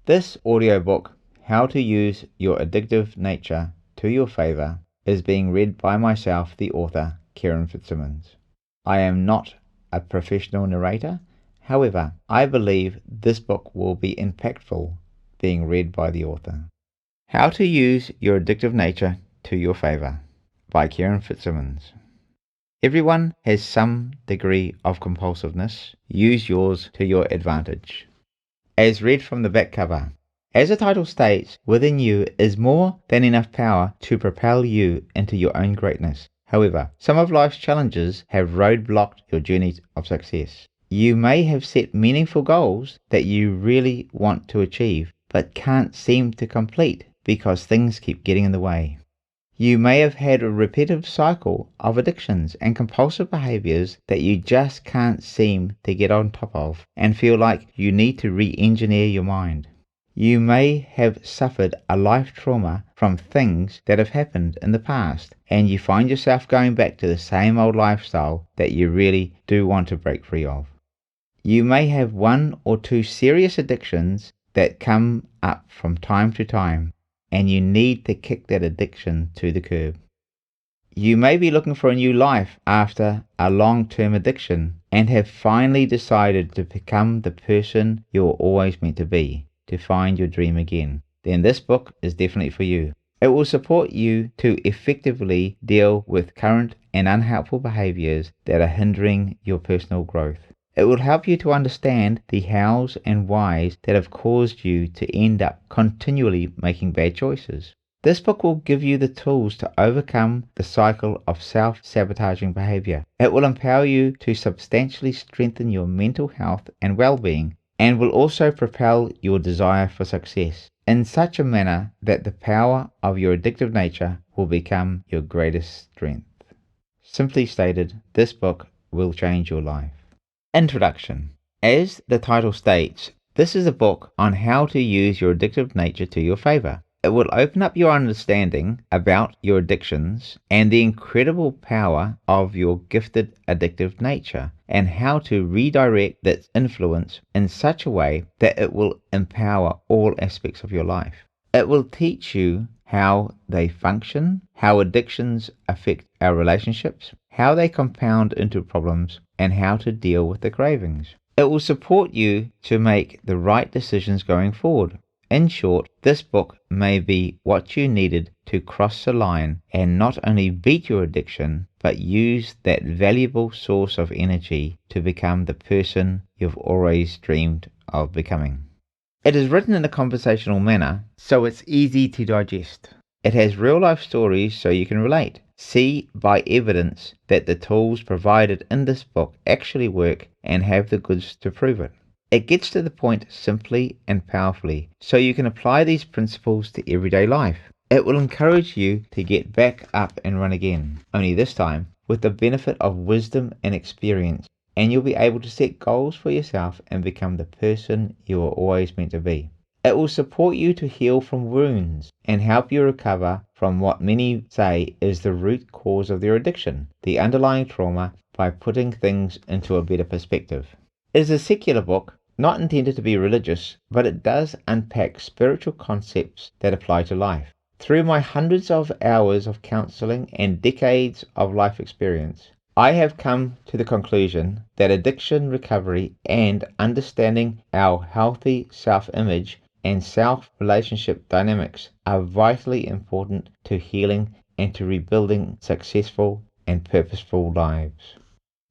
This audiobook, How to Use Your Addictive Nature to Your Favour, is being read by myself, the author, Kieran Fitzsimons. I am not a professional narrator. However, I believe this book will be impactful being read by the author. How to Use Your Addictive Nature to Your Favour by Kieran Fitzsimons. Everyone has some degree of compulsiveness. Use yours to your advantage. As read from the back cover. As the title states, within you is more than enough power to propel you into your own greatness. However, some of life's challenges have roadblocked your journey of success. You may have set meaningful goals that you really want to achieve, but can't seem to complete because things keep getting in the way. You may have had a repetitive cycle of addictions and compulsive behaviors that you just can't seem to get on top of and feel like you need to re-engineer your mind. You may have suffered a life trauma from things that have happened in the past and you find yourself going back to the same old lifestyle that you really do want to break free of. You may have one or two serious addictions that come up from time to time, and you need to kick that addiction to the curb. You may be looking for a new life after a long-term addiction and have finally decided to become the person you were always meant to be, to find your dream again. Then this book is definitely for you. It will support you to effectively deal with current and unhelpful behaviors that are hindering your personal growth. It will help you to understand the hows and whys that have caused you to end up continually making bad choices. This book will give you the tools to overcome the cycle of self-sabotaging behavior. It will empower you to substantially strengthen your mental health and well-being, and will also propel your desire for success in such a manner that the power of your addictive nature will become your greatest strength. Simply stated, this book will change your life. Introduction. As the title states, this is a book on how to use your addictive nature to your favor. It will open up your understanding about your addictions and the incredible power of your gifted addictive nature, and how to redirect that influence in such a way that it will empower all aspects of your life. It will teach you how they function, how addictions affect our relationships, how they compound into problems, and how to deal with the cravings. It will support you to make the right decisions going forward. In short, this book may be what you needed to cross the line and not only beat your addiction, but use that valuable source of energy to become the person you've always dreamed of becoming. It is written in a conversational manner, so it's easy to digest. It has real-life stories so you can relate. See by evidence that the tools provided in this book actually work and have the goods to prove it. It gets to the point simply and powerfully, so you can apply these principles to everyday life. It will encourage you to get back up and run again, only this time with the benefit of wisdom and experience, and you'll be able to set goals for yourself and become the person you were always meant to be. It will support you to heal from wounds and help you recover from what many say is the root cause of their addiction, the underlying trauma, by putting things into a better perspective. It is a secular book, not intended to be religious, but it does unpack spiritual concepts that apply to life. Through my hundreds of hours of counseling and decades of life experience, I have come to the conclusion that addiction recovery and understanding our healthy self-image and self-relationship dynamics are vitally important to healing and to rebuilding successful and purposeful lives.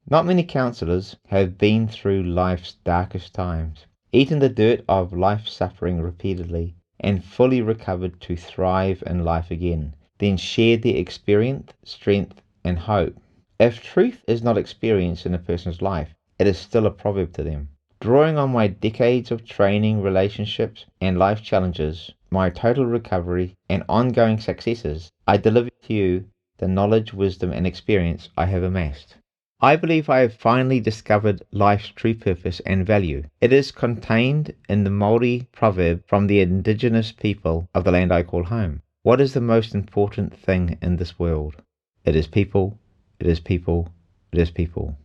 Not many counselors have been through life's darkest times, eaten the dirt of life suffering repeatedly, and fully recovered to thrive in life again, then shared their experience, strength, and hope. If truth is not experienced in a person's life, it is still a proverb to them. Drawing on my decades of training, relationships, and life challenges, my total recovery, and ongoing successes, I deliver to you the knowledge, wisdom, and experience I have amassed. I believe I have finally discovered life's true purpose and value. It is contained in the Māori proverb from the indigenous people of the land I call home. What is the most important thing in this world? It is people, it is people, it is people.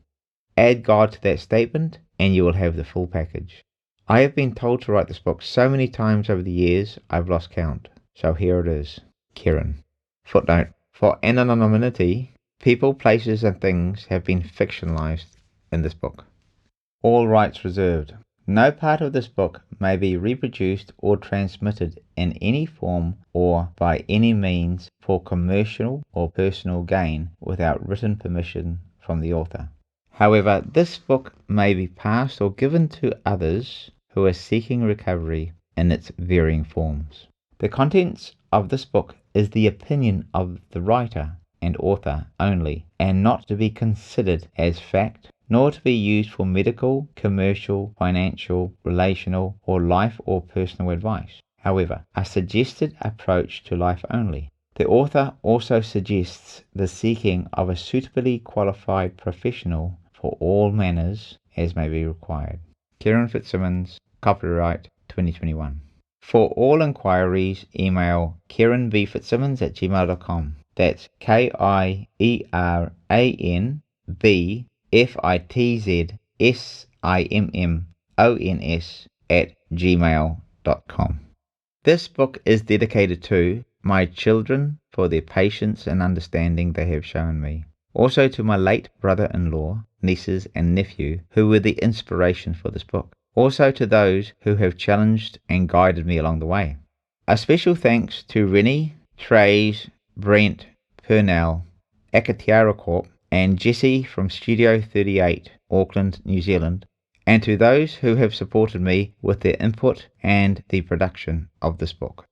Add God to that statement and you will have the full package. I have been told to write this book so many times over the years I've lost count. So here it is. Kieran. Footnote. For anonymity, people, places and things have been fictionalized in this book. All rights reserved. No part of this book may be reproduced or transmitted in any form or by any means for commercial or personal gain without written permission from the author. However, this book may be passed or given to others who are seeking recovery in its varying forms. The contents of this book is the opinion of the writer and author only, and not to be considered as fact, nor to be used for medical, commercial, financial, relational, or life or personal advice. However, a suggested approach to life only. The author also suggests the seeking of a suitably qualified professional for all manners as may be required. Kieran Fitzsimons, copyright 2021. For all inquiries, email kieranbfitzsimmons@gmail.com. That's KIERANBFITZSIMMONS@gmail.com. This book is dedicated to my children for their patience and understanding they have shown me. Also to my late brother-in-law, nieces and nephew who were the inspiration for this book. Also to those who have challenged and guided me along the way. A special thanks to Rennie, Trace, Brent, Purnell, Akatiara Corp, and Jesse from Studio 38, Auckland, New Zealand, and to those who have supported me with their input and the production of this book.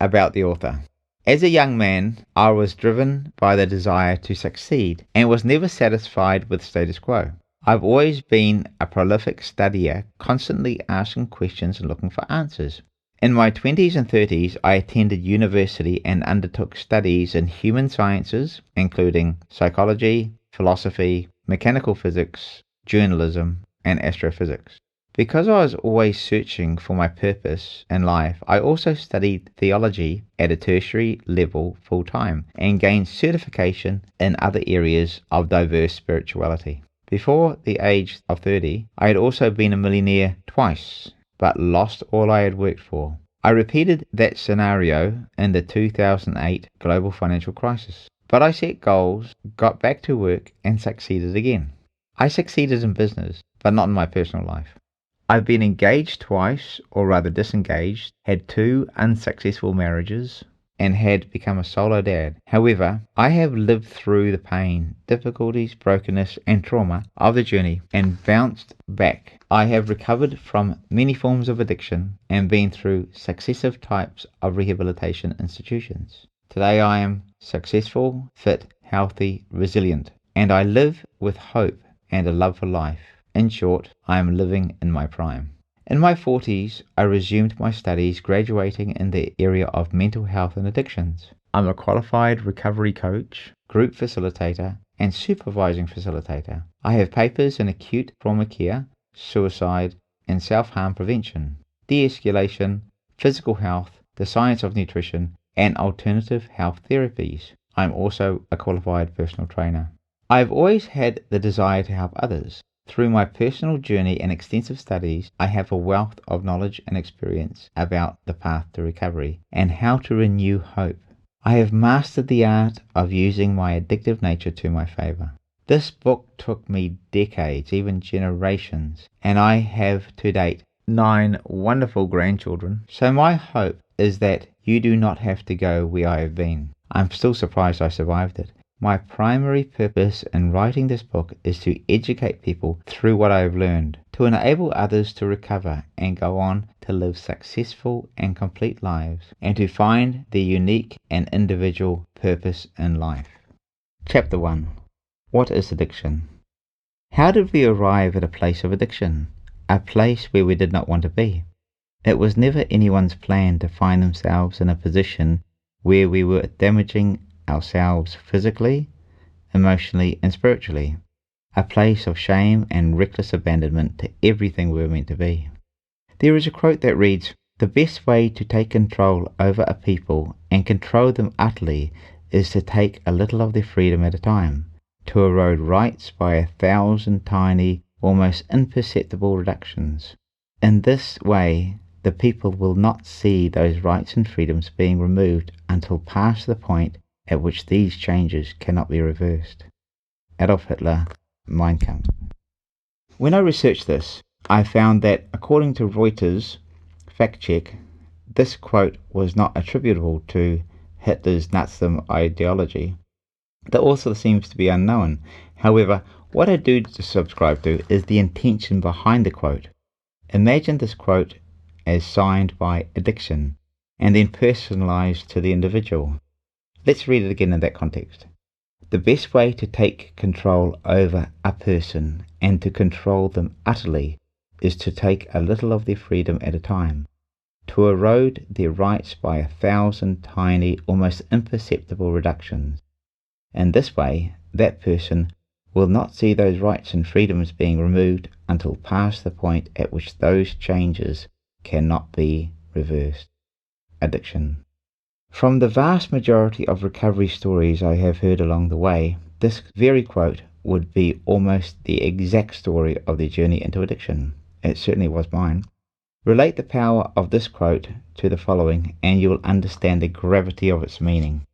About the author. As a young man, I was driven by the desire to succeed and was never satisfied with status quo. I've always been a prolific studier, constantly asking questions and looking for answers. In my 20s and 30s, I attended university and undertook studies in human sciences, including psychology, philosophy, mechanical physics, journalism, and astrophysics. Because I was always searching for my purpose in life, I also studied theology at a tertiary level full-time and gained certification in other areas of diverse spirituality. Before the age of 30, I had also been a millionaire twice, but lost all I had worked for. I repeated that scenario in the 2008 global financial crisis. But I set goals, got back to work, and succeeded again. I succeeded in business, but not in my personal life. I've been engaged twice, or rather disengaged, had 2 unsuccessful marriages, and had become a solo dad. However, I have lived through the pain, difficulties, brokenness, and trauma of the journey and bounced back. I have recovered from many forms of addiction and been through successive types of rehabilitation institutions. Today I am successful, fit, healthy, resilient, and I live with hope and a love for life. In short, I am living in my prime. In my 40s, I resumed my studies, graduating in the area of mental health and addictions. I'm a qualified recovery coach, group facilitator, and supervising facilitator. I have papers in acute trauma care, suicide, and self-harm prevention, de-escalation, physical health, the science of nutrition, and alternative health therapies. I'm also a qualified personal trainer. I've always had the desire to help others. Through my personal journey and extensive studies, I have a wealth of knowledge and experience about the path to recovery and how to renew hope. I have mastered the art of using my addictive nature to my favor. This book took me decades, even generations, and I have to date 9 wonderful grandchildren. So my hope is that you do not have to go where I have been. I'm still surprised I survived it. My primary purpose in writing this book is to educate people through what I have learned, to enable others to recover and go on to live successful and complete lives, and to find their unique and individual purpose in life. Chapter 1. What is addiction? How did we arrive at a place of addiction? A place where we did not want to be. It was never anyone's plan to find themselves in a position where we were damaging ourselves physically, emotionally, and spiritually. A place of shame and reckless abandonment to everything we were meant to be. There is a quote that reads, "The best way to take control over a people and control them utterly is to take a little of their freedom at a time, to erode rights by 1,000 tiny, almost imperceptible reductions. In this way, the people will not see those rights and freedoms being removed until past the point at which these changes cannot be reversed. Adolf Hitler, Mein Kampf. When I researched this, I found that according to Reuters fact check, this quote was not attributable to Hitler's Nazism ideology. The author seems to be unknown. However, what I do subscribe to is the intention behind the quote. Imagine this quote as signed by addiction and then personalized to the individual. Let's read it again in that context. The best way to take control over a person and to control them utterly is to take a little of their freedom at a time, to erode their rights by 1,000 tiny, almost imperceptible reductions. In this way, that person will not see those rights and freedoms being removed until past the point at which those changes cannot be reversed. Addiction. From the vast majority of recovery stories I have heard along the way, this very quote would be almost the exact story of their journey into addiction. It certainly was mine. Relate the power of this quote to the following, and you will understand the gravity of its meaning.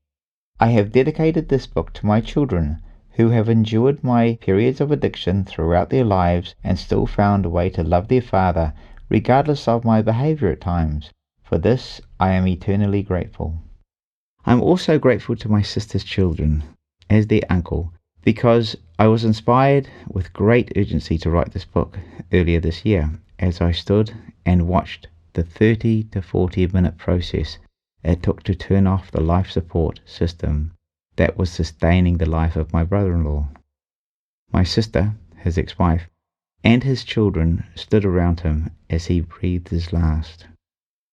I have dedicated this book to my children, who have endured my periods of addiction throughout their lives and still found a way to love their father, regardless of my behavior at times. For this, I am eternally grateful. I am also grateful to my sister's children, as their uncle, because I was inspired with great urgency to write this book earlier this year, as I stood and watched the 30 to 40 minute process it took to turn off the life support system that was sustaining the life of my brother-in-law. My sister, his ex-wife, and his children stood around him as he breathed his last.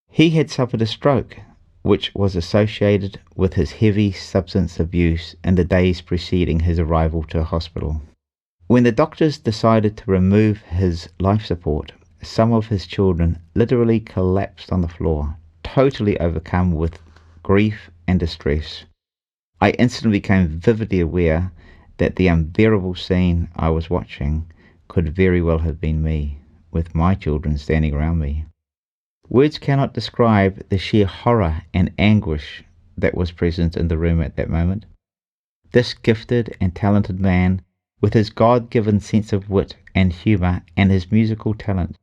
He had suffered a stroke, which was associated with his heavy substance abuse in the days preceding his arrival to a hospital. When the doctors decided to remove his life support, some of his children literally collapsed on the floor, totally overcome with grief and distress. I instantly became vividly aware that the unbearable scene I was watching could very well have been me, with my children standing around me. Words cannot describe the sheer horror and anguish that was present in the room at that moment. This gifted and talented man, with his God-given sense of wit and humour and his musical talent,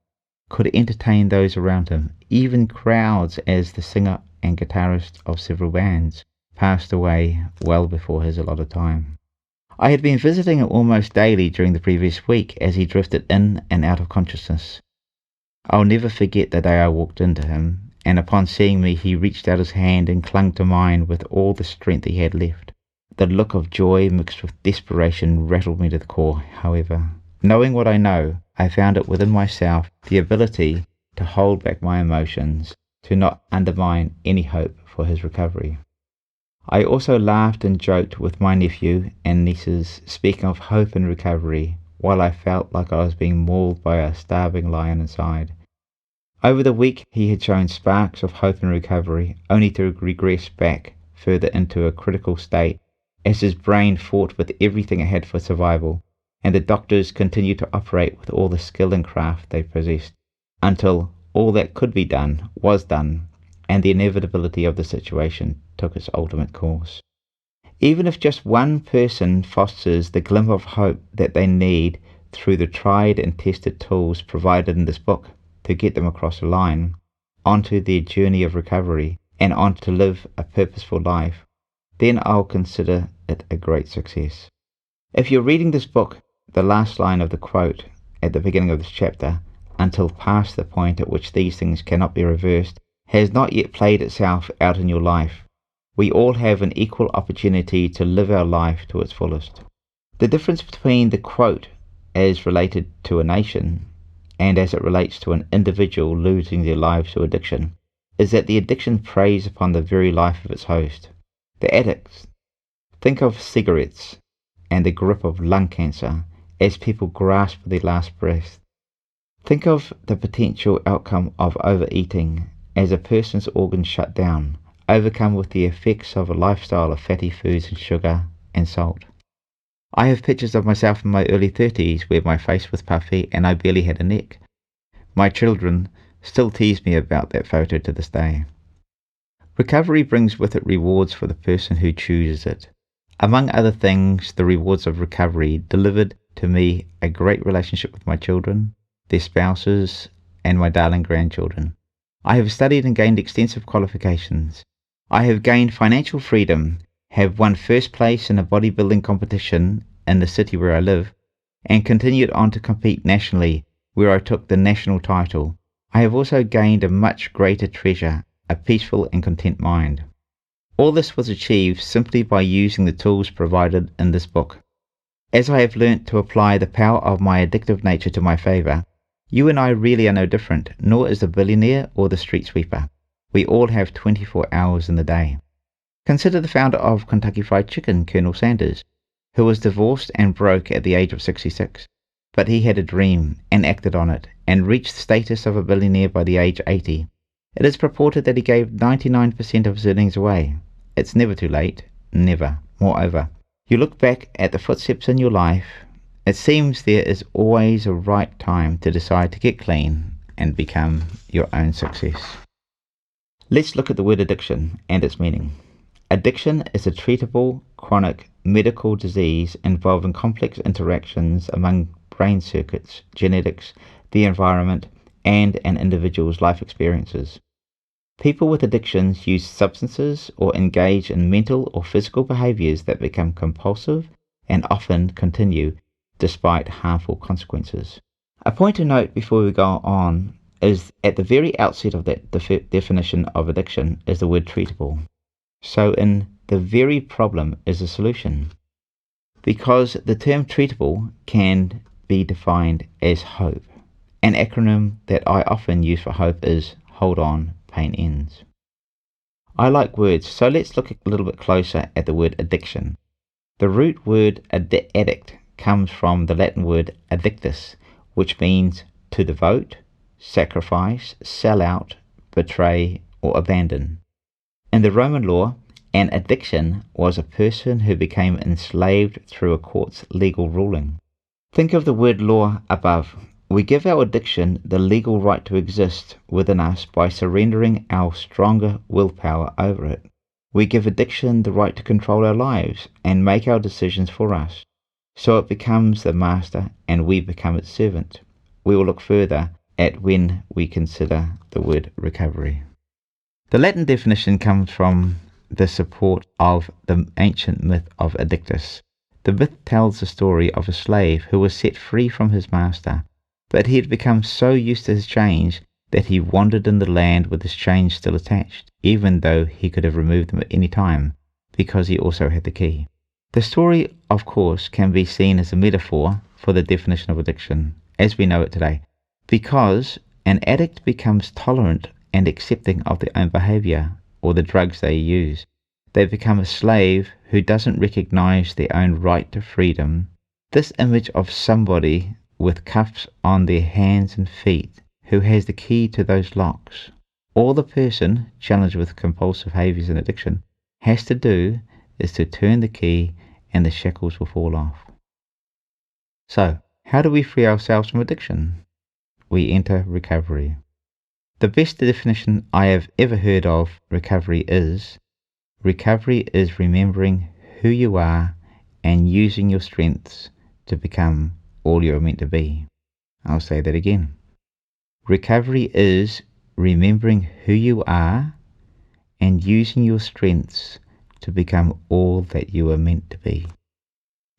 could entertain those around him, even crowds, as the singer and guitarist of several bands passed away well before his allotted time. I had been visiting him almost daily during the previous week as he drifted in and out of consciousness. I'll never forget the day I walked into him, and upon seeing me he reached out his hand and clung to mine with all the strength he had left. The look of joy mixed with desperation rattled me to the core, however. Knowing what I know, I found it within myself the ability to hold back my emotions, to not undermine any hope for his recovery. I also laughed and joked with my nephew and nieces, speaking of hope and recovery, while I felt like I was being mauled by a starving lion inside. Over the week he had shown sparks of hope and recovery, only to regress back further into a critical state as his brain fought with everything it had for survival, and the doctors continued to operate with all the skill and craft they possessed, until all that could be done was done, and the inevitability of the situation took its ultimate course. Even if just one person fosters the glimmer of hope that they need through the tried and tested tools provided in this book to get them across the line, onto their journey of recovery, and on to live a purposeful life, then I'll consider it a great success. If you're reading this book, the last line of the quote at the beginning of this chapter, until past the point at which these things cannot be reversed, has not yet played itself out in your life. We all have an equal opportunity to live our life to its fullest. The difference between the quote as related to a nation and as it relates to an individual losing their lives to addiction is that the addiction preys upon the very life of its host. The addicts think of cigarettes and the grip of lung cancer as people grasp for their last breath. Think of the potential outcome of overeating as a person's organs shut down, overcome with the effects of a lifestyle of fatty foods and sugar and salt. I have pictures of myself in my early 30s where my face was puffy and I barely had a neck. My children still tease me about that photo to this day. Recovery brings with it rewards for the person who chooses it. Among other things, the rewards of recovery delivered to me a great relationship with my children, their spouses, and my darling grandchildren. I have studied and gained extensive qualifications. I have gained financial freedom, have won first place in a bodybuilding competition in the city where I live, and continued on to compete nationally, where I took the national title. I have also gained a much greater treasure, a peaceful and content mind. All this was achieved simply by using the tools provided in this book. As I have learnt to apply the power of my addictive nature to my favour, you and I really are no different, nor is the billionaire or the street sweeper. We all have 24 hours in the day. Consider the founder of Kentucky Fried Chicken, Colonel Sanders, who was divorced and broke at the age of 66. But he had a dream and acted on it, and reached the status of a billionaire by the age 80. It is purported that he gave 99% of his earnings away. It's never too late, never. Moreover, you look back at the footsteps in your life, it seems there is always a right time to decide to get clean and become your own success. Let's look at the word addiction and its meaning. Addiction is a treatable, chronic medical disease involving complex interactions among brain circuits, genetics, the environment, and an individual's life experiences. People with addictions use substances or engage in mental or physical behaviors that become compulsive and often continue despite harmful consequences. A point to note before we go on is at the very outset of that definition of addiction is the word treatable. So in the very problem is a solution, because the term treatable can be defined as hope. An acronym that I often use for hope is hold on, pain ends. I like words, so let's look a little bit closer at the word addiction. The root word addict comes from the Latin word addictus, which means to devote, sacrifice, sell out, betray, or abandon. In the Roman law, an addiction was a person who became enslaved through a court's legal ruling. Think of the word law above. We give our addiction the legal right to exist within us by surrendering our stronger willpower over it. We give addiction the right to control our lives and make our decisions for us, so it becomes the master and we become its servant. We will look further at when we consider the word recovery. The Latin definition comes from the support of the ancient myth of Addictus. The myth tells the story of a slave who was set free from his master, but he had become so used to his chains that he wandered in the land with his chains still attached, even though he could have removed them at any time, because he also had the key. The story, of course, can be seen as a metaphor for the definition of addiction, as we know it today, because an addict becomes tolerant and accepting of their own behavior or the drugs they use. They become a slave who doesn't recognize their own right to freedom. This image of somebody with cuffs on their hands and feet who has the key to those locks. All the person challenged with compulsive behaviors and addiction has to do is to turn the key and the shackles will fall off. So, how do we free ourselves from addiction? We enter recovery. The best definition I have ever heard of recovery is remembering who you are and using your strengths to become all you're meant to be. I'll say that again. Recovery is remembering who you are and using your strengths to become all that you are meant to be.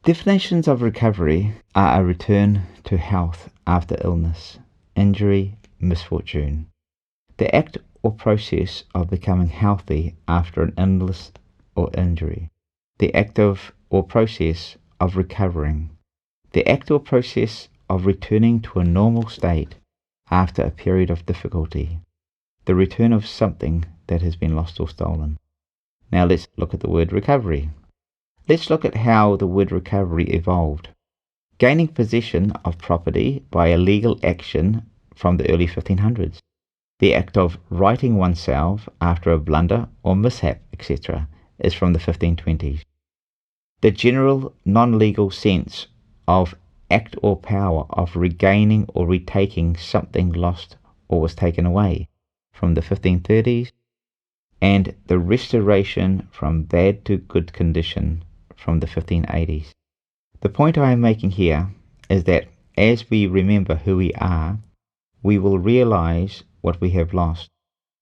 Definitions of recovery are a return to health after illness, injury, misfortune. The act or process of becoming healthy after an illness or injury. The act of or process of recovering. The act or process of returning to a normal state after a period of difficulty. The return of something that has been lost or stolen. Now let's look at the word recovery. Let's look at how the word recovery evolved. Gaining possession of property by a legal action from the early 1500s. The act of righting oneself after a blunder or mishap, etc., is from the 1520s. The general non-legal sense of act or power of regaining or retaking something lost or was taken away from the 1530s, and the restoration from bad to good condition from the 1580s. The point I am making here is that as we remember who we are, we will realize what we have lost,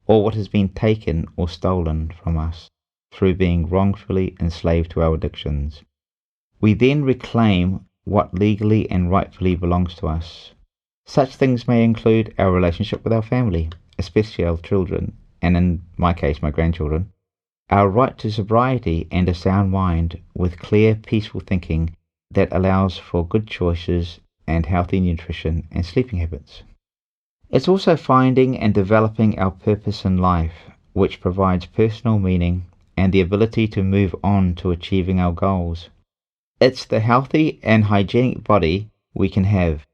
or what has been taken or stolen from us through being wrongfully enslaved to our addictions. We then reclaim what legally and rightfully belongs to us. Such things may include our relationship with our family, especially our children, and in my case, my grandchildren, our right to sobriety and a sound mind with clear, peaceful thinking that allows for good choices and healthy nutrition and sleeping habits. It's also finding and developing our purpose in life, which provides personal meaning and the ability to move on to achieving our goals. It's the healthy and hygienic body we can have.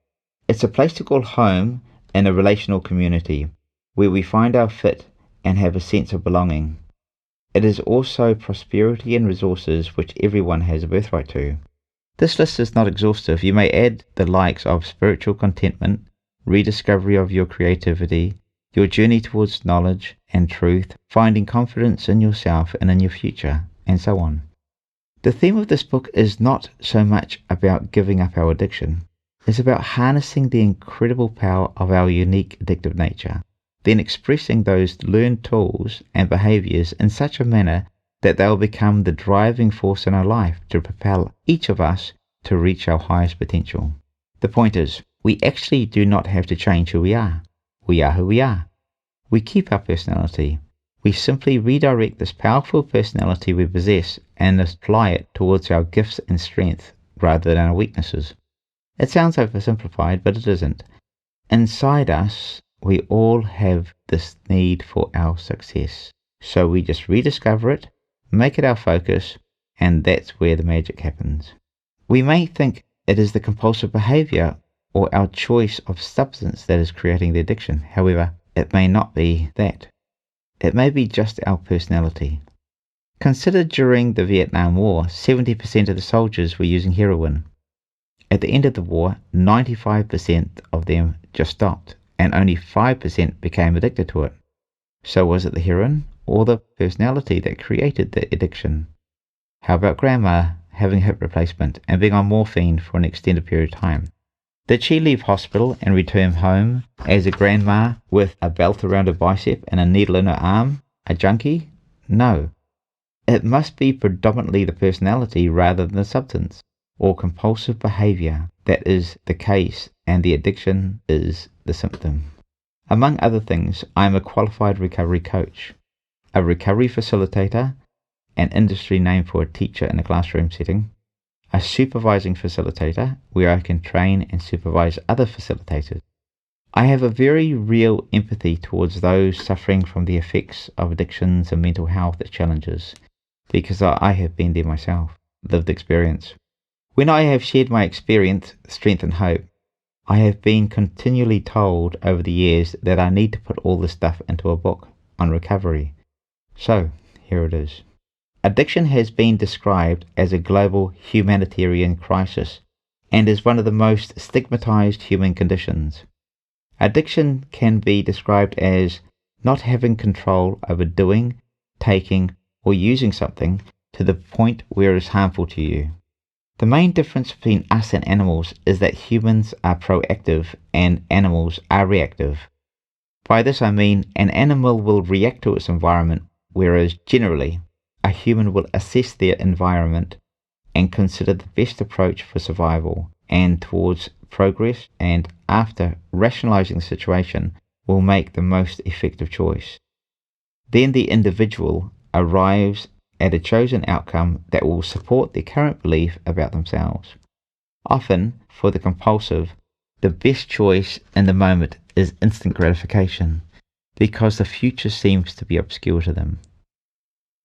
It's a place to call home in a relational community where we find our fit and have a sense of belonging. It is also prosperity and resources which everyone has a birthright to. This list is not exhaustive. You may add the likes of spiritual contentment, rediscovery of your creativity, your journey towards knowledge and truth, finding confidence in yourself and in your future, and so on. The theme of this book is not so much about giving up our addiction. It's about harnessing the incredible power of our unique addictive nature, then expressing those learned tools and behaviors in such a manner that they'll become the driving force in our life to propel each of us to reach our highest potential. The point is, we actually do not have to change who we are. We are who we are. We keep our personality. We simply redirect this powerful personality we possess and apply it towards our gifts and strength rather than our weaknesses. It sounds oversimplified, but it isn't. Inside us, we all have this need for our success. So we just rediscover it, make it our focus, and that's where the magic happens. We may think it is the compulsive behavior or our choice of substance that is creating the addiction. However, it may not be that. It may be just our personality. Consider during the Vietnam War, 70% of the soldiers were using heroin. At the end of the war, 95% of them just stopped, and only 5% became addicted to it. So was it the heroin or the personality that created the addiction? How about Grandma having hip replacement and being on morphine for an extended period of time? Did she leave hospital and return home as a grandma with a belt around her bicep and a needle in her arm, a junkie? No. It must be predominantly the personality rather than the substance or compulsive behavior that is the case, and the addiction is the symptom. Among other things, I am a qualified recovery coach, a recovery facilitator, an industry name for a teacher in a classroom setting, a supervising facilitator where I can train and supervise other facilitators. I have a very real empathy towards those suffering from the effects of addictions and mental health challenges, because I have been there myself, lived experience. When I have shared my experience, strength and hope, I have been continually told over the years that I need to put all this stuff into a book on recovery. So, here it is. Addiction has been described as a global humanitarian crisis and is one of the most stigmatized human conditions. Addiction can be described as not having control over doing, taking, or using something to the point where it is harmful to you. The main difference between us and animals is that humans are proactive and animals are reactive. By this I mean an animal will react to its environment, whereas generally a human will assess their environment and consider the best approach for survival and towards progress, and after rationalizing the situation will make the most effective choice. Then the individual arrives at a chosen outcome that will support their current belief about themselves. Often, for the compulsive, the best choice in the moment is instant gratification because the future seems to be obscure to them.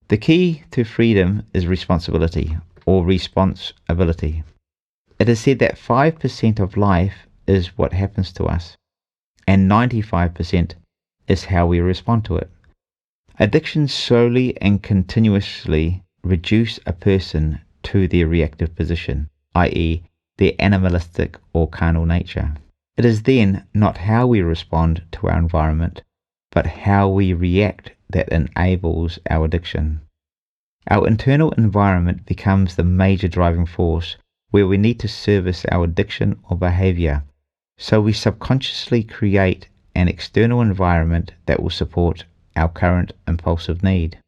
The key to freedom is responsibility or responsibility. It is said that 5% of life is what happens to us, and 95% is how we respond to it. Addictions slowly and continuously reduce a person to their reactive position, i.e., their animalistic or carnal nature. It is then not how we respond to our environment, but how we react that enables our addiction. Our internal environment becomes the major driving force where we need to service our addiction or behavior, so we subconsciously create an external environment that will support our current impulsive need.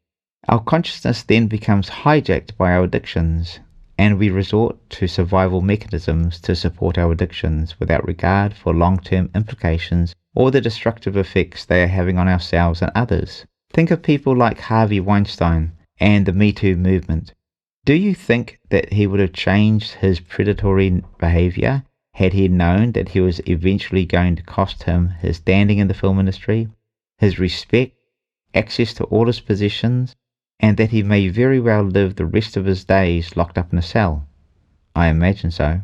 Our consciousness then becomes hijacked by our addictions, and we resort to survival mechanisms to support our addictions without regard for long-term implications or the destructive effects they are having on ourselves and others. Think of people like Harvey Weinstein and the Me Too movement. Do you think that he would have changed his predatory behavior had he known that he was eventually going to cost him his standing in the film industry, his respect, access to all his possessions, and that he may very well live the rest of his days locked up in a cell? I imagine so.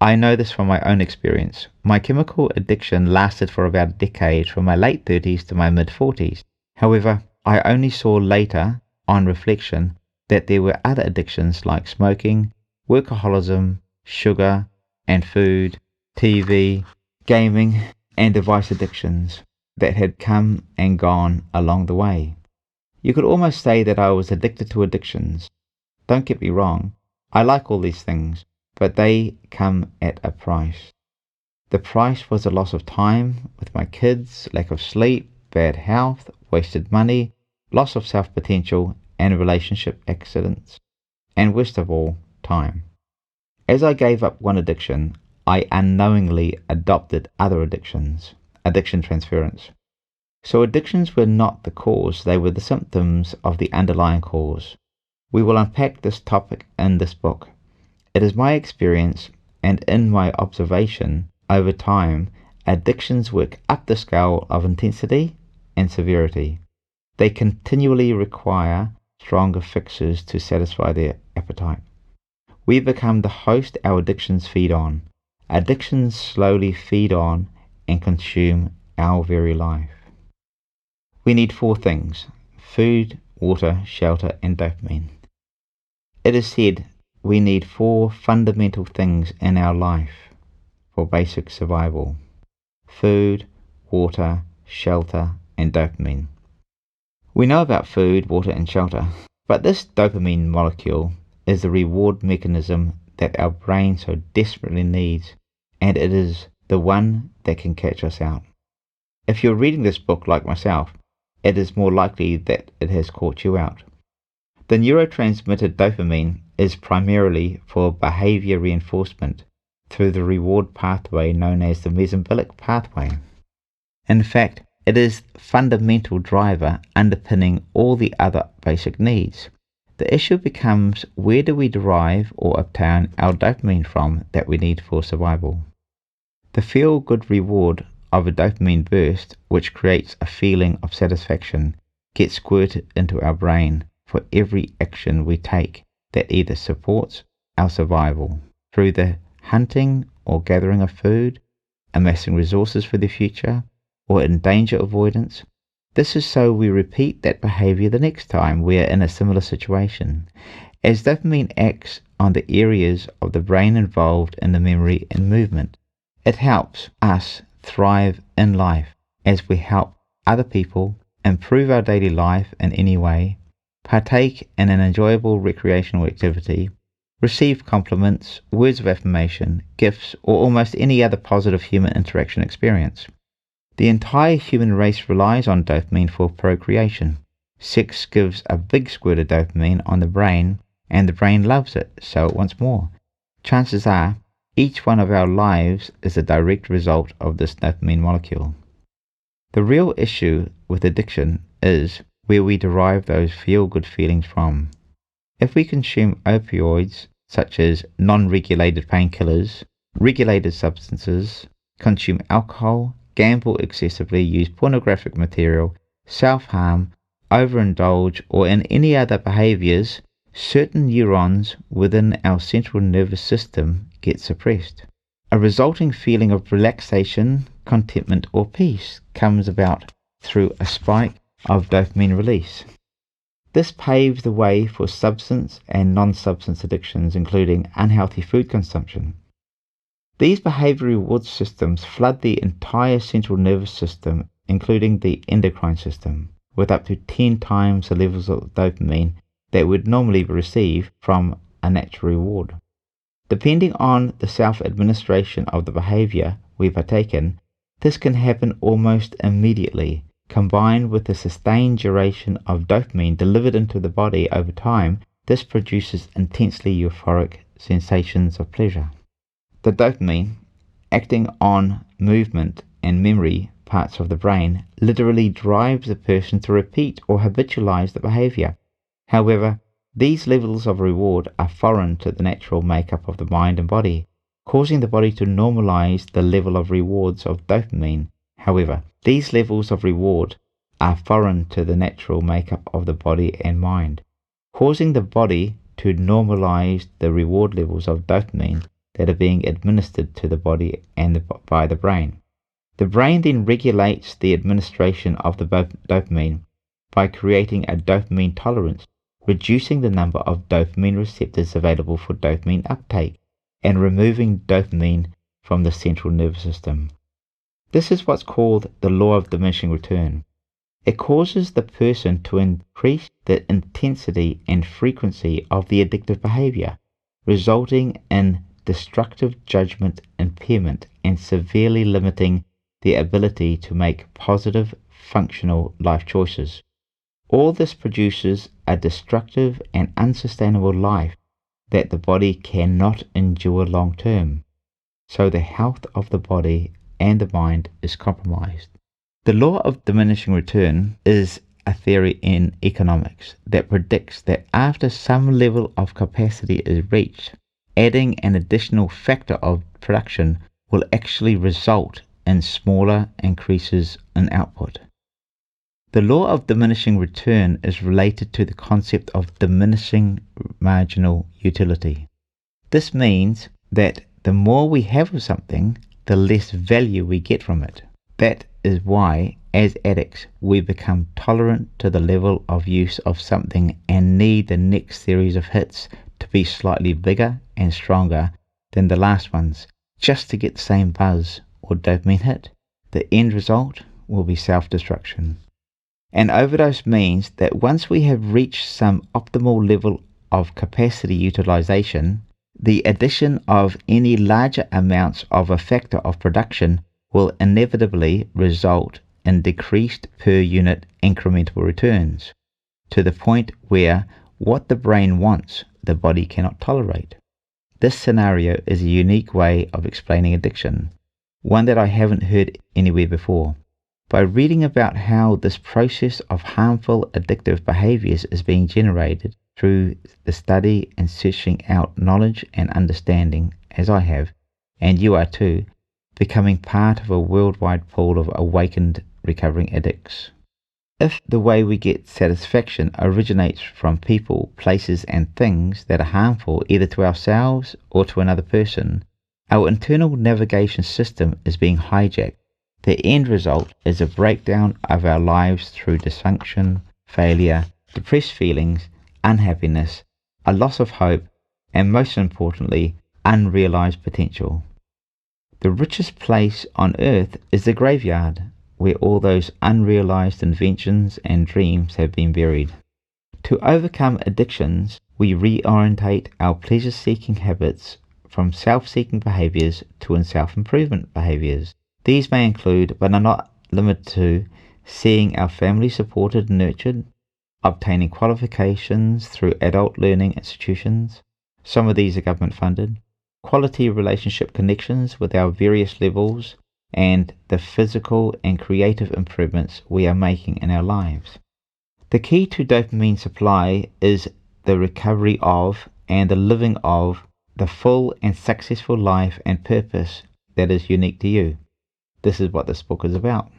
I know this from my own experience. My chemical addiction lasted for about a decade, from my late 30s to my mid-40s. However, I only saw later, on reflection, that there were other addictions like smoking, workaholism, sugar and food, TV, gaming, and device addictions that had come and gone along the way. You could almost say that I was addicted to addictions. Don't get me wrong, I like all these things, but they come at a price. The price was a loss of time with my kids, lack of sleep, bad health, wasted money, loss of self-potential, and relationship accidents, and worst of all, time. As I gave up one addiction, I unknowingly adopted other addictions, addiction transference. So addictions were not the cause, they were the symptoms of the underlying cause. We will unpack this topic in this book. It is my experience, and in my observation, over time, addictions work up the scale of intensity and severity. They continually require stronger fixes to satisfy their appetite. We become the host our addictions feed on. Addictions slowly feed on and consume our very life. We need 4 things: food, water, shelter, and dopamine. It is said we need 4 fundamental things in our life for basic survival: food, water, shelter, and dopamine. We know about food, water, and shelter, but this dopamine molecule is the reward mechanism that our brain so desperately needs, and it is the one that can catch us out. If you're reading this book like myself, it is more likely that it has caught you out. The neurotransmitter dopamine is primarily for behavior reinforcement through the reward pathway known as the mesobilic pathway. In fact, it is the fundamental driver underpinning all the other basic needs. The issue becomes, where do we derive or obtain our dopamine from that we need for survival? The feel-good reward of a dopamine burst, which creates a feeling of satisfaction, gets squirted into our brain for every action we take that either supports our survival through the hunting or gathering of food, amassing resources for the future, or in danger avoidance. This is so we repeat that behavior the next time we are in a similar situation, as dopamine acts on the areas of the brain involved in the memory and movement. It helps us thrive in life as we help other people, improve our daily life in any way, partake in an enjoyable recreational activity, receive compliments, words of affirmation, gifts, or almost any other positive human interaction experience. The entire human race relies on dopamine for procreation. Sex gives a big squirt of dopamine on the brain, and the brain loves it, so it wants more. Chances are, each one of our lives is a direct result of this dopamine molecule. The real issue with addiction is where we derive those feel-good feelings from. If we consume opioids, such as non-regulated painkillers, regulated substances, consume alcohol, gamble excessively, use pornographic material, self-harm, overindulge, or in any other behaviors, certain neurons within our central nervous system get suppressed. A resulting feeling of relaxation, contentment, or peace comes about through a spike of dopamine release. This paves the way for substance and non-substance addictions, including unhealthy food consumption. These behavior reward systems flood the entire central nervous system, including the endocrine system, with up to 10 times the levels of dopamine that would normally be received from a natural reward. Depending on the self-administration of the behavior we partake in, this can happen almost immediately. Combined with the sustained duration of dopamine delivered into the body over time, this produces intensely euphoric sensations of pleasure. The dopamine, acting on movement and memory parts of the brain, literally drives the person to repeat or habitualize the behavior. However, these levels of reward are foreign to the natural makeup of the mind and body, causing the body to normalize the level of rewards of dopamine. However, these levels of reward are foreign to the natural makeup of the body and mind, causing the body to normalize the reward levels of dopamine that are being administered to the body and by the brain. The brain then regulates the administration of the dopamine by creating a dopamine tolerance, reducing the number of dopamine receptors available for dopamine uptake, and removing dopamine from the central nervous system. This is what's called the law of diminishing return. It causes the person to increase the intensity and frequency of the addictive behavior, resulting in destructive judgment impairment and severely limiting the ability to make positive, functional life choices. All this produces a destructive and unsustainable life that the body cannot endure long term. So the health of the body and the mind is compromised. The law of diminishing return is a theory in economics that predicts that after some level of capacity is reached, adding an additional factor of production will actually result in smaller increases in output. The law of diminishing return is related to the concept of diminishing marginal utility. This means that the more we have of something, the less value we get from it. That is why, as addicts, we become tolerant to the level of use of something and need the next series of hits to be slightly bigger and stronger than the last ones, just to get the same buzz or dopamine hit. The end result will be self-destruction. An overdose means that once we have reached some optimal level of capacity utilization, the addition of any larger amounts of a factor of production will inevitably result in decreased per unit incremental returns, to the point where what the brain wants, the body cannot tolerate. This scenario is a unique way of explaining addiction, one that I haven't heard anywhere before. By reading about how this process of harmful addictive behaviors is being generated through the study and searching out knowledge and understanding, as I have, and you are too, becoming part of a worldwide pool of awakened recovering addicts. If the way we get satisfaction originates from people, places and things that are harmful either to ourselves or to another person, our internal navigation system is being hijacked. The end result is a breakdown of our lives through dysfunction, failure, depressed feelings, unhappiness, a loss of hope, and most importantly, unrealized potential. The richest place on earth is the graveyard, where all those unrealized inventions and dreams have been buried. To overcome addictions, we reorientate our pleasure-seeking habits from self-seeking behaviors to self-improvement behaviors. These may include, but are not limited to, seeing our family supported and nurtured, obtaining qualifications through adult learning institutions, some of these are government funded, quality relationship connections with our various levels, and the physical and creative improvements we are making in our lives. The key to dopamine supply is the recovery of and the living of the full and successful life and purpose that is unique to you. This is what this book is about.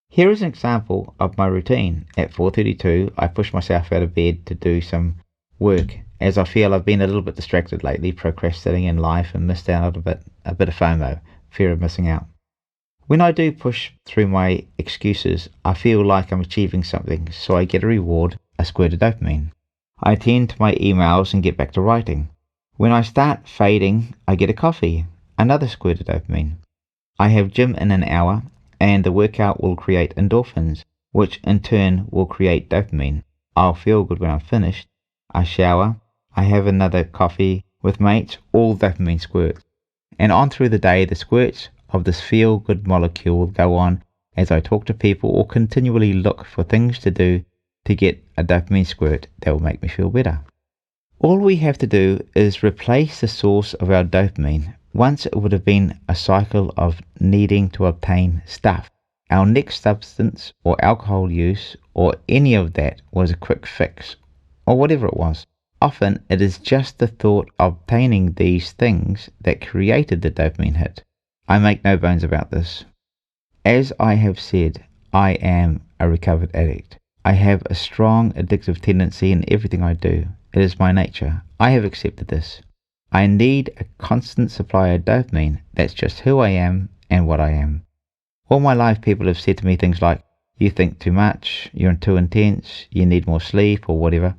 Here is an example of my routine. At 4:32, I push myself out of bed to do some work, as I feel I've been a little bit distracted lately, procrastinating in life and missed out a bit of FOMO, fear of missing out. When I do push through my excuses, I feel like I'm achieving something, so I get a reward, a squirt of dopamine. I attend to my emails and get back to writing. When I start fading, I get a coffee. another squirt of dopamine. I have gym in an hour, and the workout will create endorphins, which in turn will create dopamine. I'll feel good when I'm finished. I shower, I have another coffee with mates, all dopamine squirts. And on through the day, the squirts of this feel-good molecule will go on as I talk to people or continually look for things to do to get a dopamine squirt that will make me feel better. All we have to do is replace the source of our dopamine. Once it would have been a cycle of needing to obtain stuff. Our next substance or alcohol use or any of that was a quick fix, or whatever it was. Often it is just the thought of obtaining these things that created the dopamine hit. I make no bones about this. As I have said, I am a recovered addict. I have a strong addictive tendency in everything I do. It is my nature. I have accepted this. I need a constant supply of dopamine. That's just who I am and what I am. All my life people have said to me things like, you think too much, you're too intense, you need more sleep or whatever.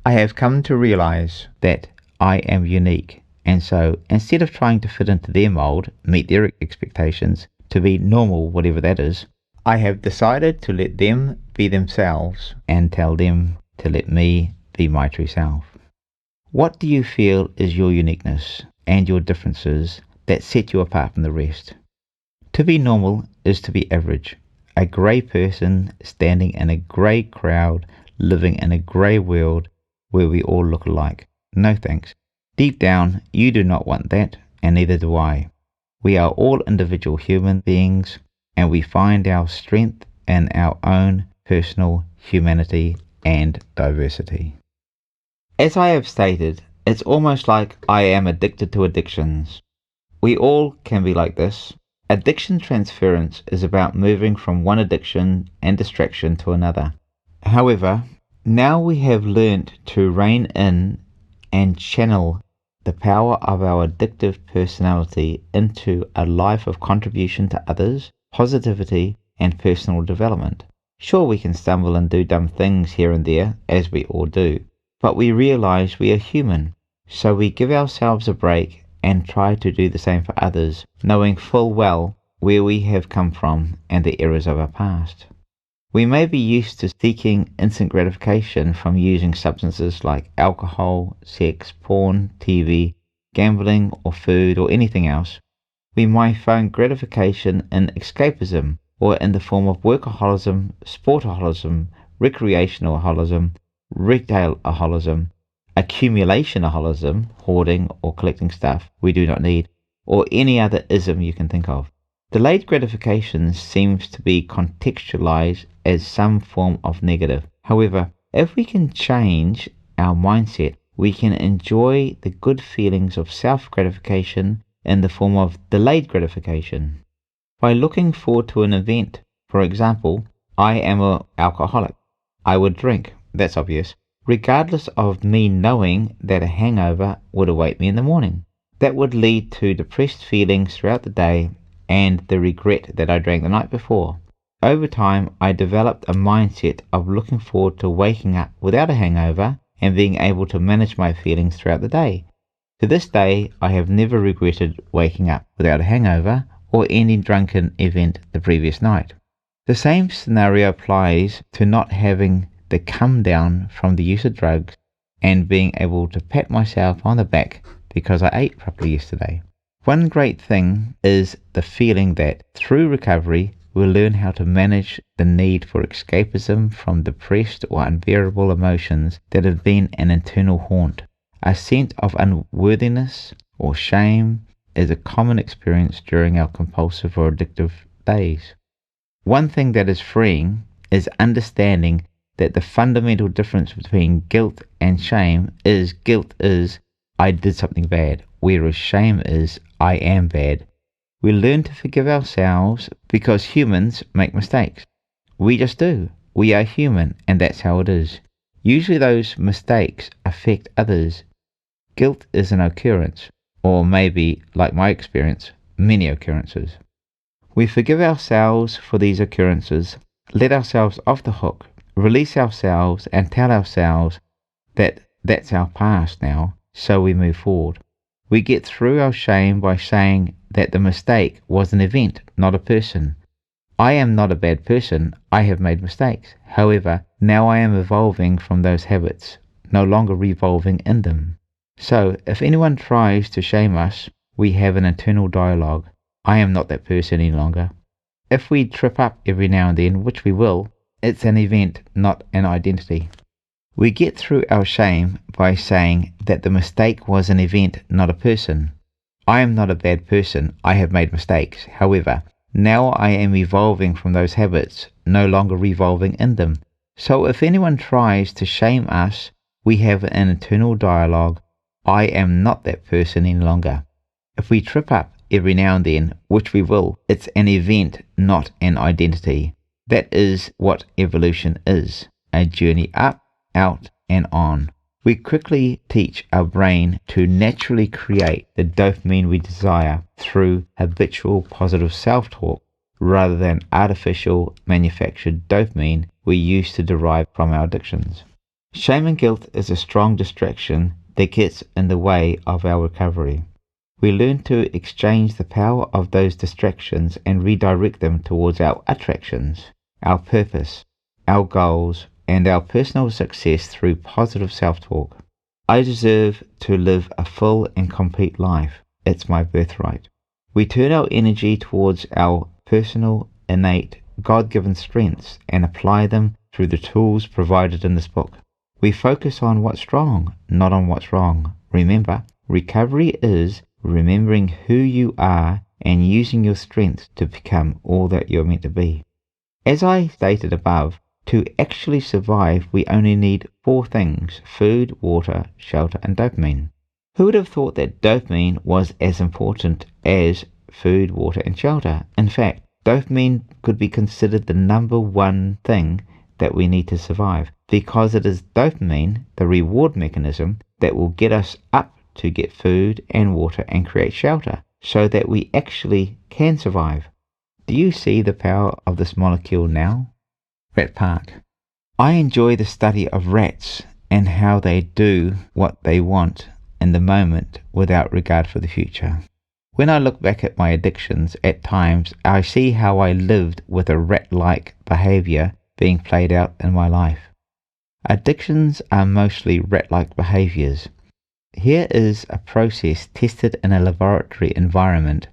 I have come to realize that I am unique, and so instead of trying to fit into their mold, meet their expectations, to be normal, whatever that is, I have decided to let them be themselves and tell them to let me be my true self. What do you feel is your uniqueness and your differences that set you apart from the rest? To be normal is to be average. A grey person standing in a grey crowd, living in a grey world where we all look alike. No thanks. Deep down, you do not want that, and neither do I. We are all individual human beings, and we find our strength in our own personal humanity and diversity. As I have stated, it's almost like I am addicted to addictions. We all can be like this. Addiction transference is about moving from one addiction and distraction to another. However, now we have learnt to rein in and channel the power of our addictive personality into a life of contribution to others, positivity, and personal development. Sure, we can stumble and do dumb things here and there, as we all do, but we realize we are human, so we give ourselves a break and try to do the same for others, knowing full well where we have come from and the errors of our past. We may be used to seeking instant gratification from using substances like alcohol, sex, porn, TV, gambling, or food, or anything else. We might find gratification in escapism, or in the form of workaholism, sportaholism, recreationaholism, retailaholism, accumulationaholism, hoarding or collecting stuff we do not need, or any other ism you can think of. Delayed gratification seems to be contextualized as some form of negative. However, if we can change our mindset, we can enjoy the good feelings of self-gratification in the form of delayed gratification. By looking forward to an event, for example, I am an alcoholic. I would drink, that's obvious, regardless of me knowing that a hangover would await me in the morning. That would lead to depressed feelings throughout the day and the regret that I drank the night before. Over time, I developed a mindset of looking forward to waking up without a hangover and being able to manage my feelings throughout the day. To this day, I have never regretted waking up without a hangover or any drunken event the previous night. The same scenario applies to not having the come down from the use of drugs and being able to pat myself on the back because I ate properly yesterday. One great thing is the feeling that through recovery we'll learn how to manage the need for escapism from depressed or unbearable emotions that have been an internal haunt. A sense of unworthiness or shame is a common experience during our compulsive or addictive days. One thing that is freeing is understanding that the fundamental difference between guilt and shame is guilt is I did something bad, whereas shame is I am bad. We learn to forgive ourselves because humans make mistakes. We just do. We are human, and that's how it is. Usually those mistakes affect others. Guilt is an occurrence, or maybe, like my experience, many occurrences. We forgive ourselves for these occurrences, let ourselves off the hook, release ourselves, and tell ourselves that that's our past now, so we move forward. We get through our shame by saying that the mistake was an event, not a person. I am not a bad person. I have made mistakes. However, now I am evolving from those habits, no longer revolving in them. So, if anyone tries to shame us, we have an internal dialogue. I am not that person any longer. If we trip up every now and then, which we will, it's an event, not an identity. We get through our shame by saying that the mistake was an event, not a person. I am not a bad person. I have made mistakes. However, now I am evolving from those habits, no longer revolving in them. So if anyone tries to shame us, we have an internal dialogue. I am not that person any longer. If we trip up every now and then, which we will, it's an event, not an identity. That is what evolution is, a journey up, out, and on. We quickly teach our brain to naturally create the dopamine we desire through habitual positive self-talk rather than artificial manufactured dopamine we use to derive from our addictions. Shame and guilt is a strong distraction that gets in the way of our recovery. We learn to exchange the power of those distractions and redirect them towards our attractions, our purpose, our goals, and our personal success through positive self-talk. I deserve to live a full and complete life. It's my birthright. We turn our energy towards our personal, innate, God-given strengths and apply them through the tools provided in this book. We focus on what's wrong, not on what's wrong. Remember, recovery is remembering who you are and using your strengths to become all that you're meant to be. As I stated above, to actually survive, we only need 4 things: food, water, shelter, and dopamine. Who would have thought that dopamine was as important as food, water, and shelter? In fact, dopamine could be considered the number 1 thing that we need to survive, because it is dopamine, the reward mechanism, that will get us up to get food and water and create shelter, so that we actually can survive. Do you see the power of this molecule now? Rat Park. I enjoy the study of rats and how they do what they want in the moment without regard for the future. When I look back at my addictions, at times I see how I lived with a rat-like behavior being played out in my life. Addictions are mostly rat-like behaviors. Here is a process tested in a laboratory environment.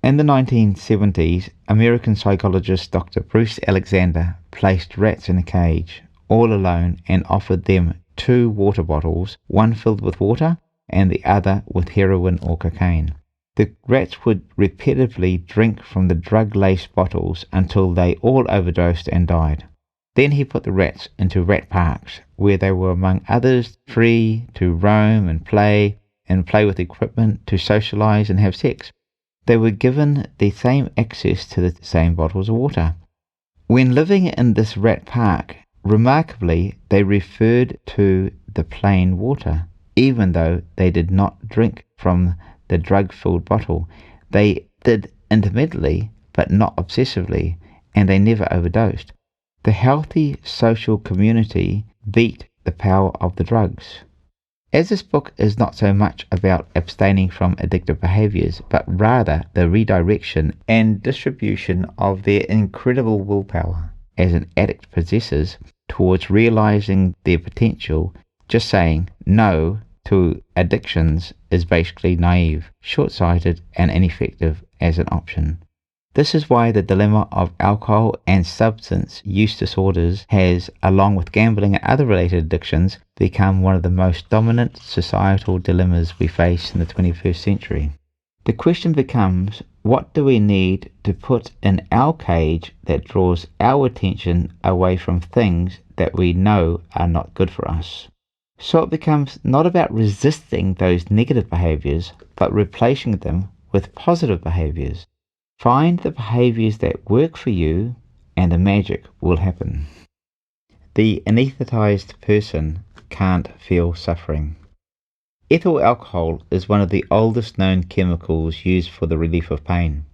In the 1970s, American psychologist Dr. Bruce Alexander placed rats in a cage, all alone, and offered them 2 water bottles, one filled with water and the other with heroin or cocaine. The rats would repetitively drink from the drug-laced bottles until they all overdosed and died. Then he put the rats into rat parks, where they were, among others, free to roam and play with equipment, to socialize and have sex. They were given the same access to the same bottles of water. When living in this rat park, remarkably, they referred to the plain water, even though they did not drink from the drug-filled bottle. They did intermittently, but not obsessively, and they never overdosed. The healthy social community beat the power of the drugs. As this book is not so much about abstaining from addictive behaviors, but rather the redirection and distribution of their incredible willpower as an addict possesses towards realizing their potential, just saying no to addictions is basically naive, short-sighted, and ineffective as an option. This is why the dilemma of alcohol and substance use disorders has, along with gambling and other related addictions, become one of the most dominant societal dilemmas we face in the 21st century. The question becomes, what do we need to put in our cage that draws our attention away from things that we know are not good for us? So it becomes not about resisting those negative behaviors, but replacing them with positive behaviors. Find the behaviors that work for you and the magic will happen. The anesthetized person can't feel suffering. Ethyl alcohol is one of the oldest known chemicals used for the relief of pain.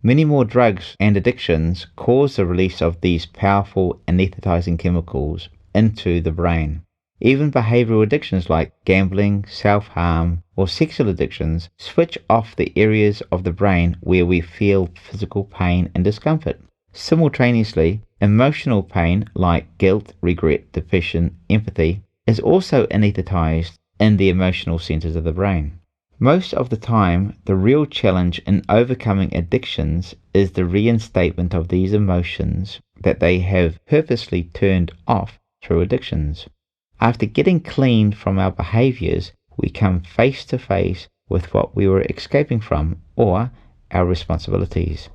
Many more drugs and addictions cause the release of these powerful anesthetizing chemicals into the brain. Even behavioral addictions like gambling, self-harm, or sexual addictions switch off the areas of the brain where we feel physical pain and discomfort. Simultaneously, emotional pain like guilt, regret, depression, empathy is also anesthetized in the emotional centers of the brain. Most of the time, the real challenge in overcoming addictions is the reinstatement of these emotions that they have purposely turned off through addictions. After getting clean from our behaviors, we come face to face with what we were escaping from, or our responsibilities.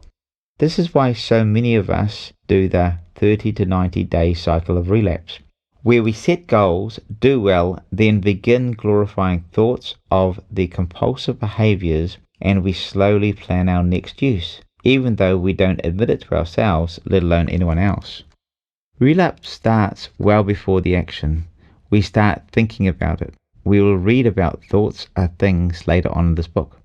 This is why so many of us do the 30 to 90 day cycle of relapse, where we set goals, do well, then begin glorifying thoughts of the compulsive behaviors, and we slowly plan our next use, even though we don't admit it to ourselves, let alone anyone else. Relapse starts well before the action. We start thinking about it. We will read about thoughts or things later on in this book.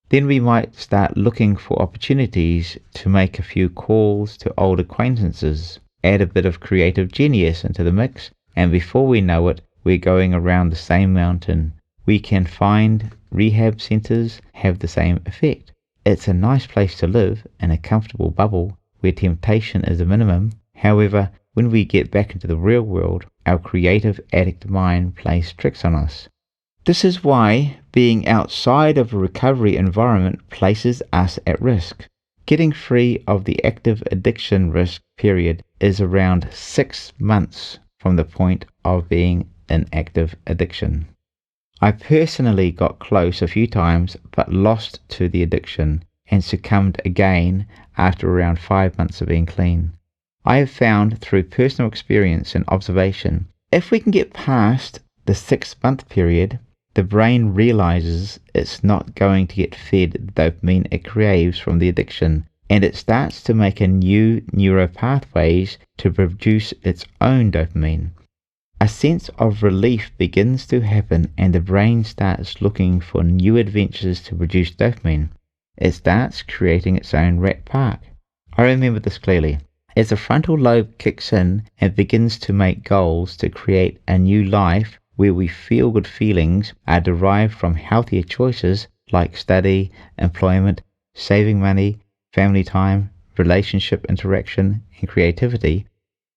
Then we might start looking for opportunities to make a few calls to old acquaintances, add a bit of creative genius into the mix, and before we know it, we're going around the same mountain. We can find rehab centers have the same effect. It's a nice place to live in a comfortable bubble where temptation is a minimum. However, when we get back into the real world, our creative addict mind plays tricks on us. This is why being outside of a recovery environment places us at risk. Getting free of the active addiction risk period is around 6 months from the point of being in active addiction. I personally got close a few times but lost to the addiction and succumbed again after around 5 months of being clean. I have found through personal experience and observation, if we can get past the 6-month period, the brain realizes it's not going to get fed the dopamine it craves from the addiction, and it starts to make a new neural pathways to produce its own dopamine. A sense of relief begins to happen and the brain starts looking for new adventures to produce dopamine. It starts creating its own rat park. I remember this clearly. As the frontal lobe kicks in and begins to make goals to create a new life where we feel good feelings are derived from healthier choices like study, employment, saving money, family time, relationship interaction, and creativity,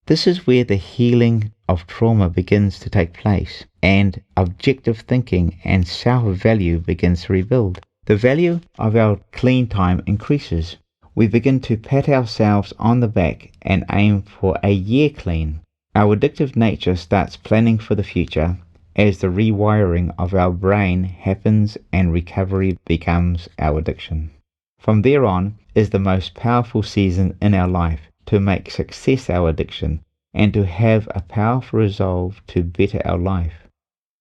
this is where the healing of trauma begins to take place and objective thinking and self-value begins to rebuild. The value of our clean time increases. We begin to pat ourselves on the back and aim for a year clean. Our addictive nature starts planning for the future as the rewiring of our brain happens and recovery becomes our addiction. From there on is the most powerful season in our life to make success our addiction and to have a powerful resolve to better our life.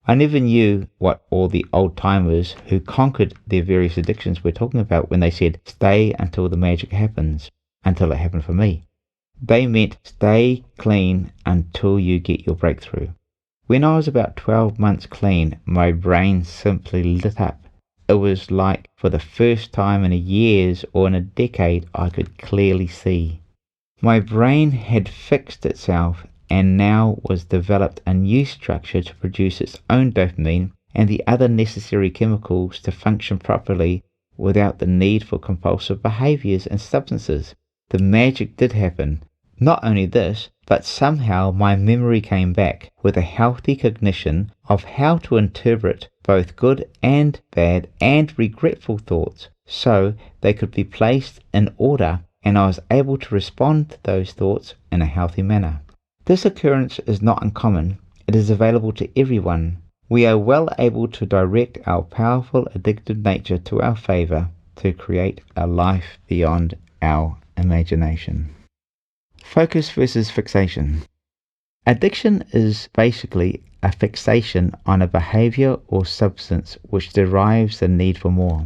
I never knew what all the old-timers who conquered their various addictions were talking about when they said, stay until the magic happens, until it happened for me. They meant stay clean until you get your breakthrough. When I was about 12 months clean, my brain simply lit up. It was like for the first time in years or in a decade I could clearly see. My brain had fixed itself and now was developed a new structure to produce its own dopamine and the other necessary chemicals to function properly without the need for compulsive behaviors and substances. The magic did happen. Not only this, but somehow my memory came back with a healthy cognition of how to interpret both good and bad and regretful thoughts so they could be placed in order, and I was able to respond to those thoughts in a healthy manner. This occurrence is not uncommon. It is available to everyone. We are well able to direct our powerful addictive nature to our favor to create a life beyond our imagination. Focus versus fixation. Addiction is basically a fixation on a behavior or substance which derives the need for more.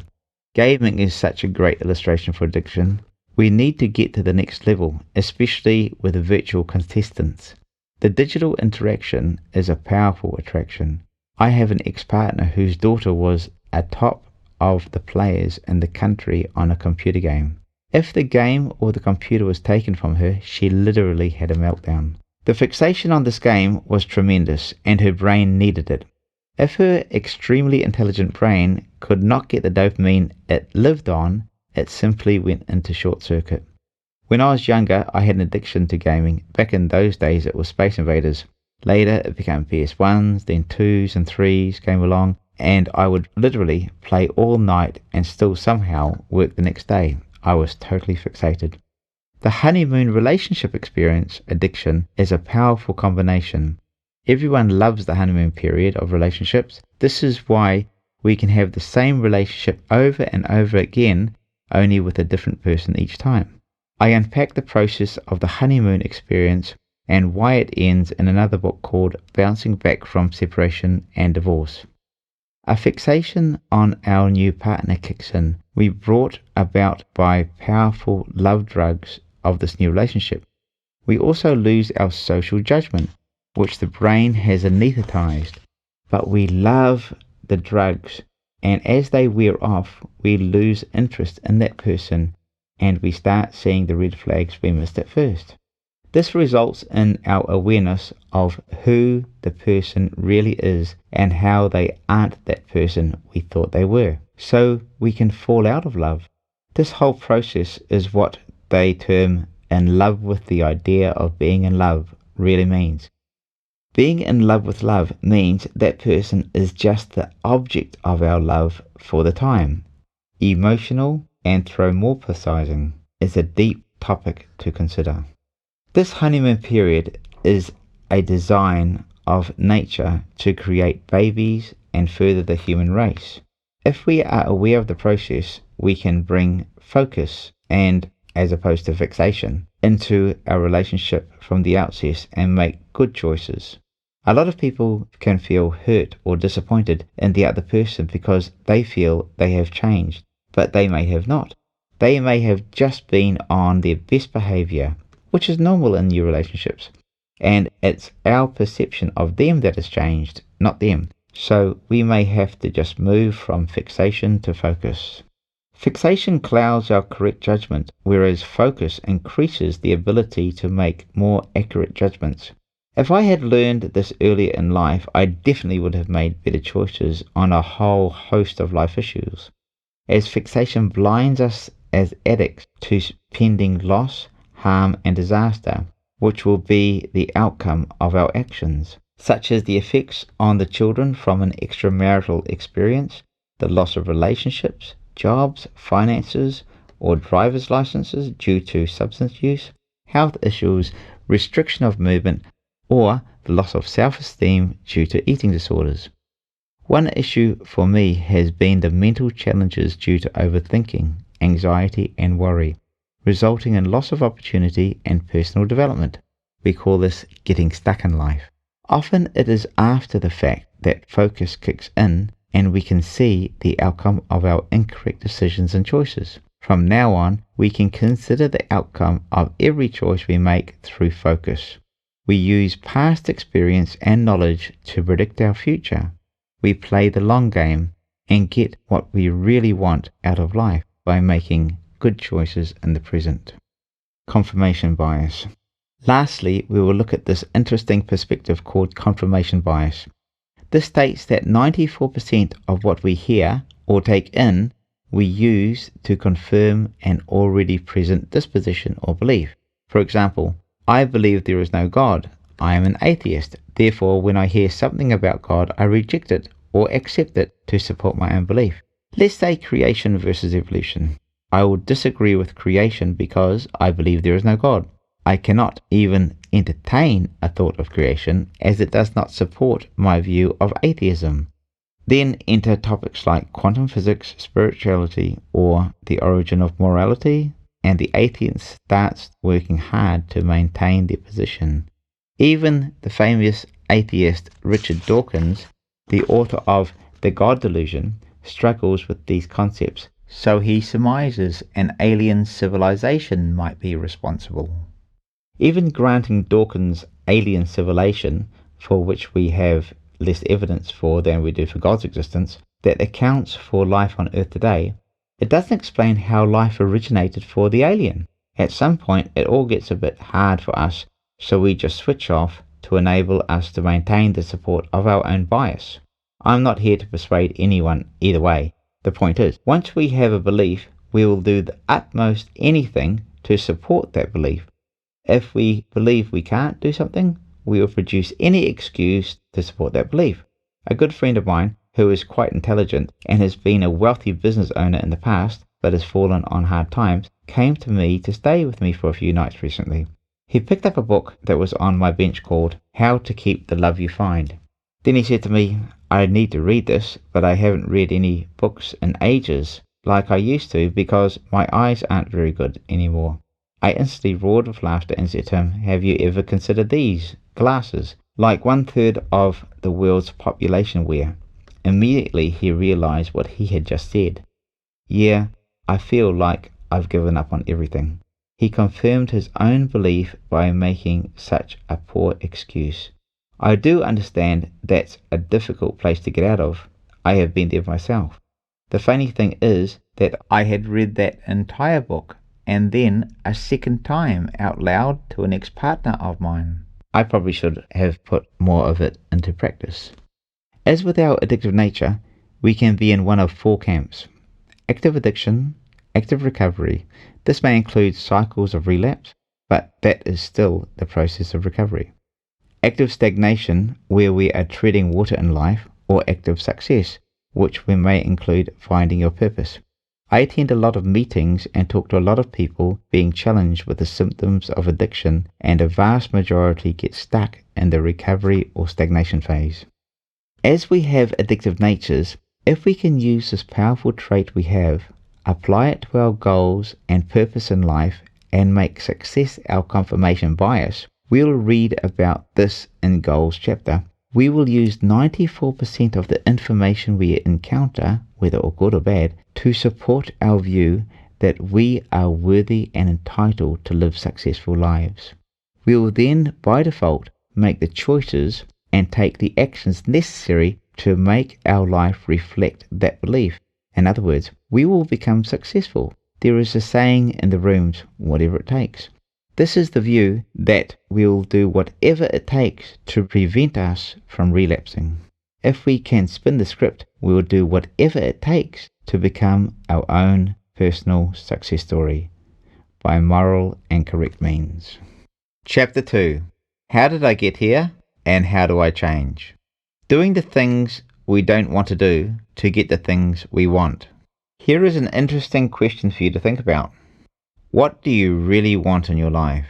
Gaming is such a great illustration for addiction. We need to get to the next level, especially with virtual contestants. The digital interaction is a powerful attraction. I have an ex-partner whose daughter was a top of the players in the country on a computer game. If the game or the computer was taken from her, she literally had a meltdown. The fixation on this game was tremendous, and her brain needed it. If her extremely intelligent brain could not get the dopamine it lived on, it simply went into short circuit. When I was younger, I had an addiction to gaming. Back in those days, it was Space Invaders. Later, it became PS1s, then 2s and 3s came along, and I would literally play all night and still somehow work the next day. I was totally fixated. The honeymoon relationship experience addiction is a powerful combination. Everyone loves the honeymoon period of relationships. This is why we can have the same relationship over and over again, only with a different person each time. I unpack the process of the honeymoon experience and why it ends in another book called Bouncing Back from Separation and Divorce. A fixation on our new partner kicks in. We brought about by powerful love drugs of this new relationship. We also lose our social judgment, which the brain has anesthetized, but we love the drugs, and as they wear off, we lose interest in that person, and we start seeing the red flags we missed at first. This results in our awareness of who the person really is and how they aren't that person we thought they were, so we can fall out of love. This whole process is what they term in love with the idea of being in love really means. Being in love with love means that person is just the object of our love for the time. Emotional anthropomorphizing is a deep topic to consider. This honeymoon period is a design of nature to create babies and further the human race. If we are aware of the process, we can bring focus and, as opposed to fixation, into our relationship from the outset and make good choices. A lot of people can feel hurt or disappointed in the other person because they feel they have changed, but they may have not. They may have just been on their best behavior, which is normal in new relationships, and it's our perception of them that has changed, not them. So we may have to just move from fixation to focus. Fixation clouds our correct judgment, whereas focus increases the ability to make more accurate judgments. If I had learned this earlier in life, I definitely would have made better choices on a whole host of life issues. As fixation blinds us as addicts to pending loss, harm and disaster, which will be the outcome of our actions, such as the effects on the children from an extramarital experience, the loss of relationships, jobs, finances, or driver's licenses due to substance use, health issues, restriction of movement, or the loss of self-esteem due to eating disorders. One issue for me has been the mental challenges due to overthinking, anxiety and worry, resulting in loss of opportunity and personal development. We call this getting stuck in life. Often it is after the fact that focus kicks in and we can see the outcome of our incorrect decisions and choices. From now on, we can consider the outcome of every choice we make through focus. We use past experience and knowledge to predict our future. We play the long game and get what we really want out of life by making good choices in the present. Confirmation bias. Lastly, we will look at this interesting perspective called confirmation bias. This states that 94% of what we hear or take in, we use to confirm an already present disposition or belief. For example, I believe there is no God. I am an atheist. Therefore, when I hear something about God, I reject it or accept it to support my own belief. Let's say creation versus evolution. I will disagree with creation because I believe there is no God. I cannot even entertain a thought of creation as it does not support my view of atheism. Then enter topics like quantum physics, spirituality, or the origin of morality, and the atheist starts working hard to maintain their position. Even the famous atheist Richard Dawkins, the author of The God Delusion, struggles with these concepts, so he surmises an alien civilization might be responsible. Even granting Dawkins' alien civilization, for which we have less evidence for than we do for God's existence, that accounts for life on Earth today, it doesn't explain how life originated for the alien. At some point, it all gets a bit hard for us so we just switch off to enable us to maintain the support of our own bias. I'm not here to persuade anyone either way. The point is, once we have a belief, we will do the utmost anything to support that belief. If we believe we can't do something, we will produce any excuse to support that belief. A good friend of mine, who is quite intelligent and has been a wealthy business owner in the past, but has fallen on hard times, came to me to stay with me for a few nights recently. He picked up a book that was on my bench called How to Keep the Love You Find. Then he said to me, I need to read this, but I haven't read any books in ages like I used to because my eyes aren't very good anymore. I instantly roared with laughter and said to him, have you ever considered these glasses, like 1/3 of the world's population wear? Immediately he realized what he had just said. Yeah, I feel like I've given up on everything. He confirmed his own belief by making such a poor excuse. I do understand that's a difficult place to get out of. I have been there myself. The funny thing is that I had read that entire book and then a second time out loud to an ex-partner of mine. I probably should have put more of it into practice. As with our addictive nature, we can be in one of 4 camps: active addiction, active recovery. This may include cycles of relapse, but that is still the process of recovery. Active stagnation, where we are treading water in life, or active success, which we may include finding your purpose. I attend a lot of meetings and talk to a lot of people being challenged with the symptoms of addiction, and a vast majority get stuck in the recovery or stagnation phase. As we have addictive natures, if we can use this powerful trait we have, apply it to our goals and purpose in life, and make success our confirmation bias, we'll read about this in Goals chapter. We will use 94% of the information we encounter, whether or good or bad, to support our view that we are worthy and entitled to live successful lives. We will then, by default, make the choices and take the actions necessary to make our life reflect that belief. In other words, we will become successful. There is a saying in the rooms, whatever it takes. This is the view that we will do whatever it takes to prevent us from relapsing. If we can spin the script, we will do whatever it takes to become our own personal success story by moral and correct means. Chapter 2. How did I get here and how do I change? Doing the things we don't want to do to get the things we want. Here is an interesting question for you to think about. What do you really want in your life?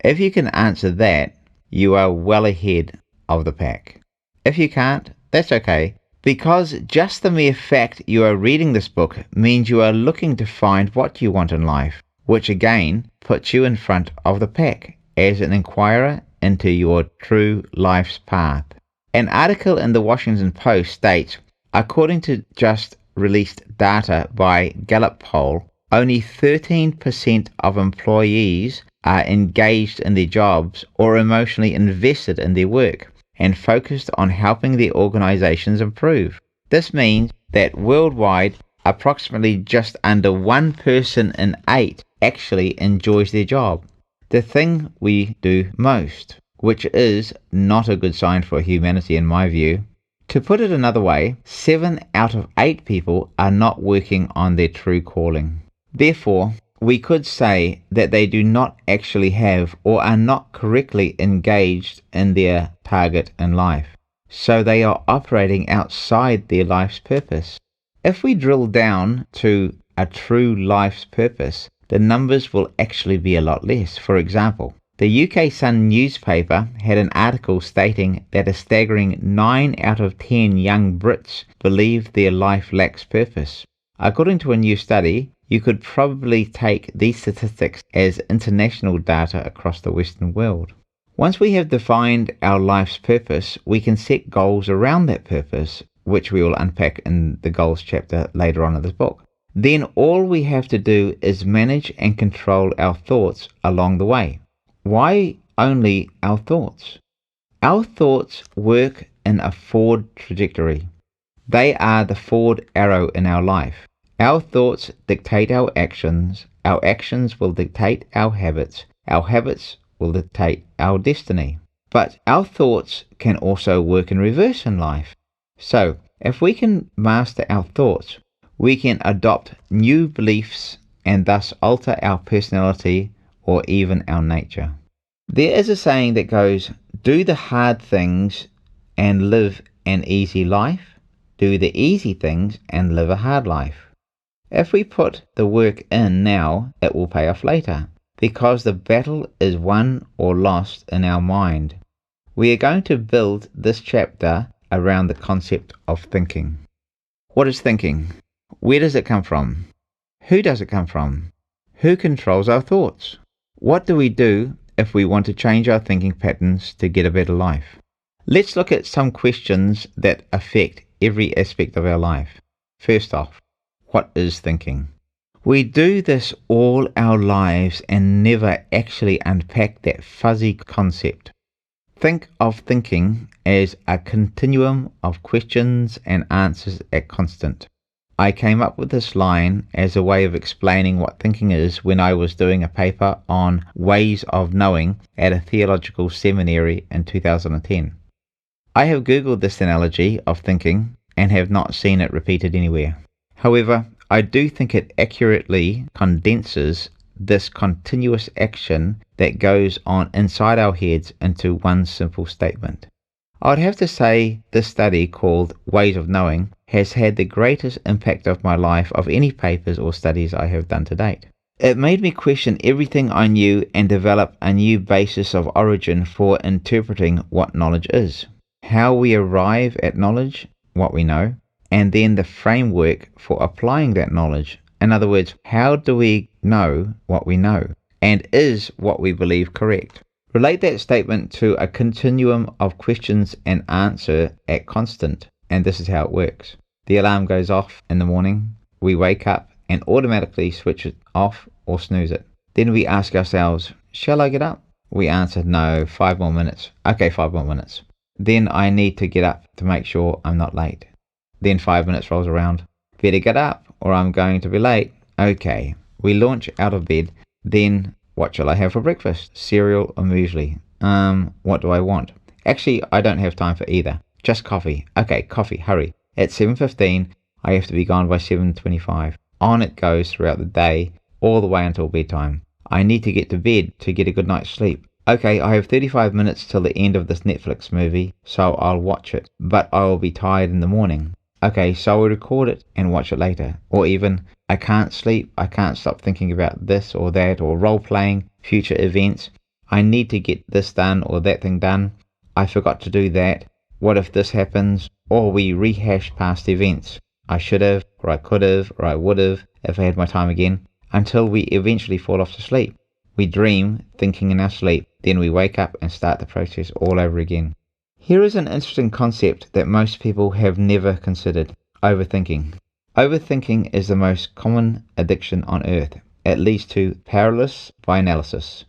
If you can answer that, you are well ahead of the pack. If you can't, that's okay, because just the mere fact you are reading this book means you are looking to find what you want in life, which again puts you in front of the pack as an inquirer into your true life's path. An article in the Washington Post states, according to just released data by Gallup poll, only 13% of employees are engaged in their jobs or emotionally invested in their work and focused on helping their organizations improve. This means that worldwide, approximately just under 1 person in 8 actually enjoys their job, the thing we do most, which is not a good sign for humanity in my view. To put it another way, 7 out of 8 people are not working on their true calling. Therefore, we could say that they do not actually have or are not correctly engaged in their target in life. So they are operating outside their life's purpose. If we drill down to a true life's purpose, the numbers will actually be a lot less. For example, the UK Sun newspaper had an article stating that a staggering 9 out of 10 young Brits believe their life lacks purpose. According to a new study, you could probably take these statistics as international data across the Western world. Once we have defined our life's purpose, we can set goals around that purpose, which we will unpack in the goals chapter later on in this book. Then all we have to do is manage and control our thoughts along the way. Why only our thoughts? Our thoughts work in a forward trajectory. They are the forward arrow in our life. Our thoughts dictate our actions will dictate our habits will dictate our destiny. But our thoughts can also work in reverse in life. So, if we can master our thoughts, we can adopt new beliefs and thus alter our personality or even our nature. There is a saying that goes, do the hard things and live an easy life. Do the easy things and live a hard life. If we put the work in now, it will pay off later, because the battle is won or lost in our mind. We are going to build this chapter around the concept of thinking. What is thinking? Where does it come from? Who does it come from? Who controls our thoughts? What do we do if we want to change our thinking patterns to get a better life? Let's look at some questions that affect every aspect of our life. First off, what is thinking? We do this all our lives and never actually unpack that fuzzy concept. Think of thinking as a continuum of questions and answers at constant. I came up with this line as a way of explaining what thinking is when I was doing a paper on ways of knowing at a theological seminary in 2010. I have Googled this analogy of thinking and have not seen it repeated anywhere. However, I do think it accurately condenses this continuous action that goes on inside our heads into one simple statement. I would have to say this study, called Ways of Knowing, has had the greatest impact of my life of any papers or studies I have done to date. It made me question everything I knew and develop a new basis of origin for interpreting what knowledge is, how we arrive at knowledge, what we know, and then the framework for applying that knowledge. In other words, how do we know what we know? And is what we believe correct? Relate that statement to a continuum of questions and answer at constant, and this is how it works. The alarm goes off in the morning, we wake up and automatically switch it off or snooze it. Then we ask ourselves, shall I get up? We answer, no, 5 more minutes. Okay, 5 more minutes. Then I need to get up to make sure I'm not late. Then 5 minutes rolls around. Better get up or I'm going to be late. Okay, we launch out of bed. Then what shall I have for breakfast? Cereal or muesli? What do I want? Actually, I don't have time for either. Just coffee. Okay, coffee, hurry. At 7:15, I have to be gone by 7:25. On it goes throughout the day, all the way until bedtime. I need to get to bed to get a good night's sleep. Okay, I have 35 minutes till the end of this Netflix movie, so I'll watch it, but I will be tired in the morning. Okay, so I'll record it and watch it later. Or even, I can't sleep, I can't stop thinking about this or that, or role-playing future events. I need to get this done or that thing done. I forgot to do that. What if this happens? Or we rehash past events. I should have, or I could have, or I would have, if I had my time again, until we eventually fall off to sleep. We dream, thinking in our sleep, then we wake up and start the process all over again. Here is an interesting concept that most people have never considered: overthinking. Overthinking is the most common addiction on earth. It leads to paralysis by analysis.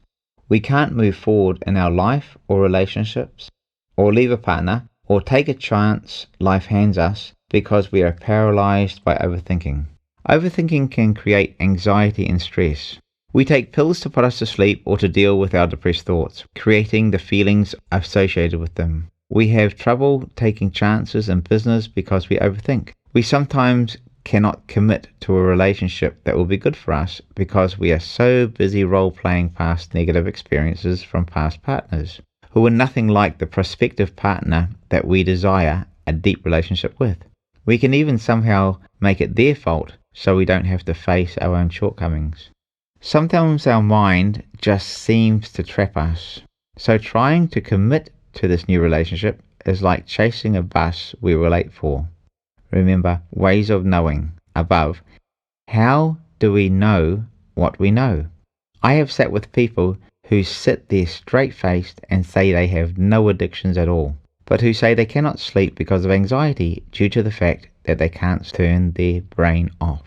We can't move forward in our life or relationships, or leave a partner, or take a chance life hands us because we are paralyzed by overthinking. Overthinking can create anxiety and stress. We take pills to put us to sleep or to deal with our depressed thoughts, creating the feelings associated with them. We have trouble taking chances in business because we overthink. We sometimes cannot commit to a relationship that will be good for us because we are so busy role-playing past negative experiences from past partners who are nothing like the prospective partner that we desire a deep relationship with. We can even somehow make it their fault so we don't have to face our own shortcomings. Sometimes our mind just seems to trap us. So trying to commit to this new relationship is like chasing a bus we were late for. Remember, ways of knowing above. How do we know what we know? I have sat with people who sit there straight-faced and say they have no addictions at all, but who say they cannot sleep because of anxiety due to the fact that they can't turn their brain off.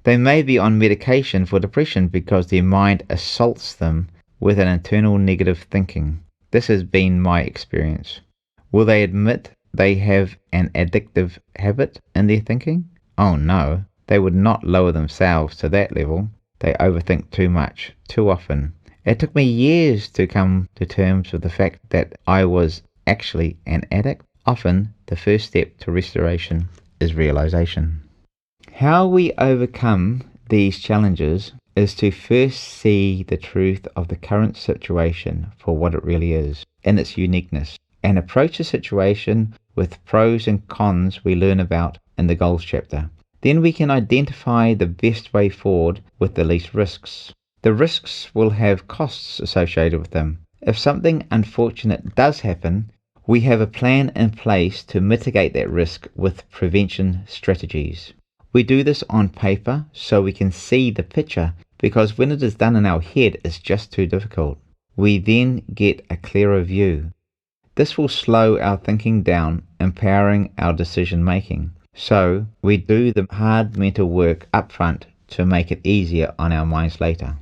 They may be on medication for depression because their mind assaults them with an internal negative thinking. This has been my experience. Will they admit they have an addictive habit in their thinking? Oh no, they would not lower themselves to that level. They overthink too much, too often. It took me years to come to terms with the fact that I was actually an addict. Often, the first step to restoration is realization. How we overcome these challenges is to first see the truth of the current situation for what it really is, in its uniqueness, and approach the situation with pros and cons we learn about in the goals chapter. Then we can identify the best way forward with the least risks. The risks will have costs associated with them. If something unfortunate does happen, we have a plan in place to mitigate that risk with prevention strategies. We do this on paper so we can see the picture, because when it is done in our head, it's just too difficult. We then get a clearer view. This will slow our thinking down, empowering our decision making. So we do the hard mental work up front to make it easier on our minds later.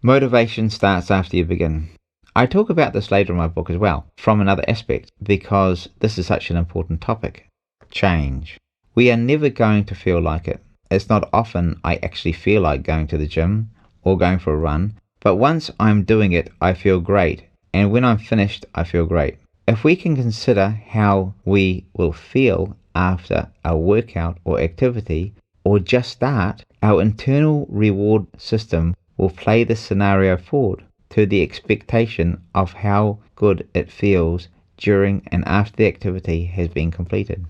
Motivation starts after you begin. I talk about this later in my book as well, from another aspect, because this is such an important topic. Change. We are never going to feel like it. It's not often I actually feel like going to the gym or going for a run, but once I'm doing it, I feel great, and when I'm finished, I feel great. If we can consider how we will feel after a workout or activity, or just start, our internal reward system will play this scenario forward to the expectation of how good it feels during and after the activity has been completed.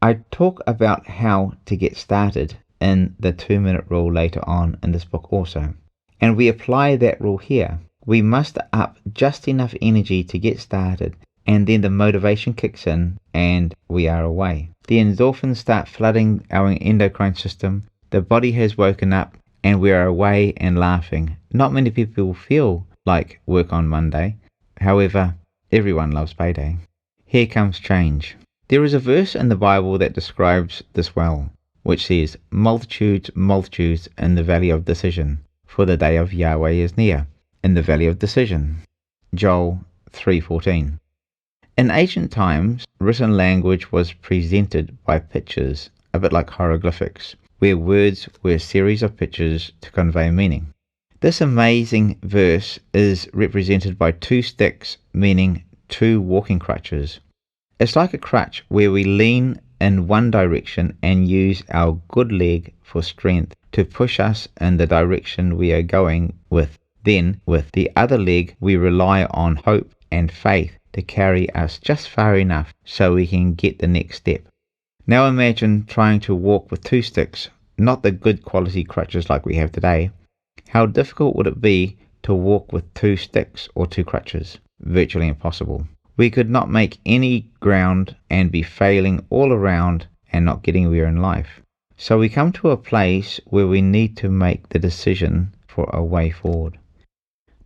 I talk about how to get started in the 2-minute rule later on in this book also, and we apply that rule here. We muster up just enough energy to get started, and then the motivation kicks in and we are away. The endorphins start flooding our endocrine system, the body has woken up, and we are away and laughing. Not many people feel like work on Monday. However, everyone loves payday. Here comes change. There is a verse in the Bible that describes this well, which says, multitudes, multitudes in the valley of decision, for the day of Yahweh is near, in the valley of decision. Joel 3:14. In ancient times, written language was presented by pictures, a bit like hieroglyphics, where words were a series of pictures to convey meaning. This amazing verse is represented by 2 sticks, meaning 2 walking crutches. It's like a crutch where we lean in one direction and use our good leg for strength to push us in the direction we are going with. Then, with the other leg, we rely on hope and faith to carry us just far enough so we can get the next step. Now imagine trying to walk with 2 sticks, not the good quality crutches like we have today. How difficult would it be to walk with 2 sticks or 2 crutches? Virtually impossible. We could not make any ground and be failing all around and not getting anywhere in life. So we come to a place where we need to make the decision for a way forward.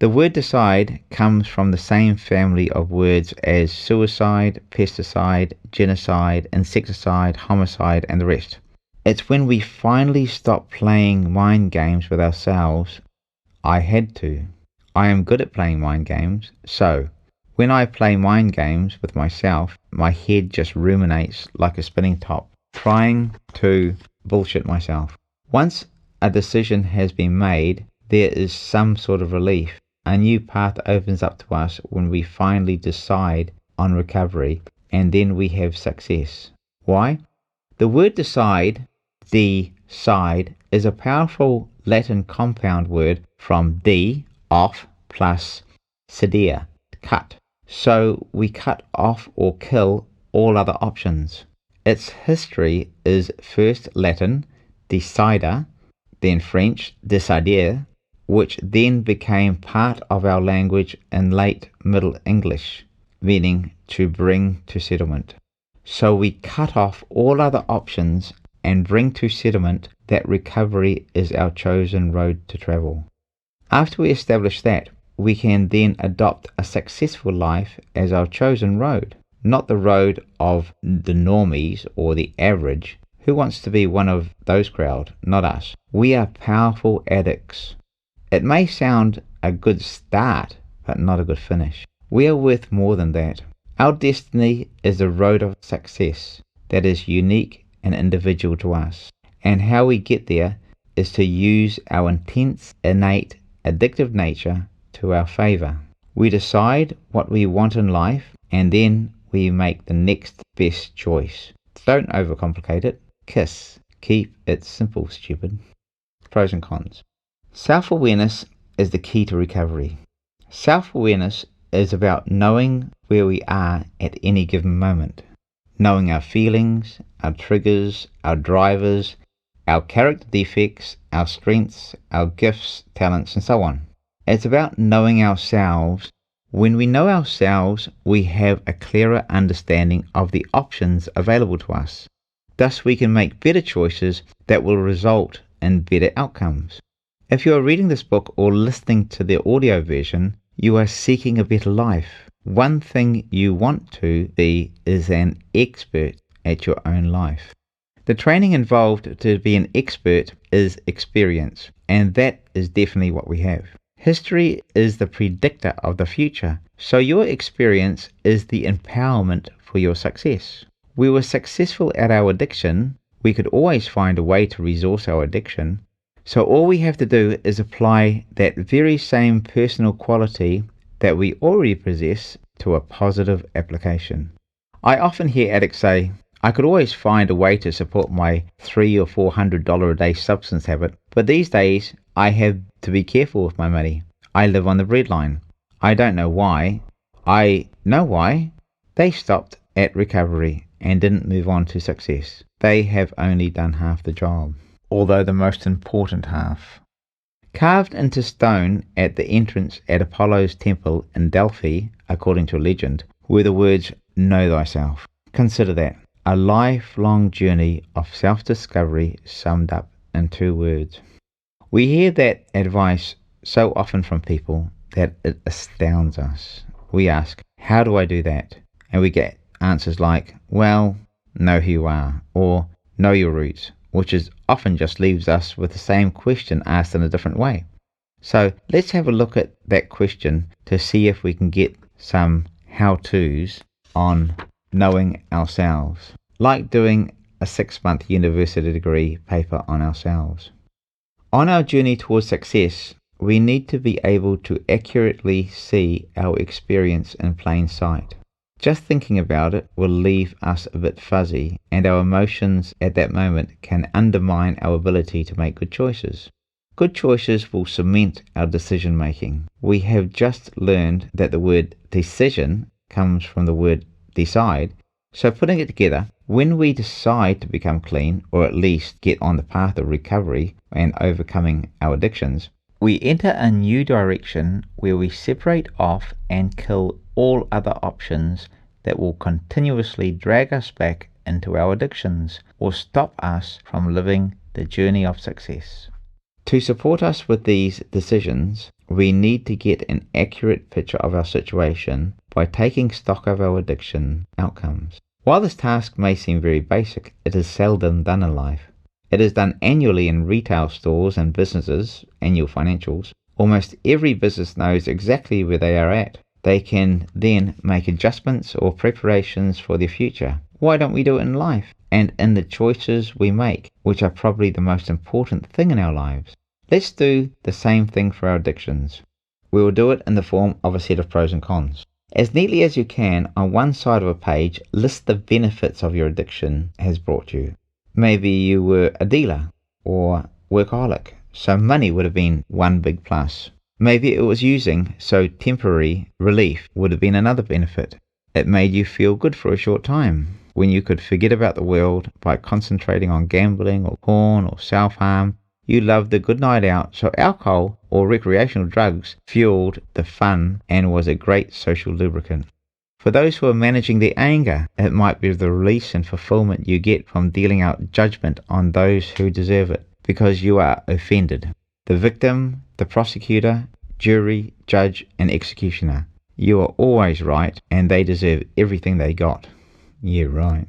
The word decide comes from the same family of words as suicide, pesticide, genocide, insecticide, homicide, and the rest. It's when we finally stop playing mind games with ourselves. I had to. I am good at playing mind games, so when I play mind games with myself, my head just ruminates like a spinning top, trying to bullshit myself. Once a decision has been made, there is some sort of relief. A new path opens up to us when we finally decide on recovery, and then we have success. Why? The word decide, decide, is a powerful Latin compound word from de, off, plus sedere, cut. So we cut off or kill all other options. Its history is first Latin, decider, then French, décider, which then became part of our language in late Middle English, meaning to bring to settlement. So we cut off all other options and bring to settlement that recovery is our chosen road to travel. After we establish that, we can then adopt a successful life as our chosen road, not the road of the normies or the average. Who wants to be one of those crowd? Not us. We are powerful addicts. It may sound a good start, but not a good finish. We are worth more than that. Our destiny is a road of success that is unique and individual to us. And how we get there is to use our intense, innate, addictive nature to our favour. We decide what we want in life and then we make the next best choice. Don't overcomplicate it. KISS. Keep it simple, stupid. Pros and cons. Self-awareness is the key to recovery. Self-awareness is about knowing where we are at any given moment. Knowing our feelings, our triggers, our drivers, our character defects, our strengths, our gifts, talents, and so on. It's about knowing ourselves. When we know ourselves, we have a clearer understanding of the options available to us. Thus, we can make better choices that will result in better outcomes. If you are reading this book or listening to the audio version, you are seeking a better life. One thing you want to be is an expert at your own life. The training involved to be an expert is experience, and that is definitely what we have. History is the predictor of the future, so your experience is the empowerment for your success. We were successful at our addiction. We could always find a way to resource our addiction. So all we have to do is apply that very same personal quality that we already possess to a positive application. I often hear addicts say, I could always find a way to support my $300 or $400 a day substance habit, but these days I have to be careful with my money. I live on the breadline. I don't know why. I know why. They stopped at recovery and didn't move on to success. They have only done half the job, although the most important half. Carved into stone at the entrance at Apollo's temple in Delphi, according to legend, were the words, "Know thyself." Consider that. A lifelong journey of self-discovery summed up in 2 words. We hear that advice so often from people that it astounds us. We ask, how do I do that? And we get answers like, well, know who you are, or know your roots, which is often just leaves us with the same question asked in a different way. So let's have a look at that question to see if we can get some how-tos on knowing ourselves, like doing a 6-month university degree paper on ourselves. On our journey towards success, we need to be able to accurately see our experience in plain sight. Just thinking about it will leave us a bit fuzzy, and our emotions at that moment can undermine our ability to make good choices. Good choices will cement our decision making. We have just learned that the word decision comes from the word decide, so putting it together, when we decide to become clean, or at least get on the path of recovery and overcoming our addictions, we enter a new direction where we separate off and kill all other options that will continuously drag us back into our addictions or stop us from living the journey of success. To support us with these decisions, we need to get an accurate picture of our situation by taking stock of our addiction outcomes. While this task may seem very basic, it is seldom done in life. It is done annually in retail stores and businesses, annual financials. Almost every business knows exactly where they are at. They can then make adjustments or preparations for their future. Why don't we do it in life and in the choices we make, which are probably the most important thing in our lives? Let's do the same thing for our addictions. We will do it in the form of a set of pros and cons. As neatly as you can, on one side of a page, list the benefits of your addiction has brought you. Maybe you were a dealer or workaholic, so money would have been one big plus. Maybe it was using, so temporary relief would have been another benefit. It made you feel good for a short time, when you could forget about the world by concentrating on gambling or porn or self-harm. You loved the good night out, so alcohol or recreational drugs fueled the fun and was a great social lubricant. For those who are managing their anger, it might be the release and fulfillment you get from dealing out judgment on those who deserve it, because you are offended. The victim, the prosecutor, jury, judge, and executioner. You are always right, and they deserve everything they got. Yeah, right.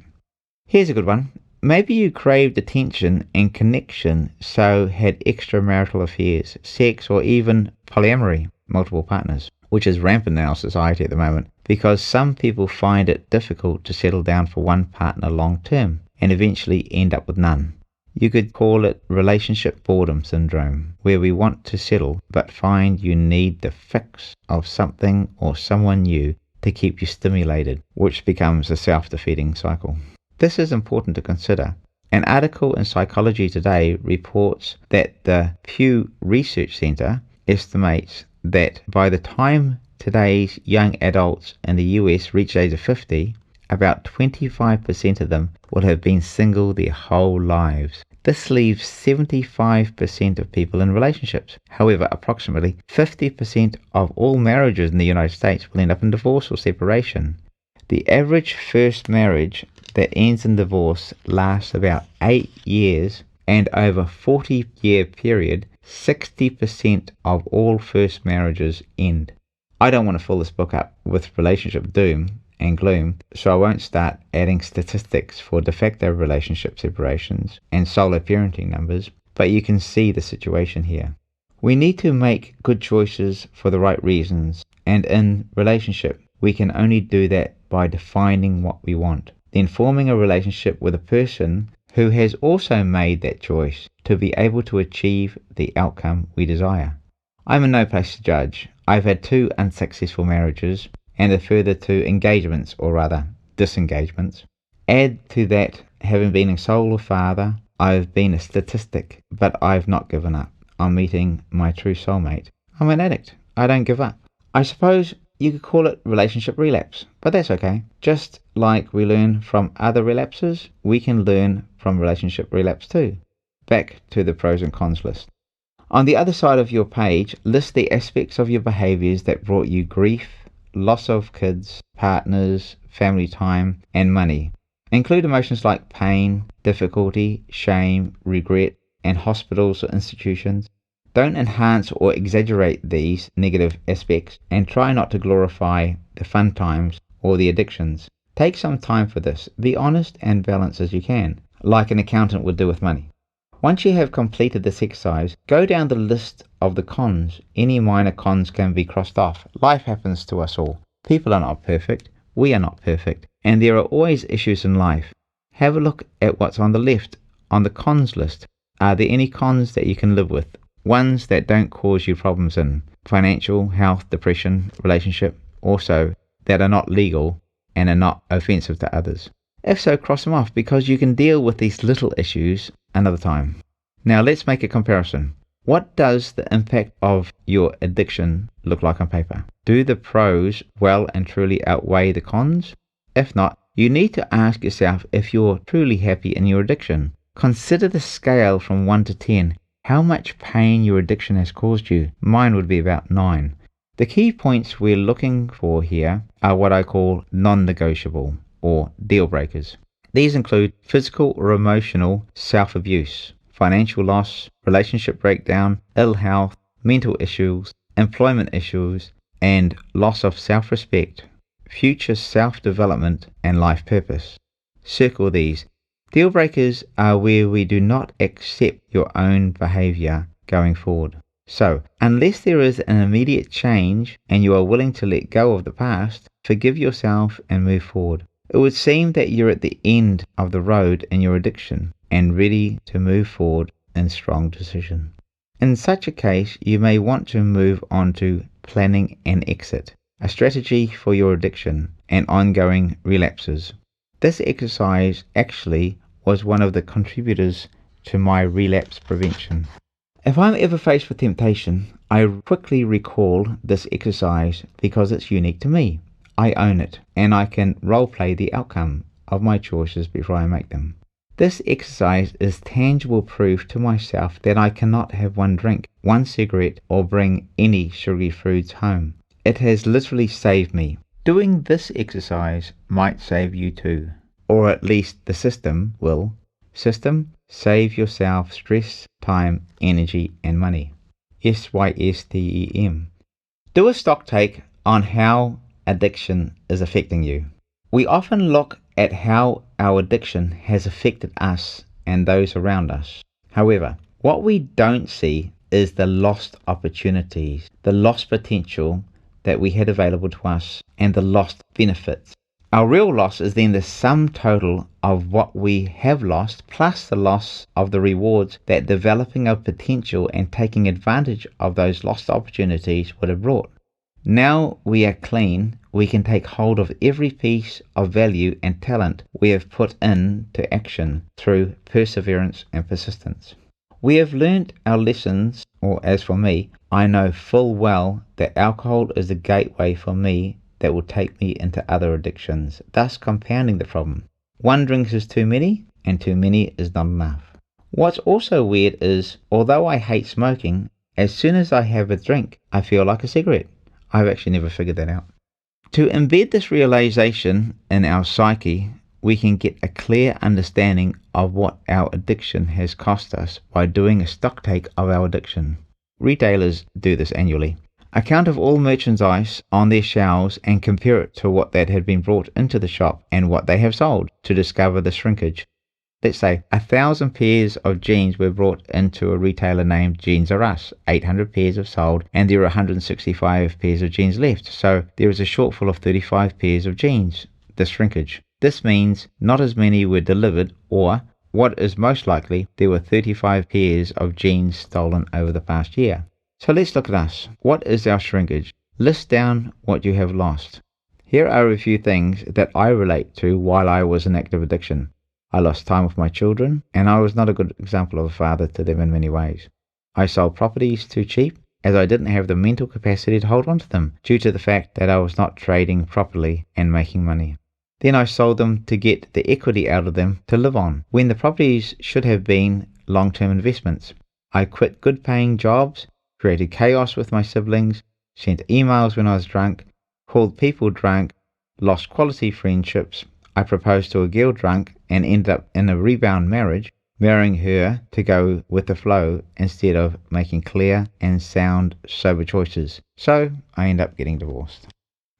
Here's a good one. Maybe you craved attention and connection, so had extramarital affairs, sex, or even polyamory, multiple partners, which is rampant in our society at the moment, because some people find it difficult to settle down for one partner long term and eventually end up with none. You could call it relationship boredom syndrome, where we want to settle but find you need the fix of something or someone new to keep you stimulated, which becomes a self-defeating cycle. This is important to consider. An article in Psychology Today reports that the Pew Research Center estimates that by the time today's young adults in the US reach the age of 50, about 25% of them will have been single their whole lives. This leaves 75% of people in relationships. However, approximately 50% of all marriages in the United States will end up in divorce or separation. The average first marriage that ends in divorce lasts about 8 years, and over a 40-year period, 60% of all first marriages end. I don't want to fill this book up with relationship doom and gloom, so I won't start adding statistics for de facto relationship separations and solo parenting numbers, but you can see the situation here. We need to make good choices for the right reasons, and in relationship, we can only do that by defining what we want, then forming a relationship with a person who has also made that choice to be able to achieve the outcome we desire. I'm in no place to judge. I've had 2 unsuccessful marriages and a further 2 engagements, or rather disengagements. Add to that, having been a solo father, I've been a statistic, but I've not given up on meeting my true soulmate. I'm an addict. I don't give up. I suppose you could call it relationship relapse, but that's okay. Just like we learn from other relapses, we can learn from relationship relapse too. Back to the pros and cons list. On the other side of your page, list the aspects of your behaviors that brought you grief, loss of kids, partners, family time, and money. Include emotions like pain, difficulty, shame, regret, and hospitals or institutions. Don't enhance or exaggerate these negative aspects, and try not to glorify the fun times or the addictions. Take some time for this. Be honest and balanced as you can, like an accountant would do with money. Once you have completed this exercise, go down the list of the cons. Any minor cons can be crossed off. Life happens to us all. People are not perfect. We are not perfect. And there are always issues in life. Have a look at what's on the left, on the cons list. Are there any cons that you can live with? Ones that don't cause you problems in financial, health, depression, relationship, also that are not legal and are not offensive to others. If so, cross them off, because you can deal with these little issues another time. Now let's make a comparison. What does the impact of your addiction look like on paper? Do the pros well and truly outweigh the cons? If not, you need to ask yourself if you're truly happy in your addiction. Consider the scale from 1 to 10. How much pain your addiction has caused you. Mine would be about 9. The key points we're looking for here are what I call non-negotiable or deal breakers. These include physical or emotional self-abuse, financial loss, relationship breakdown, ill health, mental issues, employment issues, and loss of self-respect, future self-development, and life purpose. Circle these. Deal breakers are where we do not accept your own behavior going forward. So, unless there is an immediate change and you are willing to let go of the past, forgive yourself and move forward. It would seem that you're at the end of the road in your addiction and ready to move forward in strong decision. In such a case, you may want to move on to planning an exit, a strategy for your addiction and ongoing relapses. This exercise actually was one of the contributors to my relapse prevention. If I'm ever faced with temptation, I quickly recall this exercise because it's unique to me. I own it, and I can role-play the outcome of my choices before I make them. This exercise is tangible proof to myself that I cannot have one drink, one cigarette, or bring any sugary foods home. It has literally saved me. Doing this exercise might save you too, or at least the system will. System, save yourself stress, time, energy, and money. SYSTEM. Do a stock take on how addiction is affecting you. We often look at how our addiction has affected us and those around us. However, what we don't see is the lost opportunities, the lost potential that we had available to us, and the lost benefits. Our real loss is then the sum total of what we have lost plus the loss of the rewards that developing our potential and taking advantage of those lost opportunities would have brought. Now we are clean, we can take hold of every piece of value and talent we have put into action through perseverance and persistence. We have learnt our lessons, or as for me, I know full well that alcohol is the gateway for me that will take me into other addictions, thus compounding the problem. One drink is too many, and too many is not enough. What's also weird is, although I hate smoking, as soon as I have a drink, I feel like a cigarette. I've actually never figured that out. To embed this realization in our psyche, we can get a clear understanding of what our addiction has cost us by doing a stocktake of our addiction. Retailers do this annually. A count of all merchandise on their shelves and compare it to what that had been brought into the shop and what they have sold to discover the shrinkage. Let's say 1,000 pairs of jeans were brought into a retailer named Jeans R Us. 800 pairs have sold, and there are 165 pairs of jeans left. So there is a shortfall of 35 pairs of jeans, the shrinkage. This means not as many were delivered, or what is most likely, there were 35 pairs of jeans stolen over the past year. So let's look at us. What is our shrinkage? List down what you have lost. Here are a few things that I relate to while I was in active addiction. I lost time with my children, and I was not a good example of a father to them in many ways. I sold properties too cheap, as I didn't have the mental capacity to hold on to them, due to the fact that I was not trading properly and making money. Then I sold them to get the equity out of them to live on, when the properties should have been long-term investments. I quit good-paying jobs, created chaos with my siblings, sent emails when I was drunk, called people drunk, lost quality friendships. I proposed to a girl drunk and ended up in a rebound marriage, marrying her to go with the flow instead of making clear and sound sober choices. So I ended up getting divorced.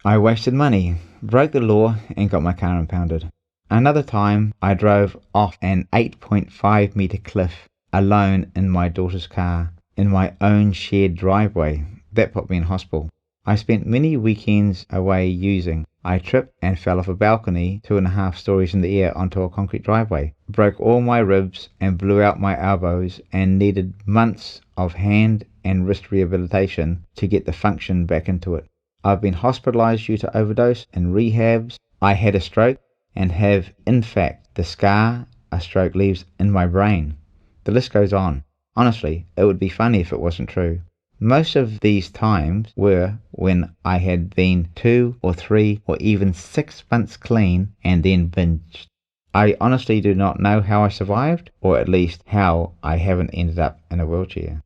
I wasted money, broke the law and got my car impounded. Another time I drove off an 8.5 meter cliff alone in my daughter's car in my own shared driveway. That put me in hospital. I spent many weekends away using. I tripped and fell off a balcony 2.5 stories in the air onto a concrete driveway, broke all my ribs and blew out my elbows, and needed months of hand and wrist rehabilitation to get the function back into it. I've been hospitalized due to overdose and rehabs. I had a stroke and have, in fact, the scar a stroke leaves in my brain. The list goes on. Honestly, it would be funny if it wasn't true. Most of these times were when I had been 2 or 3 or even 6 months clean and then binged. I honestly do not know how I survived, or at least how I haven't ended up in a wheelchair.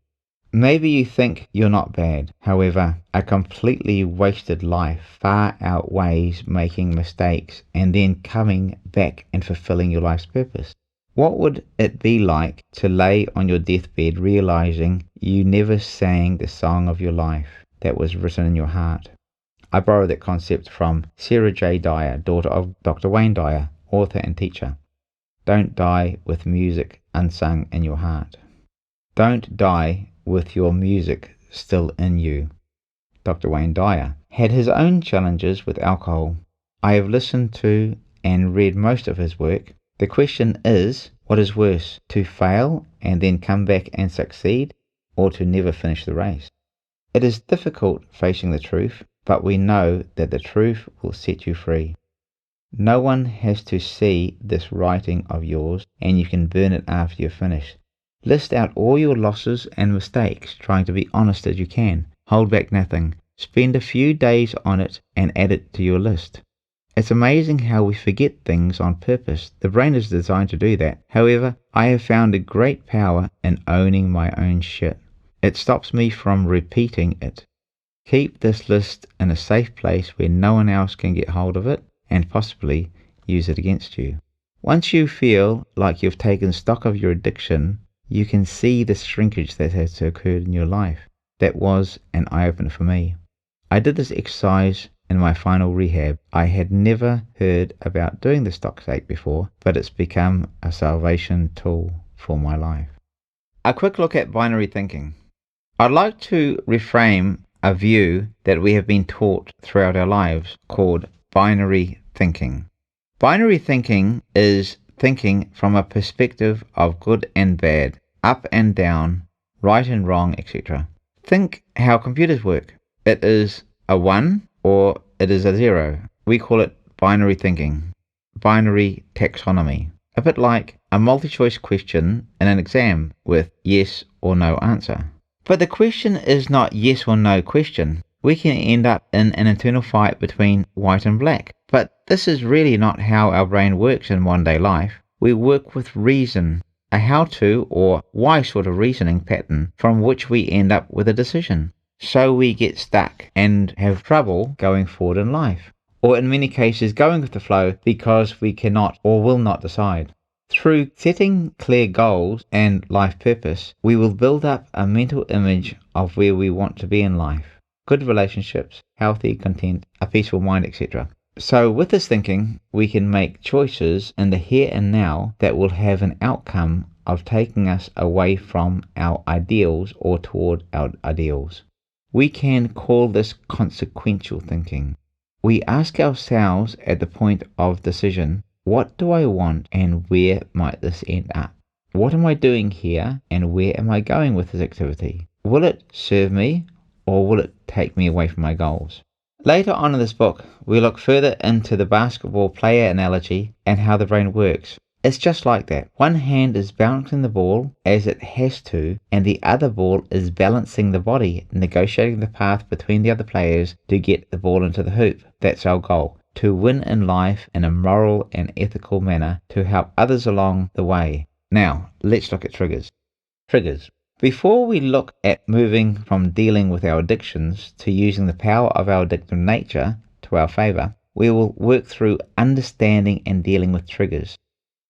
Maybe you think you're not bad. However, a completely wasted life far outweighs making mistakes and then coming back and fulfilling your life's purpose. What would it be like to lay on your deathbed realizing you never sang the song of your life that was written in your heart? I borrow that concept from Sarah J. Dyer, daughter of Dr. Wayne Dyer, author and teacher. Don't die with music unsung in your heart. Don't die with your music still in you. Dr. Wayne Dyer had his own challenges with alcohol. I have listened to and read most of his work. The question is, what is worse, to fail and then come back and succeed, or to never finish the race? It is difficult facing the truth, but we know that the truth will set you free. No one has to see this writing of yours, and you can burn it after you're finished. List out all your losses and mistakes, trying to be honest as you can. Hold back nothing. Spend a few days on it and add it to your list. It's amazing how we forget things on purpose. The brain is designed to do that. However, I have found a great power in owning my own shit. It stops me from repeating it. Keep this list in a safe place where no one else can get hold of it and possibly use it against you. Once you feel like you've taken stock of your addiction, you can see the shrinkage that has occurred in your life. That was an eye-opener for me. I did this exercise in my final rehab. I had never heard about doing the stocktake before, but it's become a salvation tool for my life. A quick look at binary thinking. I'd like to reframe a view that we have been taught throughout our lives called binary thinking. Binary thinking is thinking from a perspective of good and bad, up and down, right and wrong, etc. Think how computers work. It is a 1 or it is a 0. We call it binary thinking, binary taxonomy. A bit like a multi-choice question in an exam with yes or no answer. But the question is not yes or no question. We can end up in an internal fight between white and black. But this is really not how our brain works in one-day life. We work with reason, a how-to or why sort of reasoning pattern from which we end up with a decision. So we get stuck and have trouble going forward in life, or in many cases going with the flow because we cannot or will not decide. Through setting clear goals and life purpose, we will build up a mental image of where we want to be in life. Good relationships, healthy content, a peaceful mind, etc. So with this thinking, we can make choices in the here and now that will have an outcome of taking us away from our ideals or toward our ideals. We can call this consequential thinking. We ask ourselves at the point of decision, what do I want and where might this end up? What am I doing here and where am I going with this activity? Will it serve me or will it take me away from my goals? Later on in this book, we look further into the basketball player analogy and how the brain works. It's just like that. One hand is bouncing the ball as it has to, and the other ball is balancing the body, negotiating the path between the other players to get the ball into the hoop. That's our goal, to win in life in a moral and ethical manner to help others along the way. Now, let's look at triggers. Triggers. Before we look at moving from dealing with our addictions to using the power of our addictive nature to our favour, we will work through understanding and dealing with triggers.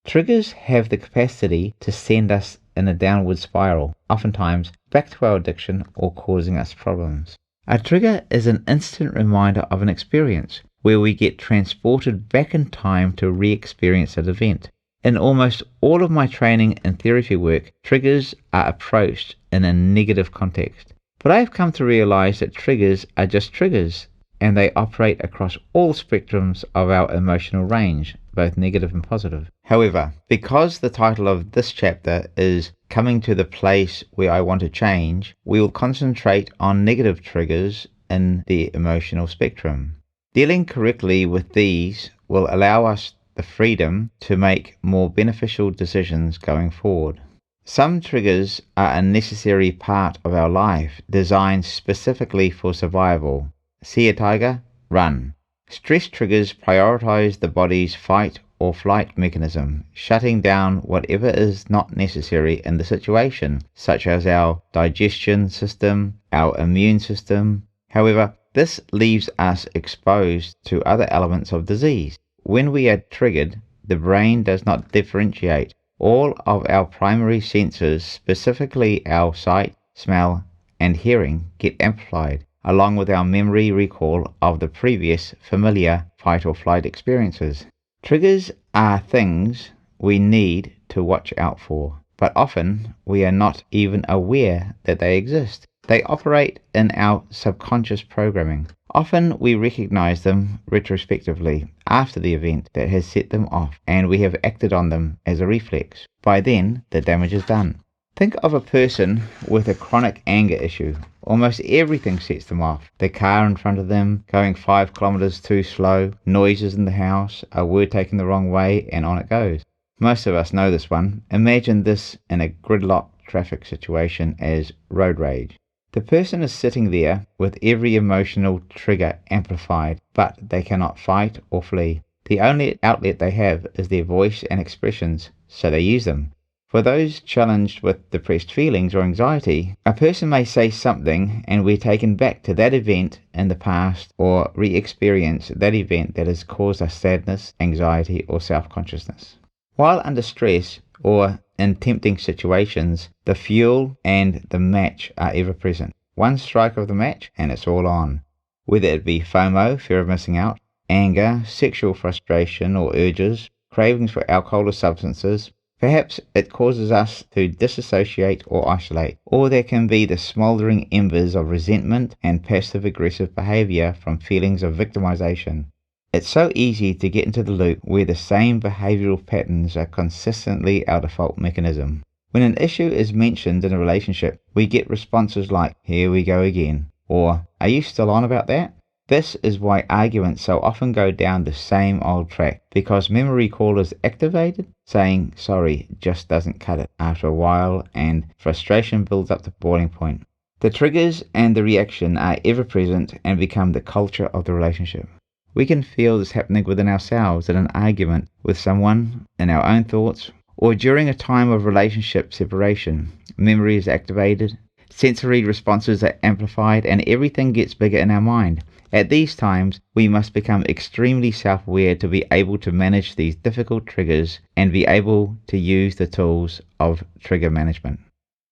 Triggers have the capacity to send us in a downward spiral, oftentimes back to our addiction or causing us problems. A trigger is an instant reminder of an experience where we get transported back in time to re-experience that event. In almost all of my training and therapy work, triggers are approached in a negative context. But I have come to realize that triggers are just triggers, and they operate across all spectrums of our emotional range, both negative and positive. However, because the title of this chapter is Coming to the Place Where I Want to Change, we will concentrate on negative triggers in the emotional spectrum. Dealing correctly with these will allow us the freedom to make more beneficial decisions going forward. Some triggers are a necessary part of our life, designed specifically for survival. See a tiger? Run. Stress triggers prioritize the body's fight or flight mechanism, shutting down whatever is not necessary in the situation, such as our digestion system, our immune system. However, this leaves us exposed to other elements of disease. When we are triggered, the brain does not differentiate. All of our primary senses, specifically our sight, smell, and hearing, get amplified, along with our memory recall of the previous familiar fight or flight experiences. Triggers are things we need to watch out for, but often we are not even aware that they exist. They operate in our subconscious programming. Often we recognize them retrospectively after the event that has set them off, and we have acted on them as a reflex. By then, the damage is done. Think of a person with a chronic anger issue. Almost everything sets them off. The car in front of them going 5 kilometers too slow, noises in the house, a word taken the wrong way, and on it goes. Most of us know this one. Imagine this in a gridlock traffic situation as road rage. The person is sitting there with every emotional trigger amplified, but they cannot fight or flee. The only outlet they have is their voice and expressions, so they use them. For those challenged with depressed feelings or anxiety, a person may say something and we're taken back to that event in the past or re-experience that event that has caused us sadness, anxiety, or self-consciousness. While under stress or in tempting situations, the fuel and the match are ever present. One strike of the match and it's all on. Whether it be FOMO, fear of missing out, anger, sexual frustration or urges, cravings for alcohol or substances, perhaps it causes us to disassociate or isolate. Or there can be the smouldering embers of resentment and passive-aggressive behavior from feelings of victimization. It's so easy to get into the loop where the same behavioral patterns are consistently our default mechanism. When an issue is mentioned in a relationship, we get responses like, "Here we go again," or "Are you still on about that?" This is why arguments so often go down the same old track, because memory recall is activated, saying sorry just doesn't cut it after a while, and frustration builds up to boiling point. The triggers and the reaction are ever present and become the culture of the relationship. We can feel this happening within ourselves in an argument with someone, in our own thoughts, or during a time of relationship separation. Memory is activated, sensory responses are amplified, and everything gets bigger in our mind. At these times, we must become extremely self-aware to be able to manage these difficult triggers and be able to use the tools of trigger management.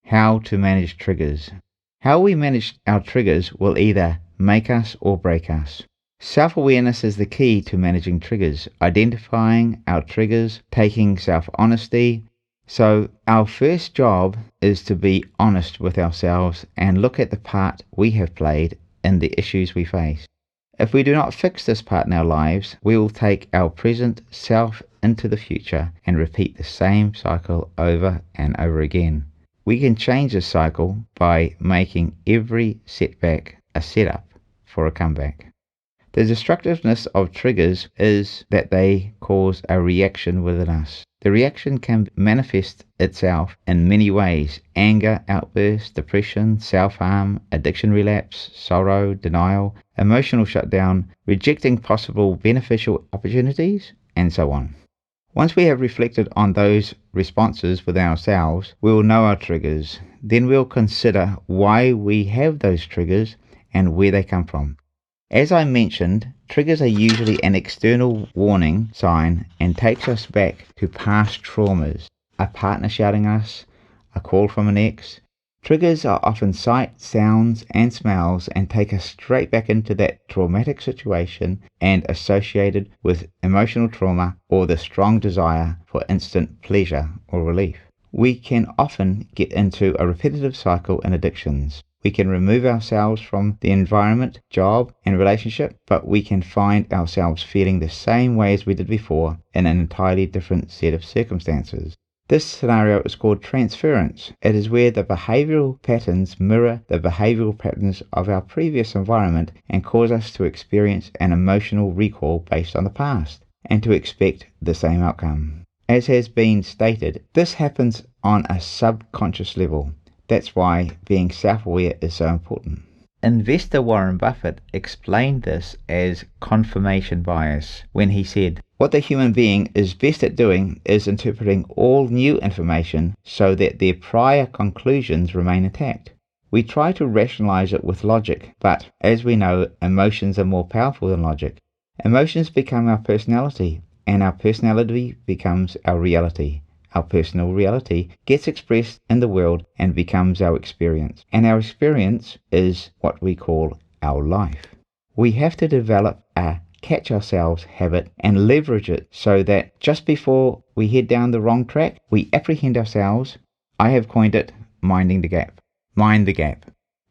How to manage triggers. How we manage our triggers will either make us or break us. Self-awareness is the key to managing triggers, identifying our triggers, taking self-honesty. So our first job is to be honest with ourselves and look at the part we have played in the issues we face. If we do not fix this part in our lives, we will take our present self into the future and repeat the same cycle over and over again. We can change this cycle by making every setback a setup for a comeback. The destructiveness of triggers is that they cause a reaction within us. The reaction can manifest itself in many ways: anger, outburst, depression, self-harm, addiction relapse, sorrow, denial, emotional shutdown, rejecting possible beneficial opportunities, and so on. Once we have reflected on those responses within ourselves, we will know our triggers. Then we'll consider why we have those triggers and where they come from. As I mentioned, triggers are usually an external warning sign and takes us back to past traumas, a partner shouting at us, a call from an ex. Triggers are often sights, sounds, and smells and take us straight back into that traumatic situation and associated with emotional trauma or the strong desire for instant pleasure or relief. We can often get into a repetitive cycle in addictions. We can remove ourselves from the environment, job, and relationship, but we can find ourselves feeling the same way as we did before in an entirely different set of circumstances. This scenario is called transference. It is where the behavioral patterns mirror the behavioral patterns of our previous environment and cause us to experience an emotional recall based on the past and to expect the same outcome. As has been stated, this happens on a subconscious level. That's why being self-aware is so important. Investor Warren Buffett explained this as confirmation bias when he said, "What the human being is best at doing is interpreting all new information so that their prior conclusions remain intact. We try to rationalize it with logic, but as we know, emotions are more powerful than logic. Emotions become our personality, and our personality becomes our reality. Our personal reality gets expressed in the world and becomes our experience. And our experience is what we call our life. We have to develop a catch ourselves habit and leverage it so that just before we head down the wrong track, we apprehend ourselves. I have coined it minding the gap. Mind the gap.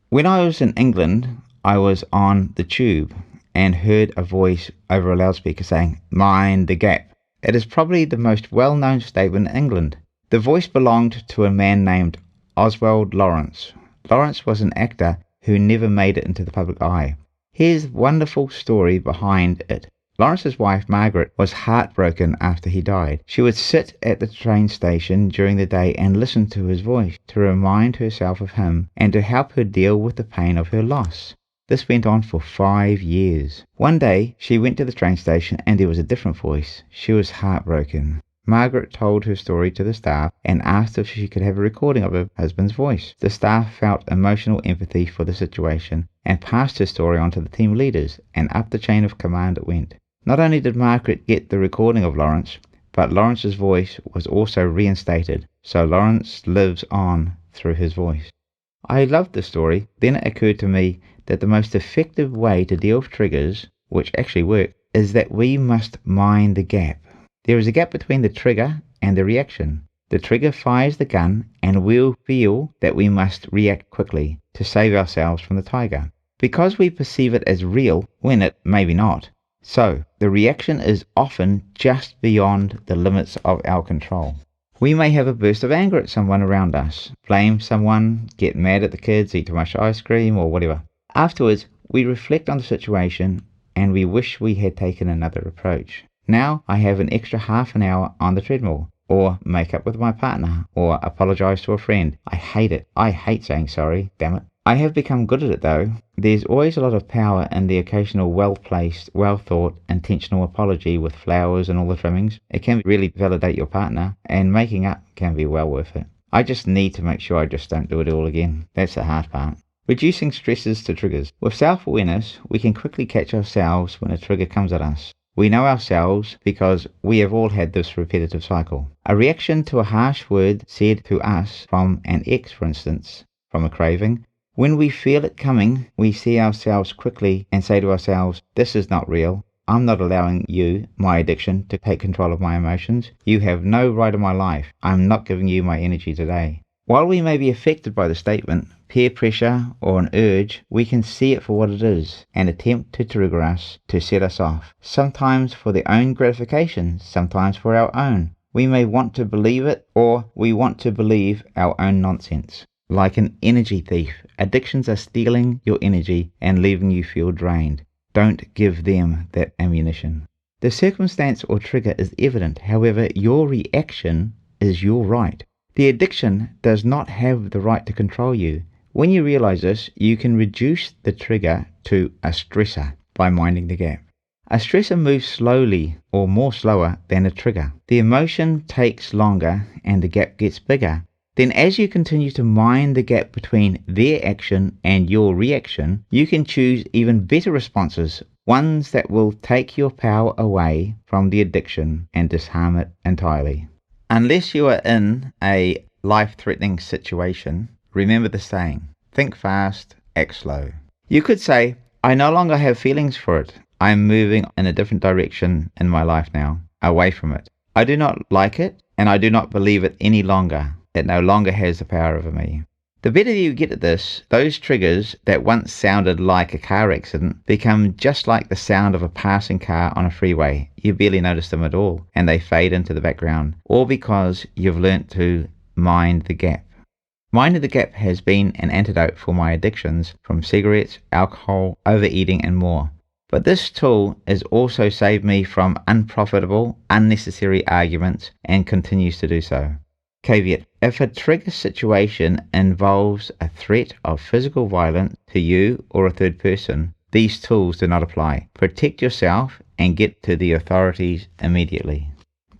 When I was in England, I was on the tube and heard a voice over a loudspeaker saying, "Mind the gap." It is probably the most well-known statement in England. The voice belonged to a man named Oswald Lawrence. Lawrence was an actor who never made it into the public eye. Here's the wonderful story behind it. Lawrence's wife, Margaret, was heartbroken after he died. She would sit at the train station during the day and listen to his voice to remind herself of him and to help her deal with the pain of her loss. This went on for 5 years. One day, she went to the train station and there was a different voice. She was heartbroken. Margaret told her story to the staff and asked if she could have a recording of her husband's voice. The staff felt emotional empathy for the situation and passed her story on to the team leaders, and up the chain of command it went. Not only did Margaret get the recording of Lawrence, but Lawrence's voice was also reinstated, so Lawrence lives on through his voice. I loved the story. Then it occurred to me that the most effective way to deal with triggers, which actually work, is that we must mind the gap. There is a gap between the trigger and the reaction. The trigger fires the gun and we'll feel that we must react quickly to save ourselves from the tiger. Because we perceive it as real, when it maybe not, So, the reaction is often just beyond the limits of our control. We may have a burst of anger at someone around us, blame someone, get mad at the kids, eat too much ice cream, or whatever. Afterwards, we reflect on the situation and we wish we had taken another approach. Now I have an extra half an hour on the treadmill, or make up with my partner, or apologize to a friend. I hate it. I hate saying sorry, damn it. I have become good at it though. There's always a lot of power in the occasional well-placed, well-thought, intentional apology with flowers and all the trimmings. It can really validate your partner, and making up can be well worth it. I just need to make sure I just don't do it all again. That's the hard part. Reducing stresses to triggers. With self-awareness, we can quickly catch ourselves when a trigger comes at us. We know ourselves because we have all had this repetitive cycle. A reaction to a harsh word said to us from an ex, for instance, from a craving. When we feel it coming, we see ourselves quickly and say to ourselves, this is not real. I'm not allowing you, my addiction, to take control of my emotions. You have no right in my life. I'm not giving you my energy today. While we may be affected by the statement, peer pressure, or an urge, we can see it for what it is, an attempt to trigger us, to set us off. Sometimes for their own gratification, sometimes for our own. We may want to believe it, or we want to believe our own nonsense. Like an energy thief, addictions are stealing your energy and leaving you feel drained. Don't give them that ammunition. The circumstance or trigger is evident, however, your reaction is your right. The addiction does not have the right to control you. When you realize this, you can reduce the trigger to a stressor by minding the gap. A stressor moves slowly or more slower than a trigger. The emotion takes longer and the gap gets bigger. Then as you continue to mind the gap between their action and your reaction, you can choose even better responses, ones that will take your power away from the addiction and disarm it entirely. Unless you are in a life-threatening situation, remember the saying, think fast, act slow. You could say, I no longer have feelings for it. I am moving in a different direction in my life now, away from it. I do not like it, and I do not believe it any longer. It no longer has the power over me. The better you get at this, those triggers that once sounded like a car accident become just like the sound of a passing car on a freeway. You barely notice them at all, and they fade into the background, all because you've learnt to mind the gap. Minding the gap has been an antidote for my addictions from cigarettes, alcohol, overeating and more. But this tool has also saved me from unprofitable, unnecessary arguments and continues to do so. Caveat: if a trigger situation involves a threat of physical violence to you or a third person, these tools do not apply. Protect yourself and get to the authorities immediately.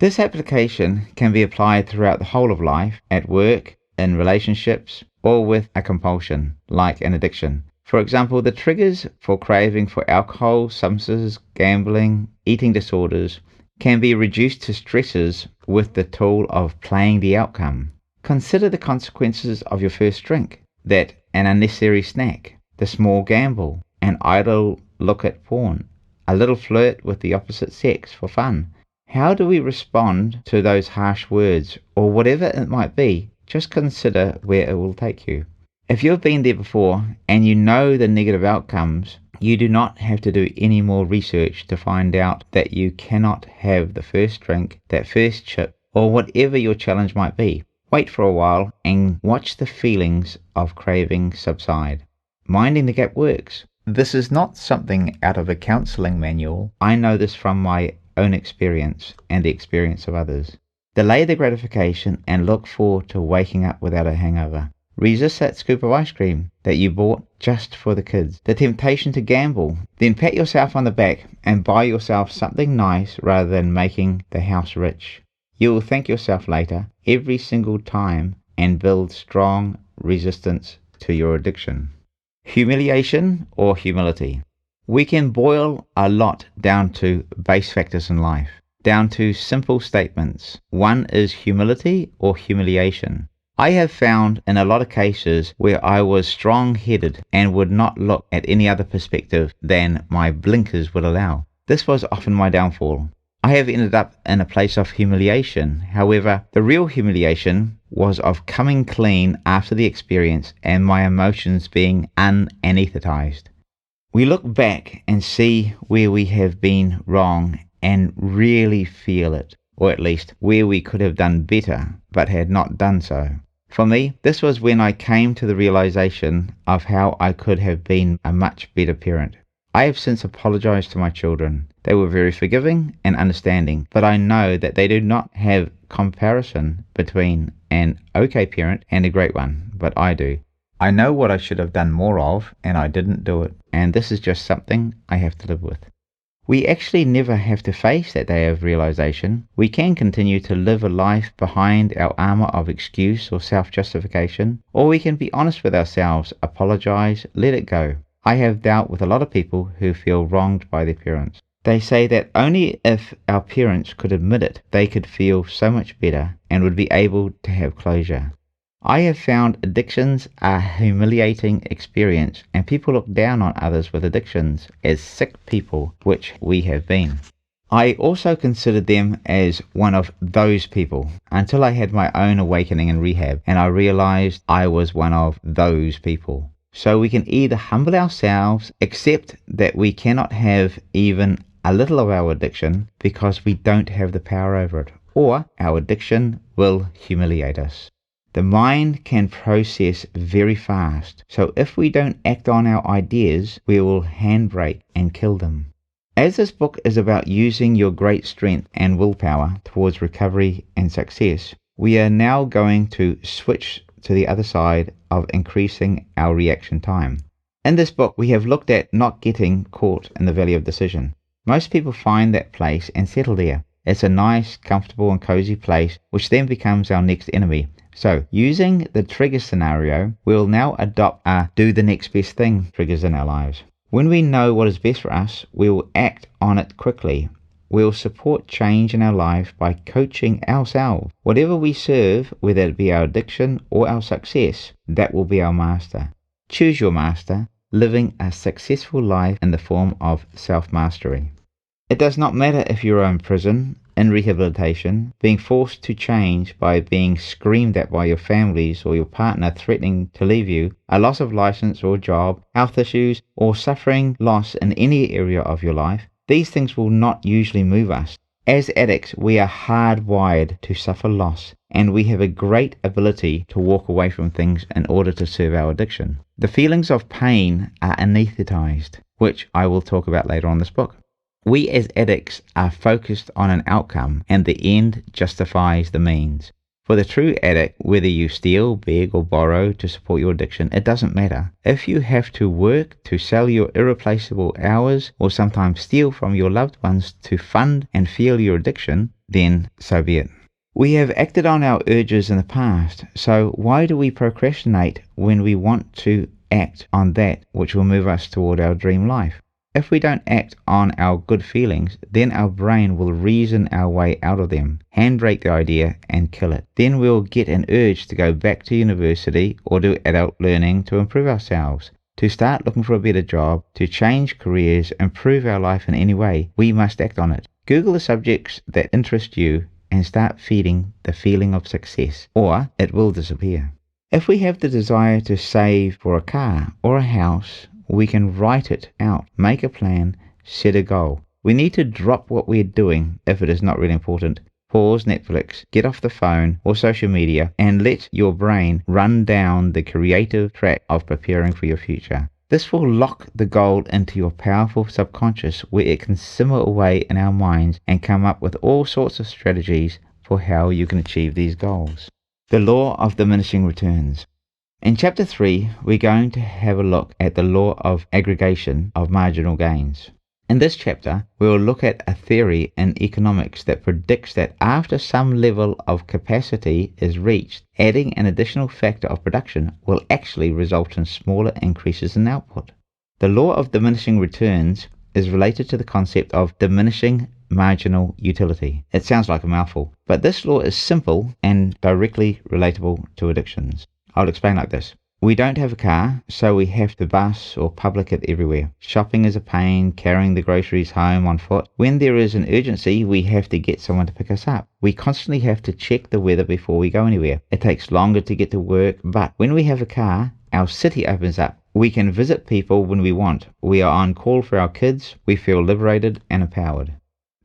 This application can be applied throughout the whole of life, at work, in relationships, or with a compulsion, like an addiction. For example, the triggers for craving for alcohol, substances, gambling, eating disorders can be reduced to stresses with the tool of playing the outcome. Consider the consequences of your first drink, that an unnecessary snack, the small gamble, an idle look at porn, a little flirt with the opposite sex for fun. How do we respond to those harsh words, or whatever it might be? Just consider where it will take you. If you've been there before and you know the negative outcomes, you do not have to do any more research to find out that you cannot have the first drink, that first chip, or whatever your challenge might be. Wait for a while and watch the feelings of craving subside. Minding the gap works. This is not something out of a counseling manual. I know this from my own experience and the experience of others. Delay the gratification and look forward to waking up without a hangover. Resist that scoop of ice cream that you bought just for the kids. The temptation to gamble. Then pat yourself on the back and buy yourself something nice rather than making the house rich. You will thank yourself later every single time and build strong resistance to your addiction. Humiliation or humility. We can boil a lot down to base factors in life, down to simple statements. One is humility or humiliation. I have found in a lot of cases where I was strong-headed and would not look at any other perspective than my blinkers would allow. This was often my downfall. I have ended up in a place of humiliation. However, the real humiliation was of coming clean after the experience and my emotions being unanesthetized. We look back and see where we have been wrong and really feel it, or at least where we could have done better but had not done so. For me, this was when I came to the realization of how I could have been a much better parent. I have since apologized to my children. They were very forgiving and understanding, but I know that they do not have comparison between an okay parent and a great one, but I do. I know what I should have done more of, and I didn't do it, and this is just something I have to live with. We actually never have to face that day of realization. We can continue to live a life behind our armor of excuse or self-justification, or we can be honest with ourselves, apologize, let it go. I have dealt with a lot of people who feel wronged by their parents. They say that only if our parents could admit it, they could feel so much better and would be able to have closure. I have found addictions a humiliating experience, and people look down on others with addictions as sick people, which we have been. I also considered them as one of those people until I had my own awakening in rehab, and I realized I was one of those people. So we can either humble ourselves, accept that we cannot have even a little of our addiction because we don't have the power over it, or our addiction will humiliate us. The mind can process very fast, so if we don't act on our ideas, we will handbrake and kill them. As this book is about using your great strength and willpower towards recovery and success, we are now going to switch to the other side of increasing our reaction time. In this book, we have looked at not getting caught in the valley of decision. Most people find that place and settle there. It's a nice, comfortable and cozy place, which then becomes our next enemy. So, using the trigger scenario, we'll now adopt a do the next best thing triggers in our lives. When we know what is best for us, we will act on it quickly. We will support change in our life by coaching ourselves. Whatever we serve, whether it be our addiction or our success, that will be our master. Choose your master, living a successful life in the form of self-mastery. It does not matter if you're in prison, in rehabilitation, being forced to change by being screamed at by your families or your partner threatening to leave you, a loss of license or job, health issues, or suffering loss in any area of your life. These things will not usually move us. As addicts, we are hardwired to suffer loss, and we have a great ability to walk away from things in order to serve our addiction. The feelings of pain are anesthetized, which I will talk about later on in this book. We as addicts are focused on an outcome, and the end justifies the means. For the true addict, whether you steal, beg or borrow to support your addiction, it doesn't matter. If you have to work to sell your irreplaceable hours or sometimes steal from your loved ones to fund and fuel your addiction, then so be it. We have acted on our urges in the past, so why do we procrastinate when we want to act on that which will move us toward our dream life? If we don't act on our good feelings, then our brain will reason our way out of them, handbrake the idea and kill it. Then we'll get an urge to go back to university or do adult learning to improve ourselves, to start looking for a better job, to change careers, improve our life in any way. We must act on it. Google the subjects that interest you and start feeding the feeling of success, or it will disappear. If we have the desire to save for a car or a house, we can write it out, make a plan, set a goal. We need to drop what we're doing if it is not really important. Pause Netflix, get off the phone or social media, and let your brain run down the creative track of preparing for your future. This will lock the goal into your powerful subconscious, where it can simmer away in our minds and come up with all sorts of strategies for how you can achieve these goals. The law of diminishing returns. In Chapter 3, we're going to have a look at the law of aggregation of marginal gains. In this chapter, we will look at a theory in economics that predicts that after some level of capacity is reached, adding an additional factor of production will actually result in smaller increases in output. The law of diminishing returns is related to the concept of diminishing marginal utility. It sounds like a mouthful, but this law is simple and directly relatable to addictions. I'll explain like this. We don't have a car, so we have to bus or public it everywhere. Shopping is a pain, carrying the groceries home on foot. When there is an urgency, we have to get someone to pick us up. We constantly have to check the weather before we go anywhere. It takes longer to get to work, but when we have a car, Our city opens up. We can visit people when we want. We are on call for our kids. We feel liberated and empowered.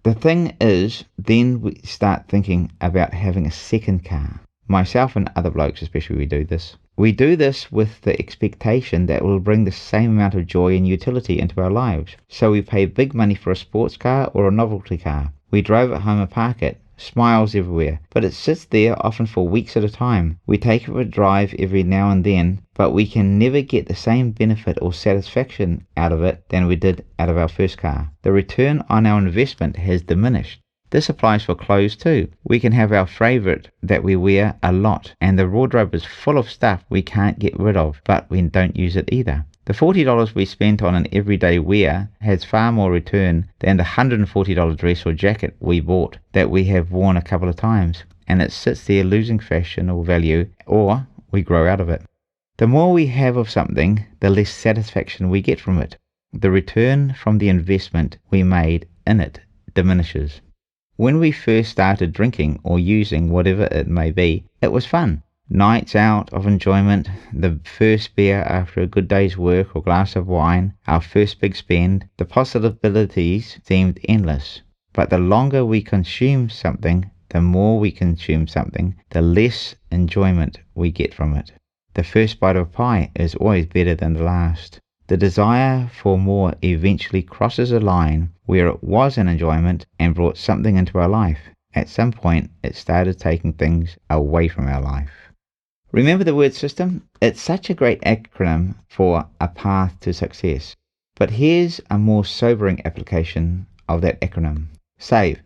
The thing is, then we start thinking about having a second car. Myself and other blokes especially, we do this. We do this with the expectation that it will bring the same amount of joy and utility into our lives. So we pay big money for a sports car or a novelty car. We drove it home and park it. Smiles everywhere, but it sits there often for weeks at a time. We take it for a drive every now and then, but we can never get the same benefit or satisfaction out of it than we did out of our first car. The return on our investment has diminished. This applies for clothes too. We can have our favourite that we wear a lot, and the wardrobe is full of stuff we can't get rid of, but we don't use it either. The $40 we spent on an everyday wear has far more return than the $140 dress or jacket we bought that we have worn a couple of times, and it sits there losing fashion or value, or we grow out of it. The more we have of something, the less satisfaction we get from it. The return from the investment we made in it diminishes. When we first started drinking or using whatever it may be, it was fun. Nights out of enjoyment, the first beer after a good day's work or glass of wine, our first big spend, the possibilities seemed endless. But the longer we consume something, the more we consume something, the less enjoyment we get from it. The first bite of pie is always better than the last. The desire for more eventually crosses a line where it was an enjoyment and brought something into our life. At some point, it started taking things away from our life. Remember the word system? It's such a great acronym for a path to success. But here's a more sobering application of that acronym. Save.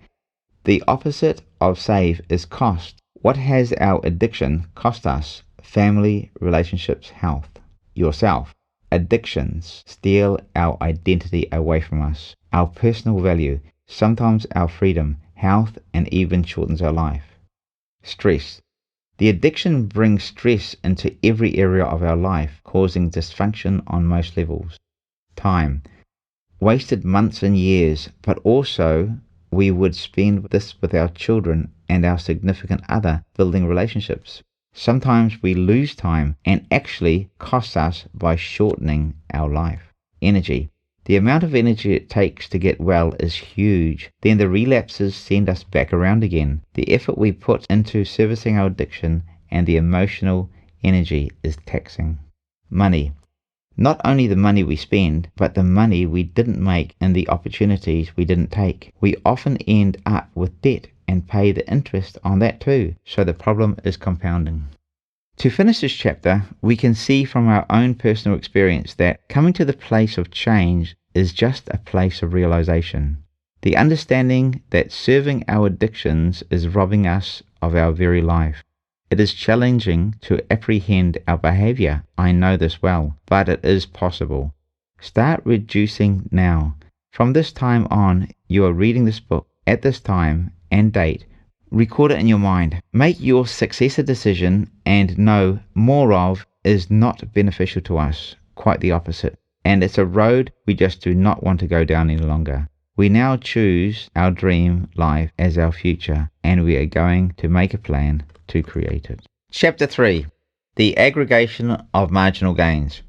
The opposite of save is cost. What has our addiction cost us? Family, relationships, health, yourself. Addictions steal our identity away from us, our personal value, sometimes our freedom, health, and even shortens our life. Stress. The addiction brings stress into every area of our life, causing dysfunction on most levels. Time. Wasted months and years, but also we would spend this with our children and our significant other, building relationships. Sometimes we lose time and actually cost us by shortening our life. Energy. The amount of energy it takes to get well is huge. Then the relapses send us back around again. The effort we put into servicing our addiction and the emotional energy is taxing. Money. Not only the money we spend, but the money we didn't make and the opportunities we didn't take. We often end up with debt and pay the interest on that too, so the problem is compounding. To finish this chapter, we can see from our own personal experience that coming to the place of change is just a place of realization. The understanding that serving our addictions is robbing us of our very life. It is challenging to apprehend our behavior. I know this well, but it is possible. Start reducing now. From this time on, you are reading this book at this time and date. Record it in your mind. Make your successor decision and know more of is not beneficial to us. Quite the opposite. And it's a road we just do not want to go down any longer. We now choose our dream life as our future, and we are going to make a plan to create it. Chapter 3. The aggregation of marginal gains.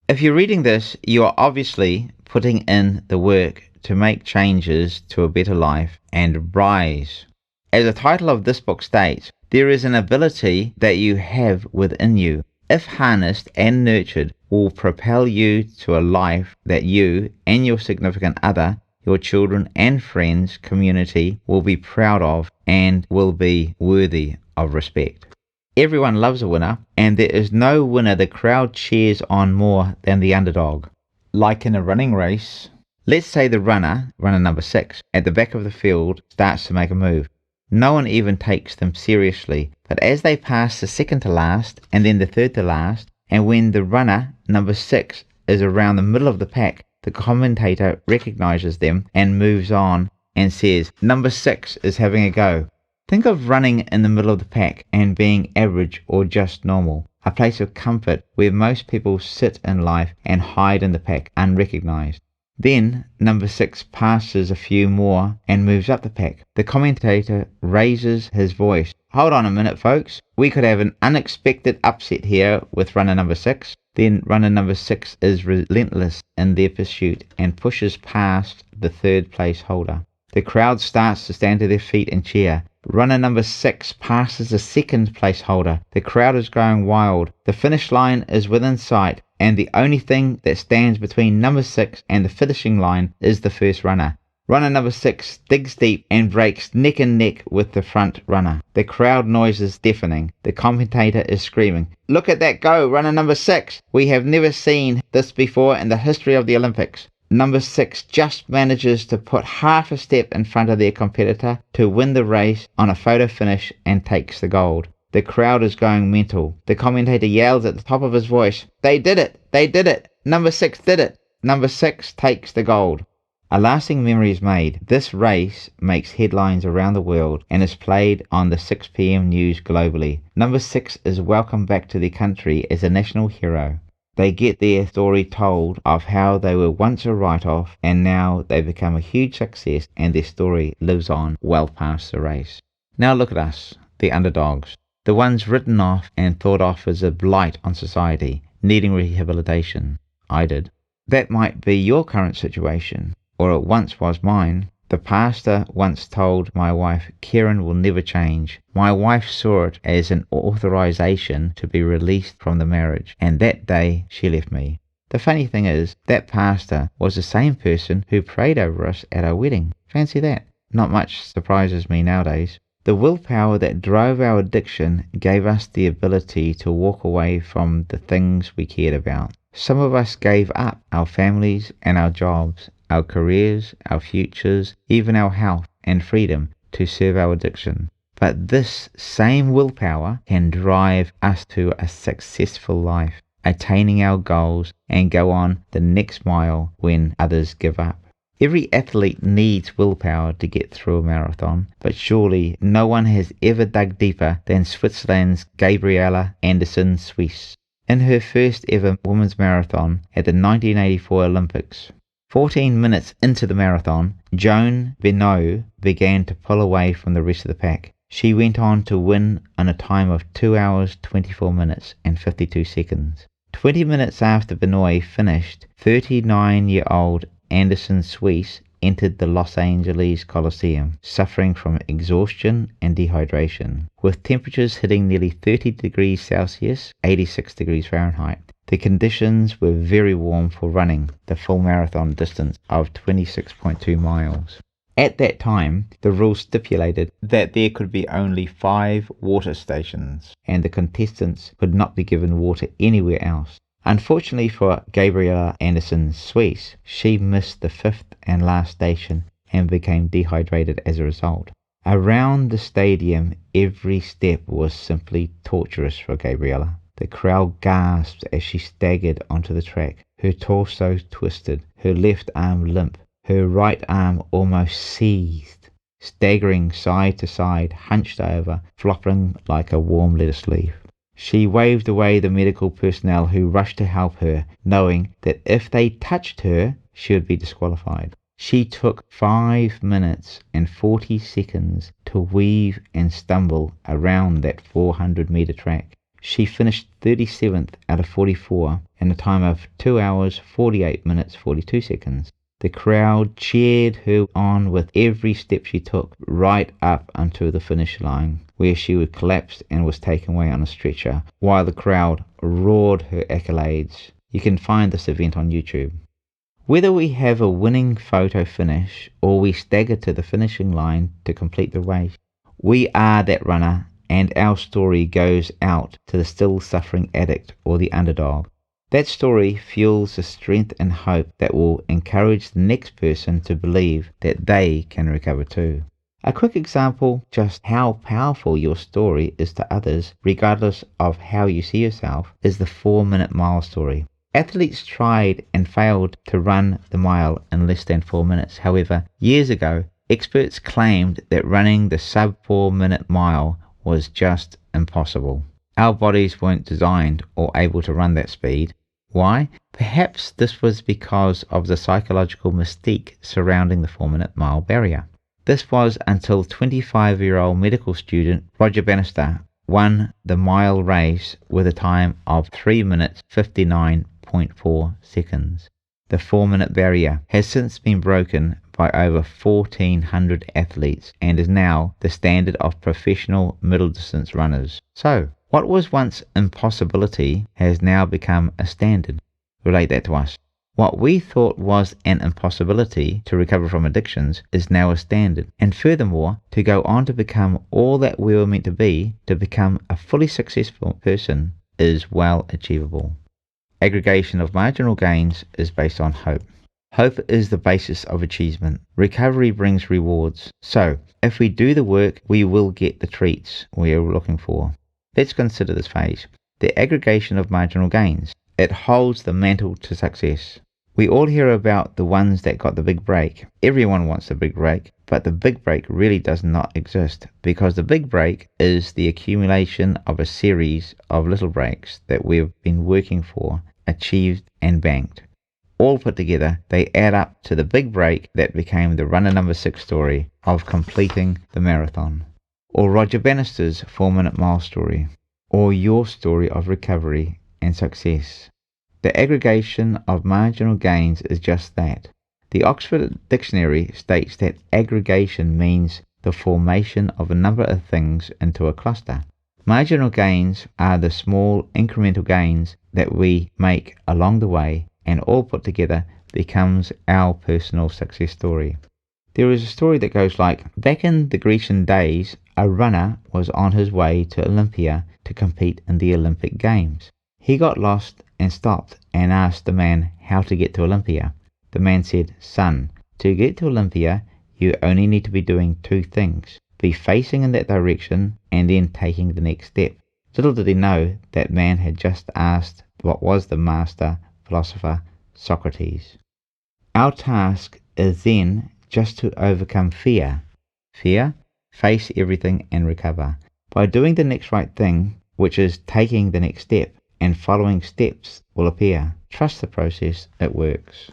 If you're reading this, you are obviously putting in the work to make changes to a better life and rise. As the title of this book states, there is an ability that you have within you, if harnessed and nurtured, will propel you to a life that you and your significant other, your children and friends, community will be proud of and will be worthy of respect. Everyone loves a winner, and there is no winner the crowd cheers on more than the underdog. Like in a running race, let's say the runner number 6, at the back of the field starts to make a move. No one even takes them seriously, but as they pass the second to last and then the third to last, and when the runner number 6 is around the middle of the pack, the commentator recognizes them and moves on and says, "Number 6 is having a go." Think of running in the middle of the pack and being average or just normal, a place of comfort where most people sit in life and hide in the pack unrecognized. Then number 6 passes a few more and moves up the pack. The commentator raises his voice. hold on a minute, folks. We could have an unexpected upset here with runner number 6. Then runner number 6 is relentless in their pursuit and pushes past the third place holder. The crowd starts to stand to their feet and cheer. Runner number 6 passes the second place holder. The crowd is going wild. The finish line is within sight, and the only thing that stands between number 6 and the finishing line is the first runner. Runner number 6 digs deep and breaks neck and neck with the front runner. The crowd noise is deafening. The commentator is screaming, "Look at that go, runner number 6. We have never seen this before in the history of the Olympics." Number 6 just manages to put half a step in front of their competitor to win the race on a photo finish and takes the gold. The crowd is going mental. The commentator yells at the top of his voice, "They did it! They did it! Number 6 did it! Number 6 takes the gold." A lasting memory is made. This race makes headlines around the world and is played on the 6 p.m. news globally. Number 6 is welcomed back to their country as a national hero. They get their story told of how they were once a write-off and now they become a huge success, and their story lives on well past the race. Now look at us, the underdogs, the ones written off and thought of as a blight on society, needing rehabilitation. I did. That might be your current situation, or it once was mine. The pastor once told my wife, "Kieran will never change." My wife saw it as an authorization to be released from the marriage, and that day she left me. The funny thing is, that pastor was the same person who prayed over us at our wedding. Fancy that. Not much surprises me nowadays. The willpower that drove our addiction gave us the ability to walk away from the things we cared about. Some of us gave up our families and our jobs, our careers, our futures, even our health and freedom to serve our addiction. But this same willpower can drive us to a successful life, attaining our goals and go on the next mile when others give up. Every athlete needs willpower to get through a marathon, but surely no one has ever dug deeper than Switzerland's Gabriela Anderson Swiss. In her first ever women's marathon at the 1984 Olympics, 14 minutes into the marathon, Joan Benoit began to pull away from the rest of the pack. She went on to win on a time of 2 hours, 24 minutes and 52 seconds. 20 minutes after Benoit finished, 39-year-old Anderson Swiss entered the Los Angeles Coliseum, suffering from exhaustion and dehydration. With temperatures hitting nearly 30 degrees Celsius, 86 degrees Fahrenheit. The conditions were very warm for running the full marathon distance of 26.2 miles. At that time, the rules stipulated that there could be only 5 water stations, and the contestants could not be given water anywhere else. Unfortunately for Gabriela Anderson Swiss, she missed the 5th and last station and became dehydrated as a result. Around the stadium, every step was simply torturous for Gabriela. The crowd gasped as she staggered onto the track, her torso twisted, her left arm limp, her right arm almost seized, staggering side to side, hunched over, flopping like a warm lettuce leaf. She waved away the medical personnel who rushed to help her, knowing that if they touched her, she would be disqualified. She took 5 minutes and 40 seconds to weave and stumble around that 400-meter track. She finished 37th out of 44 in a time of 2 hours, 48 minutes, 42 seconds. The crowd cheered her on with every step she took, right up until the finish line, where she would collapse and was taken away on a stretcher, while the crowd roared her accolades. You can find this event on YouTube. Whether we have a winning photo finish or we stagger to the finishing line to complete the race, we are that runner, and our story goes out to the still suffering addict or the underdog. That story fuels the strength and hope that will encourage the next person to believe that they can recover too. A quick example just how powerful your story is to others, regardless of how you see yourself, is the 4-minute mile story. Athletes tried and failed to run the mile in less than 4 minutes. However, years ago, experts claimed that running the sub 4-minute mile was just impossible. Our bodies weren't designed or able to run that speed. Why? Perhaps this was because of the psychological mystique surrounding the 4-minute mile barrier. This was until 25-year-old medical student Roger Bannister won the mile race with a time of 3 minutes 59.4 seconds. The 4-minute barrier has since been broken by over 1,400 athletes and is now the standard of professional middle distance runners. So, what was once impossibility has now become a standard. Relate that to us. What we thought was an impossibility to recover from addictions is now a standard. And furthermore, to go on to become all that we were meant to be, to become a fully successful person, is well achievable. Aggregation of marginal gains is based on hope. Hope is the basis of achievement. Recovery brings rewards. So, if we do the work, we will get the treats we are looking for. Let's consider this phase. The aggregation of marginal gains. It holds the mantle to success. We all hear about the ones that got the big break. Everyone wants the big break, but the big break really does not exist, because the big break is the accumulation of a series of little breaks that we've been working for, achieved and banked. All put together, they add up to the big break that became the runner number 6 story of completing the marathon, or Roger Bannister's 4-minute mile story, or your story of recovery and success. The aggregation of marginal gains is just that. The Oxford Dictionary states that aggregation means the formation of a number of things into a cluster. Marginal gains are the small incremental gains that we make along the way, and all put together becomes our personal success story. There is a story that goes like, back in the Grecian days, a runner was on his way to Olympia to compete in the Olympic Games. He got lost and stopped and asked the man how to get to Olympia. The man said, "Son, to get to Olympia, you only need to be doing 2 things. Be facing in that direction and then taking the next step." Little did he know that man had just asked what was the master philosopher Socrates. Our task is then just to overcome fear. Fear, face everything and recover. By doing the next right thing, which is taking the next step, and following steps will appear. Trust the process, it works.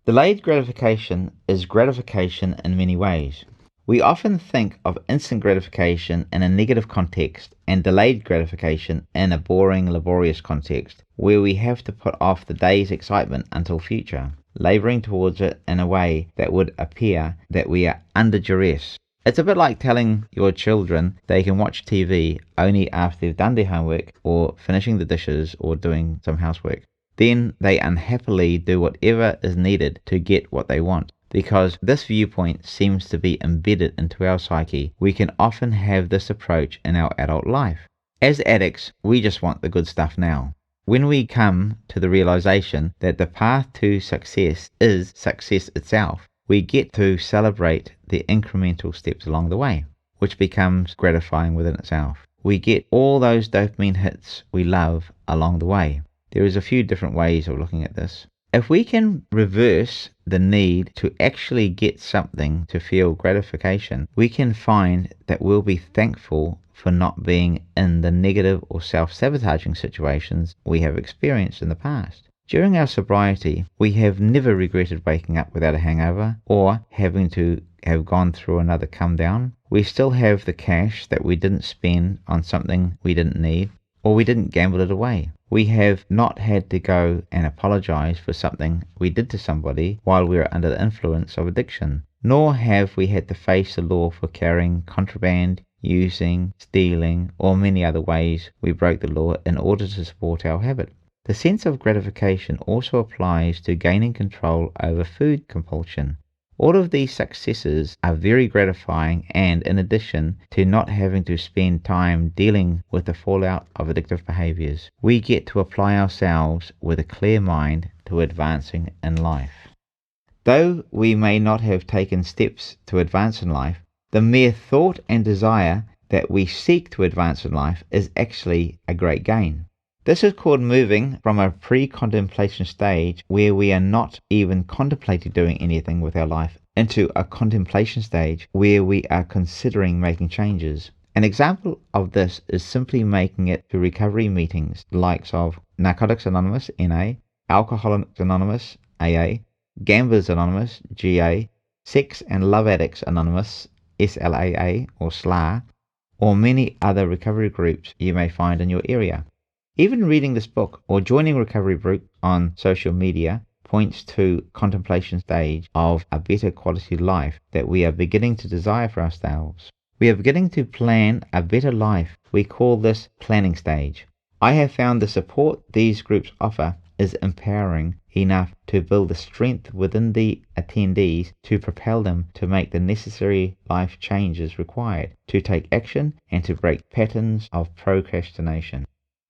Delayed gratification is gratification in many ways. We often think of instant gratification in a negative context and delayed gratification in a boring, laborious context, where we have to put off the day's excitement until future, labouring towards it in a way that would appear that we are under duress. It's a bit like telling your children they can watch TV only after they've done their homework or finishing the dishes or doing some housework. Then they unhappily do whatever is needed to get what they want. Because this viewpoint seems to be embedded into our psyche, we can often have this approach in our adult life. As addicts, we just want the good stuff now. When we come to the realization that the path to success is success itself, we get to celebrate the incremental steps along the way, which becomes gratifying within itself. We get all those dopamine hits we love along the way. There is a few different ways of looking at this. If we can reverse the need to actually get something to feel gratification, we can find that we'll be thankful for not being in the negative or self-sabotaging situations we have experienced in the past. During our sobriety, we have never regretted waking up without a hangover or having to have gone through another come down. We still have the cash that we didn't spend on something we didn't need, or we didn't gamble it away. We have not had to go and apologize for something we did to somebody while we were under the influence of addiction, nor have we had to face the law for carrying contraband, using, stealing, or many other ways we broke the law in order to support our habit. The sense of gratification also applies to gaining control over food compulsion. All of these successes are very gratifying, and in addition to not having to spend time dealing with the fallout of addictive behaviors, we get to apply ourselves with a clear mind to advancing in life. Though we may not have taken steps to advance in life, the mere thought and desire that we seek to advance in life is actually a great gain. This is called moving from a pre-contemplation stage where we are not even contemplating doing anything with our life into a contemplation stage where we are considering making changes. An example of this is simply making it to recovery meetings, the likes of Narcotics Anonymous, NA, Alcoholics Anonymous, AA, Gamblers Anonymous, GA, Sex and Love Addicts Anonymous, SLAA or SLA, or many other recovery groups you may find in your area. Even reading this book or joining recovery group on social media points to contemplation stage of a better quality life that we are beginning to desire for ourselves. We are beginning to plan a better life. We call this planning stage. I have found the support these groups offer is empowering enough to build the strength within the attendees to propel them to make the necessary life changes required to take action and to break patterns of procrastination.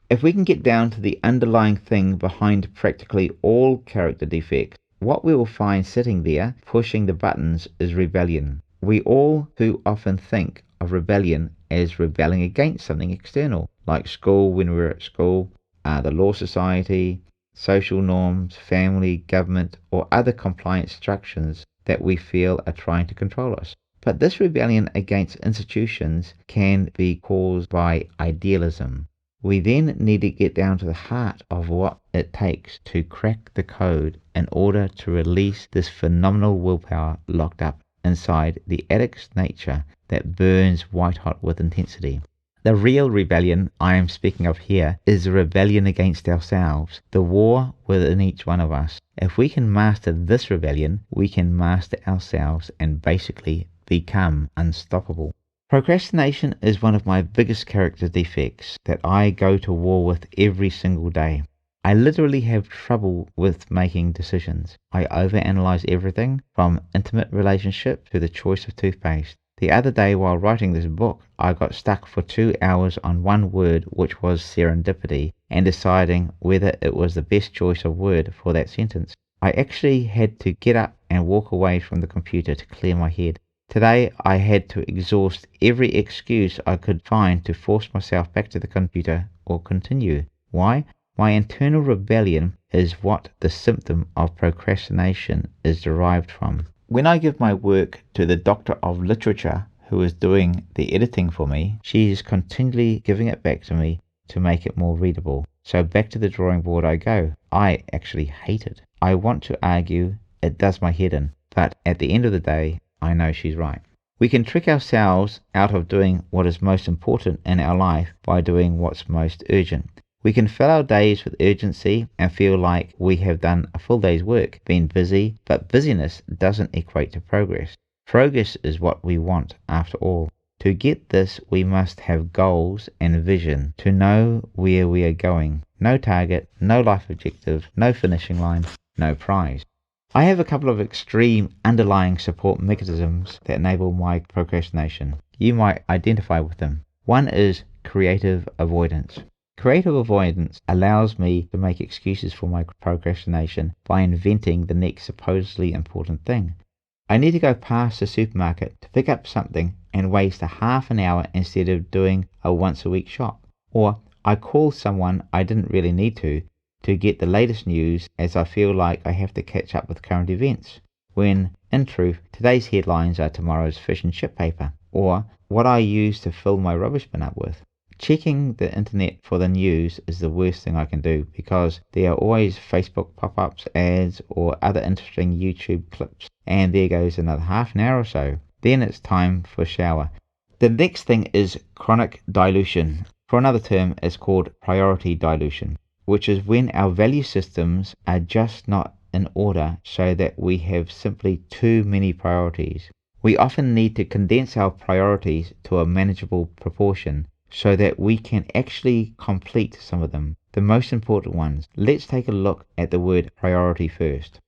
If we can get down to the underlying thing behind practically all character defects, what we will find sitting there pushing the buttons is rebellion. We all too often think of rebellion as rebelling against something external, like school when we're at school, the law society, social norms, family, government, or other compliance structures that we feel are trying to control us. But this rebellion against institutions can be caused by idealism. We then need to get down to the heart of what it takes to crack the code in order to release this phenomenal willpower locked up inside the addict's nature that burns white hot with intensity. The real rebellion I am speaking of here is a rebellion against ourselves, the war within each one of us. If we can master this rebellion, we can master ourselves and basically become unstoppable. Procrastination is one of my biggest character defects that I go to war with every single day. I literally have trouble with making decisions. I overanalyze everything from intimate relationship to the choice of toothpaste. The other day while writing this book, I got stuck for 2 hours on one word, which was serendipity, and deciding whether it was the best choice of word for that sentence. I actually had to get up and walk away from the computer to clear my head. Today I had to exhaust every excuse I could find to force myself back to the computer or continue. Why? My internal rebellion is what the symptom of procrastination is derived from. When I give my work to the doctor of literature who is doing the editing for me, she is continually giving it back to me to make it more readable. So back to the drawing board I go. I actually hate it. I want to argue, it does my head in, but at the end of the day, I know she's right. We can trick ourselves out of doing what is most important in our life by doing what's most urgent. We can fill our days with urgency and feel like we have done a full day's work, been busy, but busyness doesn't equate to progress. Progress is what we want after all. To get this, we must have goals and vision to know where we are going. No target, no life objective, no finishing line, no prize. I have a couple of extreme underlying support mechanisms that enable my procrastination. You might identify with them. One is creative avoidance. Creative avoidance allows me to make excuses for my procrastination by inventing the next supposedly important thing. I need to go past the supermarket to pick up something and waste a half an hour instead of doing a once-a-week shop. Or I call someone I didn't really need to get the latest news as I feel like I have to catch up with current events, when, in truth, today's headlines are tomorrow's fish and chip paper, or what I use to fill my rubbish bin up with. Checking the internet for the news is the worst thing I can do because there are always Facebook pop-ups, ads, or other interesting YouTube clips, and there goes another half an hour or so. Then it's time for a shower. The next thing is chronic dilution. For another term, it's called priority dilution, which is when our value systems are just not in order so that we have simply too many priorities. We often need to condense our priorities to a manageable proportion so that we can actually complete some of them, the most important ones. Let's take a look at the word priority first.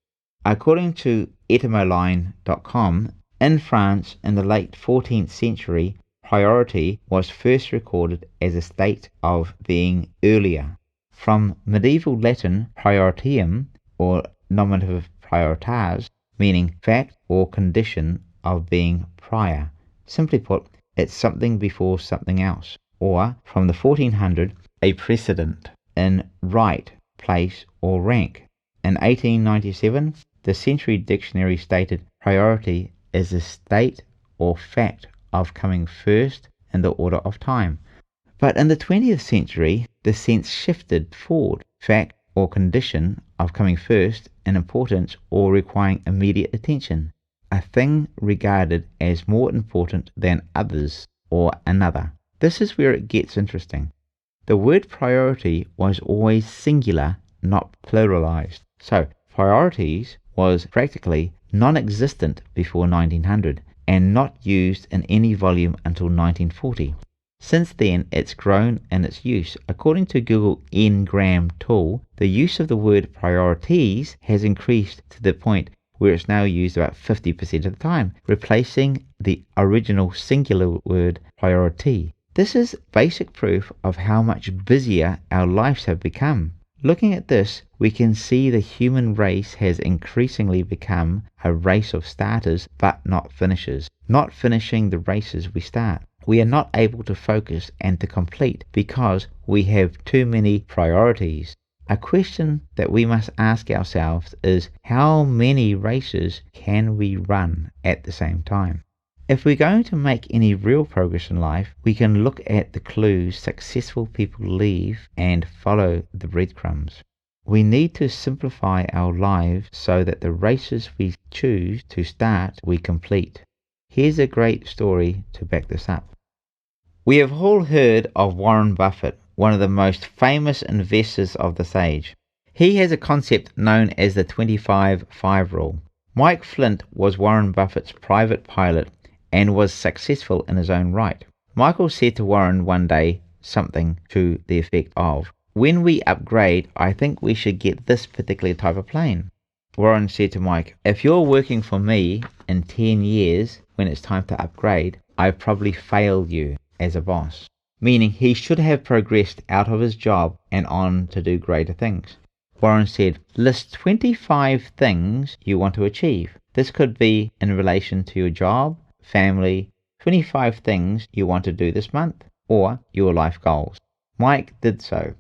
According to etymoline.com, in France in the late 14th century, priority was first recorded as a state of being earlier. From medieval Latin prioritium, or nominative prioritas, meaning fact or condition of being prior. Simply put, it's something before something else. Or, from the 1400s, a precedent in right, place, or rank. In 1897, the Century Dictionary stated priority is a state or fact of coming first in the order of time. But in the 20th century, the sense shifted forward, fact or condition of coming first in importance or requiring immediate attention. a thing regarded as more important than others or another. This is where it gets interesting. The word priority was always singular, not pluralized. So, priorities was practically non-existent before 1900 and not used in any volume until 1940. Since then, it's grown in its use. According to Google Ngram tool, the use of the word priorities has increased to the point where it's now used about 50% of the time, replacing the original singular word priority. This is basic proof of how much busier our lives have become. Looking at this, we can see the human race has increasingly become a race of starters but not finishers, not finishing the races we start. We are not able to focus and to complete because we have too many priorities. A question that we must ask ourselves is, how many races can we run at the same time? If we're going to make any real progress in life, we can look at the clues successful people leave and follow the breadcrumbs. We need to simplify our lives so that the races we choose to start, we complete. Here's a great story to back this up. We have all heard of Warren Buffett, one of the most famous investors of this age. He has a concept known as the 25-5 rule. Mike Flint was Warren Buffett's private pilot and was successful in his own right. Michael said to Warren one day something to the effect of, "When we upgrade, I think we should get this particular type of plane." Warren said to Mike, "If you're working for me in 10 years, when it's time to upgrade, I've probably failed you as a boss." Meaning he should have progressed out of his job and on to do greater things. Warren said, "List 25 things you want to achieve." This could be in relation to your job, family, 25 things you want to do this month, or your life goals. Mike did so.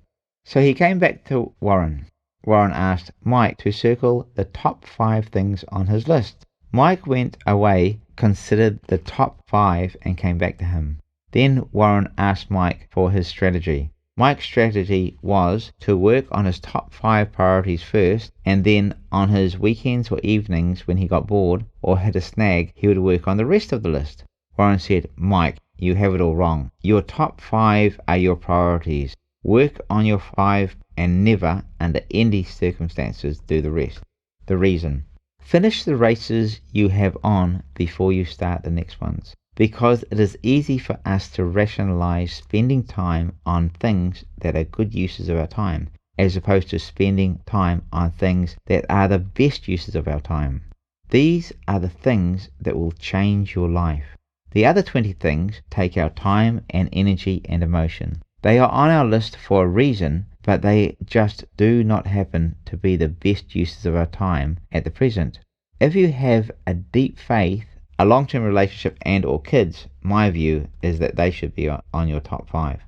So he came back to Warren. Warren asked Mike to circle the top 5 things on his list. Mike went away, considered the top 5 and came back to him. Then Warren asked Mike for his strategy. Mike's strategy was to work on his top 5 priorities first, and then on his weekends or evenings when he got bored or had a snag, he would work on the rest of the list. Warren said, "Mike, you have it all wrong. Your top 5 are your priorities. Work on your 5 and never, under any circumstances, do the rest." The reason: finish the races you have on before you start the next ones. Because it is easy for us to rationalize spending time on things that are good uses of our time, as opposed to spending time on things that are the best uses of our time. These are the things that will change your life. The other 20 things take our time and energy and emotion. They are on our list for a reason, but they just do not happen to be the best uses of our time at the present. If you have a deep faith, a long-term relationship and or kids, my view is that they should be on your top 5.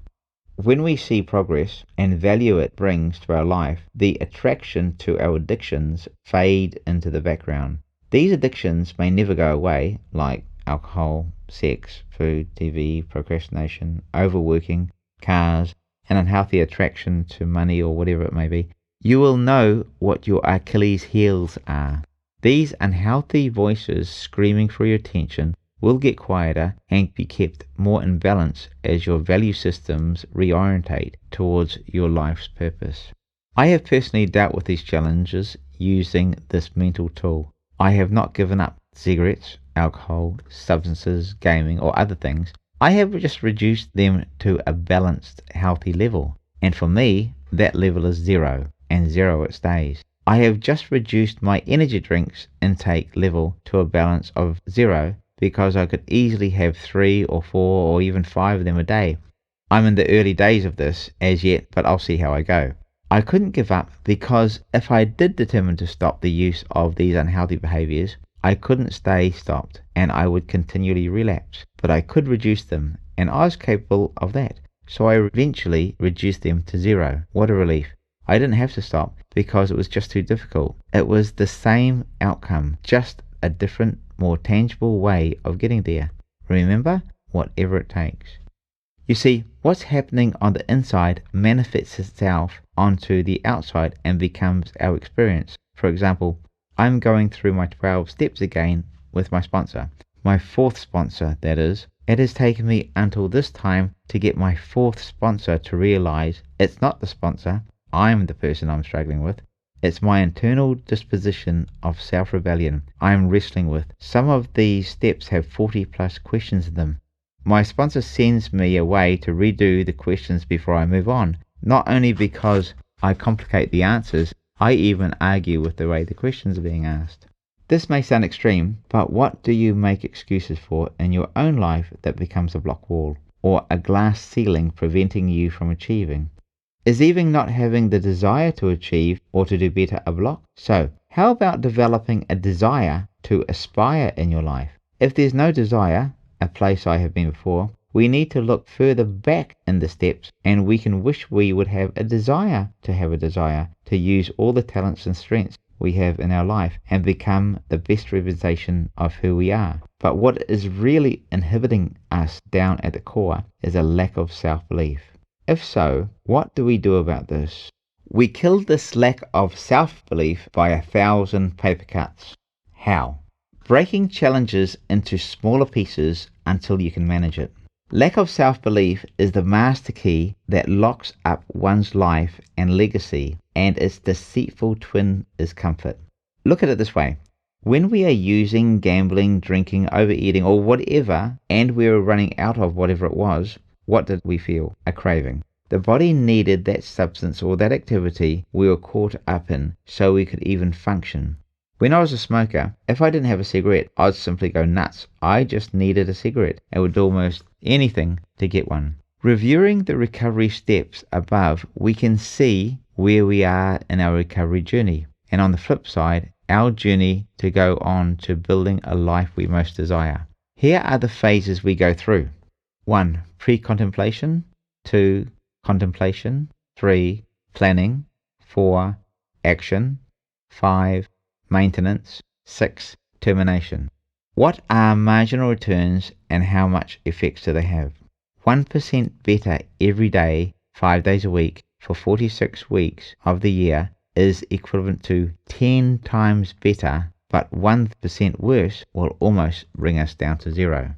When we see progress and value it brings to our life, the attraction to our addictions fade into the background. These addictions may never go away, like alcohol, sex, food, TV, procrastination, overworking, cars, an unhealthy attraction to money or whatever it may be. You will know what your Achilles heels are. These unhealthy voices screaming for your attention will get quieter and be kept more in balance as your value systems reorientate towards your life's purpose. I have personally dealt with these challenges using this mental tool. I have not given up cigarettes, alcohol, substances, gaming or other things. I have just reduced them to a balanced, healthy level. And for me, that level is 0, and 0 it stays. I have just reduced my energy drinks intake level to a balance of 0 because I could easily have 3 or 4 or even 5 of them a day. I'm in the early days of this as yet, but I'll see how I go. I couldn't give up because if I did determine to stop the use of these unhealthy behaviors, I couldn't stay stopped and I would continually relapse. But I could reduce them, and I was capable of that. So I eventually reduced them to 0. What a relief. I didn't have to stop because it was just too difficult. It was the same outcome, just a different, more tangible way of getting there. Remember, whatever it takes. You see, what's happening on the inside manifests itself onto the outside and becomes our experience. For example, I'm going through my 12 steps again with my sponsor. My fourth sponsor, that is. It has taken me until this time to get my fourth sponsor to realize it's not the sponsor, I'm the person I'm struggling with. It's my internal disposition of self-rebellion I'm wrestling with. Some of these steps have 40 plus questions in them. My sponsor sends me away to redo the questions before I move on. Not only because I complicate the answers, I even argue with the way the questions are being asked. This may sound extreme, but what do you make excuses for in your own life that becomes a block wall, or a glass ceiling preventing you from achieving? Is even not having the desire to achieve or to do better a block? So, how about developing a desire to aspire in your life? If there's no desire, a place I have been before, we need to look further back in the steps, and we can wish we would have a desire to use all the talents and strengths we have in our life and become the best representation of who we are. But what is really inhibiting us down at the core is a lack of self-belief. If so, what do we do about this? We kill this lack of self-belief by 1,000 paper cuts. How? Breaking challenges into smaller pieces until you can manage it. Lack of self-belief is the master key that locks up one's life and legacy, and its deceitful twin is comfort. Look at it this way. When we are using, gambling, drinking, overeating, or whatever, and we were running out of whatever it was, what did we feel? A craving. The body needed that substance or that activity we were caught up in so we could even function. When I was a smoker, if I didn't have a cigarette, I'd simply go nuts. I just needed a cigarette. I would do almost anything to get one. Reviewing the recovery steps above, we can see where we are in our recovery journey. And on the flip side, our journey to go on to building a life we most desire. Here are the phases we go through. 1. Pre-contemplation. 2. Contemplation. 3. Planning. 4. Action. 5. Maintenance. 6. Termination. What are marginal returns and how much effects do they have? 1% better every day, 5 days a week, for 46 weeks of the year is equivalent to 10 times better, but 1% worse will almost bring us down to zero.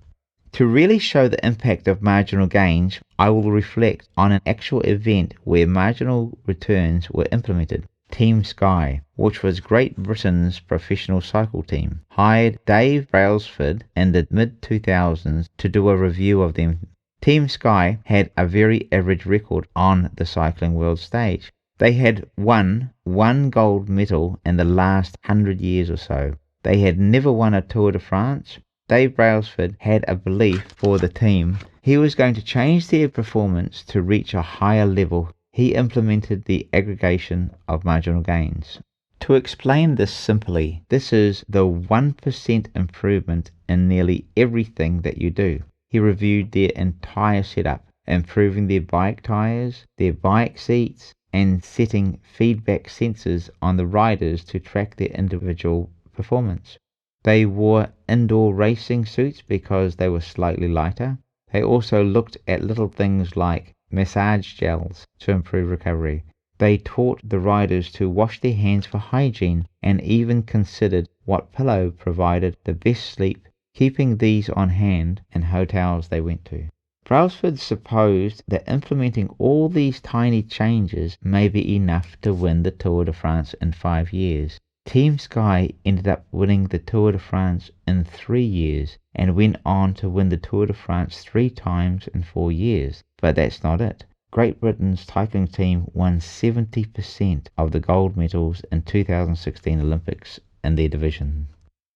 To really show the impact of marginal gains, I will reflect on an actual event where marginal returns were implemented. Team Sky, which was Great Britain's professional cycle team, hired Dave Brailsford in the mid-2000s to do a review of them. Team Sky had a very average record on the cycling world stage. They had won one gold medal in the last 100 years or so. They had never won a Tour de France. Dave Brailsford had a belief for the team. He was going to change their performance to reach a higher level. He implemented the aggregation of marginal gains. To explain this simply, this is the 1% improvement in nearly everything that you do. He reviewed their entire setup, improving their bike tires, their bike seats, and setting feedback sensors on the riders to track their individual performance. They wore indoor racing suits because they were slightly lighter. They also looked at little things like massage gels to improve recovery. They taught the riders to wash their hands for hygiene and even considered what pillow provided the best sleep, keeping these on hand in hotels they went to. Brailsford supposed that implementing all these tiny changes may be enough to win the Tour de France in 5 years. Team Sky ended up winning the Tour de France in 3 years and went on to win the Tour de France 3 times in 4 years. But that's not it. Great Britain's cycling team won 70% of the gold medals in 2016 Olympics in their division.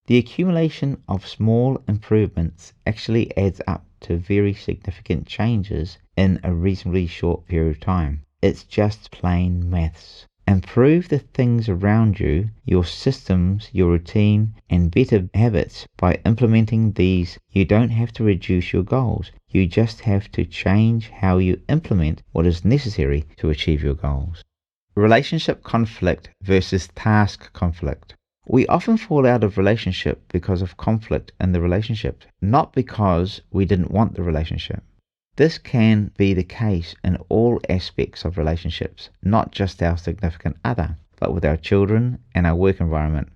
The accumulation of small improvements actually adds up to very significant changes in a reasonably short period of time. It's just plain maths. Improve the things around you, your systems, your routine, and better habits by implementing these. You don't have to reduce your goals. You just have to change how you implement what is necessary to achieve your goals. Relationship conflict versus task conflict. We often fall out of relationship because of conflict in the relationship, not because we didn't want the relationship. This can be the case in all aspects of relationships, not just our significant other, but with our children and our work environment.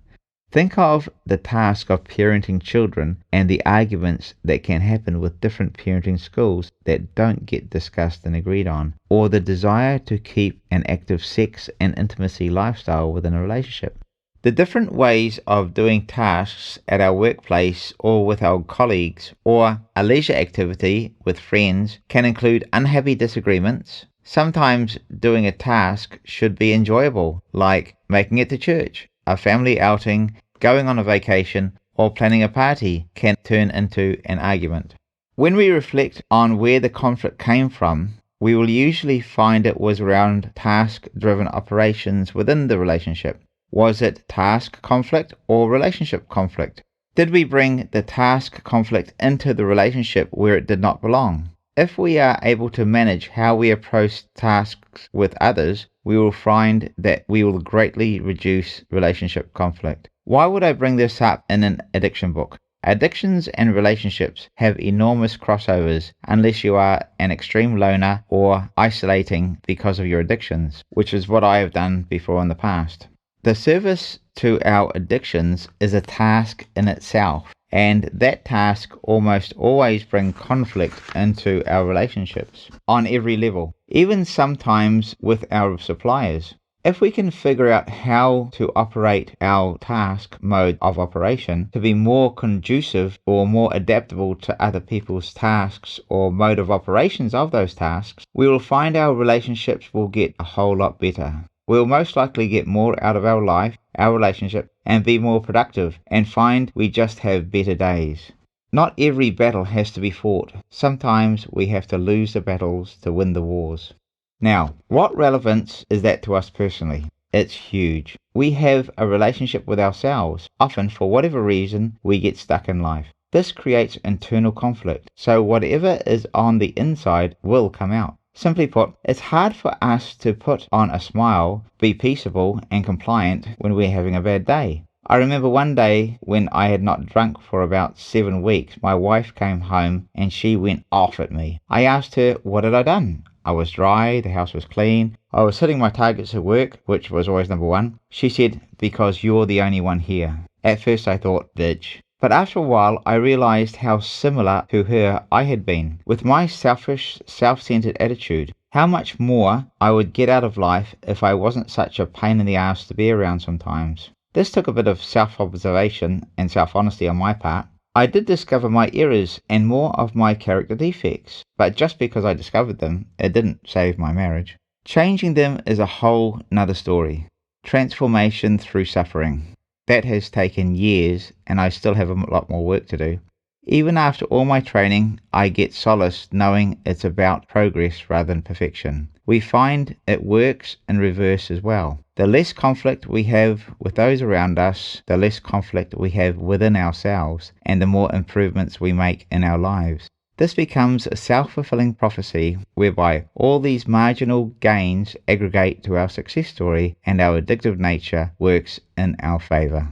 Think of the task of parenting children and the arguments that can happen with different parenting schools that don't get discussed and agreed on, or the desire to keep an active sex and intimacy lifestyle within a relationship. The different ways of doing tasks at our workplace or with our colleagues or a leisure activity with friends can include unhappy disagreements. Sometimes doing a task should be enjoyable, like making it to church, a family outing, going on a vacation, or planning a party can turn into an argument. When we reflect on where the conflict came from, we will usually find it was around task-driven operations within the relationship. Was it task conflict or relationship conflict? Did we bring the task conflict into the relationship where it did not belong? If we are able to manage how we approach tasks with others, we will find that we will greatly reduce relationship conflict. Why would I bring this up in an addiction book? Addictions and relationships have enormous crossovers unless you are an extreme loner or isolating because of your addictions, which is what I have done before in the past. The service to our addictions is a task in itself, and that task almost always brings conflict into our relationships on every level, even sometimes with our suppliers. If we can figure out how to operate our task mode of operation to be more conducive or more adaptable to other people's tasks or mode of operations of those tasks, we will find our relationships will get a whole lot better. We'll most likely get more out of our life, our relationship, and be more productive and find we just have better days. Not every battle has to be fought. Sometimes we have to lose the battles to win the wars. Now, what relevance is that to us personally? It's huge. We have a relationship with ourselves. Often, for whatever reason, we get stuck in life. This creates internal conflict, so whatever is on the inside will come out. Simply put, it's hard for us to put on a smile, be peaceable and compliant when we're having a bad day. I remember one day when I had not drunk for about 7 weeks, my wife came home and she went off at me. I asked her, what had I done? I was dry, the house was clean, I was hitting my targets at work, which was always number one. She said, because you're the only one here. At first I thought, bitch. But after a while, I realized how similar to her I had been, with my selfish, self-centered attitude. How much more I would get out of life if I wasn't such a pain in the ass to be around sometimes. This took a bit of self-observation and self-honesty on my part. I did discover my errors and more of my character defects, but just because I discovered them, it didn't save my marriage. Changing them is a whole nother story. Transformation through suffering. That has taken years, and I still have a lot more work to do. Even after all my training, I get solace knowing it's about progress rather than perfection. We find it works in reverse as well. The less conflict we have with those around us, the less conflict we have within ourselves, and the more improvements we make in our lives. This becomes a self-fulfilling prophecy whereby all these marginal gains aggregate to our success story and our addictive nature works in our favor.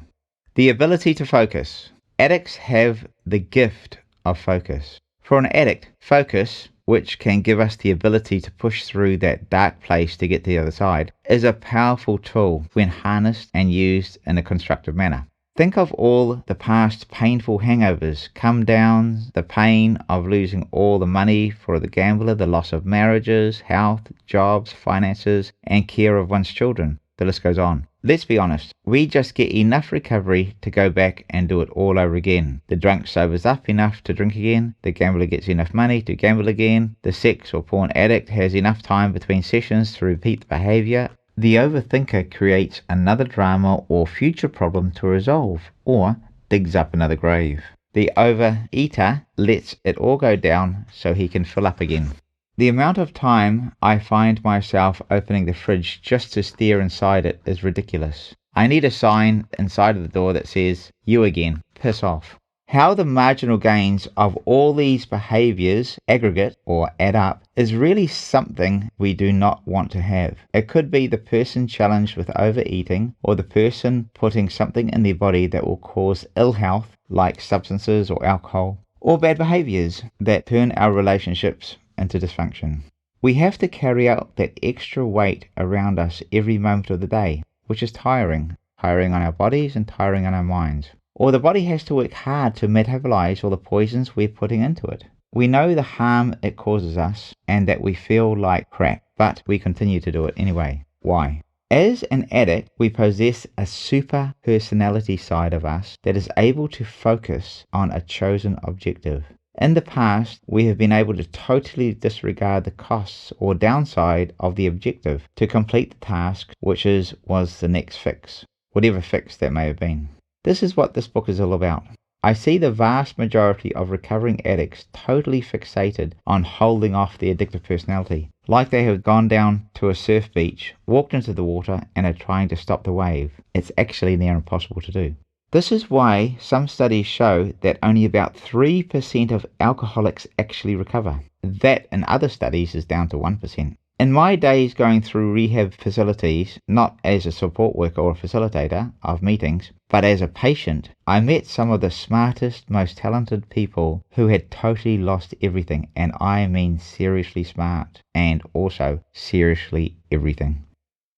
The ability to focus. Addicts have the gift of focus. For an addict, focus, which can give us the ability to push through that dark place to get to the other side, is a powerful tool when harnessed and used in a constructive manner. Think of all the past painful hangovers, come downs, the pain of losing all the money for the gambler, the loss of marriages, health, jobs, finances, and care of one's children. The list goes on. Let's be honest, we just get enough recovery to go back and do it all over again. The drunk sobers up enough to drink again, the gambler gets enough money to gamble again, the sex or porn addict has enough time between sessions to repeat the behavior. The overthinker creates another drama or future problem to resolve, or digs up another grave. The overeater lets it all go down so he can fill up again. The amount of time I find myself opening the fridge just to stare inside it is ridiculous. I need a sign inside of the door that says, "You again, piss off." How the marginal gains of all these behaviors aggregate or add up is really something we do not want to have. It could be the person challenged with overeating or the person putting something in their body that will cause ill health like substances or alcohol, or bad behaviors that turn our relationships into dysfunction. We have to carry out that extra weight around us every moment of the day, which is tiring. tiring on our bodies and tiring on our minds. Or the body has to work hard to metabolize all the poisons we're putting into it. We know the harm it causes us and that we feel like crap, but we continue to do it anyway. Why? As an addict, we possess a super personality side of us that is able to focus on a chosen objective. In the past, we have been able to totally disregard the costs or downside of the objective to complete the task, which was the next fix, whatever fix that may have been. This is what this book is all about. I see the vast majority of recovering addicts totally fixated on holding off the addictive personality, like they have gone down to a surf beach, walked into the water, and are trying to stop the wave. It's actually near impossible to do. This is why some studies show that only about 3% of alcoholics actually recover. That in other studies is down to 1%. In my days going through rehab facilities, not as a support worker or a facilitator of meetings, but as a patient, I met some of the smartest, most talented people who had totally lost everything, and I mean seriously smart, and also seriously everything.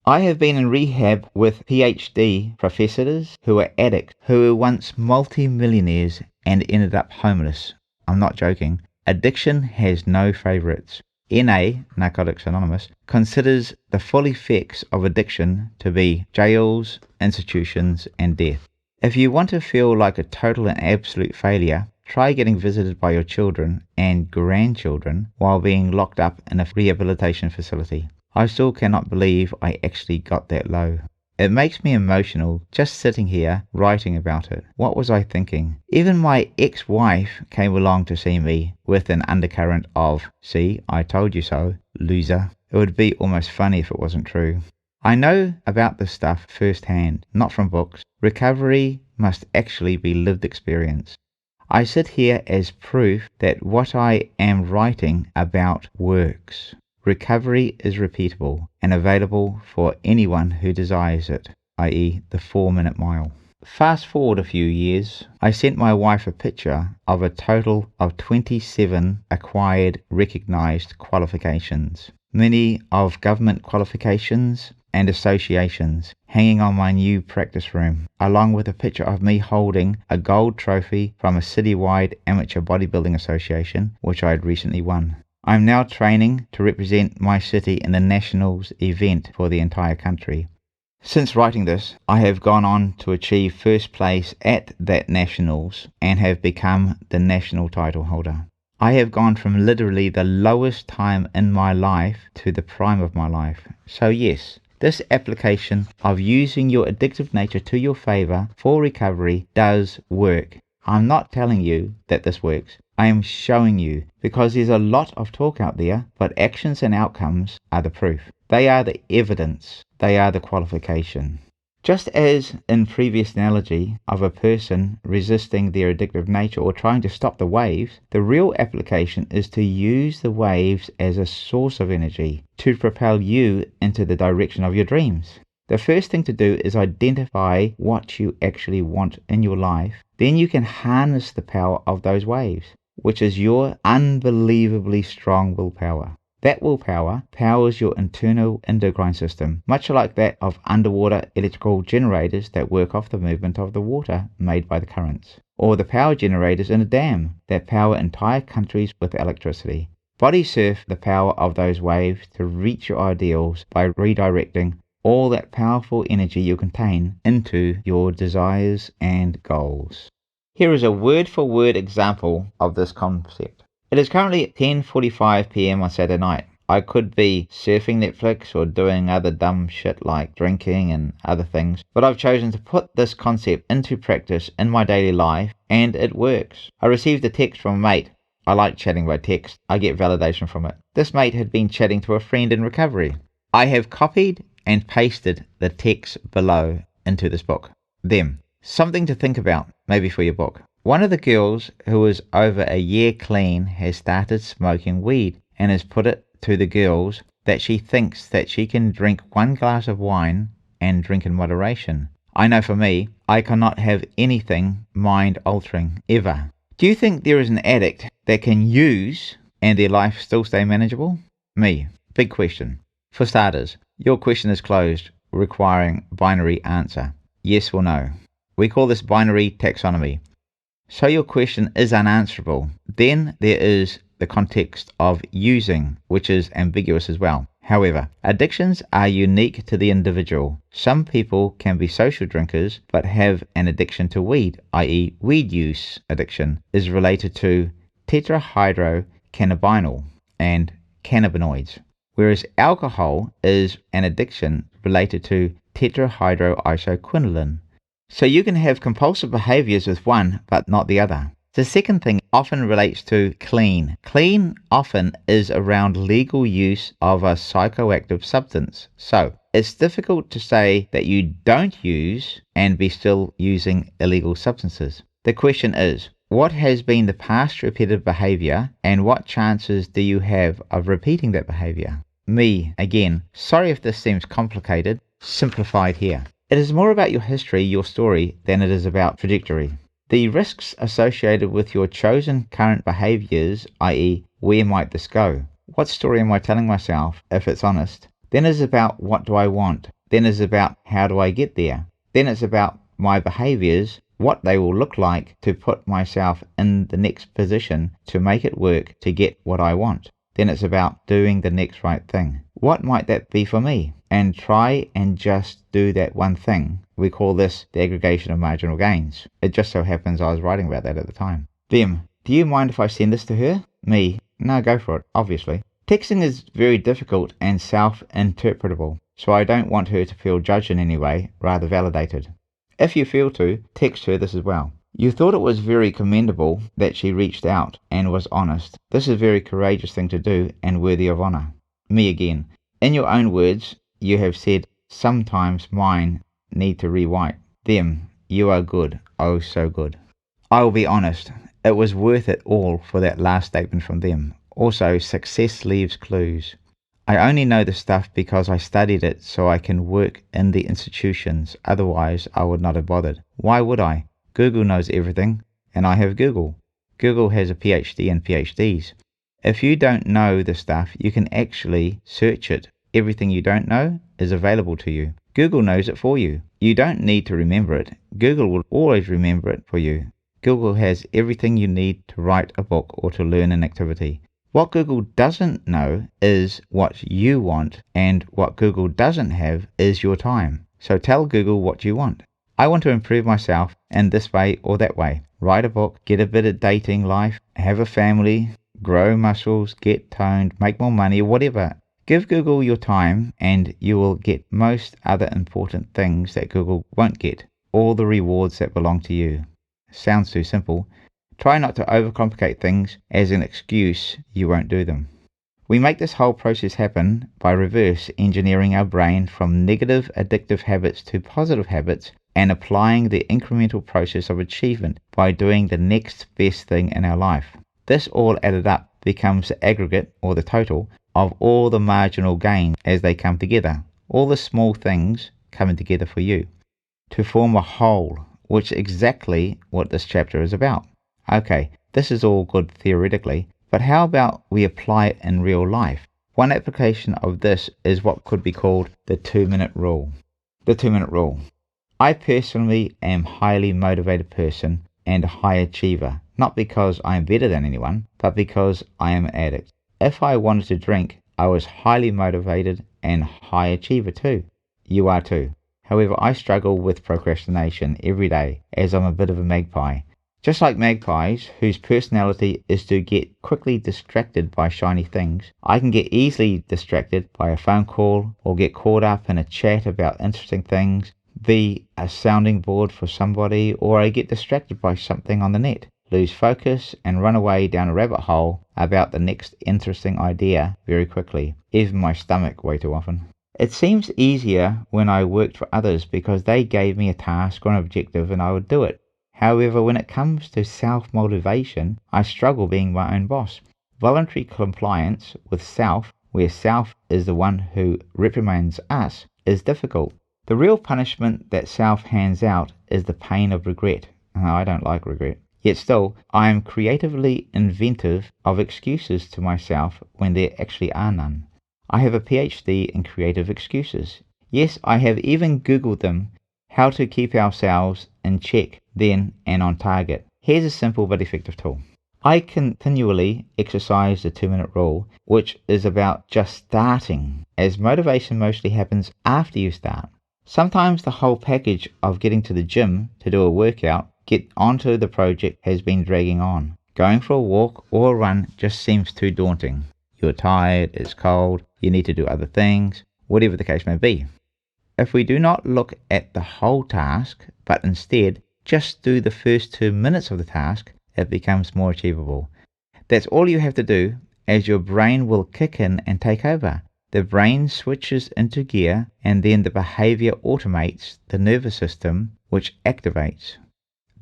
I have been in rehab with PhD professors who are addicts, who were once multi-millionaires and ended up homeless. I'm not joking. Addiction has no favourites. NA, Narcotics Anonymous, considers the full effects of addiction to be jails, institutions, and death. If you want to feel like a total and absolute failure, try getting visited by your children and grandchildren while being locked up in a rehabilitation facility. I still cannot believe I actually got that low. It makes me emotional just sitting here writing about it. What was I thinking? Even my ex-wife came along to see me with an undercurrent of, "See, I told you so, loser." It would be almost funny if it wasn't true. I know about this stuff firsthand, not from books. Recovery must actually be lived experience. I sit here as proof that what I am writing about works. Recovery is repeatable and available for anyone who desires it, i.e. the 4-minute mile. Fast forward a few years, I sent my wife a picture of a total of 27 acquired recognized qualifications, many of government qualifications and associations, hanging on my new practice room, along with a picture of me holding a gold trophy from a citywide amateur bodybuilding association, which I had recently won. I'm now training to represent my city in the Nationals event for the entire country. Since writing this, I have gone on to achieve first place at that Nationals and have become the national title holder. I have gone from literally the lowest time in my life to the prime of my life. So yes, this application of using your addictive nature to your favor for recovery does work. I'm not telling you that this works. I am showing you, because there's a lot of talk out there, but actions and outcomes are the proof. They are the evidence. They are the qualification. Just as in previous analogy of a person resisting their addictive nature or trying to stop the waves, the real application is to use the waves as a source of energy to propel you into the direction of your dreams. The first thing to do is identify what you actually want in your life. Then you can harness the power of those waves, which is your unbelievably strong willpower. That willpower powers your internal endocrine system, much like that of underwater electrical generators that work off the movement of the water made by the currents, or the power generators in a dam that power entire countries with electricity. Body surf the power of those waves to reach your ideals by redirecting all that powerful energy you contain into your desires and goals. Here is a word-for-word example of this concept. It is currently 10:45 p.m. on Saturday night. I could be surfing Netflix or doing other dumb shit like drinking and other things, but I've chosen to put this concept into practice in my daily life, and it works. I received a text from a mate. I like chatting by text. I get validation from it. This mate had been chatting to a friend in recovery. I have copied and pasted the text below into this book. Them. Something to think about, maybe for your book. One of the girls who was over a year clean has started smoking weed and has put it to the girls that she thinks that she can drink 1 glass of wine and drink in moderation. I know for me, I cannot have anything mind-altering, ever. Do you think there is an addict that can use and their life still stay manageable? Me. Big question. For starters, your question is closed, requiring binary answer. yes or no. We call this binary taxonomy. So your question is unanswerable. Then there is the context of using, which is ambiguous as well. However, addictions are unique to the individual. Some people can be social drinkers but have an addiction to weed, i.e. weed use addiction is related to tetrahydrocannabinol and cannabinoids, whereas alcohol is an addiction related to tetrahydroisoquinoline. So you can have compulsive behaviors with one but not the other. The second thing often relates to clean. Clean often is around legal use of a psychoactive substance. So it's difficult to say that you don't use and be still using illegal substances. The question is, what has been the past repetitive behavior and what chances do you have of repeating that behavior? Me, again, sorry if this seems complicated, simplified here. It is more about your history, your story, than it is about trajectory. The risks associated with your chosen current behaviors, i.e. where might this go? What story am I telling myself, if it's honest? Then it's about what do I want? Then it's about how do I get there? Then it's about my behaviors, what they will look like to put myself in the next position to make it work to get what I want. Then it's about doing the next right thing. What might that be for me? And try and just do that one thing. We call this the aggregation of marginal gains. It just so happens I was writing about that at the time. Them, do you mind if I send this to her? Me, no, go for it, obviously. Texting is very difficult and self-interpretable, so I don't want her to feel judged in any way, rather validated. If you feel to, text her this as well. You thought it was very commendable that she reached out and was honest. This is a very courageous thing to do and worthy of honour. Me again. In your own words, you have said, sometimes mine need to rewrite. Them, you are good, oh so good. I will be honest, it was worth it all for that last statement from them. Also, success leaves clues. I only know this stuff because I studied it so I can work in the institutions, otherwise I would not have bothered. Why would I? Google knows everything, and I have Google. Google has a PhD and PhDs. If you don't know the stuff, you can actually search it. Everything you don't know is available to you. Google knows it for you. You don't need to remember it. Google will always remember it for you. Google has everything you need to write a book or to learn an activity. What Google doesn't know is what you want, and what Google doesn't have is your time. So tell Google what you want. I want to improve myself in this way or that way. Write a book, get a bit of dating life, have a family, grow muscles, get toned, make more money, whatever. Give Google your time and you will get most other important things that Google won't get. All the rewards that belong to you. Sounds too simple. Try not to overcomplicate things as an excuse you won't do them. We make this whole process happen by reverse engineering our brain from negative addictive habits to positive habits and applying the incremental process of achievement by doing the next best thing in our life. This all added up becomes the aggregate or the total of all the marginal gains as they come together, all the small things coming together for you to form a whole, which is exactly what this chapter is about. Okay, this is all good theoretically, but how about we apply it in real life? One application of this is what could be called the 2-minute rule. The 2-minute rule. I personally am a highly motivated person and a high achiever, not because I am better than anyone, but because I am an addict. If I wanted to drink, I was highly motivated and high achiever too. You are too. However, I struggle with procrastination every day as I'm a bit of a magpie. Just like magpies, whose personality is to get quickly distracted by shiny things, I can get easily distracted by a phone call or get caught up in a chat about interesting things, be a sounding board for somebody, or I get distracted by something on the net, lose focus and run away down a rabbit hole about the next interesting idea very quickly, even my stomach way too often. It seems easier when I worked for others because they gave me a task or an objective and I would do it. However, when it comes to self-motivation, I struggle being my own boss. Voluntary compliance with self, where self is the one who reprimands us, is difficult. The real punishment that self hands out is the pain of regret. I don't like regret. Yet still, I am creatively inventive of excuses to myself when there actually are none. I have a PhD in creative excuses. Yes, I have even Googled them. how to keep ourselves in check then and on target. Here's a simple but effective tool. I continually exercise the 2-minute rule, which is about just starting, as motivation mostly happens after you start. Sometimes the whole package of getting to the gym to do a workout, get onto the project has been dragging on. Going for a walk or a run just seems too daunting. You're tired, it's cold, you need to do other things, whatever the case may be. If we do not look at the whole task, but instead just do the first 2 minutes of the task, it becomes more achievable. That's all you have to do, as your brain will kick in and take over. The brain switches into gear, and then the behavior automates the nervous system, which activates.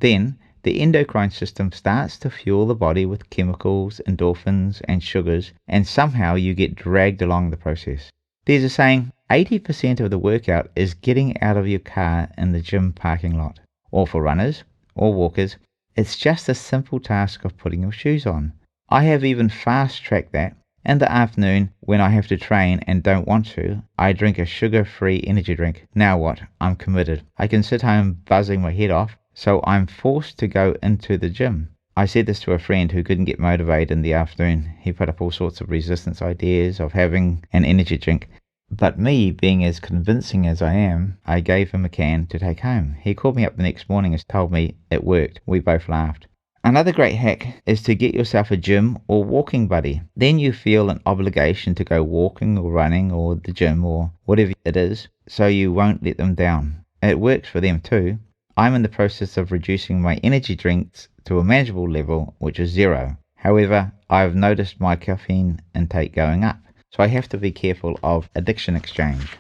Then the endocrine system starts to fuel the body with chemicals, endorphins and sugars, and somehow you get dragged along the process. There's a saying, 80% of the workout is getting out of your car in the gym parking lot. Or for runners or walkers, it's just a simple task of putting your shoes on. I have even fast-tracked that. In the afternoon, when I have to train and don't want to, I drink a sugar-free energy drink. Now what? I'm committed. I can sit home buzzing my head off, so I'm forced to go into the gym. I said this to a friend who couldn't get motivated in the afternoon. He put up all sorts of resistance ideas of having an energy drink. But me, being as convincing as I am, I gave him a can to take home. He called me up the next morning and told me it worked. We both laughed. Another great hack is to get yourself a gym or walking buddy. Then you feel an obligation to go walking or running or the gym or whatever it is, so you won't let them down. It works for them too. I'm in the process of reducing my energy drinks to a manageable level, which is 0. However, I've noticed my caffeine intake going up, so I have to be careful of addiction exchange.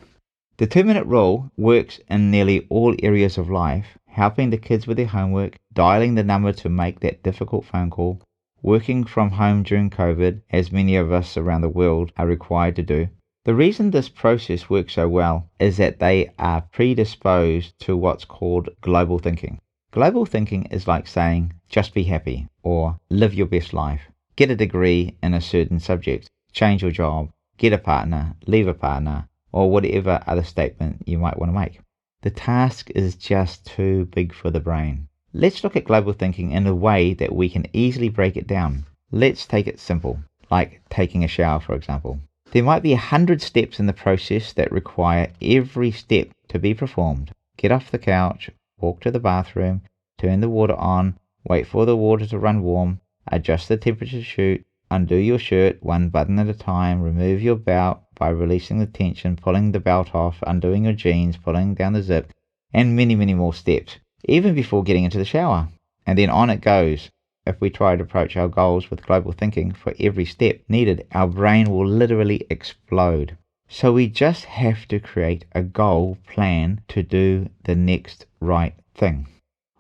The 2-minute rule works in nearly all areas of life, helping the kids with their homework, dialing the number to make that difficult phone call, working from home during COVID, as many of us around the world are required to do. The reason this process works so well is that they are predisposed to what's called global thinking. Global thinking is like saying, just be happy, or live your best life, get a degree in a certain subject, change your job, get a partner, leave a partner, or whatever other statement you might want to make. The task is just too big for the brain. Let's look at global thinking in a way that we can easily break it down. Let's take it simple, like taking a shower, for example. There might be 100 steps in the process that require every step to be performed. Get off the couch, walk to the bathroom, turn the water on, wait for the water to run warm, adjust the temperature to shoot, undo your shirt one button at a time, remove your belt by releasing the tension, pulling the belt off, undoing your jeans, pulling down the zip, and many, many more steps, even before getting into the shower. And then on it goes. If we try to approach our goals with global thinking for every step needed, our brain will literally explode. So we just have to create a goal plan to do the next right thing.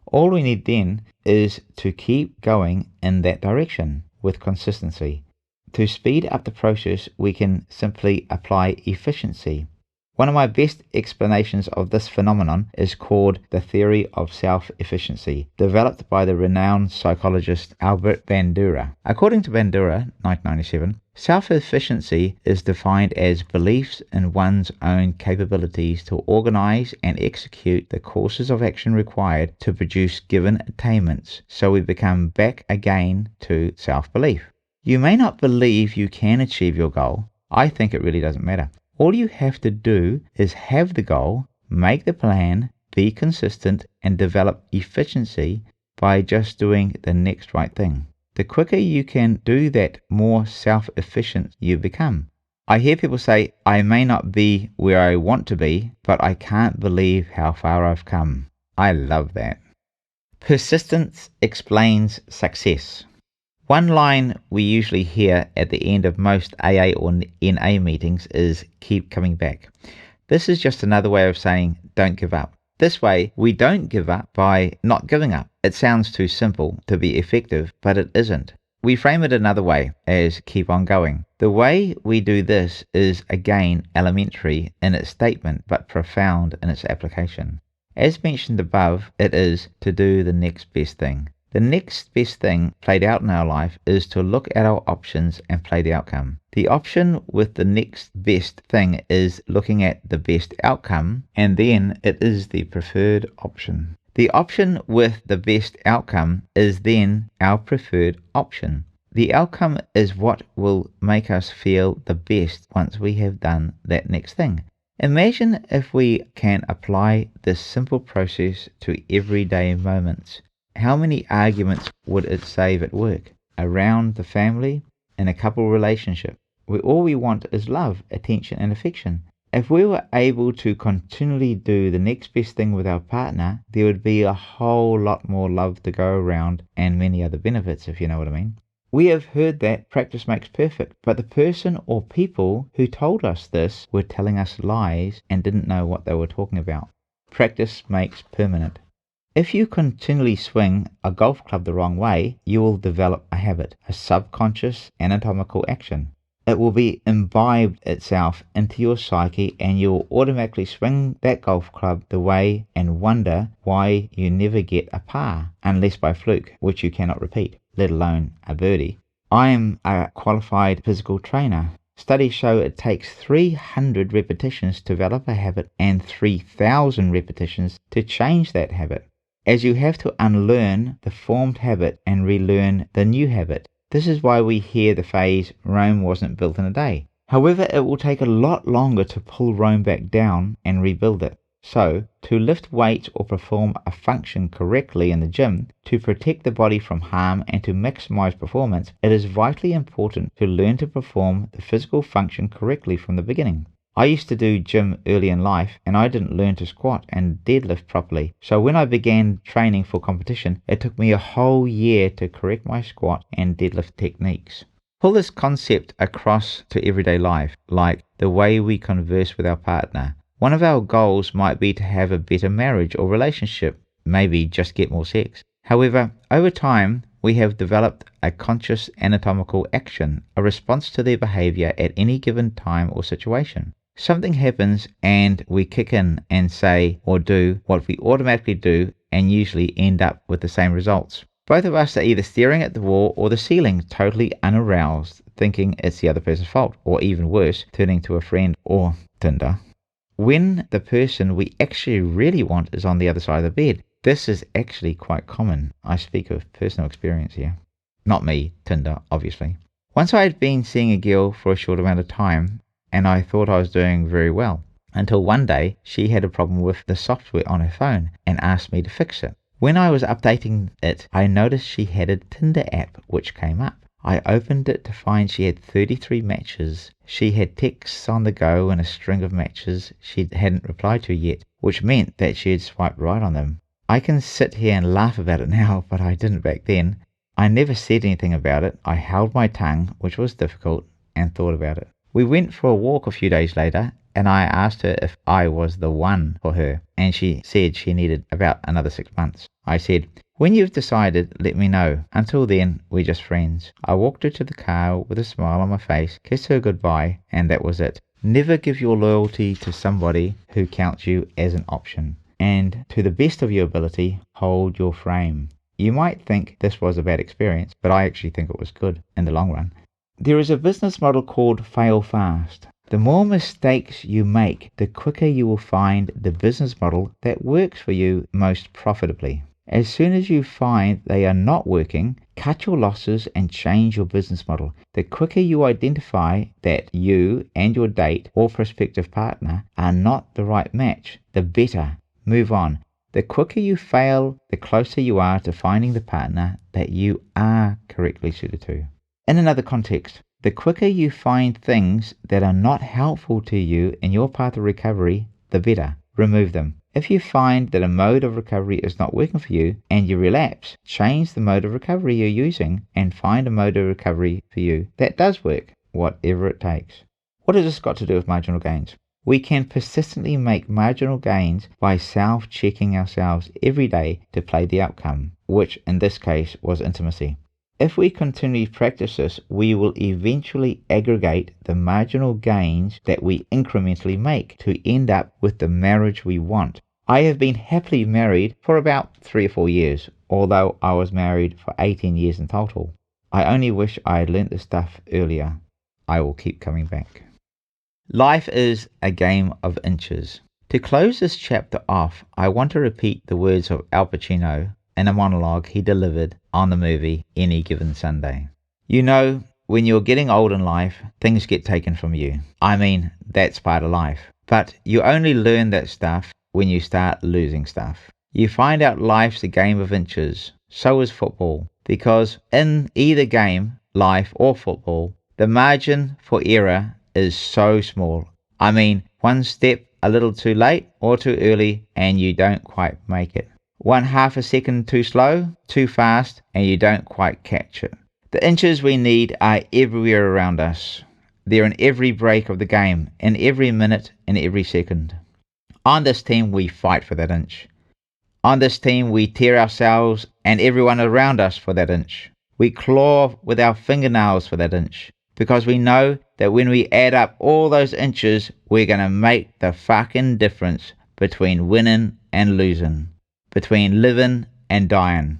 All we need then is to keep going in that direction with consistency. To speed up the process, we can simply apply efficiency. One of my best explanations of this phenomenon is called the theory of self-efficiency, developed by the renowned psychologist Albert Bandura. According to Bandura, 1997, self-efficiency is defined as beliefs in one's own capabilities to organize and execute the courses of action required to produce given attainments, so we become back again to self-belief. You may not believe you can achieve your goal. I think it really doesn't matter. All you have to do is have the goal, make the plan, be consistent, and develop efficiency by just doing the next right thing. The quicker you can do that, more self-efficient you become. I hear people say, I may not be where I want to be, but I can't believe how far I've come. I love that. Persistence explains success. One line we usually hear at the end of most AA or NA meetings is keep coming back. This is just another way of saying don't give up. This way, we don't give up by not giving up. It sounds too simple to be effective, but it isn't. We frame it another way as keep on going. The way we do this is again elementary in its statement, but profound in its application. As mentioned above, it is to do the next best thing. The next best thing played out in our life is to look at our options and play the outcome. The option with the next best thing is looking at the best outcome, and then it is the preferred option. The option with the best outcome is then our preferred option. The outcome is what will make us feel the best once we have done that next thing. Imagine if we can apply this simple process to everyday moments. How many arguments would it save at work, around the family, in a couple relationship, where all we want is love, attention and affection? If we were able to continually do the next best thing with our partner, there would be a whole lot more love to go around and many other benefits, if you know what I mean. We have heard that practice makes perfect, but the person or people who told us this were telling us lies and didn't know what they were talking about. Practice makes permanent. If you continually swing a golf club the wrong way, you will develop a habit, a subconscious anatomical action. It will be imbibed itself into your psyche and you will automatically swing that golf club the way and wonder why you never get a par, unless by fluke, which you cannot repeat, let alone a birdie. I am a qualified physical trainer. Studies show it takes 300 repetitions to develop a habit and 3,000 repetitions to change that habit, as you have to unlearn the formed habit and relearn the new habit. This is why we hear the phrase, Rome wasn't built in a day. However, it will take a lot longer to pull Rome back down and rebuild it. So, to lift weights or perform a function correctly in the gym, to protect the body from harm and to maximize performance, it is vitally important to learn to perform the physical function correctly from the beginning. I used to do gym early in life and I didn't learn to squat and deadlift properly. So when I began training for competition, it took me a whole year to correct my squat and deadlift techniques. Pull this concept across to everyday life, like the way we converse with our partner. One of our goals might be to have a better marriage or relationship, maybe just get more sex. However, over time, we have developed a conscious anatomical action, a response to their behavior at any given time or situation. Something happens and we kick in and say or do what we automatically do and usually end up with the same results. Both of us are either staring at the wall or the ceiling, totally unaroused, thinking it's the other person's fault, or even worse, turning to a friend or Tinder, when the person we actually really want is on the other side of the bed. This is actually quite common. I speak of personal experience here. Not me, Tinder, obviously. Once I had been seeing a girl for a short amount of time, and I thought I was doing very well, until one day she had a problem with the software on her phone and asked me to fix it. When I was updating it, I noticed she had a Tinder app which came up. I opened it to find she had 33 matches. She had texts on the go and a string of matches she hadn't replied to yet, which meant that she had swiped right on them. I can sit here and laugh about it now, but I didn't back then. I never said anything about it. I held my tongue, which was difficult, and thought about it. We went for a walk a few days later, and I asked her if I was the one for her, and she said she needed about another 6 months. I said, when you've decided, let me know. Until then, we're just friends. I walked her to the car with a smile on my face, kissed her goodbye, and that was it. Never give your loyalty to somebody who counts you as an option. And to the best of your ability, hold your frame. You might think this was a bad experience, but I actually think it was good in the long run. There is a business model called fail fast. The more mistakes you make, the quicker you will find the business model that works for you most profitably. As soon as you find they are not working, cut your losses and change your business model. The quicker you identify that you and your date or prospective partner are not the right match, the better. Move on. The quicker you fail, the closer you are to finding the partner that you are correctly suited to. In another context, the quicker you find things that are not helpful to you in your path of recovery, the better. Remove them. If you find that a mode of recovery is not working for you and you relapse, change the mode of recovery you're using and find a mode of recovery for you that does work, whatever it takes. What has this got to do with marginal gains? We can persistently make marginal gains by self-checking ourselves every day to play the outcome, which in this case was intimacy. If we continually practice this, we will eventually aggregate the marginal gains that we incrementally make to end up with the marriage we want. I have been happily married for about 3 or 4 years, although I was married for 18 years in total. I only wish I had learnt this stuff earlier. I will keep coming back. Life is a game of inches. To close this chapter off, I want to repeat the words of Al Pacino in a monologue he delivered on the movie Any Given Sunday. You know, when you're getting old in life, things get taken from you. I mean, that's part of life. But you only learn that stuff when you start losing stuff. You find out life's a game of inches. So is football. Because in either game, life or football, the margin for error is so small. I mean, one step a little too late or too early and you don't quite make it. 1/2 a second too slow, too fast, and you don't quite catch it. The inches we need are everywhere around us. They're in every break of the game, in every minute, in every second. On this team, we fight for that inch. On this team, we tear ourselves and everyone around us for that inch. We claw with our fingernails for that inch, because we know that when we add up all those inches, we're going to make the fucking difference between winning and losing, between living and dying.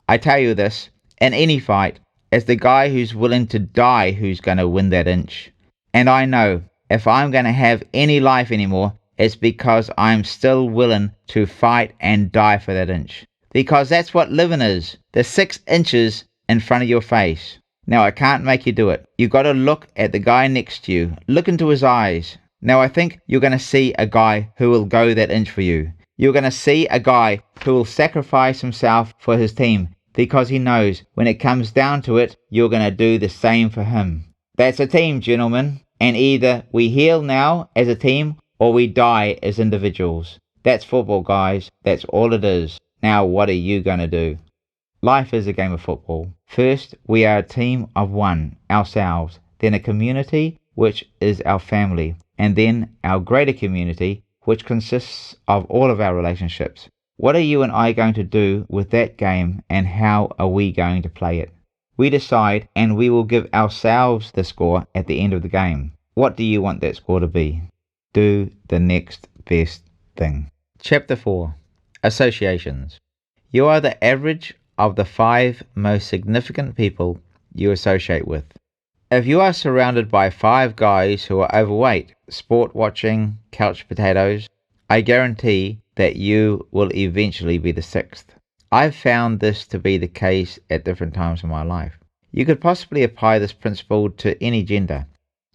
I tell you this, in any fight, it's the guy who's willing to die who's going to win that inch. And I know, if I'm going to have any life anymore, it's because I'm still willing to fight and die for that inch. Because that's what living is, the 6 inches in front of your face. Now, I can't make you do it. You've got to look at the guy next to you, look into his eyes. Now, I think you're going to see a guy who will go that inch for you. You're going to see a guy who will sacrifice himself for his team, because he knows when it comes down to it, you're going to do the same for him. That's a team, gentlemen. And either we heal now as a team or we die as individuals. That's football, guys. That's all it is. Now, what are you going to do? Life is a game of football. First, we are a team of one, ourselves. Then a community, which is our family. And then our greater community, which consists of all of our relationships. What are you and I going to do with that game, and how are we going to play it? We decide, and we will give ourselves the score at the end of the game. What do you want that score to be? Do the next best thing. Chapter 4. Associations. You are the average of the 5 most significant people you associate with. If you are surrounded by 5 guys who are overweight, sport watching, couch potatoes, I guarantee that you will eventually be the 6th. I've found this to be the case at different times in my life. You could possibly apply this principle to any gender.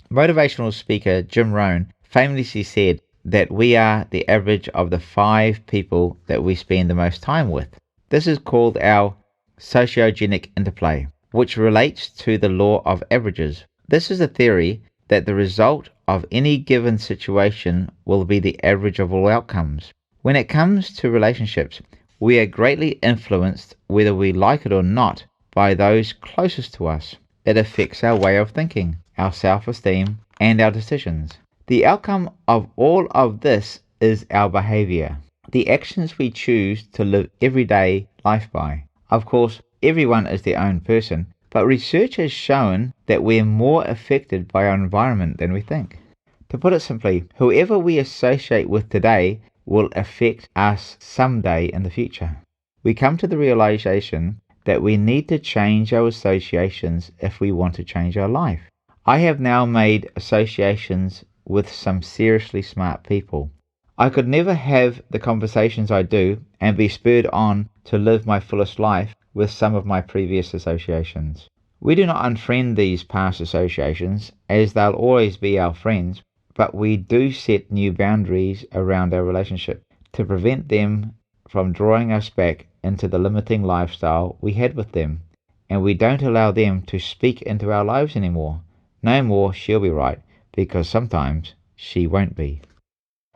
Motivational speaker Jim Rohn famously said that we are the average of the 5 people that we spend the most time with. This is called our sociogenic interplay, which relates to the law of averages. This is a theory that the result of any given situation will be the average of all outcomes. When it comes to relationships, we are greatly influenced, whether we like it or not, by those closest to us. It affects our way of thinking, our self-esteem, and our decisions. The outcome of all of this is our behavior, the actions we choose to live everyday life by. Of course, everyone is their own person, but research has shown that we're more affected by our environment than we think. To put it simply, whoever we associate with today will affect us someday in the future. We come to the realization that we need to change our associations if we want to change our life. I have now made associations with some seriously smart people. I could never have the conversations I do and be spurred on to live my fullest life with some of my previous associations. We do not unfriend these past associations, as they'll always be our friends, but we do set new boundaries around our relationship to prevent them from drawing us back into the limiting lifestyle we had with them, and we don't allow them to speak into our lives anymore. No more she'll be right, because sometimes she won't be.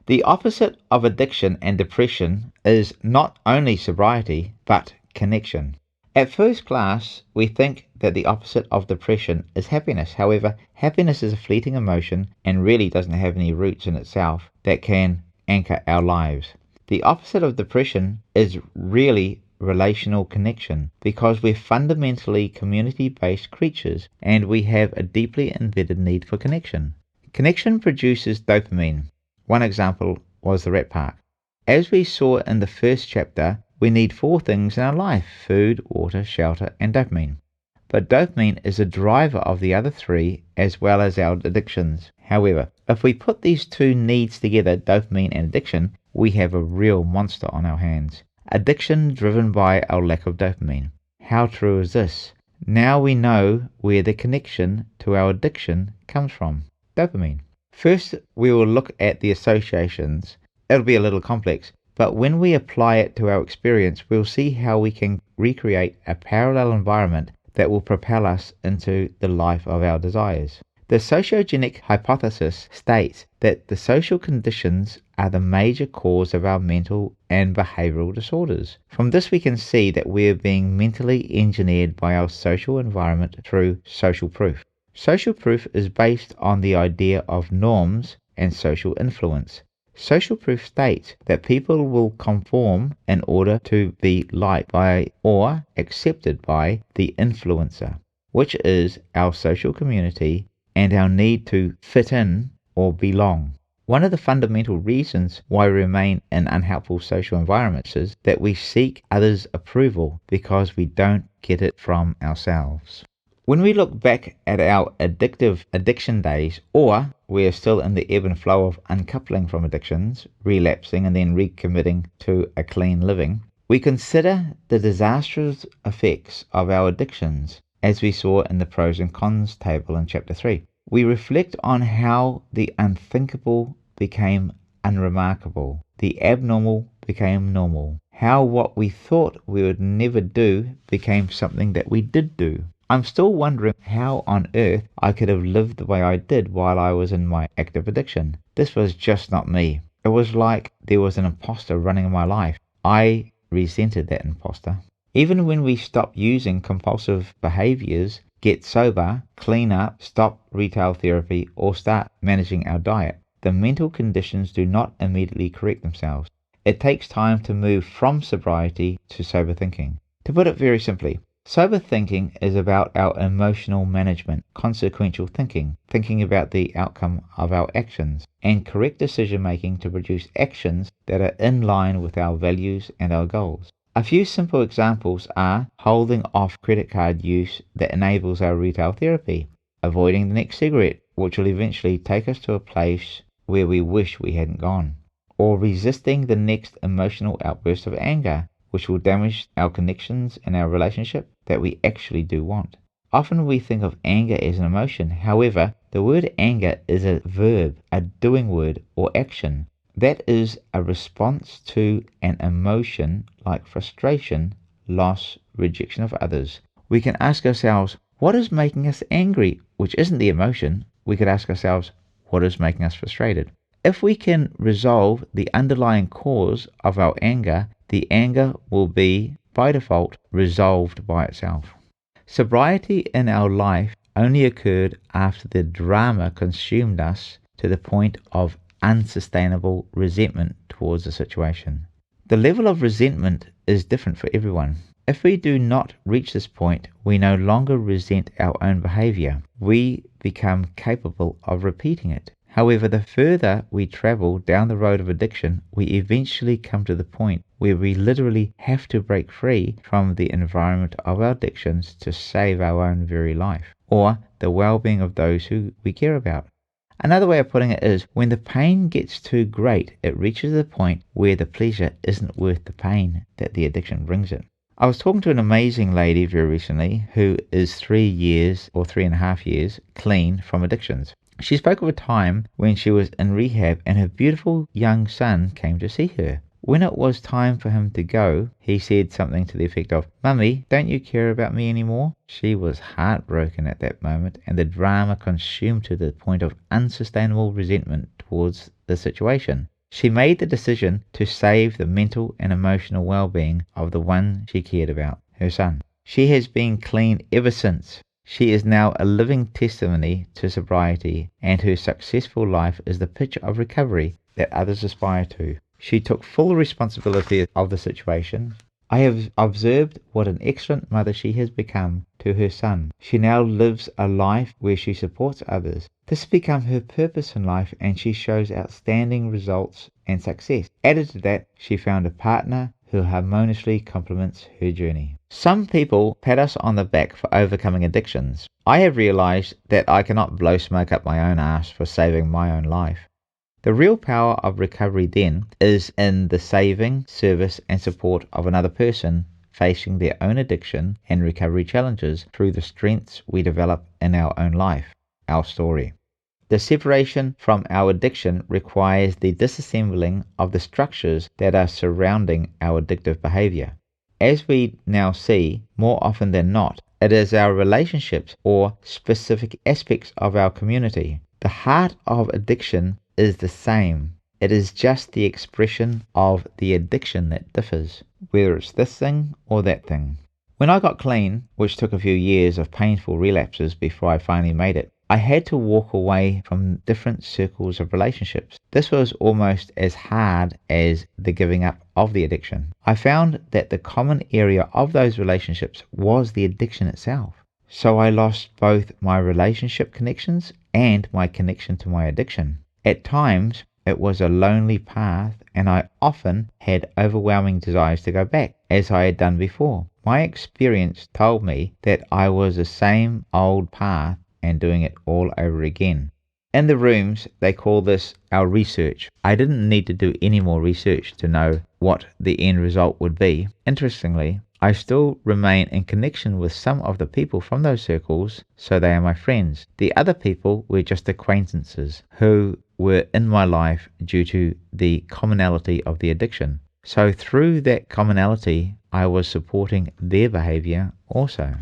The opposite of addiction and depression is not only sobriety, but connection. At first glance, we think that the opposite of depression is happiness. However, happiness is a fleeting emotion and really doesn't have any roots in itself that can anchor our lives. The opposite of depression is really relational connection, because we're fundamentally community-based creatures and we have a deeply embedded need for connection. Connection produces dopamine. One example was the Rat Park. As we saw in the first chapter, we need 4 things in our life: food, water, shelter, and dopamine. But dopamine is a driver of the other 3 as well as our addictions. However, if we put these 2 needs together, dopamine and addiction, we have a real monster on our hands. Addiction driven by our lack of dopamine. How true is this? Now we know where the connection to our addiction comes from. Dopamine. First, we will look at the associations. It'll be a little complex, but when we apply it to our experience, we'll see how we can recreate a parallel environment that will propel us into the life of our desires. The sociogenic hypothesis states that the social conditions are the major cause of our mental and behavioral disorders. From this we can see that we are being mentally engineered by our social environment through social proof. Social proof is based on the idea of norms and social influence. Social proof states that people will conform in order to be liked by or accepted by the influencer, which is our social community and our need to fit in or belong. One of the fundamental reasons why we remain in unhelpful social environments is that we seek others' approval because we don't get it from ourselves. When we look back at our addiction days, or we are still in the ebb and flow of uncoupling from addictions, relapsing and then recommitting to a clean living, we consider the disastrous effects of our addictions, as we saw in the pros and cons table in chapter 3. We reflect on how the unthinkable became unremarkable, the abnormal became normal, how what we thought we would never do became something that we did do. I'm still wondering how on earth I could have lived the way I did while I was in my active addiction. This was just not me. It was like there was an imposter running my life. I resented that imposter. Even when we stop using compulsive behaviors, get sober, clean up, stop retail therapy, or start managing our diet, the mental conditions do not immediately correct themselves. It takes time to move from sobriety to sober thinking. To put it very simply, sober thinking is about our emotional management, consequential thinking, thinking about the outcome of our actions, and correct decision making to produce actions that are in line with our values and our goals. A few simple examples are holding off credit card use that enables our retail therapy, avoiding the next cigarette, which will eventually take us to a place where we wish we hadn't gone, or resisting the next emotional outburst of anger, which will damage our connections and our relationship that we actually do want. Often we think of anger as an emotion. However, the word anger is a verb, a doing word or action. That is a response to an emotion like frustration, loss, rejection of others. We can ask ourselves, what is making us angry? Which isn't the emotion. We could ask ourselves, what is making us frustrated? If we can resolve the underlying cause of our anger, the anger will be, by default, resolved by itself. Sobriety in our life only occurred after the drama consumed us to the point of unsustainable resentment towards the situation. The level of resentment is different for everyone. If we do not reach this point, we no longer resent our own behavior. We become capable of repeating it. However, the further we travel down the road of addiction, we eventually come to the point where we literally have to break free from the environment of our addictions to save our own very life, or the well-being of those who we care about. Another way of putting it is, when the pain gets too great, it reaches the point where the pleasure isn't worth the pain that the addiction brings it. I was talking to an amazing lady very recently who is 3 years or 3.5 years clean from addictions. She spoke of a time when she was in rehab and her beautiful young son came to see her. When it was time for him to go, he said something to the effect of, "Mummy, don't you care about me anymore?" She was heartbroken at that moment, and the drama consumed to the point of unsustainable resentment towards the situation. She made the decision to save the mental and emotional well-being of the one she cared about, her son. She has been clean ever since. She is now a living testimony to sobriety, and her successful life is the picture of recovery that others aspire to. She took full responsibility of the situation. I have observed what an excellent mother she has become to her son. She now lives a life where she supports others. This has become her purpose in life, and she shows outstanding results and success. Added to that, she found a partner who harmoniously complements her journey. Some people pat us on the back for overcoming addictions. I have realized that I cannot blow smoke up my own ass for saving my own life. The real power of recovery then is in the saving, service and support of another person facing their own addiction and recovery challenges through the strengths we develop in our own life, our story. The separation from our addiction requires the disassembling of the structures that are surrounding our addictive behavior. As we now see, more often than not, it is our relationships or specific aspects of our community. The heart of addiction is the same. It is just the expression of the addiction that differs, whether it's this thing or that thing. When I got clean, which took a few years of painful relapses before I finally made it, I had to walk away from different circles of relationships. This was almost as hard as the giving up of the addiction. I found that the common area of those relationships was the addiction itself. So I lost both my relationship connections and my connection to my addiction. At times, it was a lonely path, and I often had overwhelming desires to go back, as I had done before. My experience told me that I was the same old path and doing it all over again. In the rooms, they call this our research. I didn't need to do any more research to know what the end result would be. Interestingly, I still remain in connection with some of the people from those circles, so they are my friends. The other people were just acquaintances who were in my life due to the commonality of the addiction. So through that commonality, I was supporting their behavior also.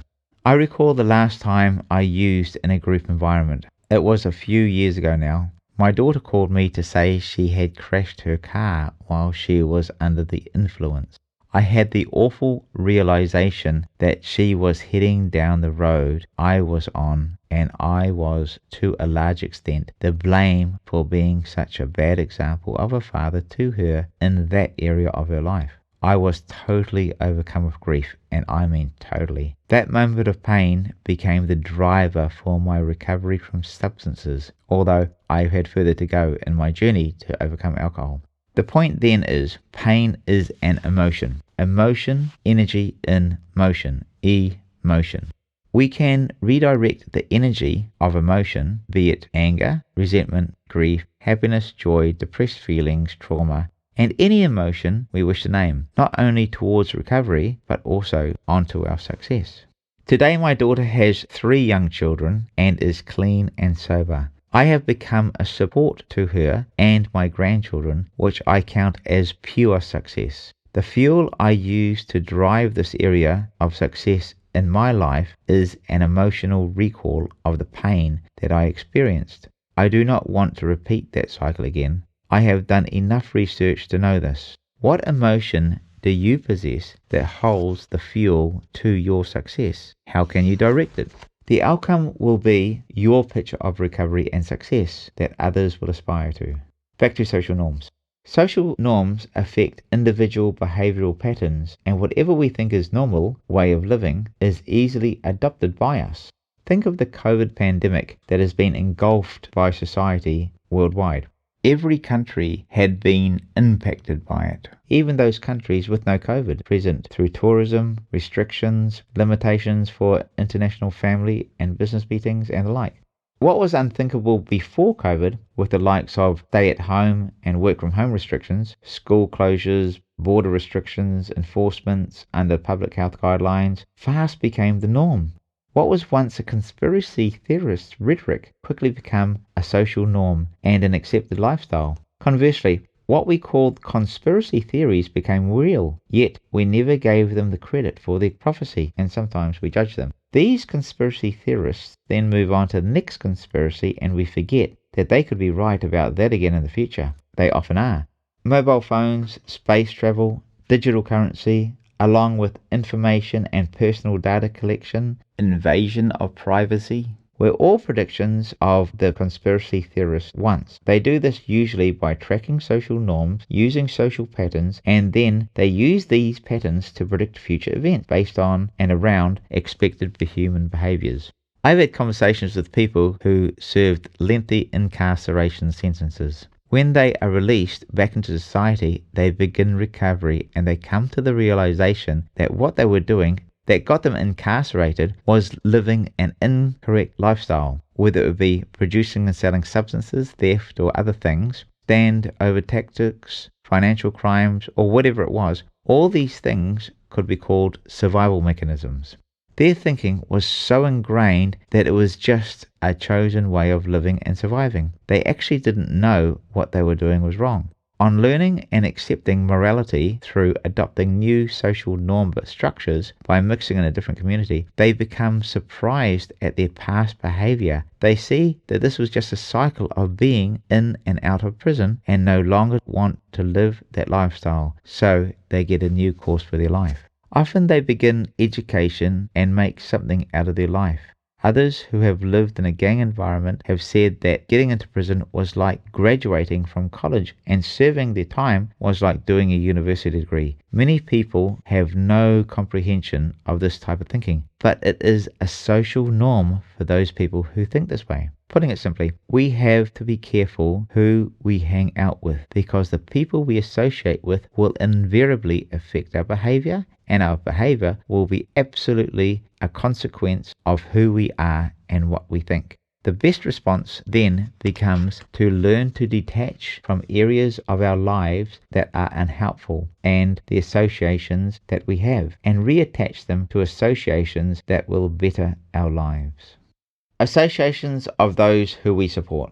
I recall the last time I used in a group environment. It was a few years ago now. My daughter called me to say she had crashed her car while she was under the influence. I had the awful realization that she was heading down the road I was on, and I was, to a large extent, to blame for being such a bad example of a father to her in that area of her life. I was totally overcome with grief, and I mean totally. That moment of pain became the driver for my recovery from substances, although I've had further to go in my journey to overcome alcohol. The point then is, pain is an emotion. Emotion, energy in motion, emotion. We can redirect the energy of emotion, be it anger, resentment, grief, happiness, joy, depressed feelings, trauma, and any emotion we wish to name, not only towards recovery, but also onto our success. Today my daughter has 3 young children and is clean and sober. I have become a support to her and my grandchildren, which I count as pure success. The fuel I use to drive this area of success in my life is an emotional recall of the pain that I experienced. I do not want to repeat that cycle again. I have done enough research to know this. What emotion do you possess that holds the fuel to your success? How can you direct it? The outcome will be your picture of recovery and success that others will aspire to. Back to social norms. Social norms affect individual behavioral patterns, and whatever we think is normal way of living is easily adopted by us. Think of the COVID pandemic that has been engulfed by society worldwide. Every country had been impacted by it, even those countries with no COVID present through tourism, restrictions, limitations for international family and business meetings and the like. What was unthinkable before COVID, with the likes of stay at home and work from home restrictions, school closures, border restrictions, enforcements under public health guidelines, fast became the norm. What was once a conspiracy theorist rhetoric quickly became a social norm and an accepted lifestyle. Conversely, what we called conspiracy theories became real, yet we never gave them the credit for their prophecy, and sometimes we judged them. These conspiracy theorists then move on to the next conspiracy, and we forget that they could be right about that again in the future. They often are. Mobile phones, space travel, digital currency, along with information and personal data collection, invasion of privacy, were all predictions of the conspiracy theorists once. They do this usually by tracking social norms, using social patterns, and then they use these patterns to predict future events based on and around expected human behaviors. I've had conversations with people who served lengthy incarceration sentences. When they are released back into society, they begin recovery and they come to the realization that what they were doing that got them incarcerated was living an incorrect lifestyle, whether it would be producing and selling substances, theft or other things, stand-over tactics, financial crimes, or whatever it was. All these things could be called survival mechanisms. Their thinking was so ingrained that it was just a chosen way of living and surviving. They actually didn't know what they were doing was wrong. On learning and accepting morality through adopting new social norm structures by mixing in a different community, they become surprised at their past behavior. They see that this was just a cycle of being in and out of prison and no longer want to live that lifestyle, so they get a new course for their life. Often they begin education and make something out of their life. Others who have lived in a gang environment have said that getting into prison was like graduating from college and serving their time was like doing a university degree. Many people have no comprehension of this type of thinking, but it is a social norm for those people who think this way. Putting it simply, we have to be careful who we hang out with because the people we associate with will invariably affect our behavior, and our behavior will be absolutely a consequence of who we are and what we think. The best response then becomes to learn to detach from areas of our lives that are unhelpful and the associations that we have, and reattach them to associations that will better our lives. Associations of those who we support.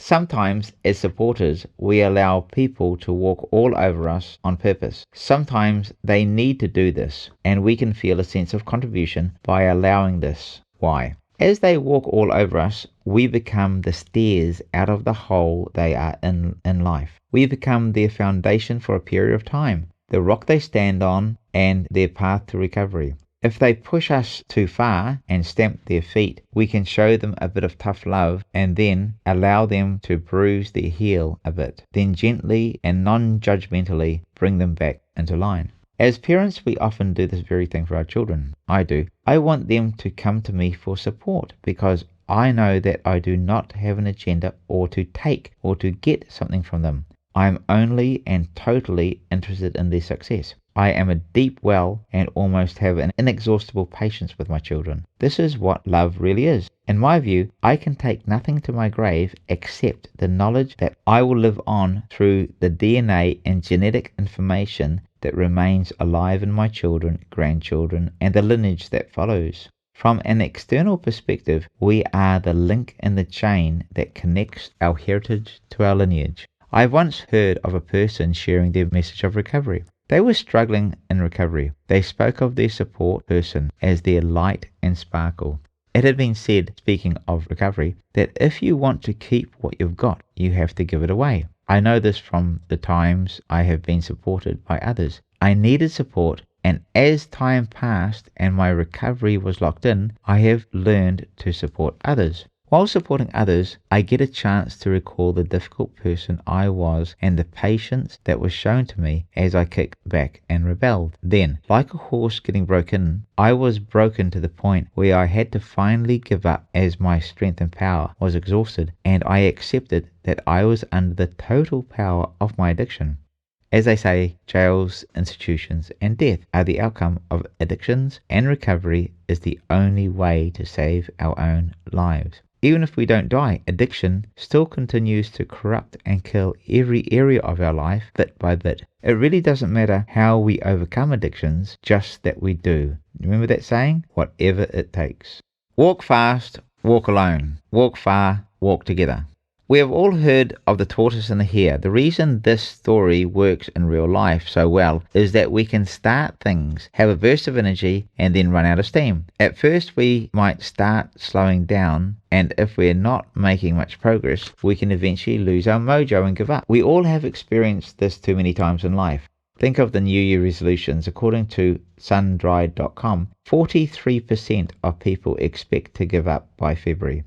Sometimes, as supporters, we allow people to walk all over us on purpose. Sometimes they need to do this, and we can feel a sense of contribution by allowing this. Why? As they walk all over us, we become the stairs out of the hole they are in life. We become their foundation for a period of time, the rock they stand on, and their path to recovery. If they push us too far and stamp their feet, we can show them a bit of tough love and then allow them to bruise their heel a bit. Then gently and non-judgmentally bring them back into line. As parents, we often do this very thing for our children. I do. I want them to come to me for support because I know that I do not have an agenda or to take or to get something from them. I am only and totally interested in their success. I am a deep well and almost have an inexhaustible patience with my children. This is what love really is. In my view, I can take nothing to my grave except the knowledge that I will live on through the DNA and genetic information that remains alive in my children, grandchildren, and the lineage that follows. From an external perspective, we are the link in the chain that connects our heritage to our lineage. I once heard of a person sharing their message of recovery. They were struggling in recovery. They spoke of their support person as their light and sparkle. It had been said, speaking of recovery, that if you want to keep what you've got, you have to give it away. I know this from the times I have been supported by others. I needed support, and as time passed and my recovery was locked in, I have learned to support others. While supporting others, I get a chance to recall the difficult person I was and the patience that was shown to me as I kicked back and rebelled. Then, like a horse getting broken, I was broken to the point where I had to finally give up as my strength and power was exhausted, and I accepted that I was under the total power of my addiction. As they say, jails, institutions, and death are the outcome of addictions, and recovery is the only way to save our own lives. Even if we don't die, addiction still continues to corrupt and kill every area of our life bit by bit. It really doesn't matter how we overcome addictions, just that we do. Remember that saying? Whatever it takes. Walk fast, walk alone. Walk far, walk together. We have all heard of the tortoise and the hare. The reason this story works in real life so well is that we can start things, have a burst of energy, and then run out of steam. At first, we might start slowing down, and if we're not making much progress, we can eventually lose our mojo and give up. We all have experienced this too many times in life. Think of the New Year resolutions. According to sundried.com, 43% of people expect to give up by February.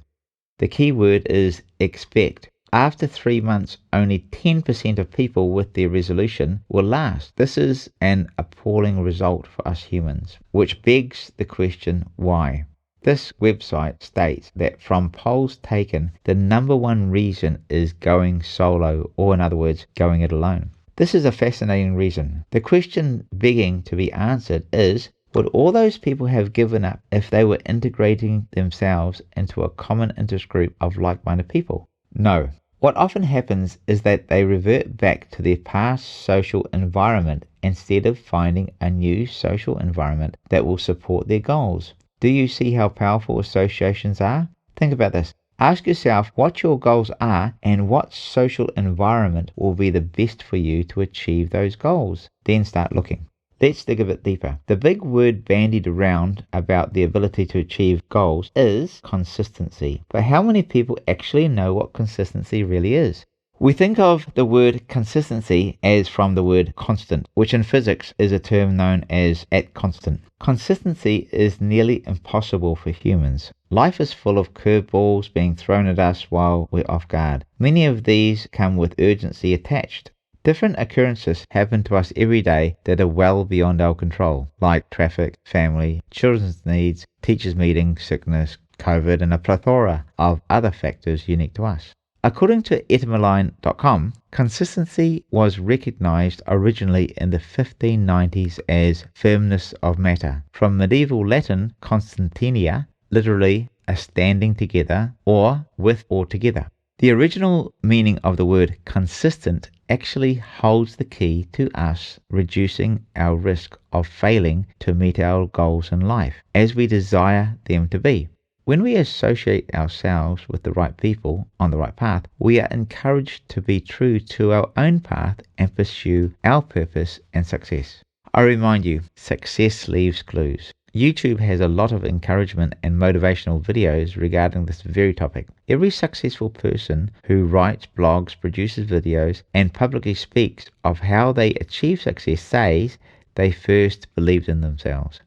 The key word is expect. After 3 months, only 10% of people with their resolution will last. This is an appalling result for us humans, which begs the question, why? This website states that from polls taken, the number one reason is going solo, or in other words, going it alone. This is a fascinating reason. The question begging to be answered is, would all those people have given up if they were integrating themselves into a common interest group of like-minded people? No. What often happens is that they revert back to their past social environment instead of finding a new social environment that will support their goals. Do you see how powerful associations are? Think about this. Ask yourself what your goals are and what social environment will be the best for you to achieve those goals. Then start looking. Let's dig a bit deeper. The big word bandied around about the ability to achieve goals is consistency. But how many people actually know what consistency really is? We think of the word consistency as from the word constant, which in physics is a term known as at constant. Consistency is nearly impossible for humans. Life is full of curveballs being thrown at us while we're off guard. Many of these come with urgency attached. Different occurrences happen to us every day that are well beyond our control, like traffic, family, children's needs, teachers' meetings, sickness, COVID, and a plethora of other factors unique to us. According to etymology.com, consistency was recognized originally in the 1590s as firmness of matter, from medieval Latin constantia, literally a standing together or with or together. The original meaning of the word consistent actually holds the key to us reducing our risk of failing to meet our goals in life as we desire them to be. When we associate ourselves with the right people on the right path, we are encouraged to be true to our own path and pursue our purpose and success. I remind you, success leaves clues. YouTube has a lot of encouragement and motivational videos regarding this very topic. Every successful person who writes, blogs, produces videos, and publicly speaks of how they achieve success says they first believed in themselves.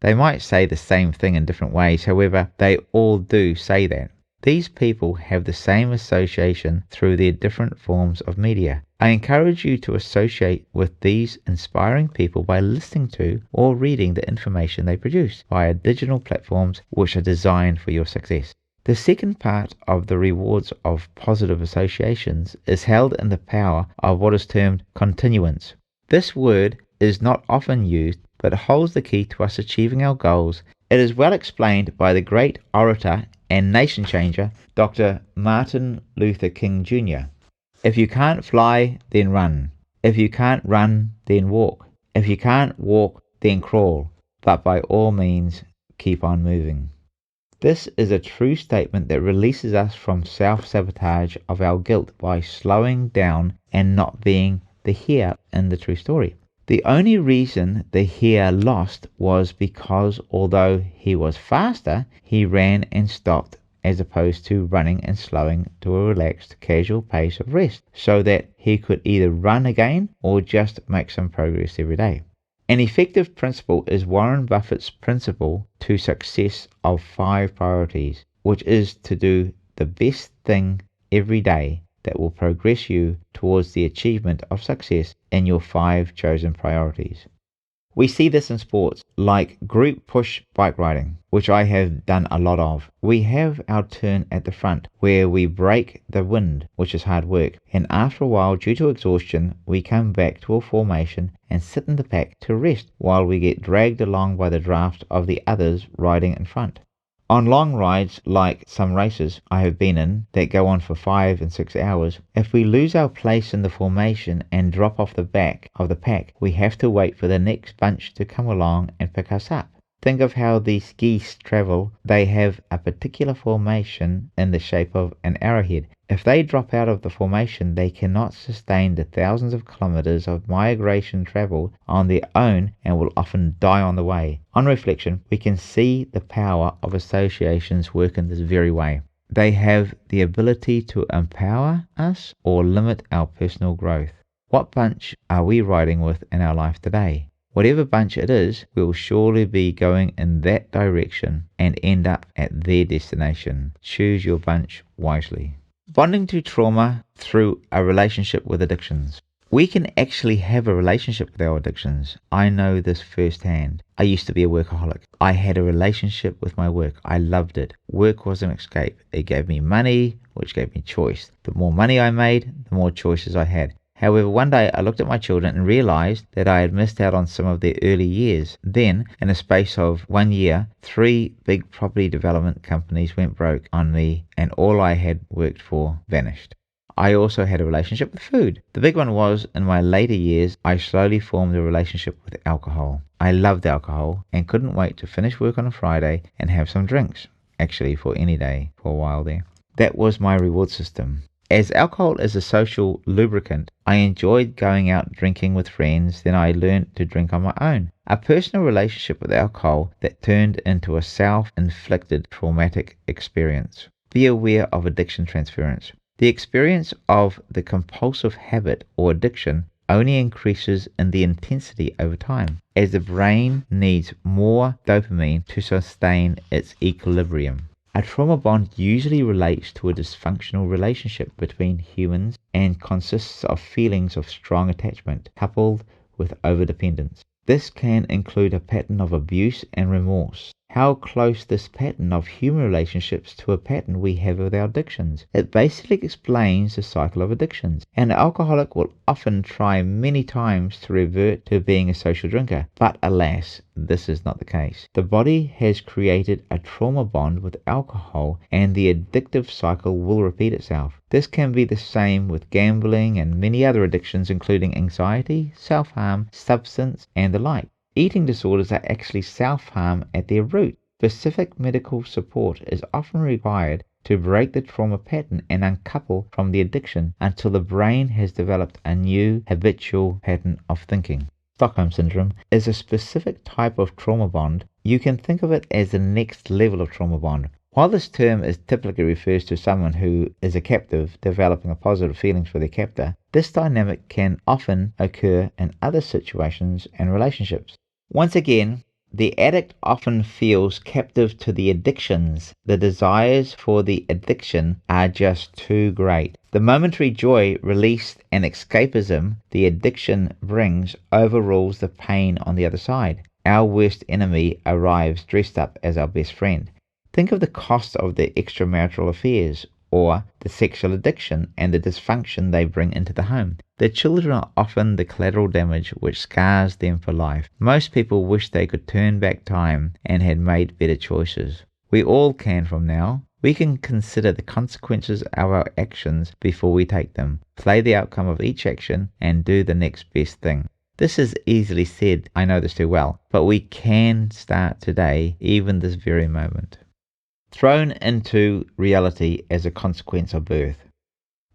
They might say the same thing in different ways, however, they all do say that. These people have the same association through their different forms of media. I encourage you to associate with these inspiring people by listening to or reading the information they produce via digital platforms which are designed for your success. The second part of the rewards of positive associations is held in the power of what is termed continuance. This word is not often used, but holds the key to us achieving our goals. It is well explained by the great orator and nation changer, Dr. Martin Luther King Jr. If you can't fly, then run. If you can't run, then walk. If you can't walk, then crawl. But by all means, keep on moving. This is a true statement that releases us from self-sabotage of our guilt by slowing down and not being the hero in the true story. The only reason the hare lost was because although he was faster, he ran and stopped as opposed to running and slowing to a relaxed, casual pace of rest so that he could either run again or just make some progress every day. An effective principle is Warren Buffett's principle to success of 5 priorities, which is to do the best thing every day that will progress you towards the achievement of success in your 5 chosen priorities. We see this in sports like group push bike riding, which I have done a lot of. We have our turn at the front where we break the wind, which is hard work, and after a while, due to exhaustion, we come back to a formation and sit in the pack to rest while we get dragged along by the draft of the others riding in front. On long rides like some races I have been in that go on for 5 and 6 hours, if we lose our place in the formation and drop off the back of the pack, we have to wait for the next bunch to come along and pick us up. Think of how these geese travel. They have a particular formation in the shape of an arrowhead. If they drop out of the formation, they cannot sustain the thousands of kilometers of migration travel on their own and will often die on the way. On reflection, we can see the power of associations work in this very way. They have the ability to empower us or limit our personal growth. What bunch are we riding with in our life today? Whatever bunch it is, we'll surely be going in that direction and end up at their destination. Choose your bunch wisely. Bonding to trauma through a relationship with addictions. We can actually have a relationship with our addictions. I know this firsthand. I used to be a workaholic. I had a relationship with my work. I loved it. Work was an escape. It gave me money, which gave me choice. The more money I made, the more choices I had. However, one day I looked at my children and realized that I had missed out on some of their early years. Then, in a space of 1 year, 3 big property development companies went broke on me, and all I had worked for vanished. I also had a relationship with food. The big one was, in my later years, I slowly formed a relationship with alcohol. I loved alcohol and couldn't wait to finish work on a Friday and have some drinks. Actually, for any day, for a while there. That was my reward system. As alcohol is a social lubricant, I enjoyed going out drinking with friends, then I learned to drink on my own. A personal relationship with alcohol that turned into a self-inflicted traumatic experience. Be aware of addiction transference. The experience of the compulsive habit or addiction only increases in the intensity over time, as the brain needs more dopamine to sustain its equilibrium. A trauma bond usually relates to a dysfunctional relationship between humans and consists of feelings of strong attachment coupled with overdependence. This can include a pattern of abuse and remorse. How close this pattern of human relationships to a pattern we have with our addictions. It basically explains the cycle of addictions. An alcoholic will often try many times to revert to being a social drinker, but alas, this is not the case. The body has created a trauma bond with alcohol and the addictive cycle will repeat itself. This can be the same with gambling and many other addictions including anxiety, self-harm, substance, and the like. Eating disorders are actually self-harm at their root. Specific medical support is often required to break the trauma pattern and uncouple from the addiction until the brain has developed a new habitual pattern of thinking. Stockholm Syndrome is a specific type of trauma bond. You can think of it as the next level of trauma bond. While this term typically refers to someone who is a captive developing a positive feelings for their captor, this dynamic can often occur in other situations and relationships. Once again, the addict often feels captive to the addictions. The desires for the addiction are just too great. The momentary joy, release, and escapism the addiction brings overrules the pain on the other side. Our worst enemy arrives dressed up as our best friend. Think of the cost of the extramarital affairs, or the sexual addiction and the dysfunction they bring into the home. The children are often the collateral damage which scars them for life. Most people wish they could turn back time and had made better choices. We all can from now. We can consider the consequences of our actions before we take them, play the outcome of each action, and do the next best thing. This is easily said, I know this too well, but we can start today, even this very moment. Thrown into reality as a consequence of birth.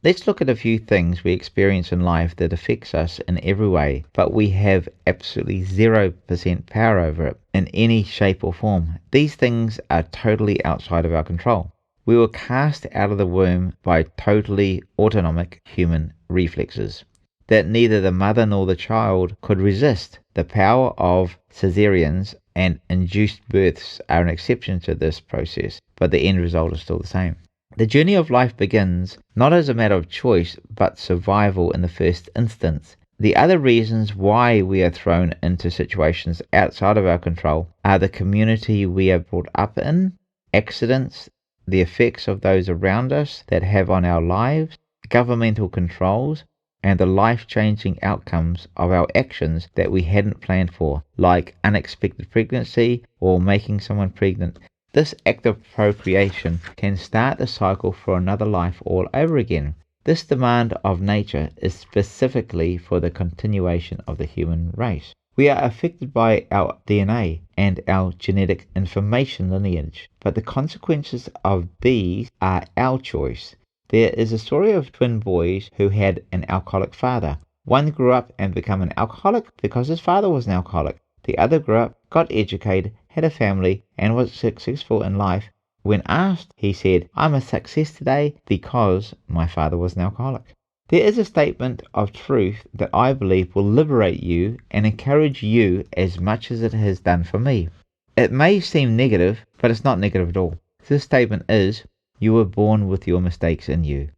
Let's look at a few things we experience in life that affects us in every way, but we have absolutely 0% power over it in any shape or form. These things are totally outside of our control. We were cast out of the womb by totally autonomic human reflexes that neither the mother nor the child could resist. The power of cesareans and induced births are an exception to this process, but the end result is still the same. The journey of life begins not as a matter of choice, but survival in the first instance. The other reasons why we are thrown into situations outside of our control are the community we are brought up in, accidents, the effects of those around us that have on our lives, governmental controls, and the life-changing outcomes of our actions that we hadn't planned for, like unexpected pregnancy or making someone pregnant. This act of procreation can start the cycle for another life all over again. This demand of nature is specifically for the continuation of the human race. We are affected by our DNA and our genetic information lineage, but the consequences of these are our choice. There is a story of twin boys who had an alcoholic father. One grew up and became an alcoholic because his father was an alcoholic. The other grew up, got educated, had a family, and was successful in life. When asked, he said, "I'm a success today because my father was an alcoholic." There is a statement of truth that I believe will liberate you and encourage you as much as it has done for me. It may seem negative, but it's not negative at all. This statement is, you were born with your mistakes in you.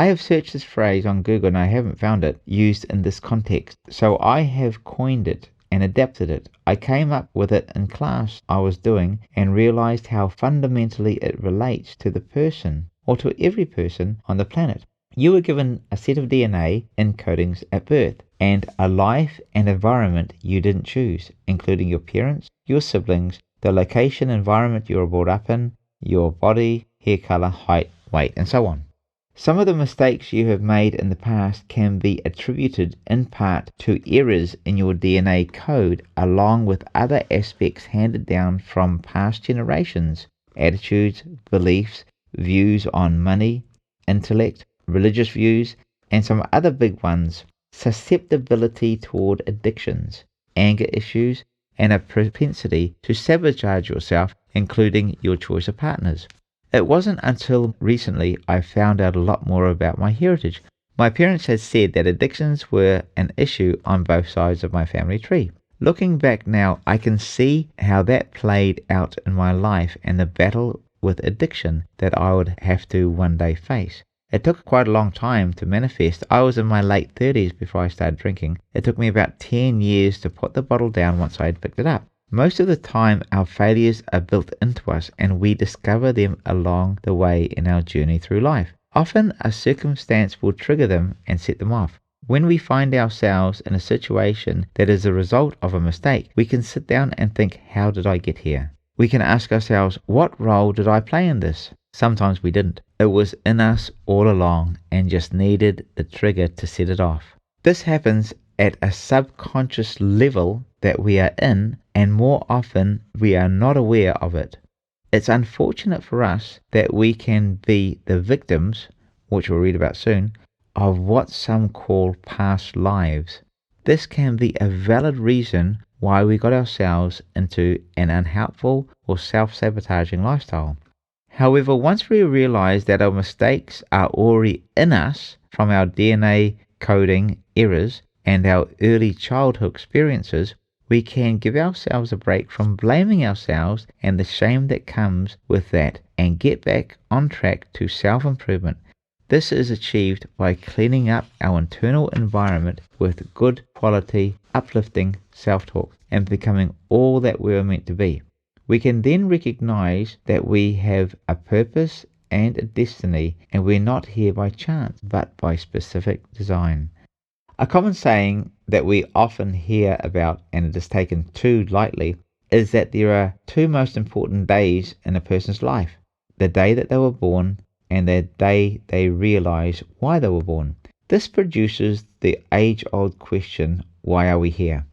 I have searched this phrase on Google and I haven't found it used in this context, so I have coined it and adapted it. I came up with it in class I was doing and realized how fundamentally it relates to the person, or to every person on the planet. You were given a set of DNA encodings at birth, and a life and environment you didn't choose, including your parents, your siblings, the location environment you were brought up in, your body, hair color, height, weight, and so on. Some of the mistakes you have made in the past can be attributed in part to errors in your DNA code, along with other aspects handed down from past generations, attitudes, beliefs, views on money, intellect, religious views, and some other big ones: susceptibility toward addictions, anger issues, and a propensity to sabotage yourself, including your choice of partners. It wasn't until recently I found out a lot more about my heritage. My parents had said that addictions were an issue on both sides of my family tree. Looking back now, I can see how that played out in my life and the battle with addiction that I would have to one day face. It took quite a long time to manifest. I was in my late 30s before I started drinking. It took me about 10 years to put the bottle down once I had picked it up. Most of the time, our failures are built into us and we discover them along the way in our journey through life. Often, a circumstance will trigger them and set them off. When we find ourselves in a situation that is a result of a mistake, we can sit down and think, how did I get here? We can ask ourselves, what role did I play in this? Sometimes we didn't. It was in us all along and just needed the trigger to set it off. This happens at a subconscious level that we are in, and more often we are not aware of it. It's unfortunate for us that we can be the victims, which we'll read about soon, of what some call past lives. This can be a valid reason why we got ourselves into an unhelpful or self-sabotaging lifestyle. However, once we realize that our mistakes are already in us from our DNA coding errors and our early childhood experiences, we can give ourselves a break from blaming ourselves and the shame that comes with that and get back on track to self-improvement. This is achieved by cleaning up our internal environment with good quality, uplifting self-talk and becoming all that we are meant to be. We can then recognize that we have a purpose and a destiny, and we're not here by chance, but by specific design. A common saying that we often hear about, and it is taken too lightly, is that there are two most important days in a person's life: the day that they were born and the day they realize why they were born. This produces the age-old question, why are we here?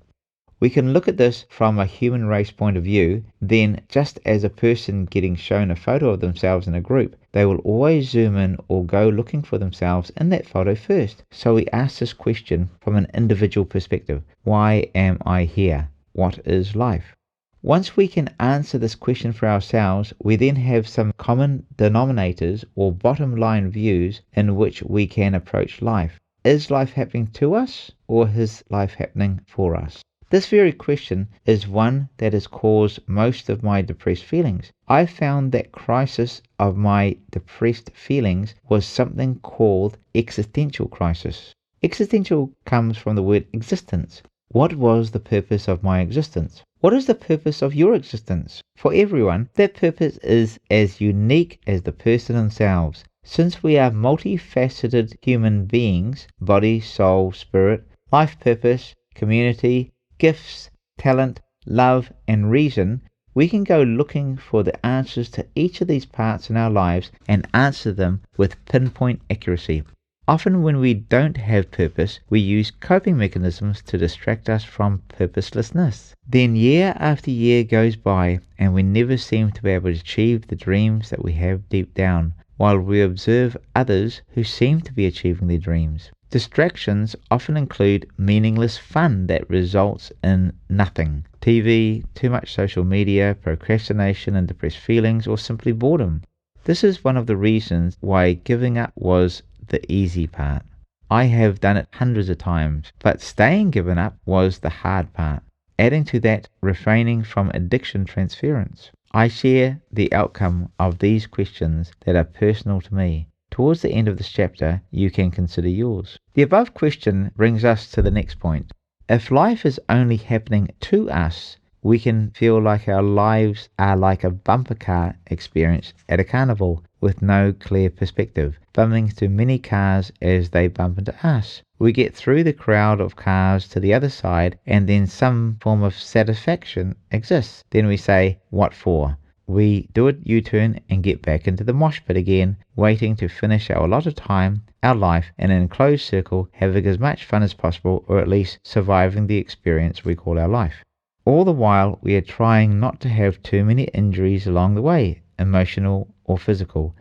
We can look at this from a human race point of view. Then, just as a person getting shown a photo of themselves in a group, they will always zoom in or go looking for themselves in that photo first. So we ask this question from an individual perspective. Why am I here? What is life? Once we can answer this question for ourselves, we then have some common denominators or bottom line views in which we can approach life. Is life happening to us, or is life happening for us? This very question is one that has caused most of my depressed feelings. I found that crisis of my depressed feelings was something called existential crisis. Existential comes from the word existence. What was the purpose of my existence? What is the purpose of your existence? For everyone, that purpose is as unique as the person themselves. Since we are multifaceted human beings, body, soul, spirit, life purpose, community, gifts, talent, love, and reason, we can go looking for the answers to each of these parts in our lives and answer them with pinpoint accuracy. Often when we don't have purpose, we use coping mechanisms to distract us from purposelessness. Then year after year goes by and we never seem to be able to achieve the dreams that we have deep down, while we observe others who seem to be achieving their dreams. Distractions often include meaningless fun that results in nothing. TV, too much social media, procrastination and depressed feelings, or simply boredom. This is one of the reasons why giving up was the easy part. I have done it hundreds of times, but staying given up was the hard part. Adding to that, refraining from addiction transference. I share the outcome of these questions that are personal to me. towards the end of this chapter, you can consider yours. The above question brings us to the next point. If life is only happening to us, we can feel like our lives are like a bumper car experience at a carnival with no clear perspective, bumping into many cars as they bump into us. We get through the crowd of cars to the other side, and then some form of satisfaction exists. Then we say, what for? We do a U-turn and get back into the mosh pit again, waiting to finish our allotted time, our life, in an enclosed circle, having as much fun as possible, or at least surviving the experience we call our life. All the while, we are trying not to have too many injuries along the way, emotional or physical.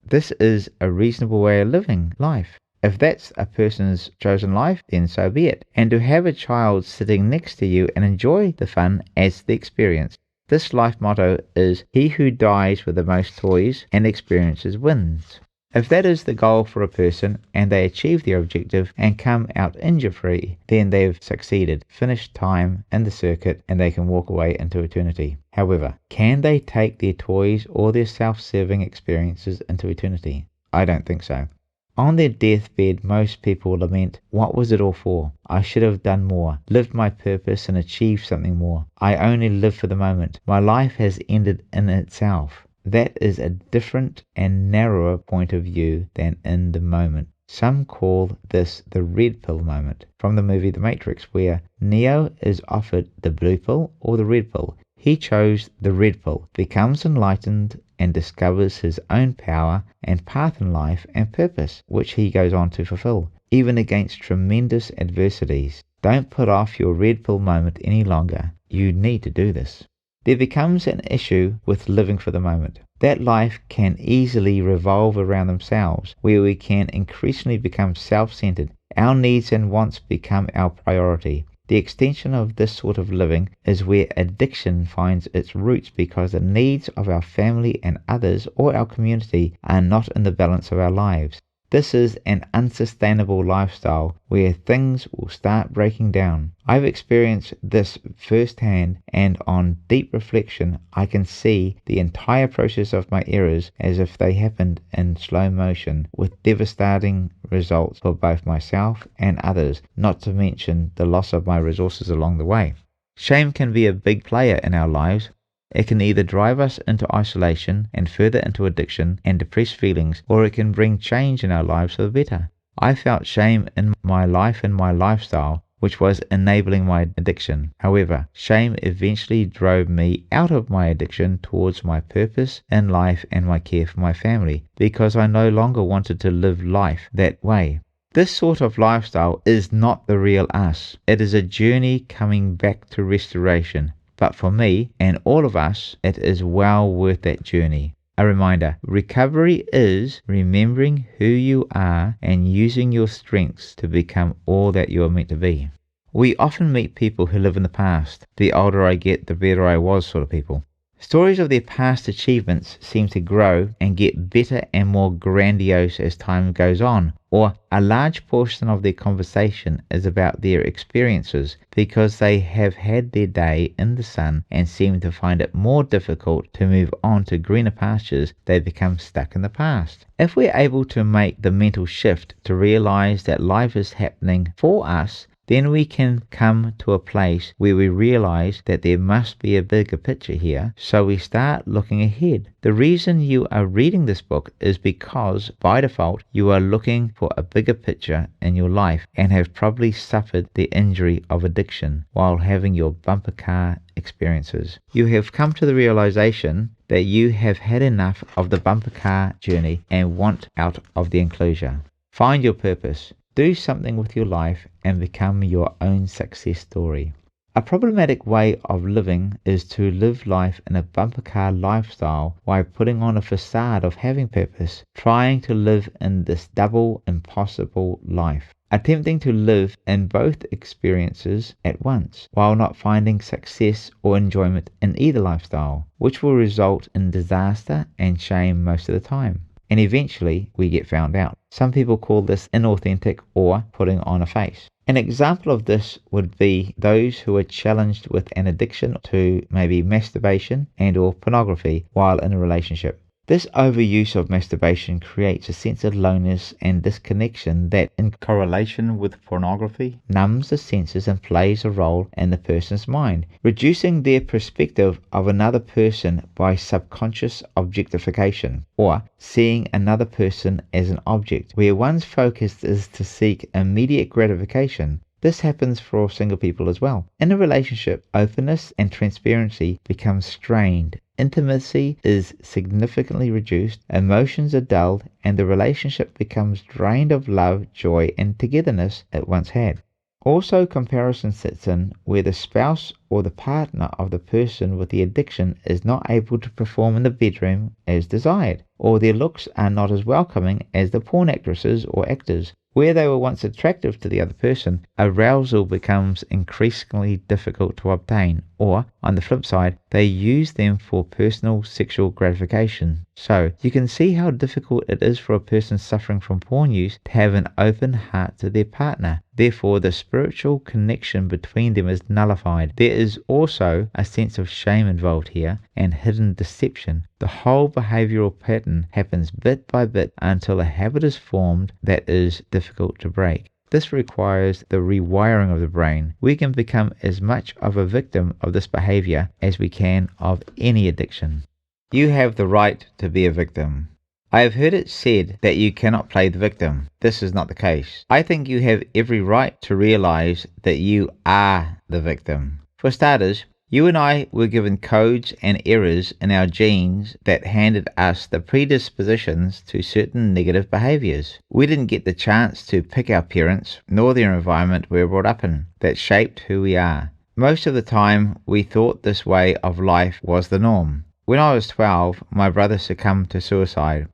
This is a reasonable way of living life. If that's a person's chosen life, then so be it. And to have a child sitting next to you and enjoy the fun adds to the experience. This life motto is, he who dies with the most toys and experiences wins. If that is the goal for a person and they achieve their objective and come out injury-free, then they've succeeded, finished time in the circuit, and they can walk away into eternity. However, can they take their toys or their self-serving experiences into eternity? I don't think so. On their deathbed, most people lament, what was it all for? I should have done more, lived my purpose and achieved something more. I only live for the moment. My life has ended in itself. That is a different and narrower point of view than in the moment. Some call this the red pill moment from the movie The Matrix, where Neo is offered the blue pill or the red pill. He chose the red pill, becomes enlightened, and discovers his own power and path in life and purpose, which he goes on to fulfill, even against tremendous adversities. Don't put off your red pill moment any longer. You need to do this. There becomes an issue with living for the moment. That life can easily revolve around themselves, where we can increasingly become self-centered. Our needs and wants become our priority. The extension of this sort of living is where addiction finds its roots, because the needs of our family and others or our community are not in the balance of our lives. This is an unsustainable lifestyle where things will start breaking down. I've experienced this firsthand, and on deep reflection, I can see the entire process of my errors as if they happened in slow motion, with devastating results for both myself and others, not to mention the loss of my resources along the way. Shame can be a big player in our lives. It can either drive us into isolation and further into addiction and depressed feelings, or it can bring change in our lives for the better. I felt shame in my life and my lifestyle, which was enabling my addiction. However, shame eventually drove me out of my addiction towards my purpose in life and my care for my family, because I no longer wanted to live life that way. This sort of lifestyle is not the real us. It is a journey coming back to restoration. But for me and all of us, it is well worth that journey. A reminder, recovery is remembering who you are and using your strengths to become all that you are meant to be. We often meet people who live in the past. The older I get, the better I was sort of people. Stories of their past achievements seem to grow and get better and more grandiose as time goes on, or a large portion of their conversation is about their experiences because they have had their day in the sun and seem to find it more difficult to move on to greener pastures. They become stuck in the past. If we're able to make the mental shift to realize that life is happening for us, then we can come to a place where we realize that there must be a bigger picture here, so we start looking ahead. The reason you are reading this book is because, by default, you are looking for a bigger picture in your life and have probably suffered the injury of addiction while having your bumper car experiences. You have come to the realization that you have had enough of the bumper car journey and want out of the enclosure. Find your purpose. Do something with your life and become your own success story. A problematic way of living is to live life in a bumper car lifestyle while putting on a facade of having purpose, trying to live in this double impossible life, attempting to live in both experiences at once while not finding success or enjoyment in either lifestyle, which will result in disaster and shame most of the time. And eventually we get found out. Some people call this inauthentic or putting on a face. An example of this would be those who are challenged with an addiction to maybe masturbation and or pornography while in a relationship. This overuse of masturbation creates a sense of loneliness and disconnection that, in correlation with pornography, numbs the senses and plays a role in the person's mind, reducing their perspective of another person by subconscious objectification, or seeing another person as an object, where one's focus is to seek immediate gratification. This happens for single people as well. In a relationship, openness and transparency become strained. Intimacy is significantly reduced, emotions are dulled, and the relationship becomes drained of love, joy, and togetherness it once had. Also, comparison sets in where the spouse or the partner of the person with the addiction is not able to perform in the bedroom as desired, or their looks are not as welcoming as the porn actresses or actors. Where they were once attractive to the other person, arousal becomes increasingly difficult to obtain, or, on the flip side, they use them for personal sexual gratification. So, you can see how difficult it is for a person suffering from porn use to have an open heart to their partner. Therefore, the spiritual connection between them is nullified. There is also a sense of shame involved here, and hidden deception. The whole behavioral pattern happens bit by bit until a habit is formed that is difficult to break. This requires the rewiring of the brain. We can become as much of a victim of this behavior as we can of any addiction. You have the right to be a victim. I have heard it said that you cannot play the victim. This is not the case. I think you have every right to realize that you are the victim. For starters, you and I were given codes and errors in our genes that handed us the predispositions to certain negative behaviors. We didn't get the chance to pick our parents, nor the environment we were brought up in, that shaped who we are. Most of the time, we thought this way of life was the norm. When I was 12, my brother succumbed to suicide.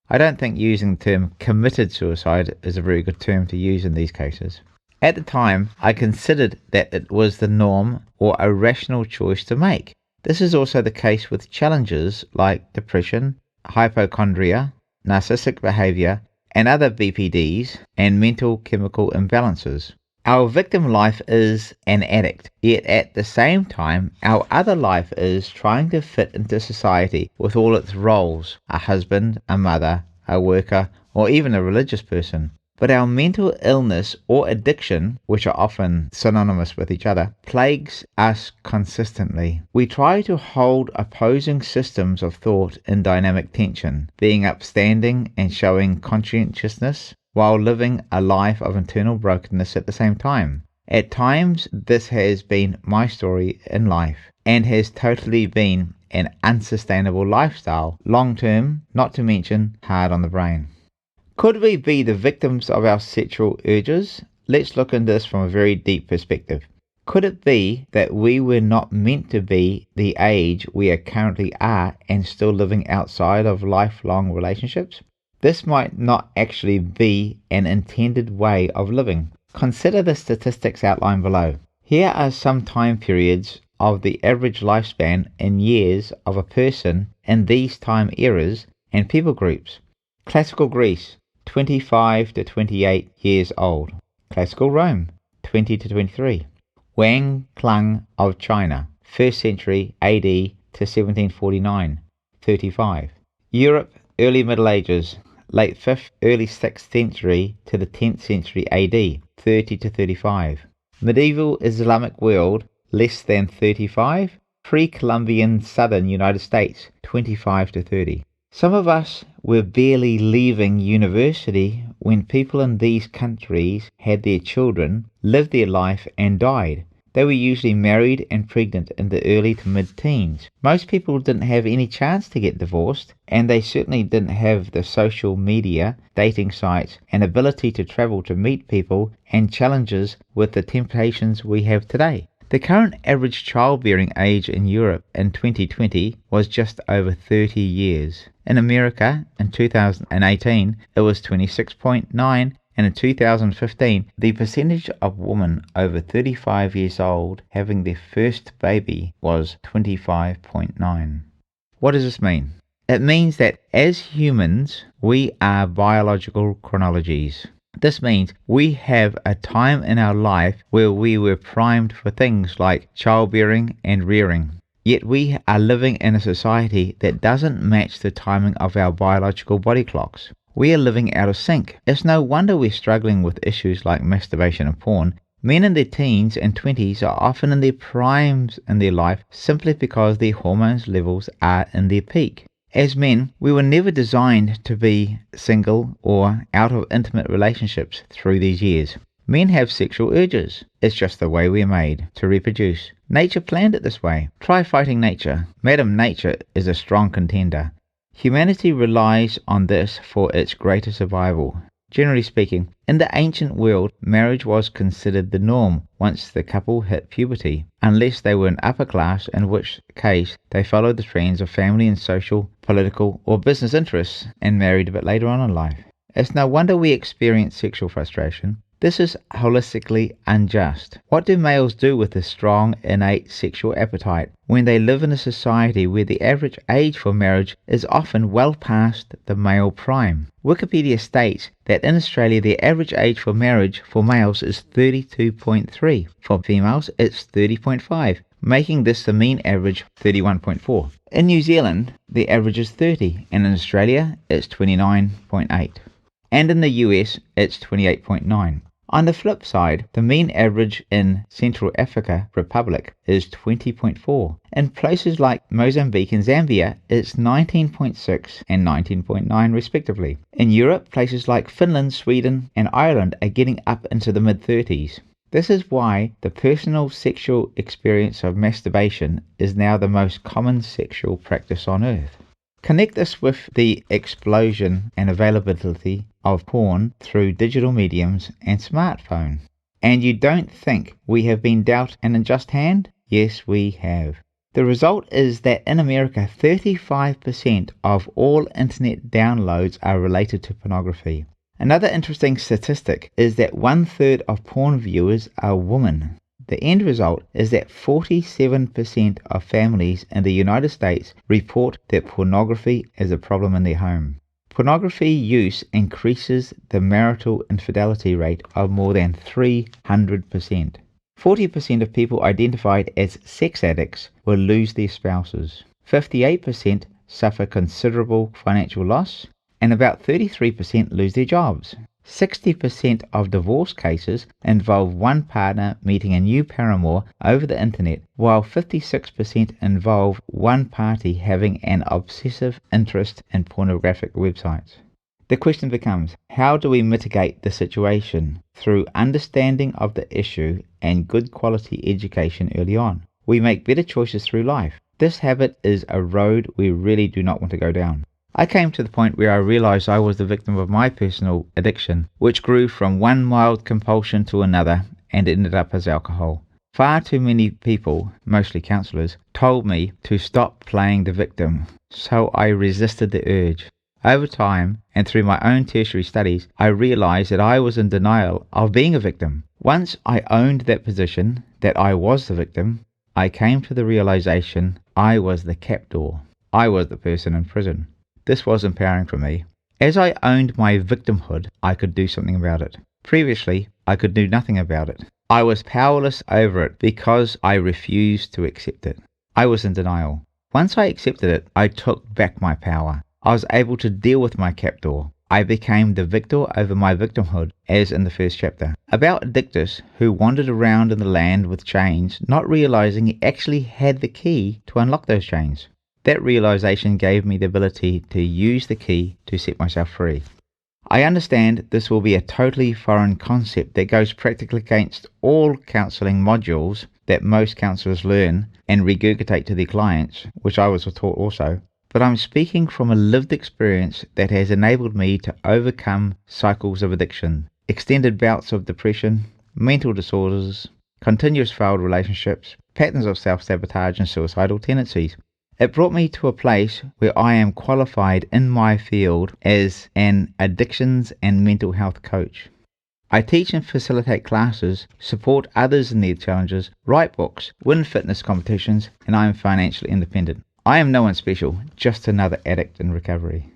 I don't think using the term committed suicide is a very good term to use in these cases. At the time, I considered that it was the norm or a rational choice to make. This is also the case with challenges like depression, hypochondria, narcissistic behavior, and other BPDs and mental chemical imbalances. Our victim life is an addict, yet at the same time, our other life is trying to fit into society with all its roles, a husband, a mother, a worker, or even a religious person. But our mental illness or addiction, which are often synonymous with each other, plagues us consistently. We try to hold opposing systems of thought in dynamic tension, being upstanding and showing conscientiousness, while living a life of internal brokenness at the same time. At times, this has been my story in life, and has totally been an unsustainable lifestyle, long term, not to mention hard on the brain. Could we be the victims of our sexual urges? Let's look into this from a very deep perspective. Could it be that we were not meant to be the age we currently are and still living outside of lifelong relationships? This might not actually be an intended way of living. Consider the statistics outlined below. Here are some time periods of the average lifespan in years of a person in these time eras and people groups. Classical Greece, 25 to 28 years old. Classical Rome, 20 to 23. Wang Clung of China, 1st century AD to 1749, 35. Europe, early Middle Ages, late 5th, early 6th century to the 10th century AD, 30 to 35. Medieval Islamic world, less than 35. Pre-Columbian southern United States, 25 to 30. Some of us were barely leaving university when people in these countries had their children, lived their life and died. They were usually married and pregnant in the early to mid-teens. Most people didn't have any chance to get divorced, and they certainly didn't have the social media, dating sites, and ability to travel to meet people and challenges with the temptations we have today. The current average childbearing age in Europe in 2020 was just over 30 years. In America, in 2018, it was 26.9, and in 2015, the percentage of women over 35 years old having their first baby was 25.9. What does this mean? It means that as humans, we are biological chronologies. This means we have a time in our life where we were primed for things like childbearing and rearing. Yet we are living in a society that doesn't match the timing of our biological body clocks. We are living out of sync. It's no wonder we're struggling with issues like masturbation and porn. Men in their teens and 20s are often in their primes in their life simply because their hormones levels are in their peak. As men, we were never designed to be single or out of intimate relationships through these years. Men have sexual urges. It's just the way we're made, to reproduce. Nature planned it this way. Try fighting nature. Madam Nature is a strong contender. Humanity relies on this for its greater survival. Generally speaking, in the ancient world, marriage was considered the norm once the couple hit puberty, unless they were an upper class, in which case they followed the trends of family and social, political, or business interests and married a bit later on in life. It's no wonder we experience sexual frustration. This is holistically unjust. What do males do with this strong, innate sexual appetite when they live in a society where the average age for marriage is often well past the male prime? Wikipedia states that in Australia the average age for marriage for males is 32.3. For females it's 30.5, making this the mean average 31.4. In New Zealand the average is 30, and in Australia it's 29.8. And in the US it's 28.9. On the flip side, the mean average in Central Africa Republic is 20.4. In places like Mozambique and Zambia, it's 19.6 and 19.9 respectively. In Europe, places like Finland, Sweden and Ireland are getting up into the mid-30s. This is why the personal sexual experience of masturbation is now the most common sexual practice on earth. Connect this with the explosion and availability of porn through digital mediums and smartphone. And you don't think we have been dealt an unjust hand? Yes, we have. The result is that in America, 35% of all internet downloads are related to pornography. Another interesting statistic is that 1/3 of porn viewers are women. The end result is that 47% of families in the United States report that pornography is a problem in their home. Pornography use increases the marital infidelity rate of more than 300%. 40% of people identified as sex addicts will lose their spouses. 58% suffer considerable financial loss, and about 33% lose their jobs. 60% of divorce cases involve one partner meeting a new paramour over the internet, while 56% involve one party having an obsessive interest in pornographic websites. The question becomes, how do we mitigate the situation? Through understanding of the issue and good quality education early on. We make better choices through life. This habit is a road we really do not want to go down. I came to the point where I realized I was the victim of my personal addiction, which grew from one mild compulsion to another and ended up as alcohol. Far too many people, mostly counselors, told me to stop playing the victim, so I resisted the urge. Over time, and through my own tertiary studies, I realized that I was in denial of being a victim. Once I owned that position, that I was the victim, I came to the realization I was the captor. I was the person in prison. This was empowering for me. As I owned my victimhood, I could do something about it. Previously, I could do nothing about it. I was powerless over it because I refused to accept it. I was in denial. Once I accepted it, I took back my power. I was able to deal with my captor. I became the victor over my victimhood, as in the first chapter. About Addictive, who wandered around in the land with chains, not realizing he actually had the key to unlock those chains. That realization gave me the ability to use the key to set myself free. I understand this will be a totally foreign concept that goes practically against all counselling modules that most counsellors learn and regurgitate to their clients, which I was taught also. But I'm speaking from a lived experience that has enabled me to overcome cycles of addiction, extended bouts of depression, mental disorders, continuous failed relationships, patterns of self-sabotage and suicidal tendencies. It brought me to a place where I am qualified in my field as an addictions and mental health coach. I teach and facilitate classes, support others in their challenges, write books, win fitness competitions, and I am financially independent. I am no one special, just another addict in recovery.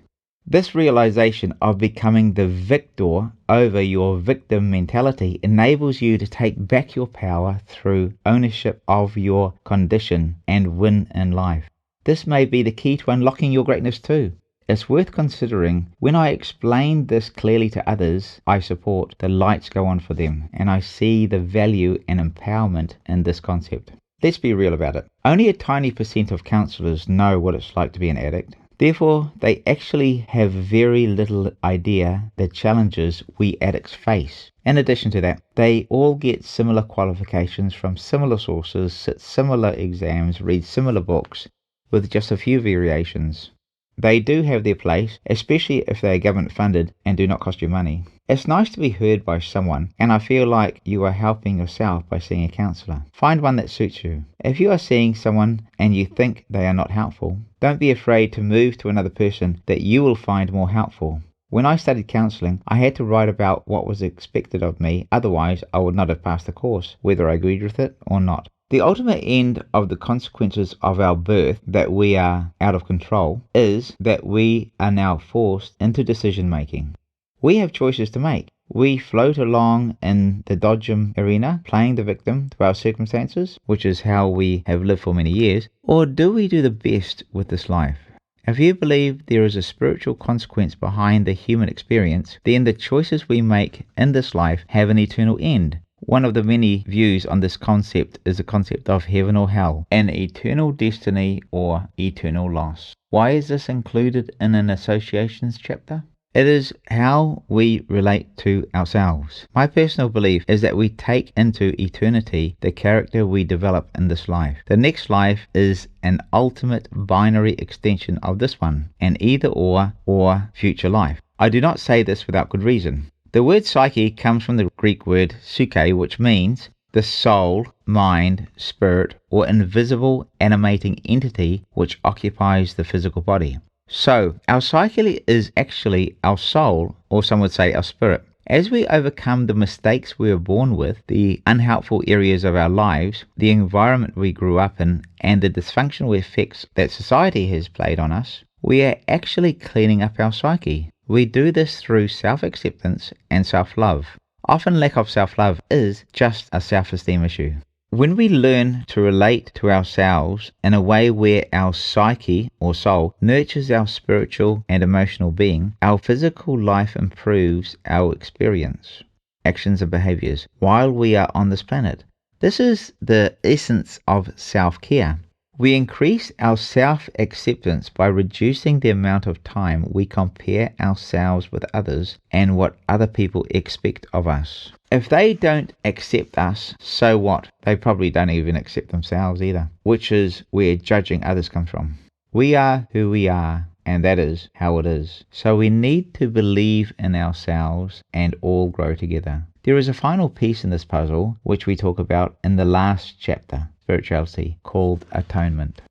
This realization of becoming the victor over your victim mentality enables you to take back your power through ownership of your condition and win in life. This may be the key to unlocking your greatness too. It's worth considering. When I explain this clearly to others I support, the lights go on for them, and I see the value and empowerment in this concept. Let's be real about it. Only a tiny % of counsellors know what it's like to be an addict. Therefore, they actually have very little idea the challenges we addicts face. In addition to that, they all get similar qualifications from similar sources, sit similar exams, read similar books, with just a few variations. They do have their place, especially if they are government funded and do not cost you money. It's nice to be heard by someone, and I feel like you are helping yourself by seeing a counsellor. Find one that suits you. If you are seeing someone and you think they are not helpful, don't be afraid to move to another person that you will find more helpful. When I studied counselling, I had to write about what was expected of me, otherwise I would not have passed the course, whether I agreed with it or not. The ultimate end of the consequences of our birth, that we are out of control, is that we are now forced into decision making. We have choices to make. We float along in the dodgem arena, playing the victim to our circumstances, which is how we have lived for many years, or do we do the best with this life? If you believe there is a spiritual consequence behind the human experience, then the choices we make in this life have an eternal end. One of the many views on this concept is the concept of heaven or hell, an eternal destiny or eternal loss. Why is this included in an associations chapter? It is how we relate to ourselves. My personal belief is that we take into eternity the character we develop in this life. The next life is an ultimate binary extension of this one, an either or future life. I do not say this without good reason. The word psyche comes from the Greek word psyche, which means the soul, mind, spirit, or invisible animating entity which occupies the physical body. So, our psyche is actually our soul, or some would say our spirit. As we overcome the mistakes we were born with, the unhelpful areas of our lives, the environment we grew up in, and the dysfunctional effects that society has played on us, we are actually cleaning up our psyche. We do this through self-acceptance and self-love. Often lack of self-love is just a self-esteem issue. When we learn to relate to ourselves in a way where our psyche or soul nurtures our spiritual and emotional being, our physical life improves our experience, actions and behaviors while we are on this planet. This is the essence of self-care. We increase our self-acceptance by reducing the amount of time we compare ourselves with others and what other people expect of us. If they don't accept us, so what? They probably don't even accept themselves either, which is where judging others comes from. We are who we are, and that is how it is. So we need to believe in ourselves and all grow together. There is a final piece in this puzzle, which we talk about in the last chapter, spirituality, called atonement.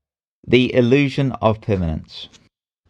The illusion of permanence.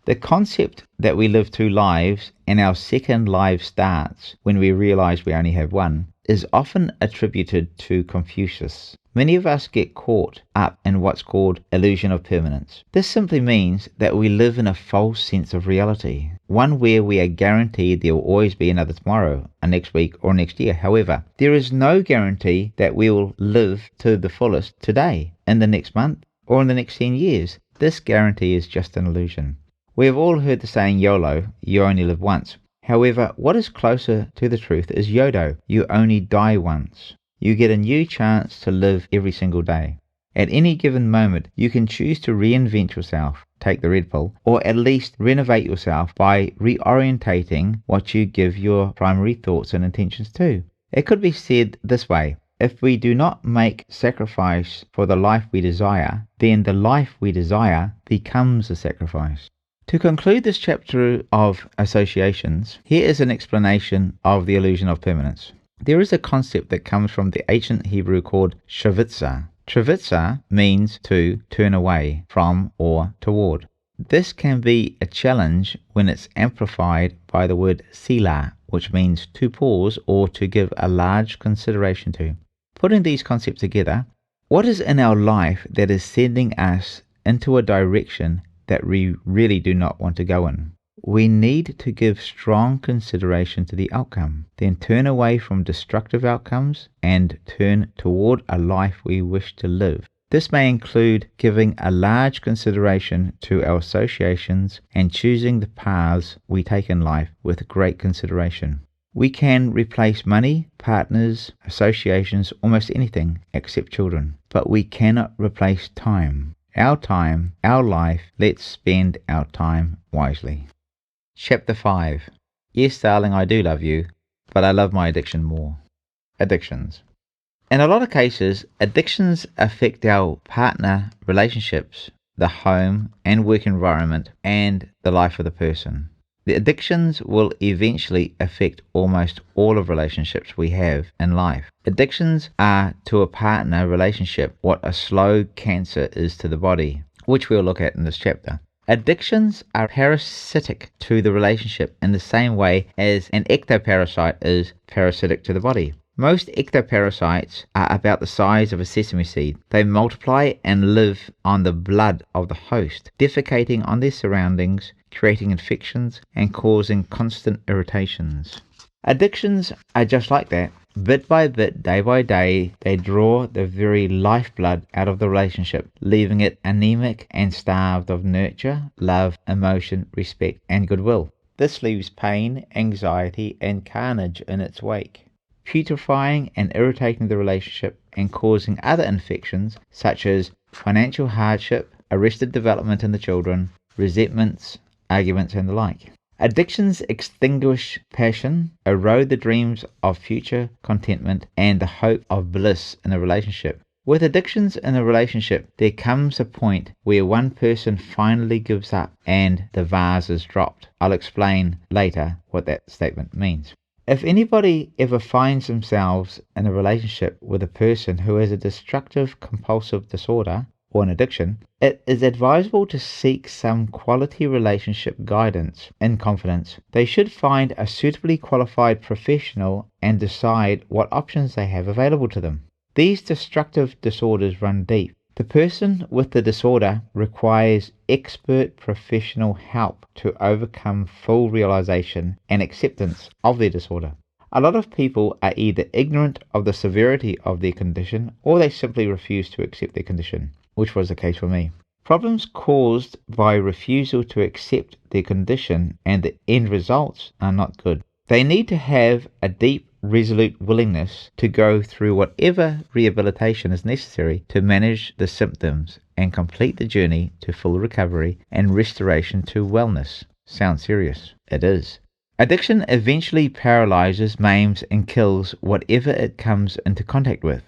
The concept that we live 2 lives and our second life starts when we realize we only have one is often attributed to Confucius. Many of us get caught up in what's called illusion of permanence. This simply means that we live in a false sense of reality, one where we are guaranteed there will always be another tomorrow, or next week, or next year. However, there is no guarantee that we will live to the fullest today, in the next month, or in the next 10 years. This guarantee is just an illusion. We have all heard the saying YOLO, you only live once. However, what is closer to the truth is YODO, you only die once. You get a new chance to live every single day. At any given moment, you can choose to reinvent yourself, take the red pill, or at least renovate yourself by reorientating what you give your primary thoughts and intentions to. It could be said this way: if we do not make sacrifice for the life we desire, then the life we desire becomes a sacrifice. To conclude this chapter of associations, here is an explanation of the illusion of permanence. There is a concept that comes from the ancient Hebrew called shavitza. Shavitza means to turn away from or toward. This can be a challenge when it's amplified by the word sila, which means to pause or to give a large consideration to. Putting these concepts together, what is in our life that is sending us into a direction that we really do not want to go in? We need to give strong consideration to the outcome, then turn away from destructive outcomes and turn toward a life we wish to live. This may include giving a large consideration to our associations and choosing the paths we take in life with great consideration. We can replace money, partners, associations, almost anything except children, but we cannot replace time. Our life, let's spend our time wisely. Chapter 5. Yes, darling, I do love you, but I love my addiction more. Addictions. In a lot of cases, addictions affect our partner relationships, the home and work environment, and the life of the person. The addictions will eventually affect almost all of relationships we have in life. Addictions are to a partner relationship what a slow cancer is to the body, which we'll look at in this chapter. Addictions are parasitic to the relationship in the same way as an ectoparasite is parasitic to the body. Most ectoparasites are about the size of a sesame seed. They multiply and live on the blood of the host, defecating on their surroundings, creating infections, and causing constant irritations. Addictions are just like that. Bit by bit, day by day, they draw the very lifeblood out of the relationship, leaving it anemic and starved of nurture, love, emotion, respect, and goodwill. This leaves pain, anxiety, and carnage in its wake, putrefying and irritating the relationship and causing other infections such as financial hardship, arrested development in the children, resentments, arguments, and the like. Addictions extinguish passion, erode the dreams of future contentment, and the hope of bliss in a relationship. With addictions in a relationship, there comes a point where one person finally gives up and the vase is dropped. I'll explain later what that statement means. If anybody ever finds themselves in a relationship with a person who has a destructive compulsive disorder or an addiction, it is advisable to seek some quality relationship guidance in confidence. They should find a suitably qualified professional and decide what options they have available to them. These destructive disorders run deep. The person with the disorder requires expert professional help to overcome full realization and acceptance of their disorder. A lot of people are either ignorant of the severity of their condition or they simply refuse to accept their condition, which was the case for me. Problems caused by refusal to accept their condition and the end results are not good. They need to have a deep, resolute willingness to go through whatever rehabilitation is necessary to manage the symptoms and complete the journey to full recovery and restoration to wellness. Sounds serious. It is. Addiction eventually paralyzes, maims, and kills whatever it comes into contact with.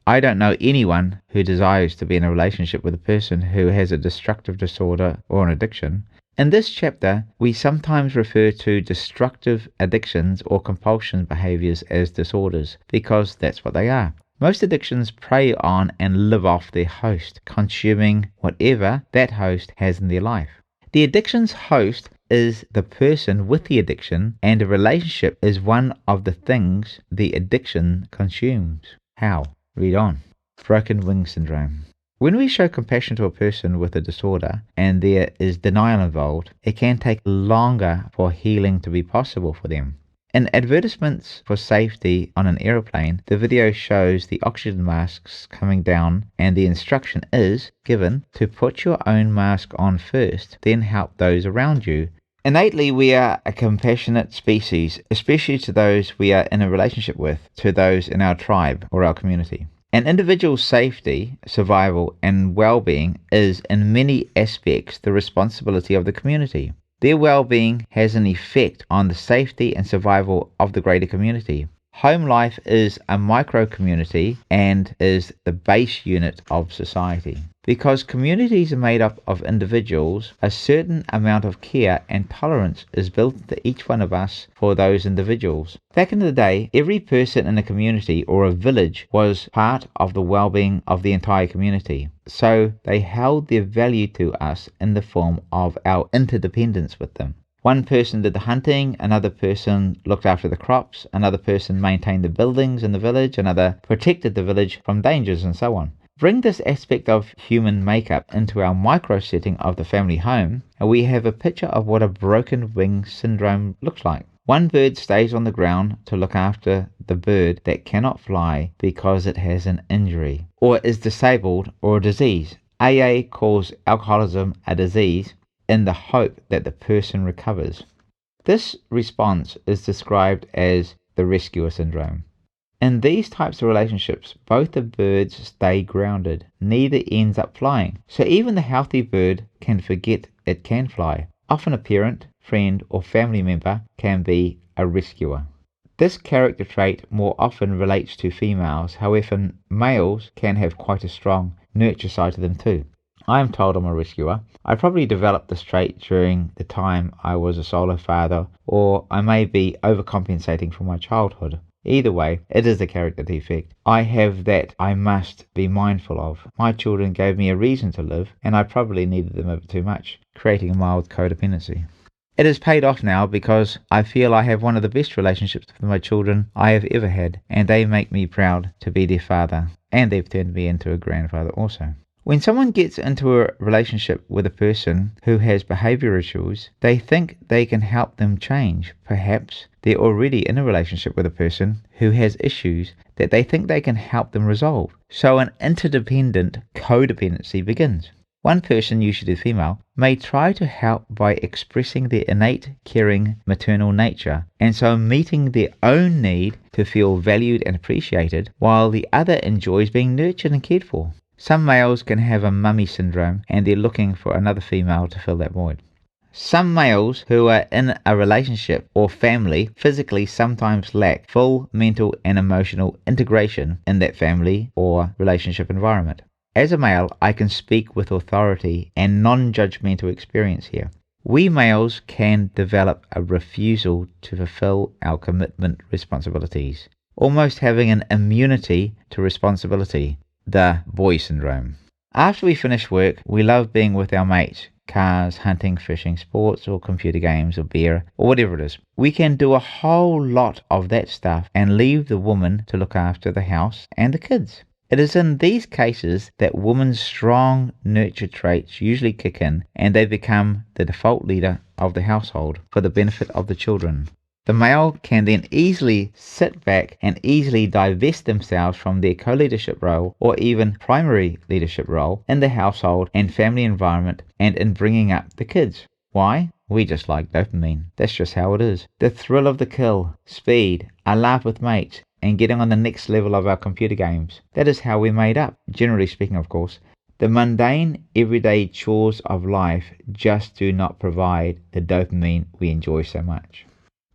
I don't know anyone who desires to be in a relationship with a person who has a destructive disorder or an addiction. In this chapter, we sometimes refer to destructive addictions or compulsion behaviors as disorders, because that's what they are. Most addictions prey on and live off their host, consuming whatever that host has in their life. The addiction's host is the person with the addiction, and a relationship is one of the things the addiction consumes. How? Read on. Broken wing syndrome. When we show compassion to a person with a disorder and there is denial involved, it can take longer for healing to be possible for them. In advertisements for safety on an aeroplane, the video shows the oxygen masks coming down and the instruction is given to put your own mask on first, then help those around you. Innately, we are a compassionate species, especially to those we are in a relationship with, to those in our tribe or our community. An individual's safety, survival, and well-being is in many aspects the responsibility of the community. Their well-being has an effect on the safety and survival of the greater community. Home life is a micro-community and is the base unit of society. Because communities are made up of individuals, a certain amount of care and tolerance is built into each one of us for those individuals. Back in the day, every person in a community or a village was part of the well-being of the entire community. So they held their value to us in the form of our interdependence with them. One person did the hunting, another person looked after the crops, another person maintained the buildings in the village, another protected the village from dangers, and so on. Bring this aspect of human makeup into our micro setting of the family home, and we have a picture of what a broken wing syndrome looks like. One bird stays on the ground to look after the bird that cannot fly because it has an injury, or is disabled or a disease. AA calls alcoholism a disease in the hope that the person recovers. This response is described as the rescuer syndrome. In these types of relationships, both the birds stay grounded. Neither ends up flying. So even the healthy bird can forget it can fly. Often a parent, friend, or family member can be a rescuer. This character trait more often relates to females. However, males can have quite a strong nurture side to them too. I am told I'm a rescuer. I probably developed this trait during the time I was a solo father, or I may be overcompensating for my childhood. Either way, it is a character defect. I have that I must be mindful of. My children gave me a reason to live, and I probably needed them a bit too much, creating a mild codependency. It has paid off now because I feel I have one of the best relationships with my children I have ever had, and they make me proud to be their father, and they've turned me into a grandfather also. When someone gets into a relationship with a person who has behavior issues, they think they can help them change. Perhaps they're already in a relationship with a person who has issues that they think they can help them resolve. So an interdependent codependency begins. One person, usually the female, may try to help by expressing their innate caring maternal nature, and so meeting their own need to feel valued and appreciated, while the other enjoys being nurtured and cared for. Some males can have a mummy syndrome and they're looking for another female to fill that void. Some males who are in a relationship or family physically sometimes lack full mental and emotional integration in that family or relationship environment. As a male, I can speak with authority and non-judgmental experience here. We males can develop a refusal to fulfill our commitment responsibilities, almost having an immunity to responsibility. The boy syndrome. After we finish work, we love being with our mates, cars, hunting, fishing, sports, or computer games, or beer, or whatever it is. We can do a whole lot of that stuff and leave the woman to look after the house and the kids. It is in these cases that women's strong nurture traits usually kick in and they become the default leader of the household for the benefit of the children. The male can then easily sit back and easily divest themselves from their co-leadership role or even primary leadership role in the household and family environment and in bringing up the kids. Why? We just like dopamine. That's just how it is. The thrill of the kill, speed, a laugh with mates, and getting on the next level of our computer games. That is how we're made up, generally speaking, of course. The mundane, everyday chores of life just do not provide the dopamine we enjoy so much.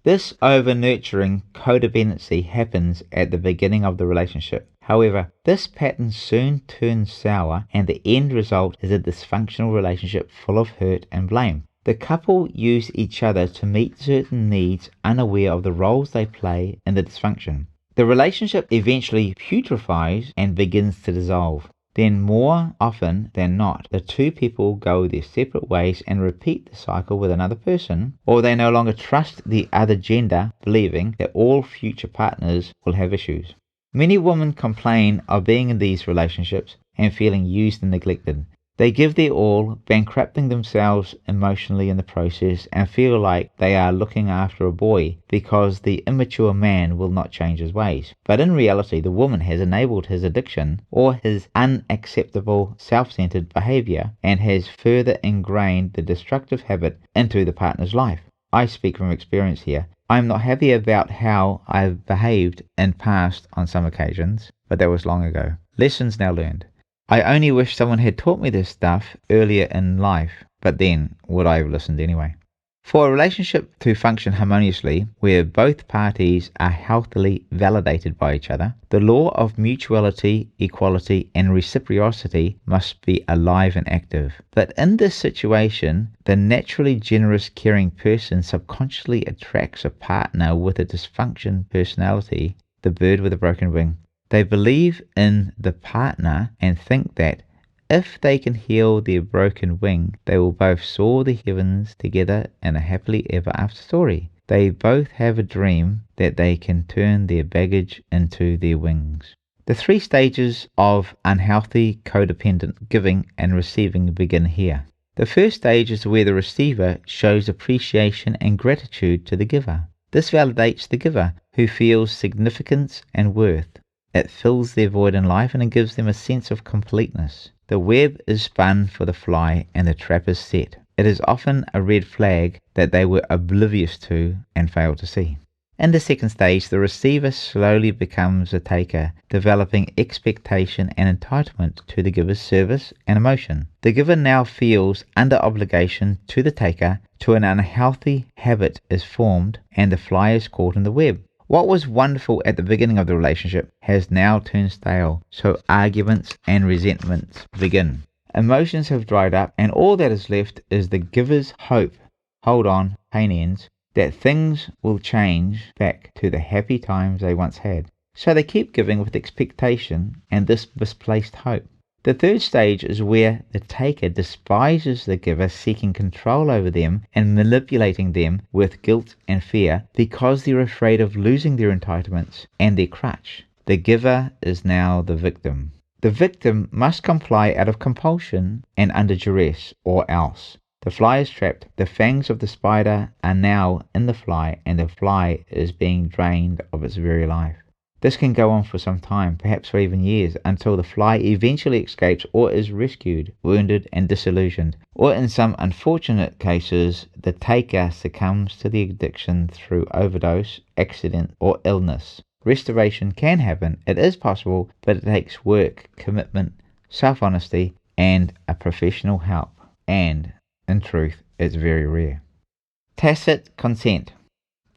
This over-nurturing codependency happens at the beginning of the relationship. However, this pattern soon turns sour and the end result is a dysfunctional relationship full of hurt and blame. The couple use each other to meet certain needs, unaware of the roles they play in the dysfunction. The relationship eventually putrefies and begins to dissolve. Then more often than not, the two people go their separate ways and repeat the cycle with another person, or they no longer trust the other gender, believing that all future partners will have issues. Many women complain of being in these relationships and feeling used and neglected. They give their all, bankrupting themselves emotionally in the process, and feel like they are looking after a boy because the immature man will not change his ways. But in reality, the woman has enabled his addiction or his unacceptable self-centered behavior and has further ingrained the destructive habit into the partner's life. I speak from experience here. I am not happy about how I've behaved in past on some occasions, but that was long ago. Lessons now learned. I only wish someone had taught me this stuff earlier in life, but then would I have listened anyway? For a relationship to function harmoniously, where both parties are healthily validated by each other, the law of mutuality, equality, and reciprocity must be alive and active. But in this situation, the naturally generous, caring person subconsciously attracts a partner with a dysfunction personality, the bird with a broken wing. They believe in the partner and think that if they can heal their broken wing, they will both soar the heavens together in a happily ever after story. They both have a dream that they can turn their baggage into their wings. The 3 stages of unhealthy codependent giving and receiving begin here. The first stage is where the receiver shows appreciation and gratitude to the giver. This validates the giver, who feels significance and worth. It fills their void in life and it gives them a sense of completeness. The web is spun for the fly and the trap is set. It is often a red flag that they were oblivious to and failed to see. In the second stage, the receiver slowly becomes a taker, developing expectation and entitlement to the giver's service and emotion. The giver now feels under obligation to the taker, to an unhealthy habit is formed, and the fly is caught in the web. What was wonderful at the beginning of the relationship has now turned stale, so arguments and resentments begin. Emotions have dried up, and all that is left is the giver's hope. Hold on, pain ends. That things will change back to the happy times they once had. So they keep giving with expectation and this misplaced hope. The third stage is where the taker despises the giver, seeking control over them and manipulating them with guilt and fear because they're afraid of losing their entitlements and their crutch. The giver is now the victim. The victim must comply out of compulsion and under duress, or else. The fly is trapped. The fangs of the spider are now in the fly, and the fly is being drained of its very life. This can go on for some time, perhaps for even years, until the fly eventually escapes or is rescued, wounded and disillusioned. Or in some unfortunate cases, the taker succumbs to the addiction through overdose, accident or illness. Restoration can happen. It is possible, but it takes work, commitment, self-honesty and a professional help. And in truth, it's very rare. Tacit consent.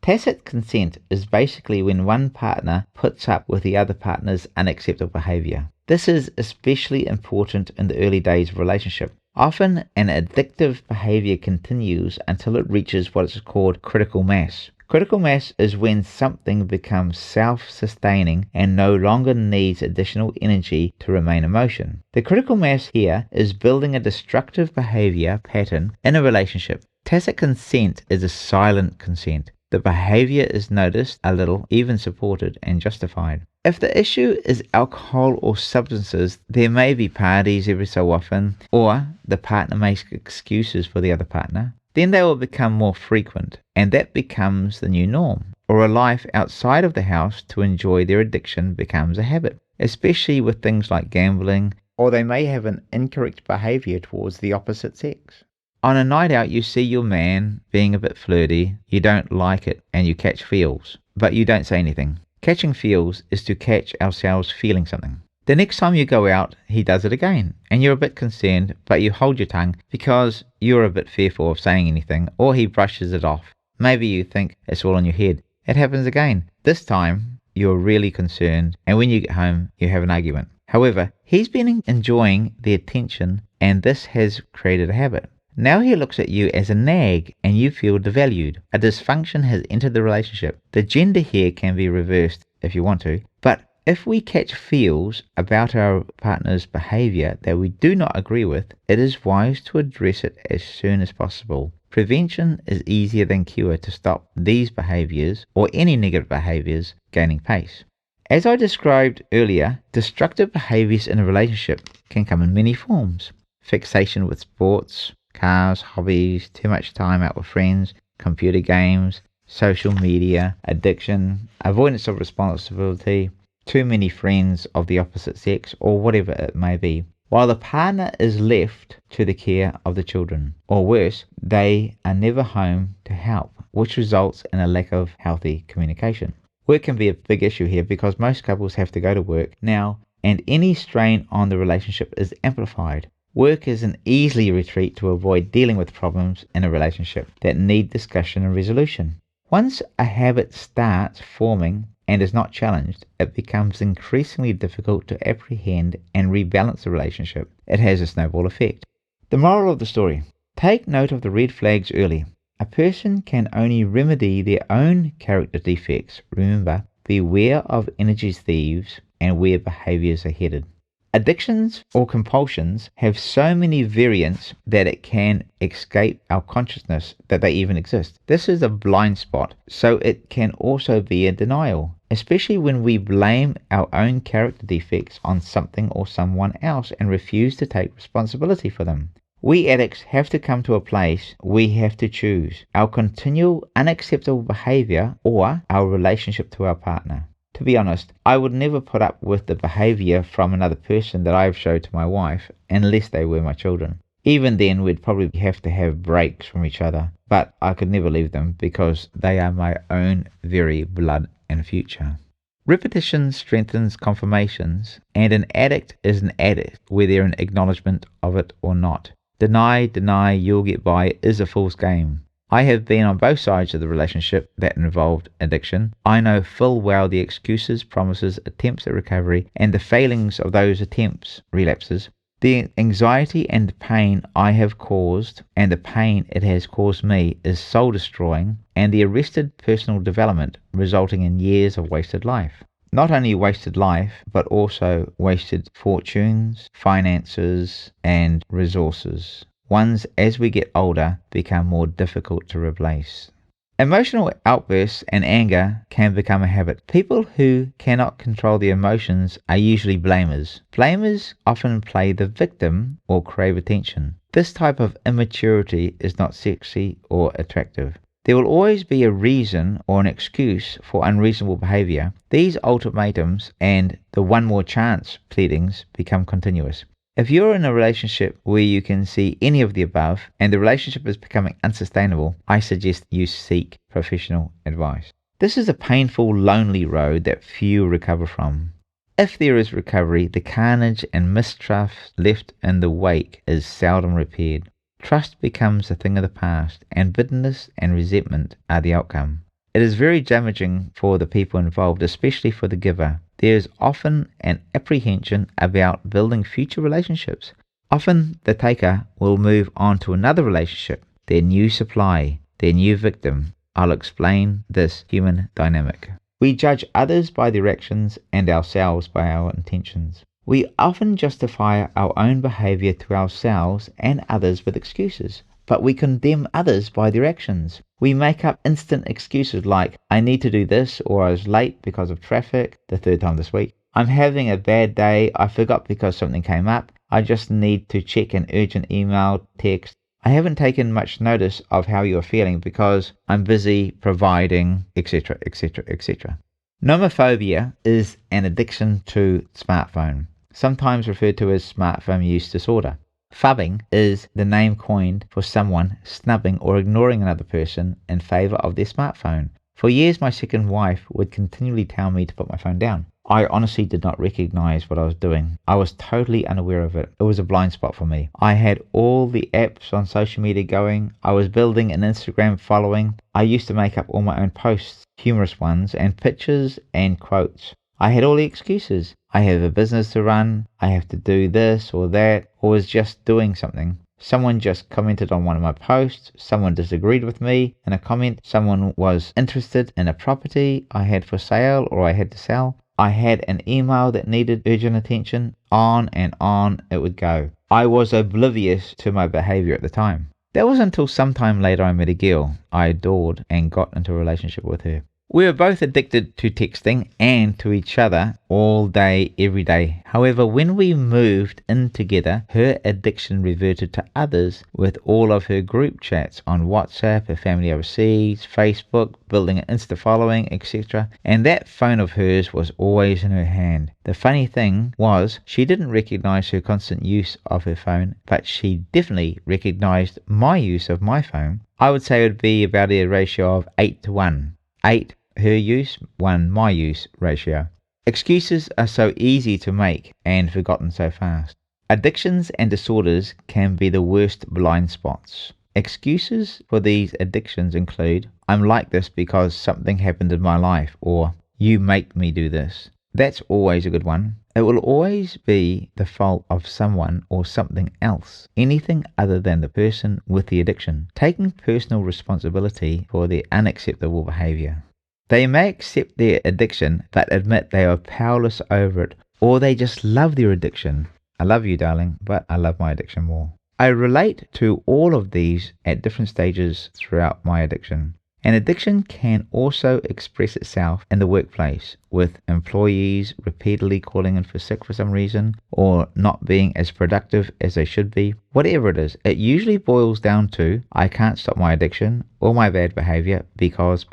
Tacit consent is basically when one partner puts up with the other partner's unacceptable behavior. This is especially important in the early days of a relationship. Often an addictive behavior continues until it reaches what is called critical mass. Critical mass is when something becomes self-sustaining and no longer needs additional energy to remain in motion. The critical mass here is building a destructive behavior pattern in a relationship. Tacit consent is a silent consent. The behavior is noticed a little, even supported and justified. If the issue is alcohol or substances, there may be parties every so often, or the partner makes excuses for the other partner. Then they will become more frequent, and that becomes the new norm. Or a life outside of the house to enjoy their addiction becomes a habit, especially with things like gambling, or they may have an incorrect behavior towards the opposite sex. On a night out, you see your man being a bit flirty, you don't like it, and you catch feels, but you don't say anything. Catching feels is to catch ourselves feeling something. The next time you go out, he does it again, and you're a bit concerned, but you hold your tongue because you're a bit fearful of saying anything, or he brushes it off. Maybe you think it's all in your head. It happens again. This time, you're really concerned, and when you get home, you have an argument. However, he's been enjoying the attention, and this has created a habit. Now he looks at you as a nag, and you feel devalued. A dysfunction has entered the relationship. The gender here can be reversed if you want to, but if we catch feels about our partner's behavior that we do not agree with, it is wise to address it as soon as possible. Prevention is easier than cure to stop these behaviors or any negative behaviors gaining pace. As I described earlier, destructive behaviors in a relationship can come in many forms. Fixation with sports, cars, hobbies, too much time out with friends, computer games, social media, addiction, avoidance of responsibility, too many friends of the opposite sex, or whatever it may be, while the partner is left to the care of the children. Or worse, they are never home to help, which results in a lack of healthy communication. Work can be a big issue here because most couples have to go to work now, and any strain on the relationship is amplified. Work is an easy retreat to avoid dealing with problems in a relationship that need discussion and resolution. Once a habit starts forming and is not challenged, it becomes increasingly difficult to apprehend and rebalance the relationship. It has a snowball effect. The moral of the story: take note of the red flags early. A person can only remedy their own character defects. Remember, beware of energy thieves and where behaviors are headed. Addictions or compulsions have so many variants that it can escape our consciousness that they even exist. This is a blind spot, so it can also be a denial. especially when we blame our own character defects on something or someone else and refuse to take responsibility for them. We addicts have to come to a place we have to choose our continual unacceptable behavior or our relationship to our partner. To be honest, I would never put up with the behavior from another person that I've showed to my wife unless they were my children. Even then, we'd probably have to have breaks from each other, but I could never leave them because they are my own very blood and future. Repetition strengthens confirmations, and an addict is an addict whether an acknowledgement of it or not. Deny, you'll get by is a fool's game. I have been on both sides of the relationship that involved addiction. I know full well the excuses, promises, attempts at recovery, and the failings of those attempts, relapses. The anxiety and pain I have caused, and the pain it has caused me, is soul-destroying, and the arrested personal development resulting in years of wasted life. Not only wasted life, but also wasted fortunes, finances, and resources. Ones, as we get older, become more difficult to replace. Emotional outbursts and anger can become a habit. People who cannot control their emotions are usually blamers. Blamers often play the victim or crave attention. This type of immaturity is not sexy or attractive. There will always be a reason or an excuse for unreasonable behavior. These ultimatums and the one more chance pleadings become continuous. If you're in a relationship where you can see any of the above and the relationship is becoming unsustainable, I suggest you seek professional advice. This is a painful, lonely road that few recover from. If there is recovery, the carnage and mistrust left in the wake is seldom repaired. Trust becomes a thing of the past, and bitterness and resentment are the outcome. It is very damaging for the people involved, especially for the giver. There is often an apprehension about building future relationships. Often the taker will move on to another relationship, their new supply, their new victim. I'll explain this human dynamic. We judge others by their actions and ourselves by our intentions. We often justify our own behavior to ourselves and others with excuses, but we condemn others by their actions. We make up instant excuses like, I need to do this, or I was late because of traffic, the third time this week. I'm having a bad day, I forgot because something came up. I just need to check an urgent email, text. I haven't taken much notice of how you're feeling because I'm busy providing, etc., etc., etc. Nomophobia is an addiction to smartphone, sometimes referred to as smartphone use disorder. Phubbing is the name coined for someone snubbing or ignoring another person in favour of their smartphone. For years, my second wife would continually tell me to put my phone down. I honestly did not recognise what I was doing. I was totally unaware of it. It was a blind spot for me. I had all the apps on social media going. I was building an Instagram following. I used to make up all my own posts, humorous ones, and pictures and quotes. I had all the excuses. I have a business to run, I have to do this or that, or was just doing something. Someone just commented on one of my posts, someone disagreed with me in a comment, someone was interested in a property I had for sale or I had to sell. I had an email that needed urgent attention, on and on it would go. I was oblivious to my behavior at the time. That was until sometime later I met a girl I adored and got into a relationship with her. We were both addicted to texting and to each other all day, every day. However, when we moved in together, her addiction reverted to others with all of her group chats on WhatsApp, her family overseas, Facebook, building an Insta following, etc. And that phone of hers was always in her hand. The funny thing was, she didn't recognize her constant use of her phone, but she definitely recognized my use of my phone. I would say it would be about a ratio of 8 to 1. 8 her use, 1 my use ratio. Excuses are so easy to make and forgotten so fast. Addictions and disorders can be the worst blind spots. Excuses for these addictions include, I'm like this because something happened in my life, or you make me do this. That's always a good one. It will always be the fault of someone or something else, anything other than the person with the addiction, taking personal responsibility for their unacceptable behavior. They may accept their addiction, but admit they are powerless over it, or they just love their addiction. I love you, darling, but I love my addiction more. I relate to all of these at different stages throughout my addiction. An addiction can also express itself in the workplace, with employees repeatedly calling in for sick for some reason, or not being as productive as they should be. Whatever it is, it usually boils down to, I can't stop my addiction or my bad behavior because.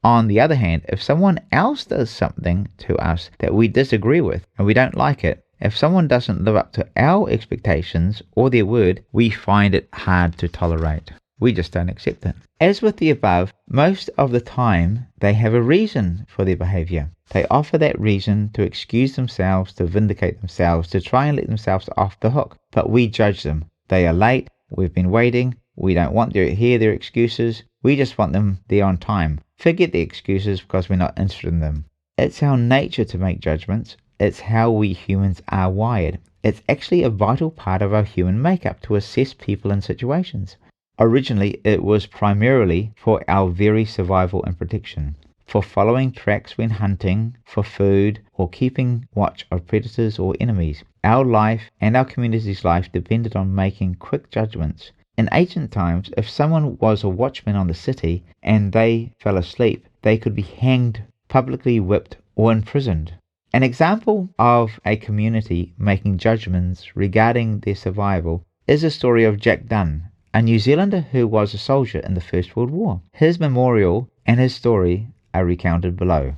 On the other hand, if someone else does something to us that we disagree with and we don't like it, if someone doesn't live up to our expectations or their word, we find it hard to tolerate. We just don't accept it. As with the above, most of the time they have a reason for their behavior. They offer that reason to excuse themselves, to vindicate themselves, to try and let themselves off the hook. But we judge them. They are late, we've been waiting, we don't want to hear their excuses, we just want them there on time. Forget the excuses because we're not interested in them. It's our nature to make judgments. It's how we humans are wired. It's actually a vital part of our human makeup to assess people and situations. Originally, it was primarily for our very survival and protection, for following tracks when hunting, for food, or keeping watch of predators or enemies. Our life and our community's life depended on making quick judgments. In ancient times, if someone was a watchman on the city and they fell asleep, they could be hanged, publicly whipped, or imprisoned. An example of a community making judgments regarding their survival is the story of Jack Dunn, a New Zealander who was a soldier in the First World War. His memorial and his story are recounted below.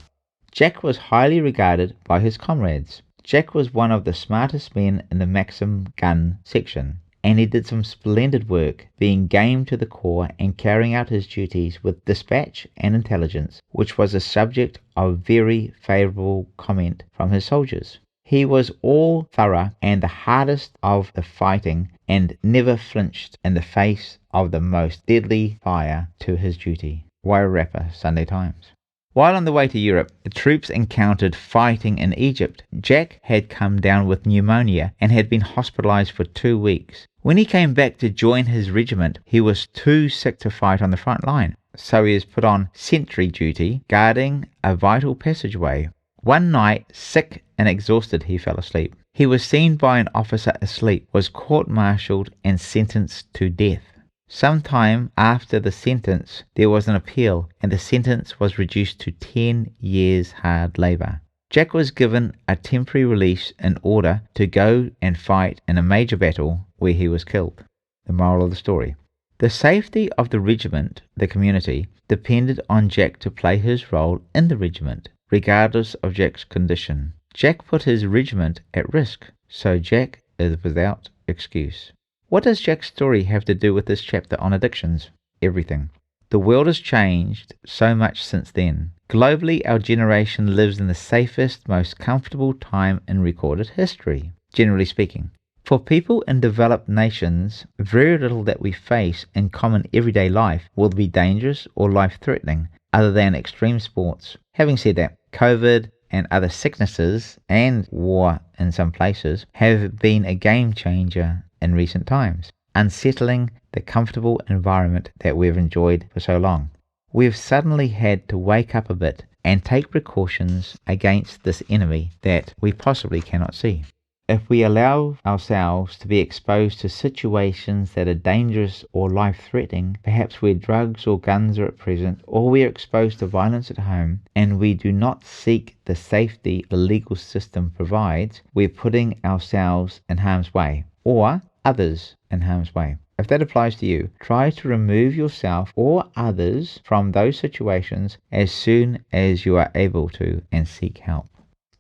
Jack was highly regarded by his comrades. Jack was one of the smartest men in the Maxim gun section, and he did some splendid work, being game to the core and carrying out his duties with dispatch and intelligence, which was a subject of very favourable comment from his soldiers. He was all thorough and the hardest of the fighting, and never flinched in the face of the most deadly fire to his duty. Wairarapa, Sunday Times. While on the way to Europe, the troops encountered fighting in Egypt. Jack had come down with pneumonia and had been hospitalized for 2 weeks. When he came back to join his regiment, he was too sick to fight on the front line, so he was put on sentry duty, guarding a vital passageway. One night, sick and exhausted, he fell asleep. He was seen by an officer asleep, was court-martialed and sentenced to death. Sometime after the sentence, there was an appeal, and the sentence was reduced to 10 years hard labour. Jack was given a temporary release in order to go and fight in a major battle where he was killed. The moral of the story: the safety of the regiment, the community, depended on Jack to play his role in the regiment, regardless of Jack's condition. Jack put his regiment at risk, so Jack is without excuse. What does Jack's story have to do with this chapter on addictions? Everything. The world has changed so much since then. Globally, our generation lives in the safest, most comfortable time in recorded history, generally speaking. For people in developed nations, very little that we face in common everyday life will be dangerous or life-threatening, other than extreme sports. Having said that, COVID and other sicknesses and war in some places have been a game changer in recent times, unsettling the comfortable environment that we've enjoyed for so long. We've suddenly had to wake up a bit and take precautions against this enemy that we possibly cannot see. If we allow ourselves to be exposed to situations that are dangerous or life-threatening, perhaps where drugs or guns are at present, or we are exposed to violence at home, and we do not seek the safety the legal system provides, we're putting ourselves in harm's way, or others in harm's way. If that applies to you, try to remove yourself or others from those situations as soon as you are able to, and seek help.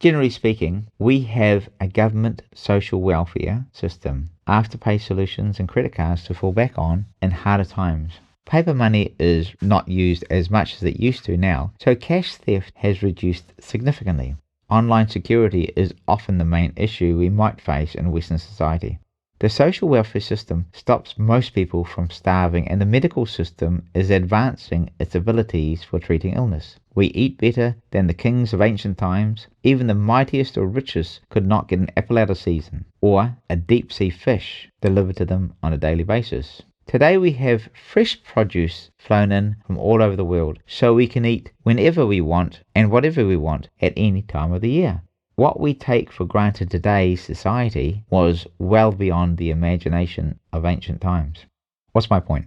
Generally speaking, we have a government social welfare system, afterpay solutions and credit cards to fall back on in harder times. Paper money is not used as much as it used to now, so cash theft has reduced significantly. Online security is often the main issue we might face in Western society. The social welfare system stops most people from starving, and the medical system is advancing its abilities for treating illness. We eat better than the kings of ancient times. Even the mightiest or richest could not get an apple out of season, or a deep-sea fish delivered to them on a daily basis. Today we have fresh produce flown in from all over the world, so we can eat whenever we want and whatever we want at any time of the year. What we take for granted in today's society was well beyond the imagination of ancient times. What's my point?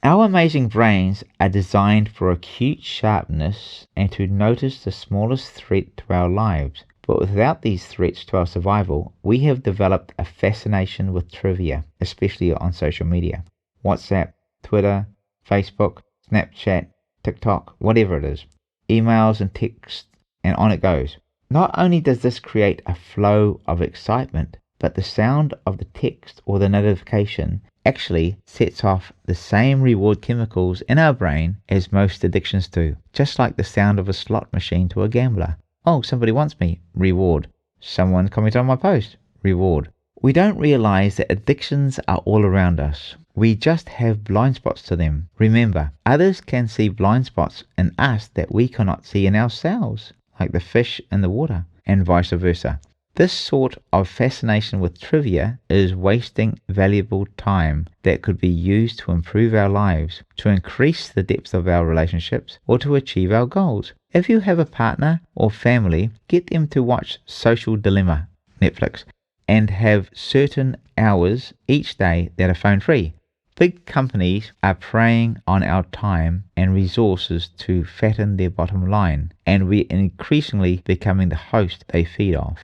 Our amazing brains are designed for acute sharpness and to notice the smallest threat to our lives. But without these threats to our survival, we have developed a fascination with trivia, especially on social media. WhatsApp, Twitter, Facebook, Snapchat, TikTok, whatever it is. Emails and texts, and on it goes. Not only does this create a flow of excitement, but the sound of the text or the notification actually sets off the same reward chemicals in our brain as most addictions do, just like the sound of a slot machine to a gambler. Oh, somebody wants me. Reward. Someone commented on my post. Reward. We don't realize that addictions are all around us. We just have blind spots to them. Remember, others can see blind spots in us that we cannot see in ourselves, like the fish in the water, and vice versa. This sort of fascination with trivia is wasting valuable time that could be used to improve our lives, to increase the depth of our relationships, or to achieve our goals. If you have a partner or family, get them to watch Social Dilemma, Netflix, and have certain hours each day that are phone free. Big companies are preying on our time and resources to fatten their bottom line, and we're increasingly becoming the host they feed off.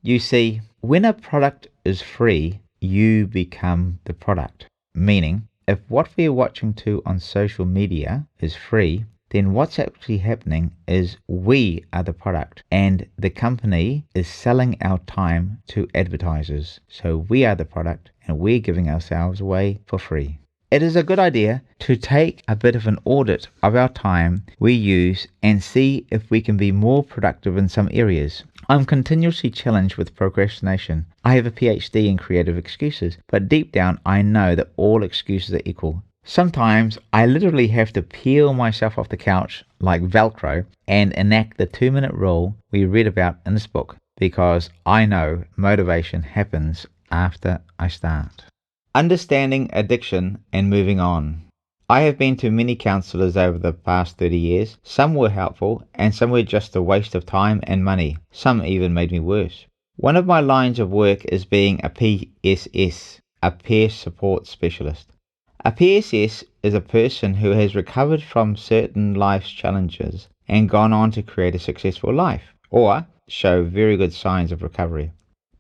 You see, when a product is free, you become the product. Meaning, if what we're watching to on social media is free, then what's actually happening is we are the product and the company is selling our time to advertisers. So we are the product and we're giving ourselves away for free. It is a good idea to take a bit of an audit of our time we use and see if we can be more productive in some areas. I'm continuously challenged with procrastination. I have a PhD in creative excuses, but deep down I know that all excuses are equal. Sometimes I literally have to peel myself off the couch like Velcro and enact the 2-minute rule we read about in this book, because I know motivation happens after I start. Understanding addiction and moving on. I have been to many counselors over the past 30 years. Some were helpful and some were just a waste of time and money. Some even made me worse. One of my lines of work is being a PSS, a peer support specialist. A PSS is a person who has recovered from certain life's challenges and gone on to create a successful life, or show very good signs of recovery.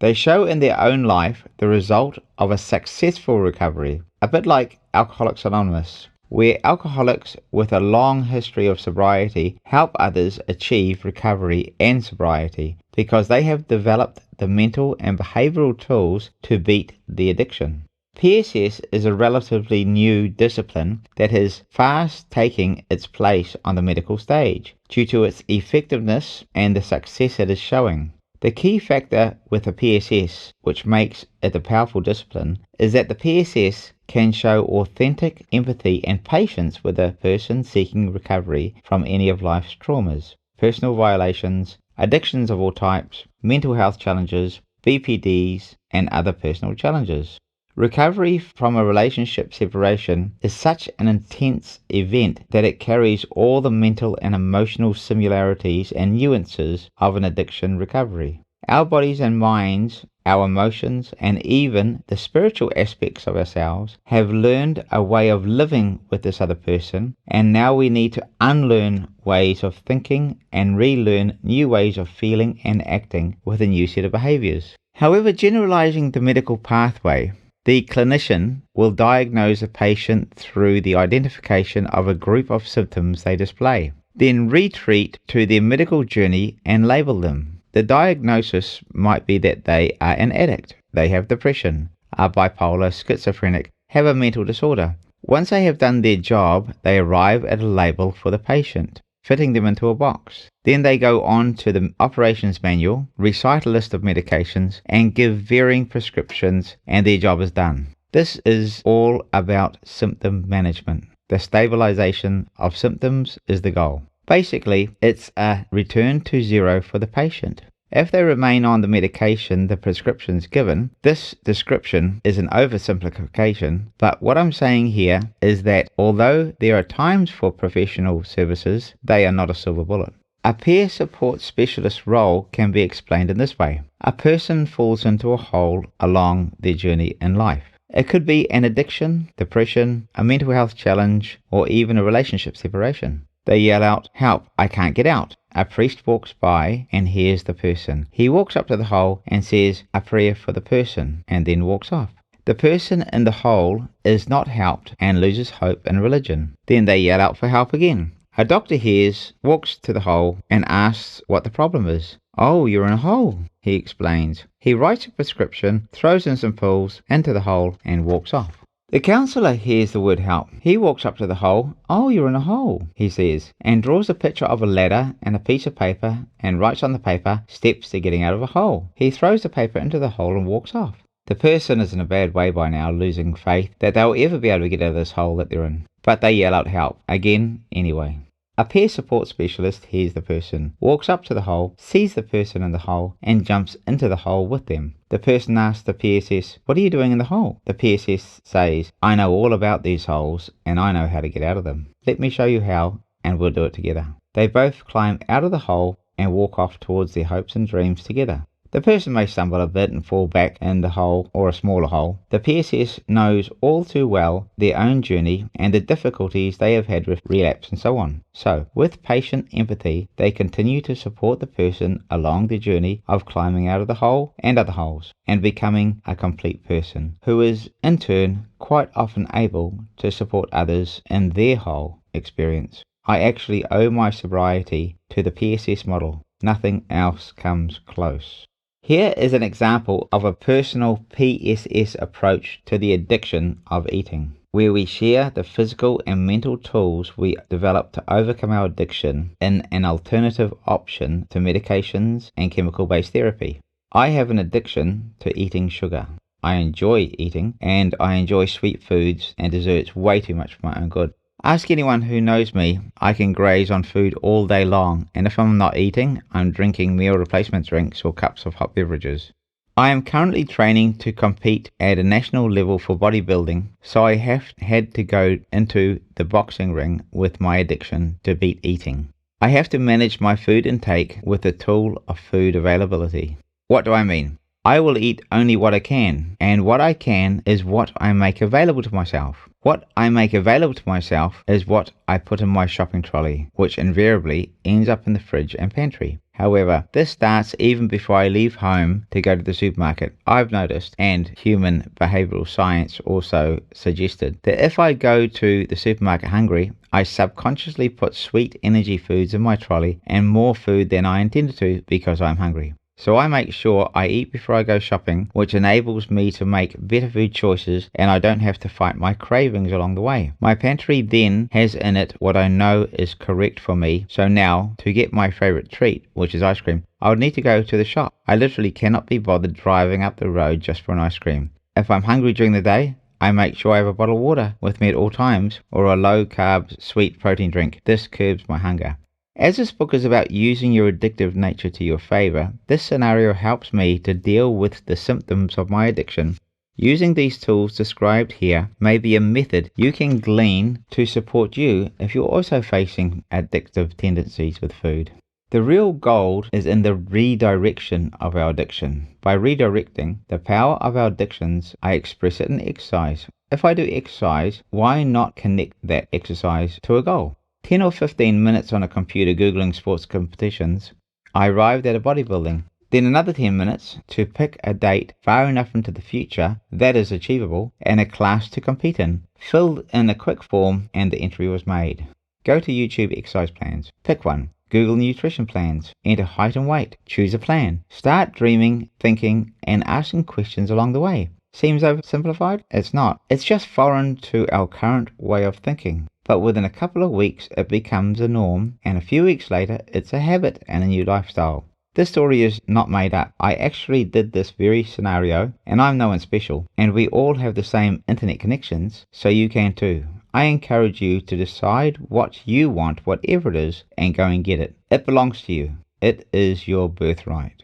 They show in their own life the result of a successful recovery, a bit like Alcoholics Anonymous, where alcoholics with a long history of sobriety help others achieve recovery and sobriety because they have developed the mental and behavioral tools to beat the addiction. PSS is a relatively new discipline that is fast taking its place on the medical stage due to its effectiveness and the success it is showing. The key factor with a PSS, which makes it a powerful discipline, is that the PSS can show authentic empathy and patience with a person seeking recovery from any of life's traumas, personal violations, addictions of all types, mental health challenges, BPDs, and other personal challenges. Recovery from a relationship separation is such an intense event that it carries all the mental and emotional similarities and nuances of an addiction recovery. Our bodies and minds, our emotions, and even the spiritual aspects of ourselves have learned a way of living with this other person, and now we need to unlearn ways of thinking and relearn new ways of feeling and acting with a new set of behaviors. However, generalizing the medical pathway, the clinician will diagnose a patient through the identification of a group of symptoms they display, then retreat to their medical journey and label them. The diagnosis might be that they are an addict, they have depression, are bipolar, schizophrenic, have a mental disorder. Once they have done their job, they arrive at a label for the patient, fitting them into a box. Then they go on to the operations manual, recite a list of medications, and give varying prescriptions, and their job is done. This is all about symptom management. The stabilization of symptoms is the goal. Basically, it's a return to zero for the patient. If they remain on the medication the prescription's given, this description is an oversimplification, but what I'm saying here is that although there are times for professional services, they are not a silver bullet. A peer support specialist role can be explained in this way. A person falls into a hole along their journey in life. It could be an addiction, depression, a mental health challenge, or even a relationship separation. They yell out, "Help, I can't get out." A priest walks by and hears the person. He walks up to the hole and says a prayer for the person and then walks off. The person in the hole is not helped and loses hope in religion. Then they yell out for help again. A doctor hears, walks to the hole and asks what the problem is. "Oh, you're in a hole," he explains. He writes a prescription, throws in some pills into the hole and walks off. The counsellor hears the word help. He walks up to the hole. "Oh, you're in a hole," he says, and draws a picture of a ladder and a piece of paper and writes on the paper, "Steps to getting out of a hole." He throws the paper into the hole and walks off. The person is in a bad way by now, losing faith that they'll ever be able to get out of this hole that they're in. But they yell out help again anyway. A peer support specialist hears the person, walks up to the hole, sees the person in the hole, and jumps into the hole with them. The person asks the PSS, "What are you doing in the hole?" The PSS says, "I know all about these holes, and I know how to get out of them. Let me show you how, and we'll do it together." They both climb out of the hole and walk off towards their hopes and dreams together. The person may stumble a bit and fall back in the hole or a smaller hole. The PSS knows all too well their own journey and the difficulties they have had with relapse and so on. So, with patient empathy, they continue to support the person along their journey of climbing out of the hole and other holes and becoming a complete person who is, in turn, quite often able to support others in their whole experience. I actually owe my sobriety to the PSS model. Nothing else comes close. Here is an example of a personal PSS approach to the addiction of eating, where we share the physical and mental tools we develop to overcome our addiction in an alternative option to medications and chemical-based therapy. I have an addiction to eating sugar. I enjoy eating, and I enjoy sweet foods and desserts way too much for my own good. Ask anyone who knows me. I can graze on food all day long, and if I'm not eating, I'm drinking meal replacement drinks or cups of hot beverages. I am currently training to compete at a national level for bodybuilding, so I have had to go into the boxing ring with my addiction to beat eating. I have to manage my food intake with the tool of food availability. What do I mean? I will eat only what I can, and what I can is what I make available to myself. What I make available to myself is what I put in my shopping trolley, which invariably ends up in the fridge and pantry. However, this starts even before I leave home to go to the supermarket. I've noticed, and human behavioral science also suggested, that if I go to the supermarket hungry, I subconsciously put sweet energy foods in my trolley and more food than I intended to because I'm hungry. So I make sure I eat before I go shopping, which enables me to make better food choices and I don't have to fight my cravings along the way. My pantry then has in it what I know is correct for me. So now, to get my favorite treat, which is ice cream, I would need to go to the shop. I literally cannot be bothered driving up the road just for an ice cream. If I'm hungry during the day, I make sure I have a bottle of water with me at all times or a low-carb sweet protein drink. This curbs my hunger. As this book is about using your addictive nature to your favor, this scenario helps me to deal with the symptoms of my addiction. Using these tools described here may be a method you can glean to support you if you're also facing addictive tendencies with food. The real gold is in the redirection of our addiction. By redirecting the power of our addictions, I express it in exercise. If I do exercise, why not connect that exercise to a goal? 10 or 15 minutes on a computer googling sports competitions, I arrived at a bodybuilding. Then another 10 minutes to pick a date far enough into the future that is achievable and a class to compete in. Filled in a quick form and the entry was made. Go to YouTube exercise plans. Pick one. Google nutrition plans. Enter height and weight. Choose a plan. Start dreaming, thinking, and asking questions along the way. Seems oversimplified? It's not. It's just foreign to our current way of thinking. But within a couple of weeks, it becomes a norm, and a few weeks later, it's a habit and a new lifestyle. This story is not made up. I actually did this very scenario, and I'm no one special, and we all have the same internet connections, so you can too. I encourage you to decide what you want, whatever it is, and go and get it. It belongs to you. It is your birthright.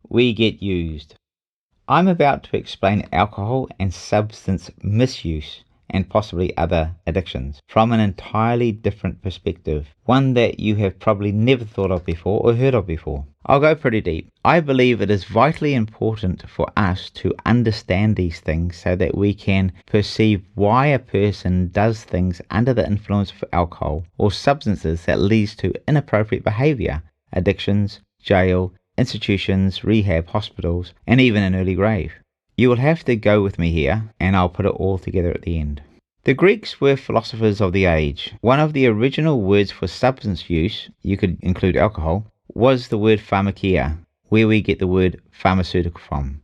We get used. I'm about to explain alcohol and substance misuse and possibly other addictions from an entirely different perspective, one that you have probably never thought of before or heard of before. I'll go pretty deep. I believe it is vitally important for us to understand these things so that we can perceive why a person does things under the influence of alcohol or substances that leads to inappropriate behavior, addictions, jail, institutions, rehab, hospitals, and even an early grave. You will have to go with me here, and I'll put it all together at the end. The Greeks were philosophers of the age. One of the original words for substance use, you could include alcohol, was the word pharmakia, where we get the word pharmaceutical from.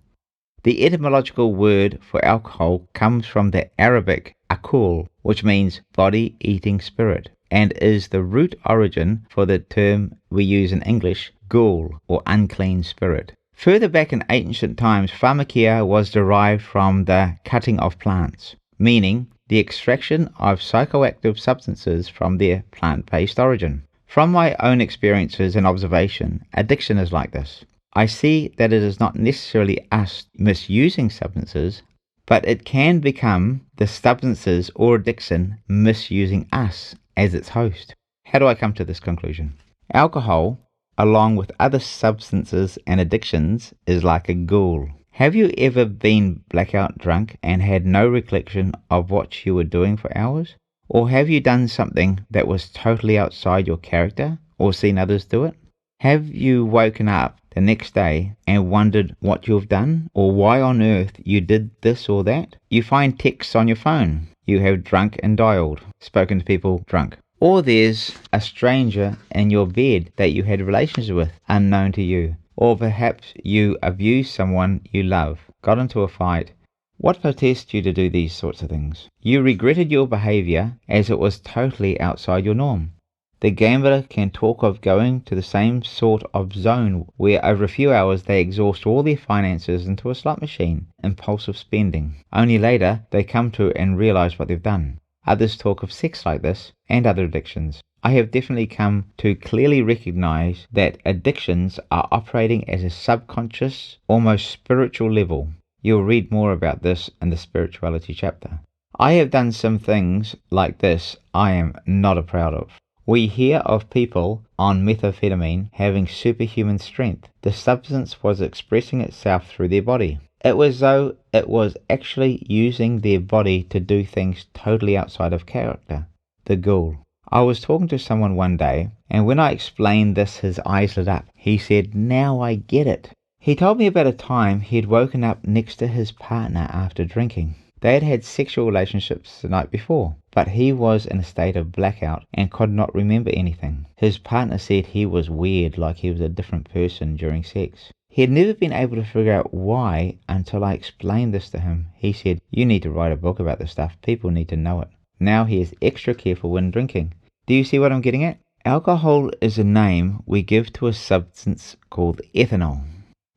The etymological word for alcohol comes from the Arabic akul, which means body-eating spirit, and is the root origin for the term we use in English, ghoul, or unclean spirit. Further back in ancient times, pharmakia was derived from the cutting of plants, meaning the extraction of psychoactive substances from their plant-based origin. From my own experiences and observation, addiction is like this. I see that it is not necessarily us misusing substances, but it can become the substances or addiction misusing us as its host. How do I come to this conclusion? Alcohol, along with other substances and addictions, is like a ghoul. Have you ever been blackout drunk and had no recollection of what you were doing for hours? Or have you done something that was totally outside your character or seen others do it? Have you woken up the next day and wondered what you've done or why on earth you did this or that? You find texts on your phone you have drunk and dialed, spoken to people drunk. Or there's a stranger in your bed that you had relations with unknown to you. Or perhaps you abused someone you love, got into a fight. What possessed you to do these sorts of things? You regretted your behavior as it was totally outside your norm. The gambler can talk of going to the same sort of zone where over a few hours they exhaust all their finances into a slot machine, impulsive spending. Only later they come to and realize what they've done. Others talk of sex like this and other addictions. I have definitely come to clearly recognize that addictions are operating at a subconscious, almost spiritual level. You'll read more about this in the spirituality chapter. I have done some things like this I am not proud of. We hear of people on methamphetamine having superhuman strength. The substance was expressing itself through their body. It was as though it was actually using their body to do things totally outside of character. The ghoul. I was talking to someone one day, and when I explained this, his eyes lit up. He said, "Now I get it." He told me about a time he had woken up next to his partner after drinking. They had had sexual relationships the night before, but he was in a state of blackout and could not remember anything. His partner said he was weird, like he was a different person during sex. He had never been able to figure out why until I explained this to him. He said, "You need to write a book about this stuff. People need to know it." Now he is extra careful when drinking. Do you see what I'm getting at? Alcohol is a name we give to a substance called ethanol.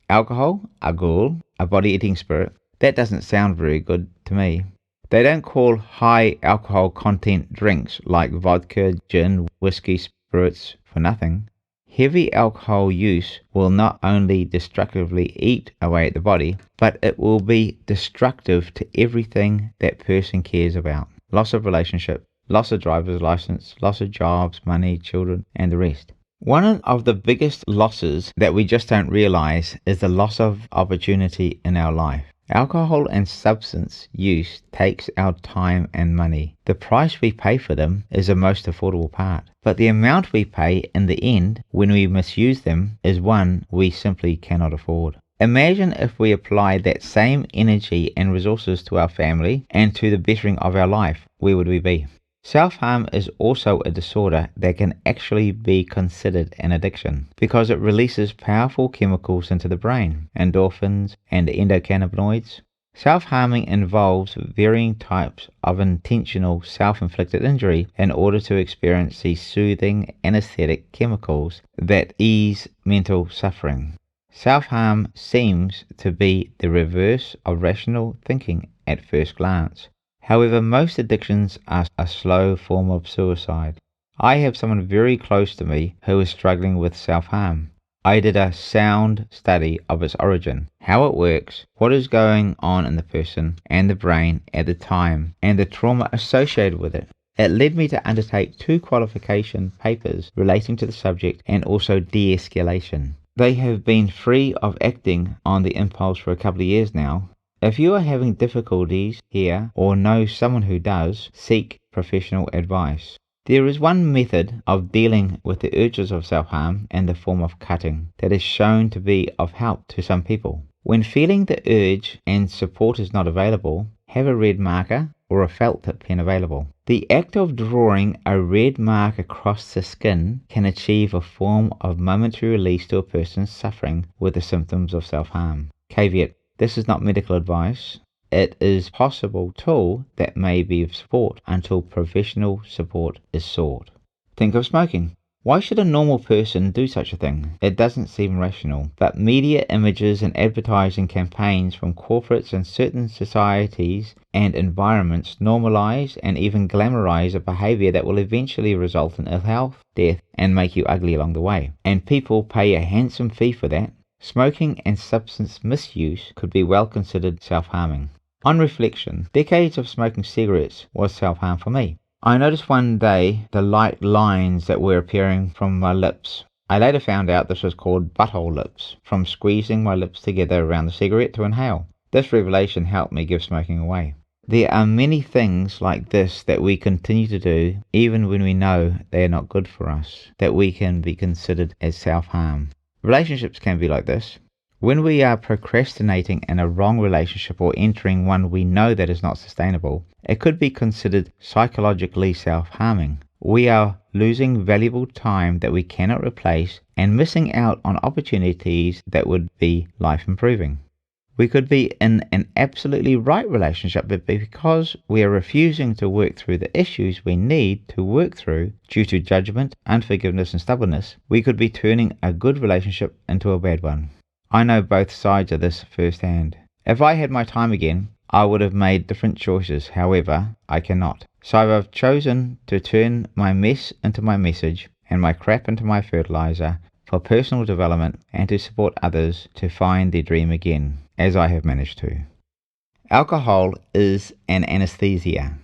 Alcohol, a ghoul, a body-eating spirit. That doesn't sound very good to me. They don't call high alcohol content drinks like vodka, gin, whiskey, spirits for nothing. Heavy alcohol use will not only destructively eat away at the body, but it will be destructive to everything that person cares about. Loss of relationship, loss of driver's license, loss of jobs, money, children, and the rest. One of the biggest losses that we just don't realize is the loss of opportunity in our life. Alcohol and substance use takes our time and money. The price we pay for them is the most affordable part, but the amount we pay in the end when we misuse them is one we simply cannot afford. Imagine if we applied that same energy and resources to our family and to the bettering of our life. Where would we be? Self-harm is also a disorder that can actually be considered an addiction because it releases powerful chemicals into the brain, endorphins and endocannabinoids. Self-harming involves varying types of intentional self-inflicted injury in order to experience these soothing anesthetic chemicals that ease mental suffering. Self-harm seems to be the reverse of rational thinking at first glance. However, most addictions are a slow form of suicide. I have someone very close to me who is struggling with self-harm. I did a sound study of its origin, how it works, what is going on in the person and the brain at the time, and the trauma associated with it. It led me to undertake 2 qualification papers relating to the subject and also de-escalation. They have been free of acting on the impulse for a couple of years now. If you are having difficulties here or know someone who does, seek professional advice. There is one method of dealing with the urges of self-harm in the form of cutting that is shown to be of help to some people. When feeling the urge and support is not available, have a red marker or a felt tip pen available. The act of drawing a red mark across the skin can achieve a form of momentary release to a person suffering with the symptoms of self-harm. Caveat: this is not medical advice. It is a possible tool that may be of support until professional support is sought. Think of smoking. Why should a normal person do such a thing? It doesn't seem rational, but media images and advertising campaigns from corporates and certain societies and environments normalize and even glamorize a behavior that will eventually result in ill health, death, and make you ugly along the way. And people pay a handsome fee for that. Smoking and substance misuse could be well considered self-harming. On reflection, decades of smoking cigarettes was self-harm for me. I noticed one day the light lines that were appearing from my lips. I later found out this was called butthole lips, from squeezing my lips together around the cigarette to inhale. This revelation helped me give smoking away. There are many things like this that we continue to do, even when we know they are not good for us, that we can be considered as self-harm. Relationships can be like this. When we are procrastinating in a wrong relationship or entering one we know that is not sustainable, it could be considered psychologically self-harming. We are losing valuable time that we cannot replace and missing out on opportunities that would be life-improving. We could be in an absolutely right relationship, but because we are refusing to work through the issues we need to work through due to judgment, unforgiveness, and stubbornness, we could be turning a good relationship into a bad one. I know both sides of this firsthand. If I had my time again, I would have made different choices. However, I cannot. So I've chosen to turn my mess into my message and my crap into my fertilizer for personal development and to support others to find their dream again, as I have managed to. Alcohol is an anesthesia.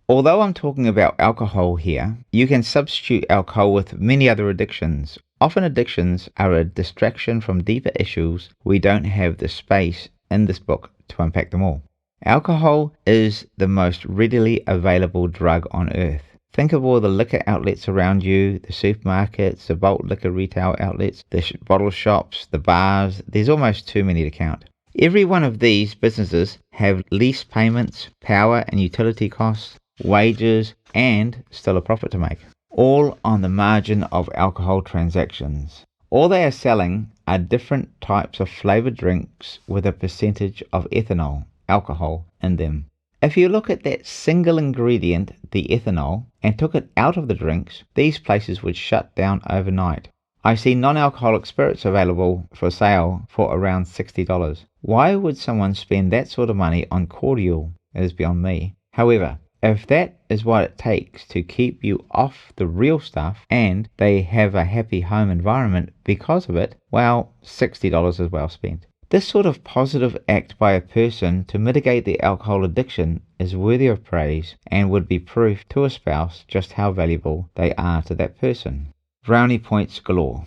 Although I'm talking about alcohol here, you can substitute alcohol with many other addictions. Often addictions are a distraction from deeper issues. We don't have the space in this book to unpack them all. Alcohol is the most readily available drug on earth. Think of all the liquor outlets around you, the supermarkets, the bulk liquor retail outlets, the bottle shops, the bars. There's almost too many to count. Every one of these businesses have lease payments, power and utility costs, wages, and still a profit to make, all on the margin of alcohol transactions. All they are selling are different types of flavored drinks with a percentage of ethanol, alcohol, in them. If you look at that single ingredient, the ethanol, and took it out of the drinks, these places would shut down overnight. I see non-alcoholic spirits available for sale for around $60. Why would someone spend that sort of money on cordial? It is beyond me. However, if that is what it takes to keep you off the real stuff and they have a happy home environment because of it, well, $60 is well spent. This sort of positive act by a person to mitigate the alcohol addiction is worthy of praise and would be proof to a spouse just how valuable they are to that person. Brownie points galore.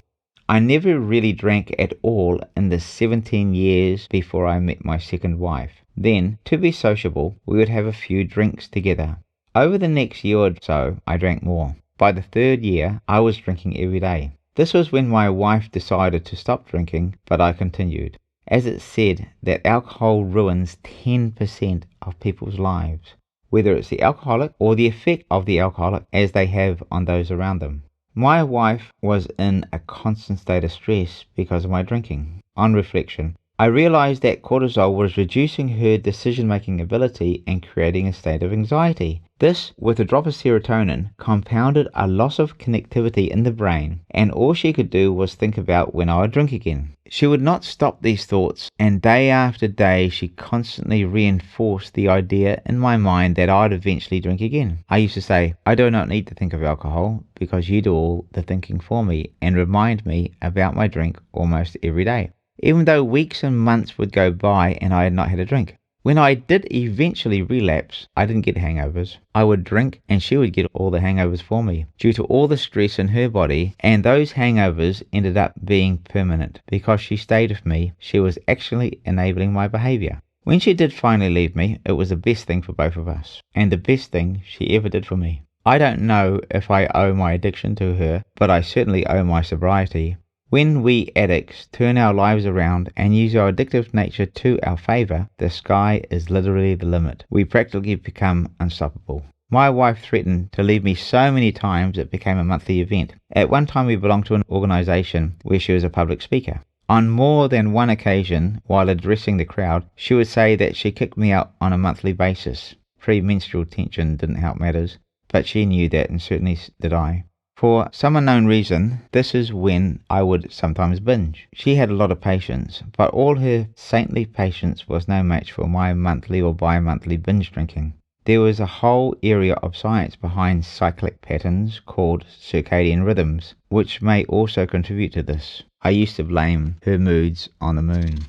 I never really drank at all in the 17 years before I met my second wife. Then, to be sociable, we would have a few drinks together. Over the next year or so, I drank more. By the 3rd year, I was drinking every day. This was when my wife decided to stop drinking, but I continued. As it's said that alcohol ruins 10% of people's lives, whether it's the alcoholic or the effect of the alcoholic as they have on those around them. My wife was in a constant state of stress because of my drinking. On reflection, I realized that cortisol was reducing her decision-making ability and creating a state of anxiety. This, with a drop of serotonin, compounded a loss of connectivity in the brain, and all she could do was think about when I would drink again. She would not stop these thoughts, and day after day she constantly reinforced the idea in my mind that I'd eventually drink again. I used to say, I do not need to think of alcohol because you do all the thinking for me and remind me about my drink almost every day, even though weeks and months would go by and I had not had a drink. When I did eventually relapse, I didn't get hangovers. I would drink and she would get all the hangovers for me due to all the stress in her body, and those hangovers ended up being permanent. Because she stayed with me, she was actually enabling my behavior. When she did finally leave me, it was the best thing for both of us, and the best thing she ever did for me. I don't know if I owe my addiction to her, but I certainly owe my sobriety. When we addicts turn our lives around and use our addictive nature to our favour, the sky is literally the limit. We practically become unstoppable. My wife threatened to leave me so many times it became a monthly event. At one time we belonged to an organisation where she was a public speaker. On more than one occasion, while addressing the crowd, she would say that she kicked me out on a monthly basis. Premenstrual tension didn't help matters, but she knew that, and certainly did I. For some unknown reason, this is when I would sometimes binge. She had a lot of patience, but all her saintly patience was no match for my monthly or bi-monthly binge drinking. There was a whole area of science behind cyclic patterns called circadian rhythms, which may also contribute to this. I used to blame her moods on the moon.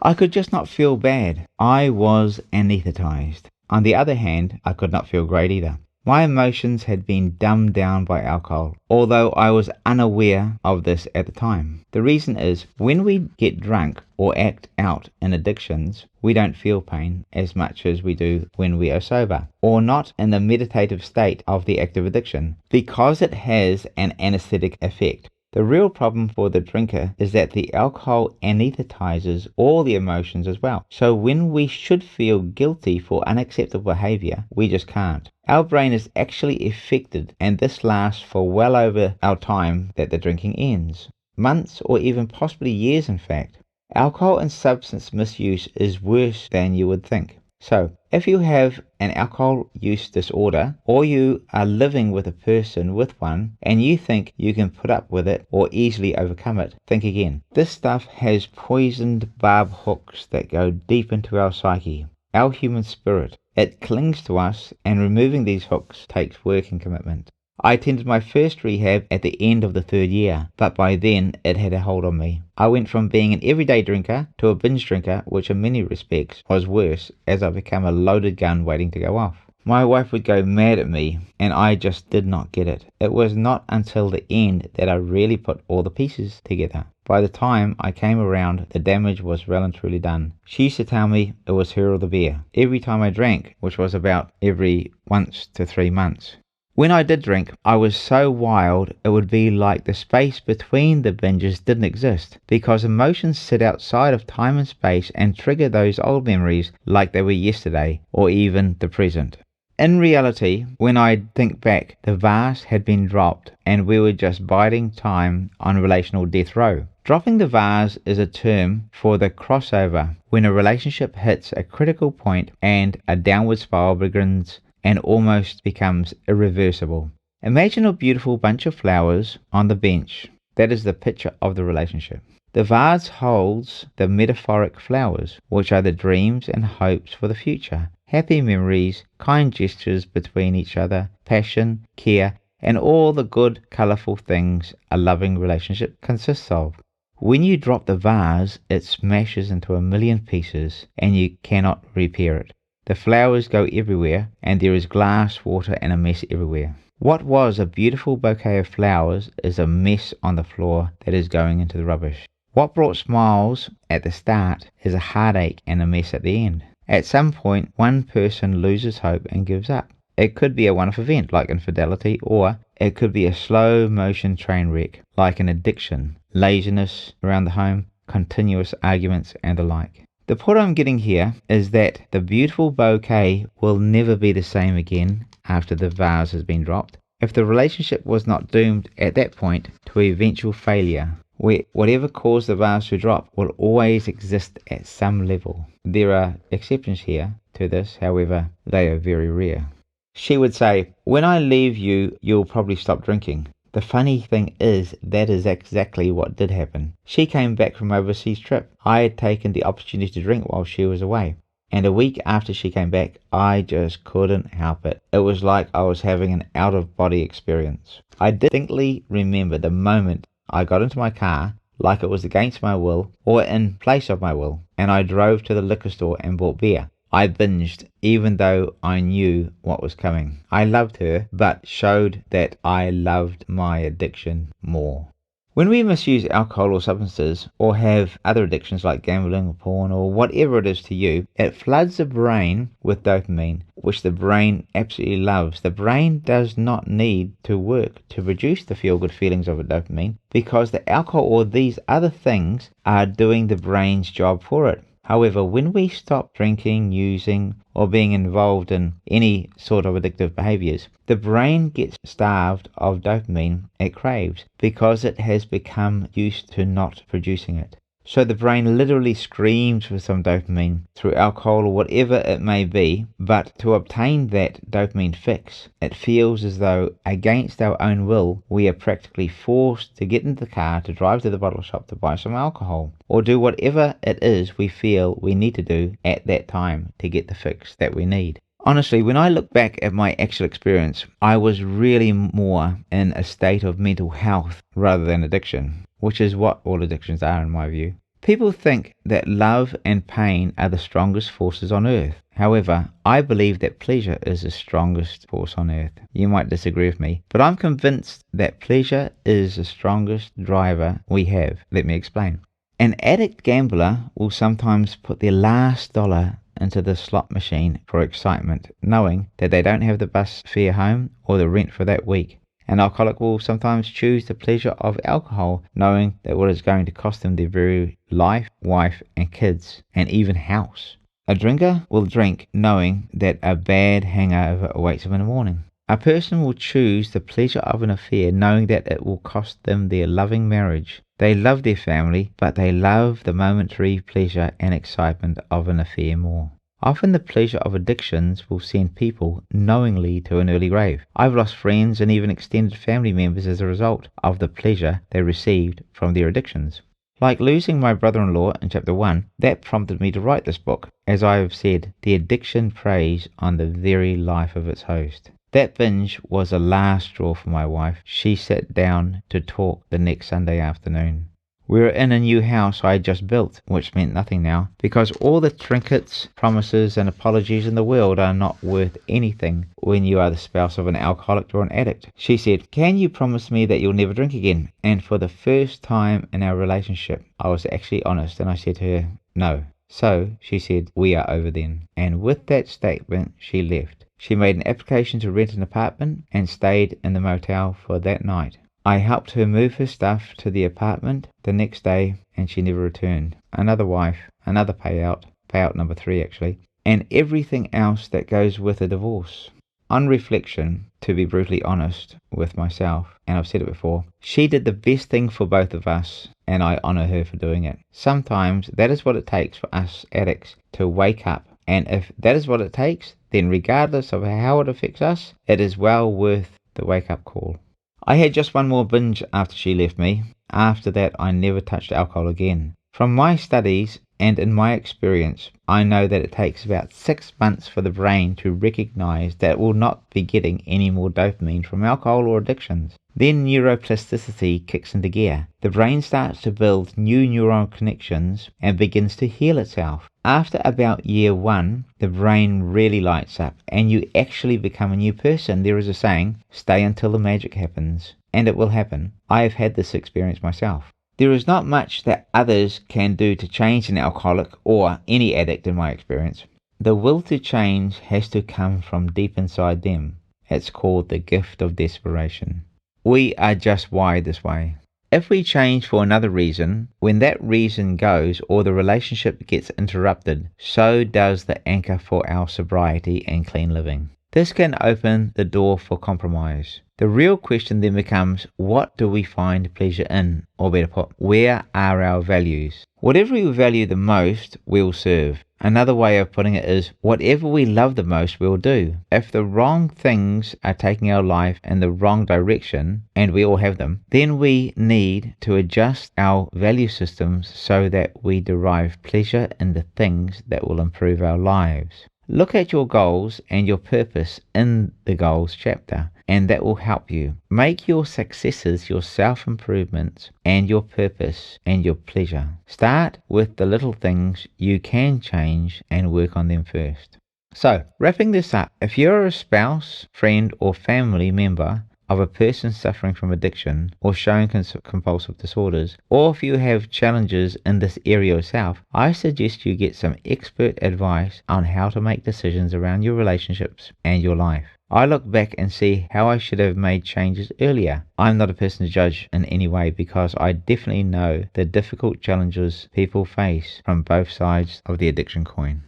I could just not feel bad. I was anesthetized. On the other hand, I could not feel great either. My emotions had been dumbed down by alcohol, although I was unaware of this at the time. The reason is, when we get drunk or act out in addictions, we don't feel pain as much as we do when we are sober, or not in the meditative state of the active addiction, because it has an anesthetic effect. The real problem for the drinker is that the alcohol anesthetizes all the emotions as well. So when we should feel guilty for unacceptable behavior, we just can't. Our brain is actually affected, and this lasts for well over our time that the drinking ends. Months or even possibly years, in fact. Alcohol and substance misuse is worse than you would think. So, if you have an alcohol use disorder, or you are living with a person with one, and you think you can put up with it or easily overcome it, think again. This stuff has poisoned barb hooks that go deep into our psyche, our human spirit. It clings to us, and removing these hooks takes work and commitment. I attended my first rehab at the end of the 3rd year, but by then it had a hold on me. I went from being an everyday drinker to a binge drinker, which in many respects was worse, as I became a loaded gun waiting to go off. My wife would go mad at me, and I just did not get it. It was not until the end that I really put all the pieces together. By the time I came around, the damage was well and truly done. She used to tell me it was her or the beer every time I drank, which was about every once to 3 months. When I did drink, I was so wild it would be like the space between the binges didn't exist, because emotions sit outside of time and space and trigger those old memories like they were yesterday or even the present. In reality, when I think back, the vase had been dropped and we were just biding time on relational death row. Dropping the vase is a term for the crossover, when a relationship hits a critical point and a downward spiral begins and almost becomes irreversible. Imagine a beautiful bunch of flowers on the bench. That is the picture of the relationship. The vase holds the metaphoric flowers, which are the dreams and hopes for the future, happy memories, kind gestures between each other, passion, care, and all the good, colourful things a loving relationship consists of. When you drop the vase, it smashes into a million pieces and you cannot repair it. The flowers go everywhere, and there is glass, water, and a mess everywhere. What was a beautiful bouquet of flowers is a mess on the floor that is going into the rubbish. What brought smiles at the start is a heartache and a mess at the end. At some point, one person loses hope and gives up. It could be a one-off event like infidelity, or it could be a slow-motion train wreck like an addiction, laziness around the home, continuous arguments, and the like. The point I'm getting here is that the beautiful bouquet will never be the same again after the vase has been dropped. If the relationship was not doomed at that point to eventual failure, where whatever caused the bars to drop will always exist at some level. There are exceptions here to this, however, they are very rare. She would say, "When I leave you, you'll probably stop drinking." The funny thing is, that is exactly what did happen. She came back from an overseas trip. I had taken the opportunity to drink while she was away. And a week after she came back, I just couldn't help it. It was like I was having an out-of-body experience. I distinctly remember the moment I got into my car, like it was against my will, or in place of my will, and I drove to the liquor store and bought beer. I binged, even though I knew what was coming. I loved her, but showed that I loved my addiction more. When we misuse alcohol or substances, or have other addictions like gambling or porn or whatever it is to you, it floods the brain with dopamine, which the brain absolutely loves. The brain does not need to work to produce the feel-good feelings of a dopamine, because the alcohol or these other things are doing the brain's job for it. However, when we stop drinking, using, or being involved in any sort of addictive behaviors, the brain gets starved of dopamine it craves because it has become used to not producing it. So the brain literally screams for some dopamine through alcohol or whatever it may be, but to obtain that dopamine fix, it feels as though against our own will, we are practically forced to get into the car to drive to the bottle shop to buy some alcohol, or do whatever it is we feel we need to do at that time to get the fix that we need. Honestly, when I look back at my actual experience, I was really more in a state of mental health rather than addiction, which is what all addictions are in my view. People think that love and pain are the strongest forces on earth. However, I believe that pleasure is the strongest force on earth. You might disagree with me, but I'm convinced that pleasure is the strongest driver we have. Let me explain. An addict gambler will sometimes put their last dollar into the slot machine for excitement, knowing that they don't have the bus fare home or the rent for that week. An alcoholic will sometimes choose the pleasure of alcohol, knowing that what is going to cost them their very life, wife and kids, and even house. A drinker will drink knowing that a bad hangover awaits them in the morning. A person will choose the pleasure of an affair knowing that it will cost them their loving marriage. They love their family, but they love the momentary pleasure and excitement of an affair more. Often the pleasure of addictions will send people knowingly to an early grave. I've lost friends and even extended family members as a result of the pleasure they received from their addictions. Like losing my brother-in-law in chapter 1, that prompted me to write this book. As I have said, the addiction preys on the very life of its host. That binge was a last straw for my wife. She sat down to talk the next Sunday afternoon. We were in a new house I had just built, which meant nothing now, because all the trinkets, promises and apologies in the world are not worth anything when you are the spouse of an alcoholic or an addict. She said, "Can you promise me that you'll never drink again?" And for the first time in our relationship, I was actually honest, and I said to her, "No." So she said, "We are over then." And with that statement, she left. She made an application to rent an apartment and stayed in the motel for that night. I helped her move her stuff to the apartment the next day, and she never returned. Another wife, another payout number 3 actually, and everything else that goes with a divorce. On reflection, to be brutally honest with myself, and I've said it before, she did the best thing for both of us, and I honour her for doing it. Sometimes that is what it takes for us addicts to wake up, and if that is what it takes, then regardless of how it affects us, it is well worth the wake-up call. I had just one more binge after she left me. After that, I never touched alcohol again. From my studies and in my experience, I know that it takes about 6 months for the brain to recognize that it will not be getting any more dopamine from alcohol or addictions. Then neuroplasticity kicks into gear. The brain starts to build new neural connections and begins to heal itself. After about year 1, the brain really lights up and you actually become a new person. There is a saying, stay until the magic happens. And it will happen. I have had this experience myself. There is not much that others can do to change an alcoholic or any addict in my experience. The will to change has to come from deep inside them. It's called the gift of desperation. We are just wired this way. If we change for another reason, when that reason goes or the relationship gets interrupted, so does the anchor for our sobriety and clean living. This can open the door for compromise. The real question then becomes, what do we find pleasure in? Or better put, where are our values? Whatever we value the most, we'll serve. Another way of putting it is, whatever we love the most, we'll do. If the wrong things are taking our life in the wrong direction, and we all have them, then we need to adjust our value systems so that we derive pleasure in the things that will improve our lives. Look at your goals and your purpose in the goals chapter, and that will help you. Make your successes your self-improvements and your purpose and your pleasure. Start with the little things you can change and work on them first. So, wrapping this up, if you're a spouse, friend, or family member of a person suffering from addiction or showing compulsive disorders, or if you have challenges in this area yourself, I suggest you get some expert advice on how to make decisions around your relationships and your life. I look back and see how I should have made changes earlier. I'm not a person to judge in any way because I definitely know the difficult challenges people face from both sides of the addiction coin.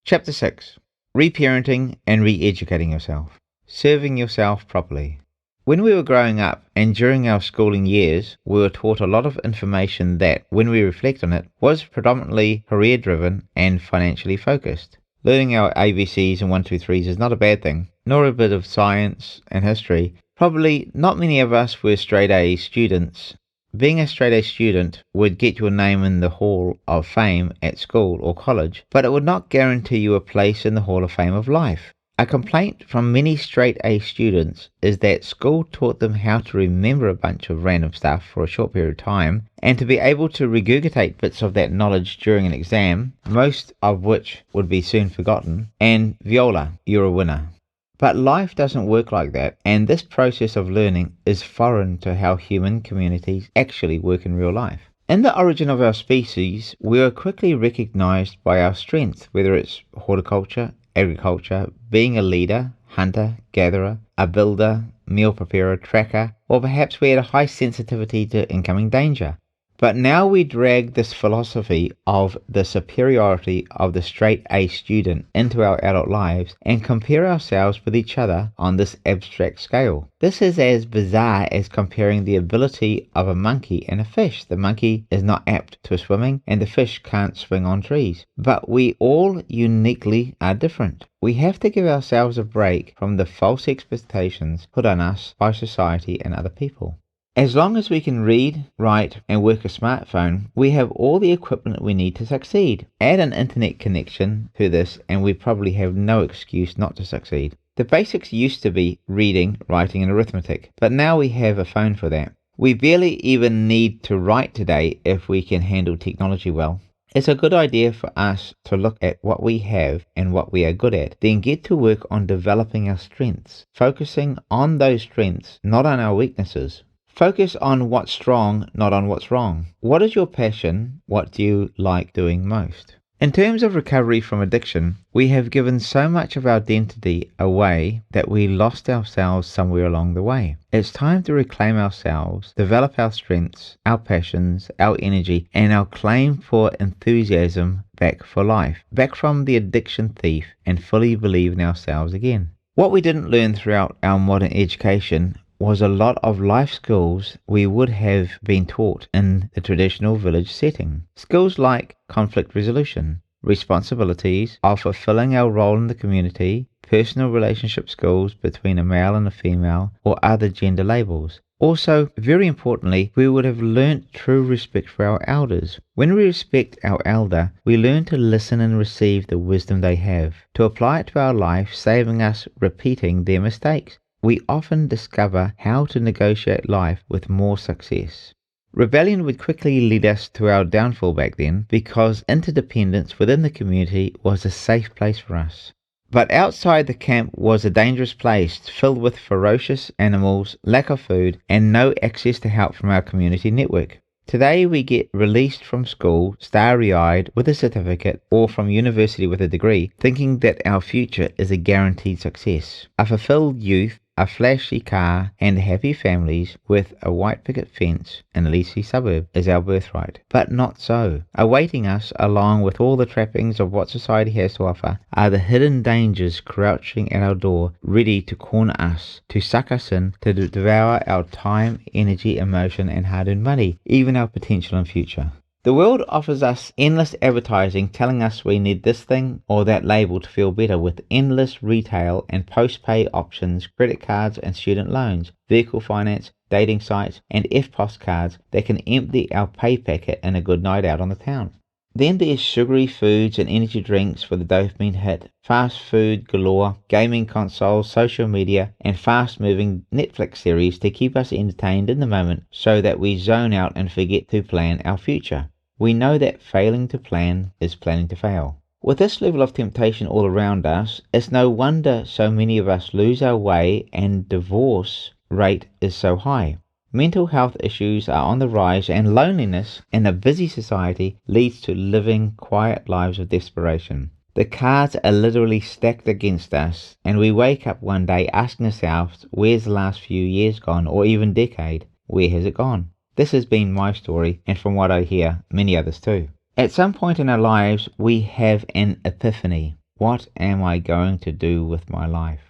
Chapter 6. Reparenting and re-educating yourself. Serving yourself properly. When we were growing up and during our schooling years, we were taught a lot of information that, when we reflect on it, was predominantly career-driven and financially focused. Learning our ABCs and 1, 2, 3s is not a bad thing, nor a bit of science and history. Probably not many of us were straight-A students. Being a straight-A student would get your name in the Hall of Fame at school or college, but it would not guarantee you a place in the Hall of Fame of life. A complaint from many straight-A students is that school taught them how to remember a bunch of random stuff for a short period of time and to be able to regurgitate bits of that knowledge during an exam, most of which would be soon forgotten, and viola, you're a winner. But life doesn't work like that, and this process of learning is foreign to how human communities actually work in real life. In the origin of our species, we are quickly recognized by our strength, whether it's horticulture, agriculture, being a leader, hunter, gatherer, a builder, meal preparer, tracker, or perhaps we had a high sensitivity to incoming danger. But now we drag this philosophy of the superiority of the straight-A student into our adult lives and compare ourselves with each other on this abstract scale. This is as bizarre as comparing the ability of a monkey and a fish. The monkey is not apt to swimming and the fish can't swing on trees. But we all uniquely are different. We have to give ourselves a break from the false expectations put on us by society and other people. As long as we can read, write, and work a smartphone, we have all the equipment we need to succeed. Add an internet connection to this and we probably have no excuse not to succeed. The basics used to be reading, writing, and arithmetic, but now we have a phone for that. We barely even need to write today if we can handle technology well. It's a good idea for us to look at what we have and what we are good at, then get to work on developing our strengths, focusing on those strengths, not on our weaknesses. Focus on what's strong, not on what's wrong. What is your passion? What do you like doing most? In terms of recovery from addiction, we have given so much of our identity away that we lost ourselves somewhere along the way. It's time to reclaim ourselves, develop our strengths, our passions, our energy, and our claim for enthusiasm back for life, back from the addiction thief, and fully believe in ourselves again. What we didn't learn throughout our modern education was a lot of life skills we would have been taught in the traditional village setting. Skills like conflict resolution, responsibilities of fulfilling our role in the community, personal relationship skills between a male and a female, or other gender labels. Also, very importantly, we would have learnt true respect for our elders. When we respect our elder, we learn to listen and receive the wisdom they have, to apply it to our life, saving us repeating their mistakes. We often discover how to negotiate life with more success. Rebellion would quickly lead us to our downfall back then because interdependence within the community was a safe place for us. But outside the camp was a dangerous place filled with ferocious animals, lack of food, and no access to help from our community network. Today we get released from school, starry-eyed with a certificate, or from university with a degree, thinking that our future is a guaranteed success. A fulfilled youth, a flashy car and happy families with a white picket fence in a leafy suburb is our birthright. But not so. Awaiting us, along with all the trappings of what society has to offer, are the hidden dangers crouching at our door, ready to corner us, to suck us in, to devour our time, energy, emotion, and hard-earned money, even our potential and future. The world offers us endless advertising telling us we need this thing or that label to feel better, with endless retail and post-pay options, credit cards and student loans, vehicle finance, dating sites and FPOS cards that can empty our pay packet in a good night out on the town. Then there's sugary foods and energy drinks for the dopamine hit, fast food galore, gaming consoles, social media, and fast-moving Netflix series to keep us entertained in the moment so that we zone out and forget to plan our future. We know that failing to plan is planning to fail. With this level of temptation all around us, it's no wonder so many of us lose our way and divorce rate is so high. Mental health issues are on the rise, and loneliness in a busy society leads to living quiet lives of desperation. The cards are literally stacked against us, and we wake up one day asking ourselves, where's the last few years gone, or even decade? Where has it gone? This has been my story, and from what I hear, many others too. At some point in our lives, we have an epiphany. What am I going to do with my life?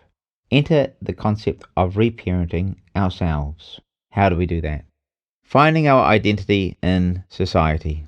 Enter the concept of reparenting ourselves. How do we do that? Finding our identity in society.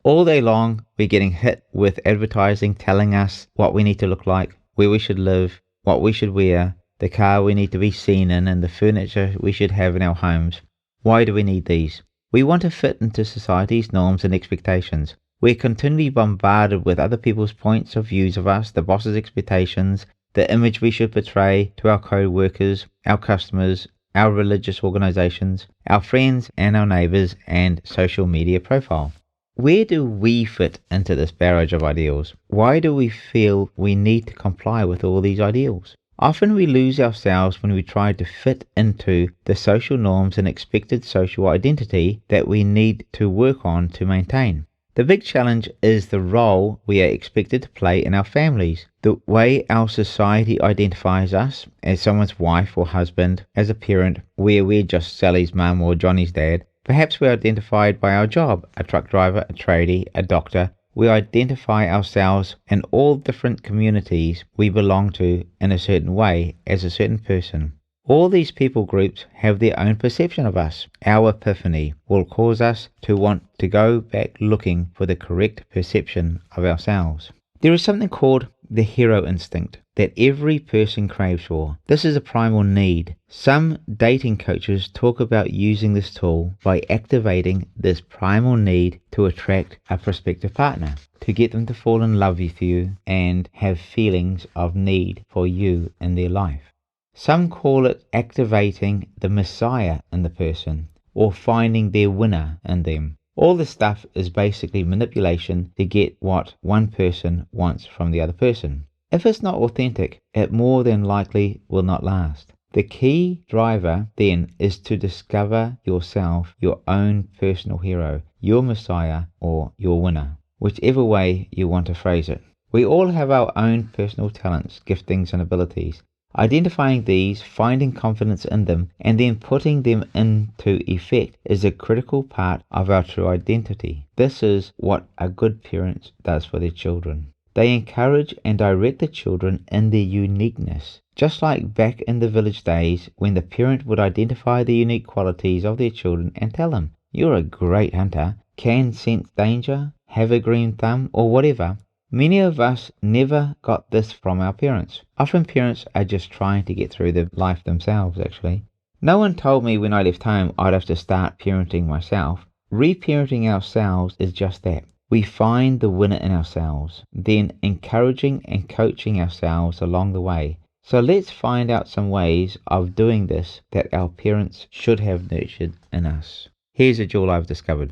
All day long, we're getting hit with advertising telling us what we need to look like, where we should live, what we should wear, the car we need to be seen in, and the furniture we should have in our homes. Why do we need these? We want to fit into society's norms and expectations. We're continually bombarded with other people's points of views of us, the boss's expectations, the image we should portray to our co-workers, our customers, our religious organizations, our friends and our neighbors, and social media profile. Where do we fit into this barrage of ideals? Why do we feel we need to comply with all these ideals? Often we lose ourselves when we try to fit into the social norms and expected social identity that we need to work on to maintain. The big challenge is the role we are expected to play in our families, the way our society identifies us as someone's wife or husband, as a parent, where we're just Sally's mum or Johnny's dad. Perhaps we're identified by our job, a truck driver, a tradie, a doctor. We identify ourselves in all different communities we belong to in a certain way as a certain person. All these people groups have their own perception of us. Our epiphany will cause us to want to go back looking for the correct perception of ourselves. There is something called the hero instinct that every person craves for. This is a primal need. Some dating coaches talk about using this tool by activating this primal need to attract a prospective partner, to get them to fall in love with you and have feelings of need for you in their life. Some call it activating the messiah in the person, or finding their winner in them. All this stuff is basically manipulation to get what one person wants from the other person. If it's not authentic, it more than likely will not last. The key driver then is to discover yourself, your own personal hero, your messiah or your winner, whichever way you want to phrase it. We all have our own personal talents, giftings and abilities. Identifying these, finding confidence in them, and then putting them into effect is a critical part of our true identity. This is what a good parent does for their children. They encourage and direct the children in their uniqueness, just like back in the village days when the parent would identify the unique qualities of their children and tell them, "You're a great hunter, can sense danger, have a green thumb," or whatever. Many of us never got this from our parents. Often parents are just trying to get through their life themselves, actually. No one told me when I left home I'd have to start parenting myself. Reparenting ourselves is just that. We find the winner in ourselves, then encouraging and coaching ourselves along the way. So let's find out some ways of doing this that our parents should have nurtured in us. Here's a jewel I've discovered.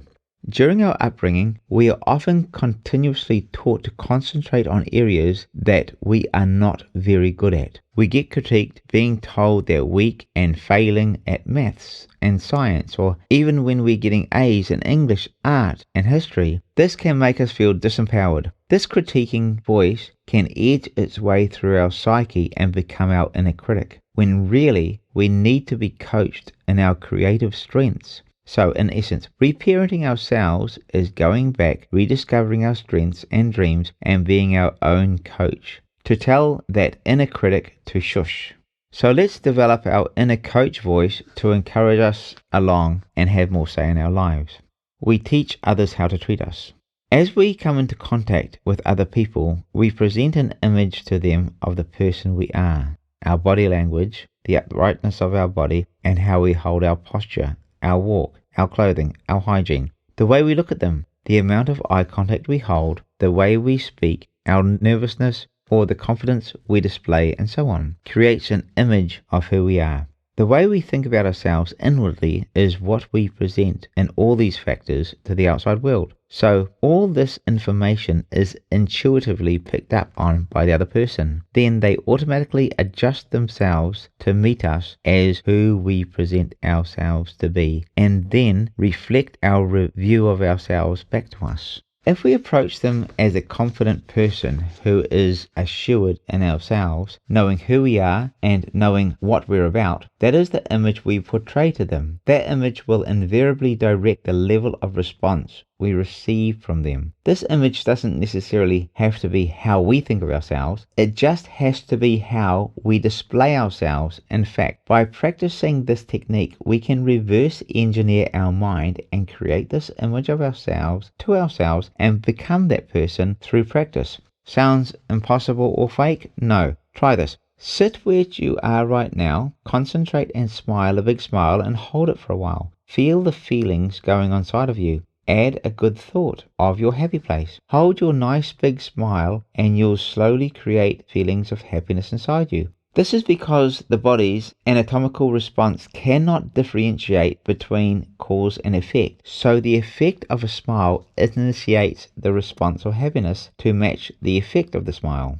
During our upbringing, we are often continuously taught to concentrate on areas that we are not very good at. We get critiqued, being told they're weak and failing at maths and science, or even when we're getting A's in English, art and history. This can make us feel disempowered. This critiquing voice can edge its way through our psyche and become our inner critic. when really we need to be coached in our creative strengths. So, in essence, reparenting ourselves is going back, rediscovering our strengths and dreams, and being our own coach. To tell that inner critic to shush. So let's develop our inner coach voice to encourage us along and have more say in our lives. We teach others how to treat us. As we come into contact with other people, we present an image to them of the person we are, our body language, the uprightness of our body, and how we hold our posture, our walk, our clothing, our hygiene, the way we look at them, the amount of eye contact we hold, the way we speak, our nervousness, or the confidence we display, and so on, creates an image of who we are. The way we think about ourselves inwardly is what we present in all these factors to the outside world. So all this information is intuitively picked up on by the other person. Then they automatically adjust themselves to meet us as who we present ourselves to be, and then reflect our review of ourselves back to us. If we approach them as a confident person who is assured in ourselves, knowing who we are and knowing what we're about, that is the image we portray to them. That image will invariably direct the level of response we receive from them. This image doesn't necessarily have to be how we think of ourselves. It just has to be how we display ourselves. In fact, by practicing this technique, we can reverse engineer our mind and create this image of ourselves to ourselves and become that person through practice. Sounds impossible or fake? No. Try this. Sit where you are right now, concentrate and smile a big smile and hold it for a while. Feel the feelings going on inside of you. Add a good thought of your happy place. Hold your nice big smile and you'll slowly create feelings of happiness inside you. This is because the body's anatomical response cannot differentiate between cause and effect. So the effect of a smile initiates the response of happiness to match the effect of the smile.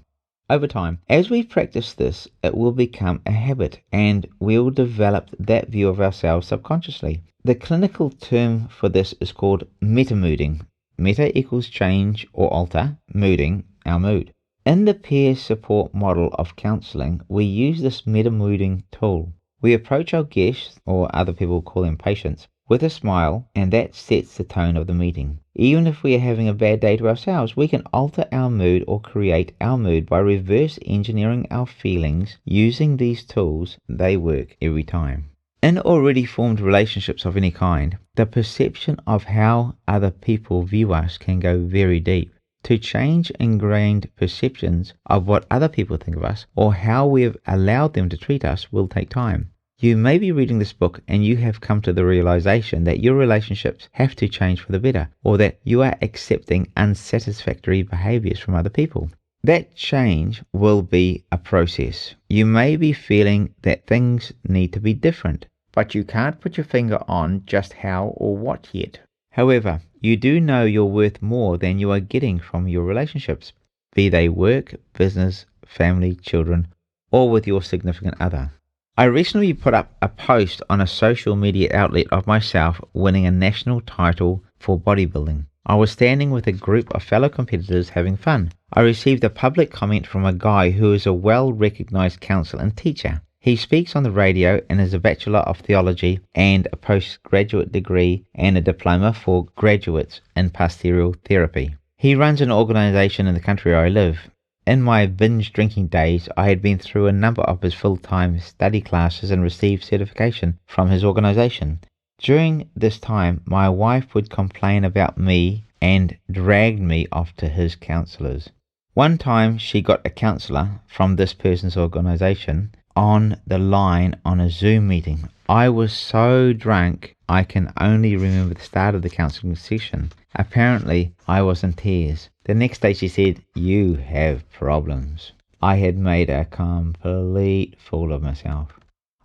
Over time, as we practice this, it will become a habit and we'll develop that view of ourselves subconsciously. The clinical term for this is called meta-mooding. Meta equals change or alter, mooding, our mood. In the peer support model of counseling, we use this meta-mooding tool. We approach our guests, or other people call them patients, with a smile, and that sets the tone of the meeting. Even if we are having a bad day to ourselves, we can alter our mood or create our mood by reverse engineering our feelings using these tools. They work every time. In already formed relationships of any kind, the perception of how other people view us can go very deep. To change ingrained perceptions of what other people think of us or how we have allowed them to treat us will take time. You may be reading this book and you have come to the realization that your relationships have to change for the better, or that you are accepting unsatisfactory behaviors from other people. That change will be a process. You may be feeling that things need to be different, but you can't put your finger on just how or what yet. However, you do know you're worth more than you are getting from your relationships, be they work, business, family, children, or with your significant other. I recently put up a post on a social media outlet of myself winning a national title for bodybuilding. I was standing with a group of fellow competitors having fun. I received a public comment from a guy who is a well-recognized counselor and teacher. He speaks on the radio and is a Bachelor of Theology and a postgraduate degree and a diploma for graduates in pastoral therapy. He runs an organisation in the country where I live. In my binge drinking days, I had been through a number of his full-time study classes and received certification from his organisation. During this time, my wife would complain about me and dragged me off to his counsellors. One time, she got a counsellor from this person's organisation on the line on a Zoom meeting. I was so drunk, I can only remember the start of the counselling session. Apparently, I was in tears. The next day she said, "You have problems." I had made a complete fool of myself.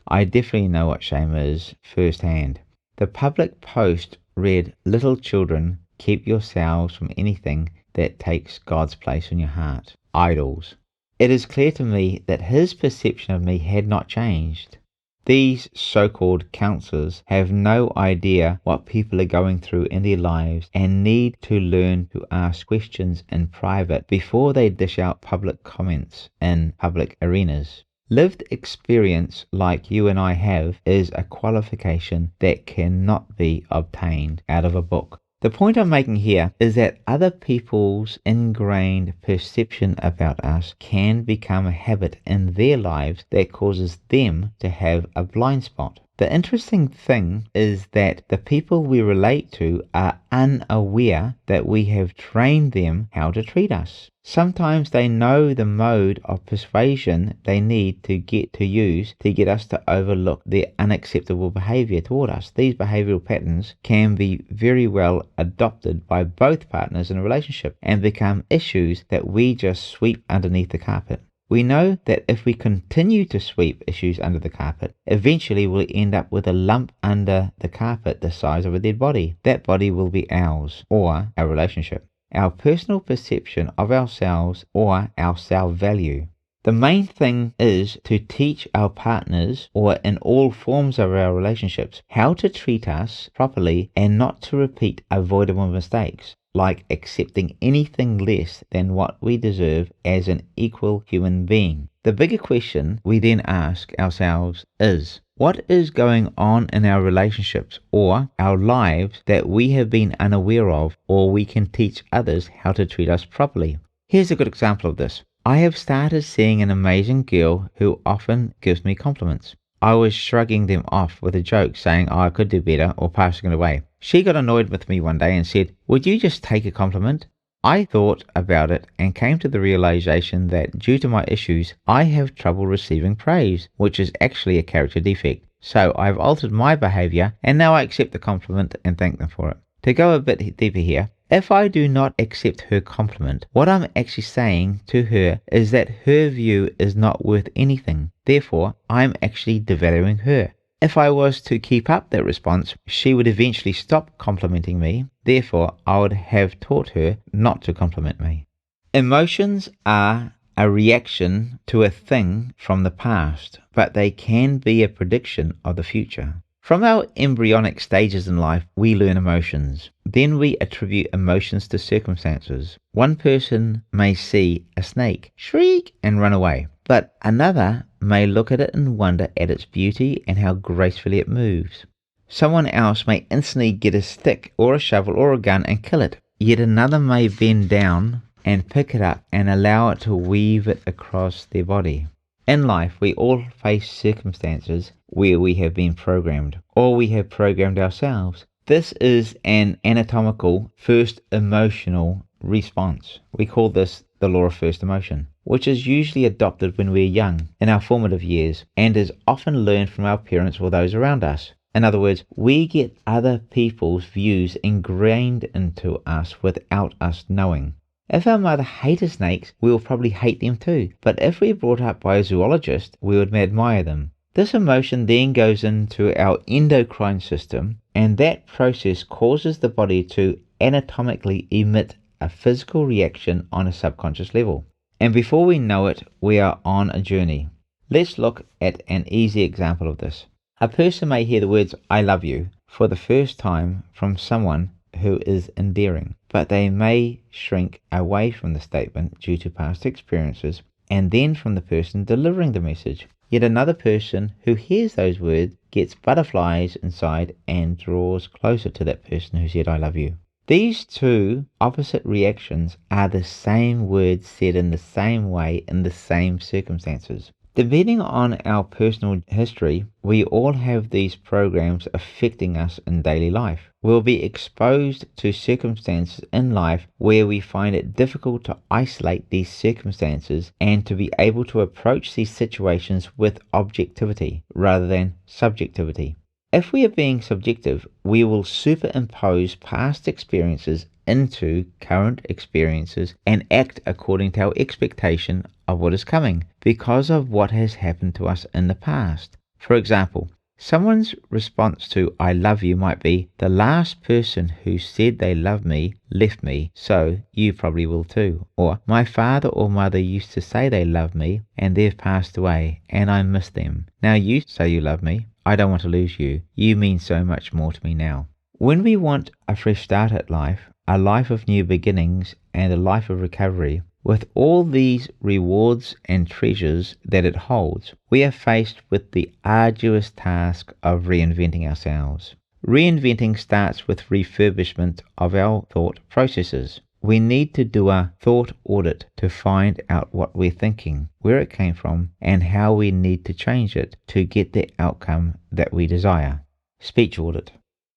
I definitely know what shame is firsthand. The public post read, "Little children, keep yourselves from anything that takes God's place in your heart. Idols." It is clear to me that his perception of me had not changed. These so-called counsellors have no idea what people are going through in their lives and need to learn to ask questions in private before they dish out public comments in public arenas. Lived experience like you and I have is a qualification that cannot be obtained out of a book. The point I'm making here is that other people's ingrained perception about us can become a habit in their lives that causes them to have a blind spot. The interesting thing is that the people we relate to are unaware that we have trained them how to treat us. Sometimes they know the mode of persuasion they need to use to get us to overlook their unacceptable behavior toward us. These behavioral patterns can be very well adopted by both partners in a relationship and become issues that we just sweep underneath the carpet. We know that if we continue to sweep issues under the carpet, eventually we'll end up with a lump under the carpet the size of a dead body. That body will be ours, or our relationship, our personal perception of ourselves, or our self-value. The main thing is to teach our partners, or in all forms of our relationships, how to treat us properly and not to repeat avoidable mistakes, like accepting anything less than what we deserve as an equal human being. The bigger question we then ask ourselves is, what is going on in our relationships or our lives that we have been unaware of, or we can teach others how to treat us properly? Here's a good example of this. I have started seeing an amazing girl who often gives me compliments. I was shrugging them off with a joke saying I could do better or passing it away. She got annoyed with me one day and said, "Would you just take a compliment?" I thought about it and came to the realization that due to my issues, I have trouble receiving praise, which is actually a character defect. So I've altered my behavior and now I accept the compliment and thank them for it. To go a bit deeper here, if I do not accept her compliment, what I'm actually saying to her is that her view is not worth anything. Therefore, I'm actually devaluing her. If I was to keep up that response, she would eventually stop complimenting me. Therefore, I would have taught her not to compliment me. Emotions are a reaction to a thing from the past, but they can be a prediction of the future. From our embryonic stages in life, we learn emotions. Then we attribute emotions to circumstances. One person may see a snake, shriek, and run away, but another may look at it and wonder at its beauty and how gracefully it moves. Someone else may instantly get a stick or a shovel or a gun and kill it. Yet another may bend down and pick it up and allow it to weave it across their body. In life, we all face circumstances where we have been programmed, or we have programmed ourselves. This is an anatomical first emotional response. We call this the law of first emotion, which is usually adopted when we're young, in our formative years, and is often learned from our parents or those around us. In other words, we get other people's views ingrained into us without us knowing. If our mother hated snakes, we will probably hate them too. But if we were brought up by a zoologist, we would admire them. This emotion then goes into our endocrine system, and that process causes the body to anatomically emit a physical reaction on a subconscious level. And before we know it, we are on a journey. Let's look at an easy example of this. A person may hear the words, "I love you," for the first time from someone who is endearing, but they may shrink away from the statement due to past experiences and then from the person delivering the message. Yet another person who hears those words gets butterflies inside and draws closer to that person who said, "I love you." These two opposite reactions are the same words said in the same way in the same circumstances. Depending on our personal history, we all have these programs affecting us in daily life. We'll be exposed to circumstances in life where we find it difficult to isolate these circumstances and to be able to approach these situations with objectivity rather than subjectivity. If we are being subjective, we will superimpose past experiences into current experiences and act according to our expectation of what is coming because of what has happened to us in the past. For example, someone's response to "I love you" might be, "The last person who said they love me left me, so you probably will too." Or, "My father or mother used to say they love me and they've passed away and I miss them. Now you say you love me. I don't want to lose you. You mean so much more to me now." When we want a fresh start at life, a life of new beginnings and a life of recovery, With all these rewards and treasures that it holds, we are faced with the arduous task of reinventing ourselves. Reinventing starts with refurbishment of our thought processes. We need to do a thought audit to find out what we're thinking, where it came from, and how we need to change it to get the outcome that we desire. Speech audit.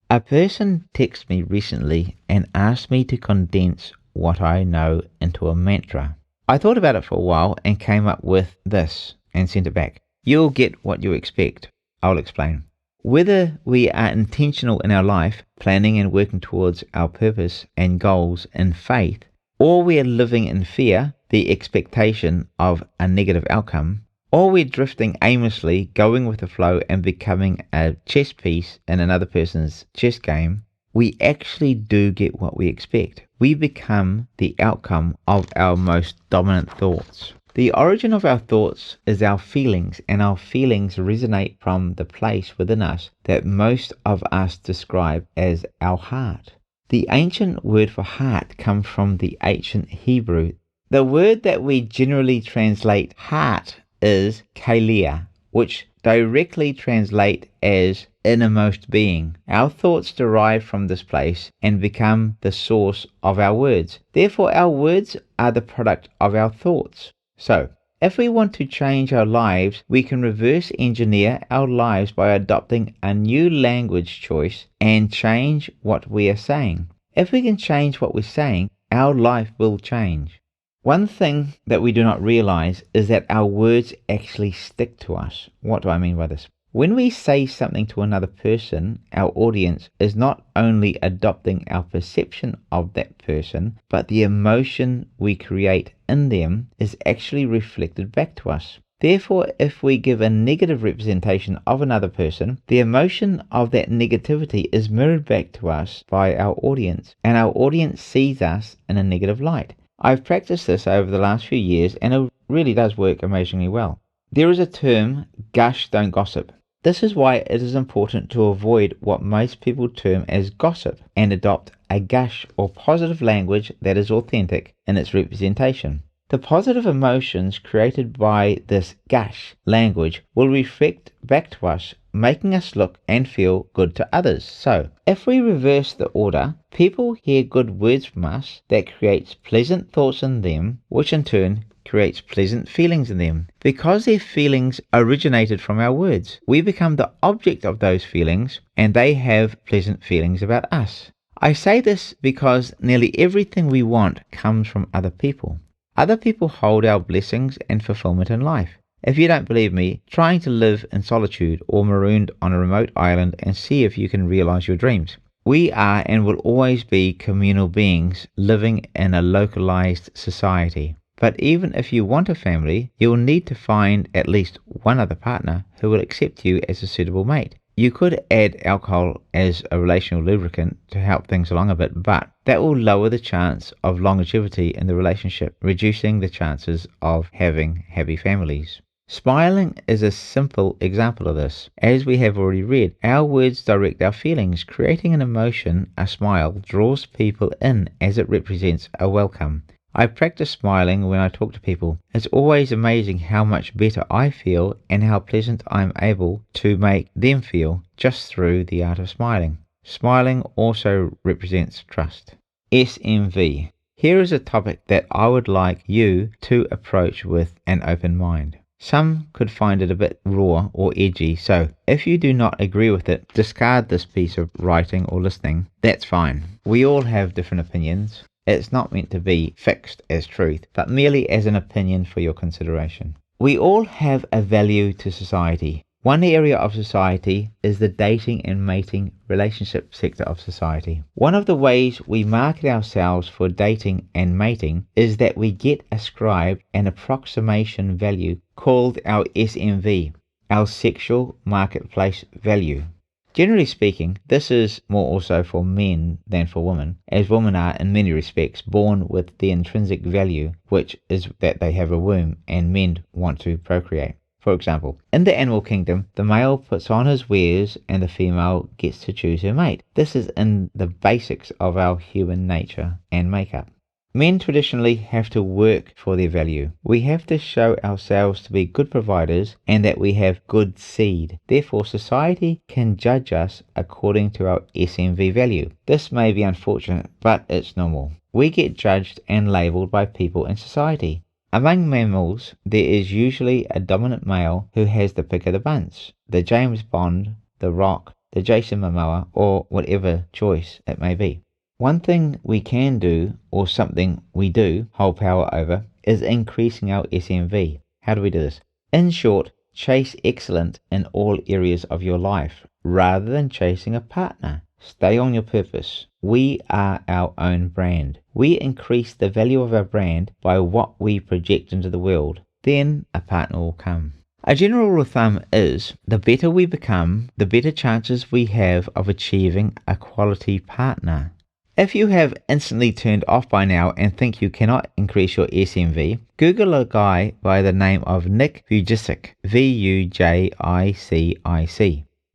A person texted me recently and asked me to condense what I know into a mantra. I thought about it for a while and came up with this and sent it back. You'll get what you expect. I'll explain. Whether we are intentional in our life, planning and working towards our purpose and goals in faith, or we are living in fear, the expectation of a negative outcome, or we're drifting aimlessly, going with the flow and becoming a chess piece in another person's chess game, we actually do get what we expect. We become the outcome of our most dominant thoughts. The origin of our thoughts is our feelings, and our feelings resonate from the place within us that most of us describe as our heart. The ancient word for heart comes from the ancient Hebrew. The word that we generally translate heart is kalia, which directly translate as innermost being. Our thoughts derive from this place and become the source of our words. Therefore, our words are the product of our thoughts. So, if we want to change our lives, we can reverse engineer our lives by adopting a new language choice and change what we are saying. If we can change what we're saying, our life will change. One thing that we do not realize is that our words actually stick to us. What do I mean by this? When we say something to another person, our audience is not only adopting our perception of that person, but the emotion we create in them is actually reflected back to us. Therefore, if we give a negative representation of another person, the emotion of that negativity is mirrored back to us by our audience, and our audience sees us in a negative light. I've practiced this over the last few years, and it really does work amazingly well. There is a term, gush, don't gossip. This is why it is important to avoid what most people term as gossip and adopt a gush or positive language that is authentic in its representation. The positive emotions created by this gush language will reflect back to us, making us look and feel good to others. So, if we reverse the order, people hear good words from us that creates pleasant thoughts in them, which in turn creates pleasant feelings in them. Because their feelings originated from our words, we become the object of those feelings, and they have pleasant feelings about us. I say this because nearly everything we want comes from other people. Other people hold our blessings and fulfillment in life. If you don't believe me, trying to live in solitude or marooned on a remote island and see if you can realize your dreams. We are and will always be communal beings living in a localized society. But even if you want a family, you'll need to find at least one other partner who will accept you as a suitable mate. You could add alcohol as a relational lubricant to help things along a bit, but that will lower the chance of longevity in the relationship, reducing the chances of having happy families. Smiling is a simple example of this. As we have already read, our words direct our feelings. Creating an emotion, a smile, draws people in as it represents a welcome. I practice smiling when I talk to people. It's always amazing how much better I feel and how pleasant I'm able to make them feel just through the art of smiling. Smiling also represents trust. SMV. Here is a topic that I would like you to approach with an open mind. Some could find it a bit raw or edgy, so if you do not agree with it, discard this piece of writing or listening. That's fine. We all have different opinions. It's not meant to be fixed as truth, but merely as an opinion for your consideration. We all have a value to society. One area of society is the dating and mating relationship sector of society. One of the ways we market ourselves for dating and mating is that we get ascribed an approximation value called our SMV, our sexual marketplace value. Generally speaking, this is more also for men than for women, as women are in many respects born with the intrinsic value, which is that they have a womb and men want to procreate. For example, in the animal kingdom, the male puts on his wares and the female gets to choose her mate. This is in the basics of our human nature and makeup. Men traditionally have to work for their value. We have to show ourselves to be good providers and that we have good seed. Therefore, society can judge us according to our SMV value. This may be unfortunate, but it's normal. We get judged and labelled by people in society. Among mammals, there is usually a dominant male who has the pick of the bunch. The James Bond, the Rock, the Jason Momoa, or whatever choice it may be. One thing we can do, or something we do hold power over, is increasing our SMV. How do we do this? In short, chase excellence in all areas of your life, rather than chasing a partner. Stay on your purpose. We are our own brand. We increase the value of our brand by what we project into the world. Then a partner will come. A general rule of thumb is, the better we become, the better chances we have of achieving a quality partner. If you have instantly turned off by now and think you cannot increase your SMV, Google a guy by the name of Nick Vujicic, Vujicic.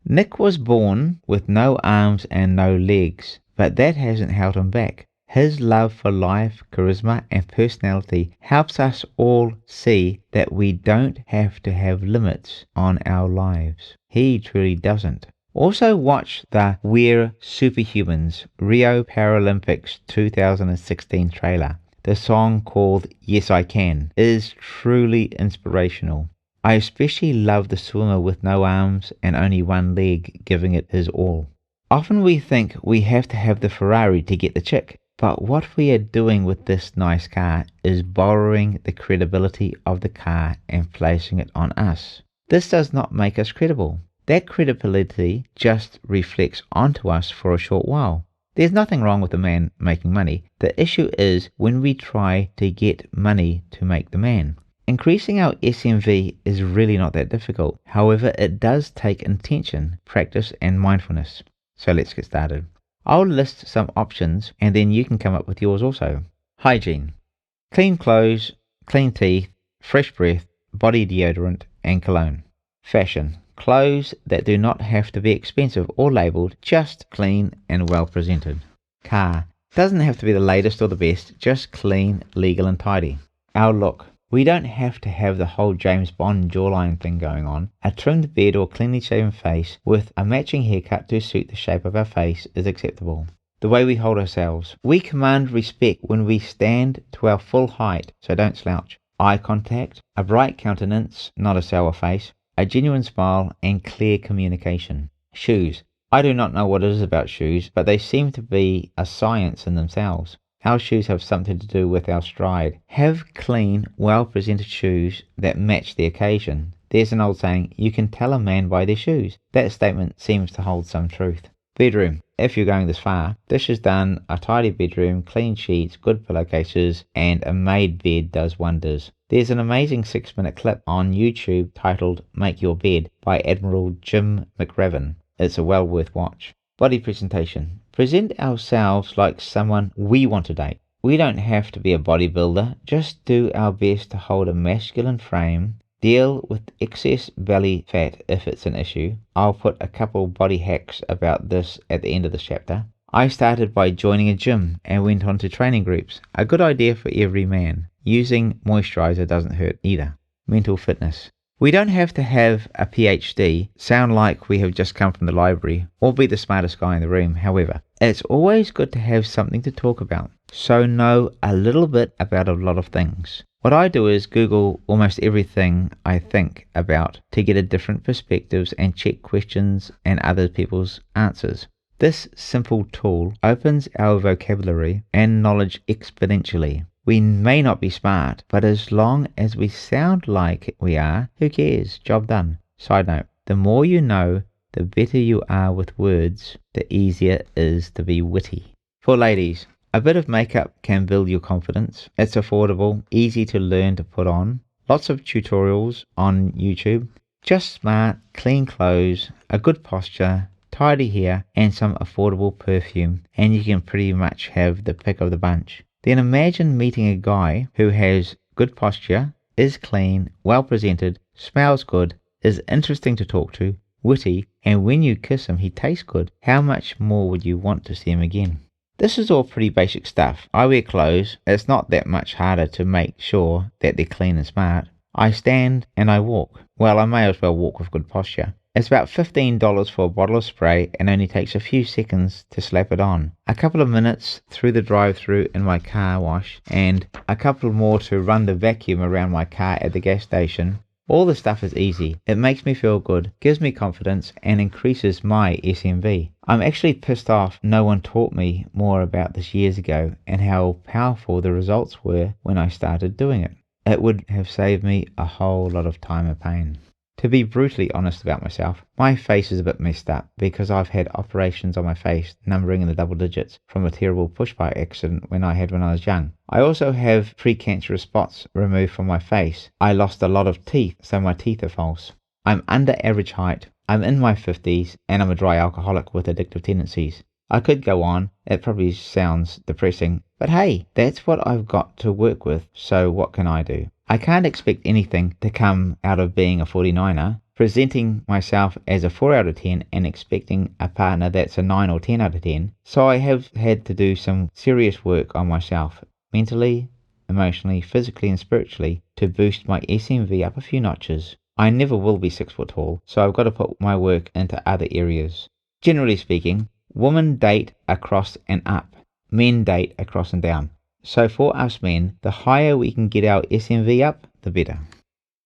Nick was born with no arms and no legs, but that hasn't held him back. His love for life, charisma, and personality helps us all see that we don't have to have limits on our lives. He truly doesn't. Also watch the We're Superhumans Rio Paralympics 2016 trailer. The song called Yes I Can is truly inspirational. I especially love the swimmer with no arms and only one leg giving it his all. Often we think we have to have the Ferrari to get the chick, but what we are doing with this nice car is borrowing the credibility of the car and placing it on us. This does not make us credible. That credibility just reflects onto us for a short while. There's nothing wrong with a man making money. The issue is when we try to get money to make the man. Increasing our SMV is really not that difficult. However, it does take intention, practice, and mindfulness. So let's get started. I'll list some options and then you can come up with yours also. Hygiene. Clean clothes, clean teeth, fresh breath, body deodorant, and cologne. Fashion. Clothes that do not have to be expensive or labelled, just clean and well presented. Car. Doesn't have to be the latest or the best, just clean, legal and tidy. Our look. We don't have to have the whole James Bond jawline thing going on. A trimmed beard or cleanly shaven face with a matching haircut to suit the shape of our face is acceptable. The way we hold ourselves. We command respect when we stand to our full height, so don't slouch. Eye contact. A bright countenance, not a sour face. A genuine smile and clear communication. Shoes. I do not know what it is about shoes, but they seem to be a science in themselves. Our shoes have something to do with our stride. Have clean, well-presented shoes that match the occasion. There's an old saying, you can tell a man by their shoes. That statement seems to hold some truth. Bedroom. If you're going this far, dishes done, a tidy bedroom, clean sheets, good pillowcases, and a made bed does wonders. There's an amazing 6-minute clip on YouTube titled Make Your Bed by Admiral Jim McRaven. It's a well worth watch. Body presentation. Present ourselves like someone we want to date. We don't have to be a bodybuilder, just do our best to hold a masculine frame. Deal with excess belly fat if it's an issue. I'll put a couple body hacks about this at the end of this chapter. I started by joining a gym and went on to training groups. A good idea for every man. Using moisturizer doesn't hurt either. Mental fitness. We don't have to have a PhD, sound like we have just come from the library, or be the smartest guy in the room. However, it's always good to have something to talk about. So know a little bit about a lot of things. What I do is Google almost everything I think about to get a different perspectives and check questions and other people's answers. This simple tool opens our vocabulary and knowledge exponentially. We may not be smart, but as long as we sound like we are, who cares? Job done. Side note, the more you know, the better you are with words, the easier it is to be witty. For ladies, a bit of makeup can build your confidence. It's affordable, easy to learn to put on. Lots of tutorials on YouTube. Just smart, clean clothes, a good posture, tidy hair, and some affordable perfume, and you can pretty much have the pick of the bunch. Then imagine meeting a guy who has good posture, is clean, well presented, smells good, is interesting to talk to, witty, and when you kiss him he tastes good. How much more would you want to see him again? This is all pretty basic stuff. I wear clothes. It's not that much harder to make sure that they're clean and smart. I stand and I walk. Well, I may as well walk with good posture. It's about $15 for a bottle of spray and only takes a few seconds to slap it on. A couple of minutes through the drive-through in my car wash and a couple more to run the vacuum around my car at the gas station. All the stuff is easy. It makes me feel good, gives me confidence and increases my SMV. I'm actually pissed off no one taught me more about this years ago and how powerful the results were when I started doing it. It would have saved me a whole lot of time and pain. To be brutally honest about myself, my face is a bit messed up because I've had operations on my face numbering in the double digits from a terrible push-bike accident when I was young. I also have precancerous spots removed from my face. I lost a lot of teeth, so my teeth are false. I'm under average height, I'm in my 50s, and I'm a dry alcoholic with addictive tendencies. I could go on, it probably sounds depressing, but hey, that's what I've got to work with, so what can I do? I can't expect anything to come out of being a 49er, presenting myself as a 4 out of 10 and expecting a partner that's a 9 or 10 out of 10, so I have had to do some serious work on myself, mentally, emotionally, physically and spiritually, to boost my SMV up a few notches. I never will be 6 foot tall, so I've got to put my work into other areas. Generally speaking, women date across and up, men date across and down. So for us men, the higher we can get our SMV up, the better.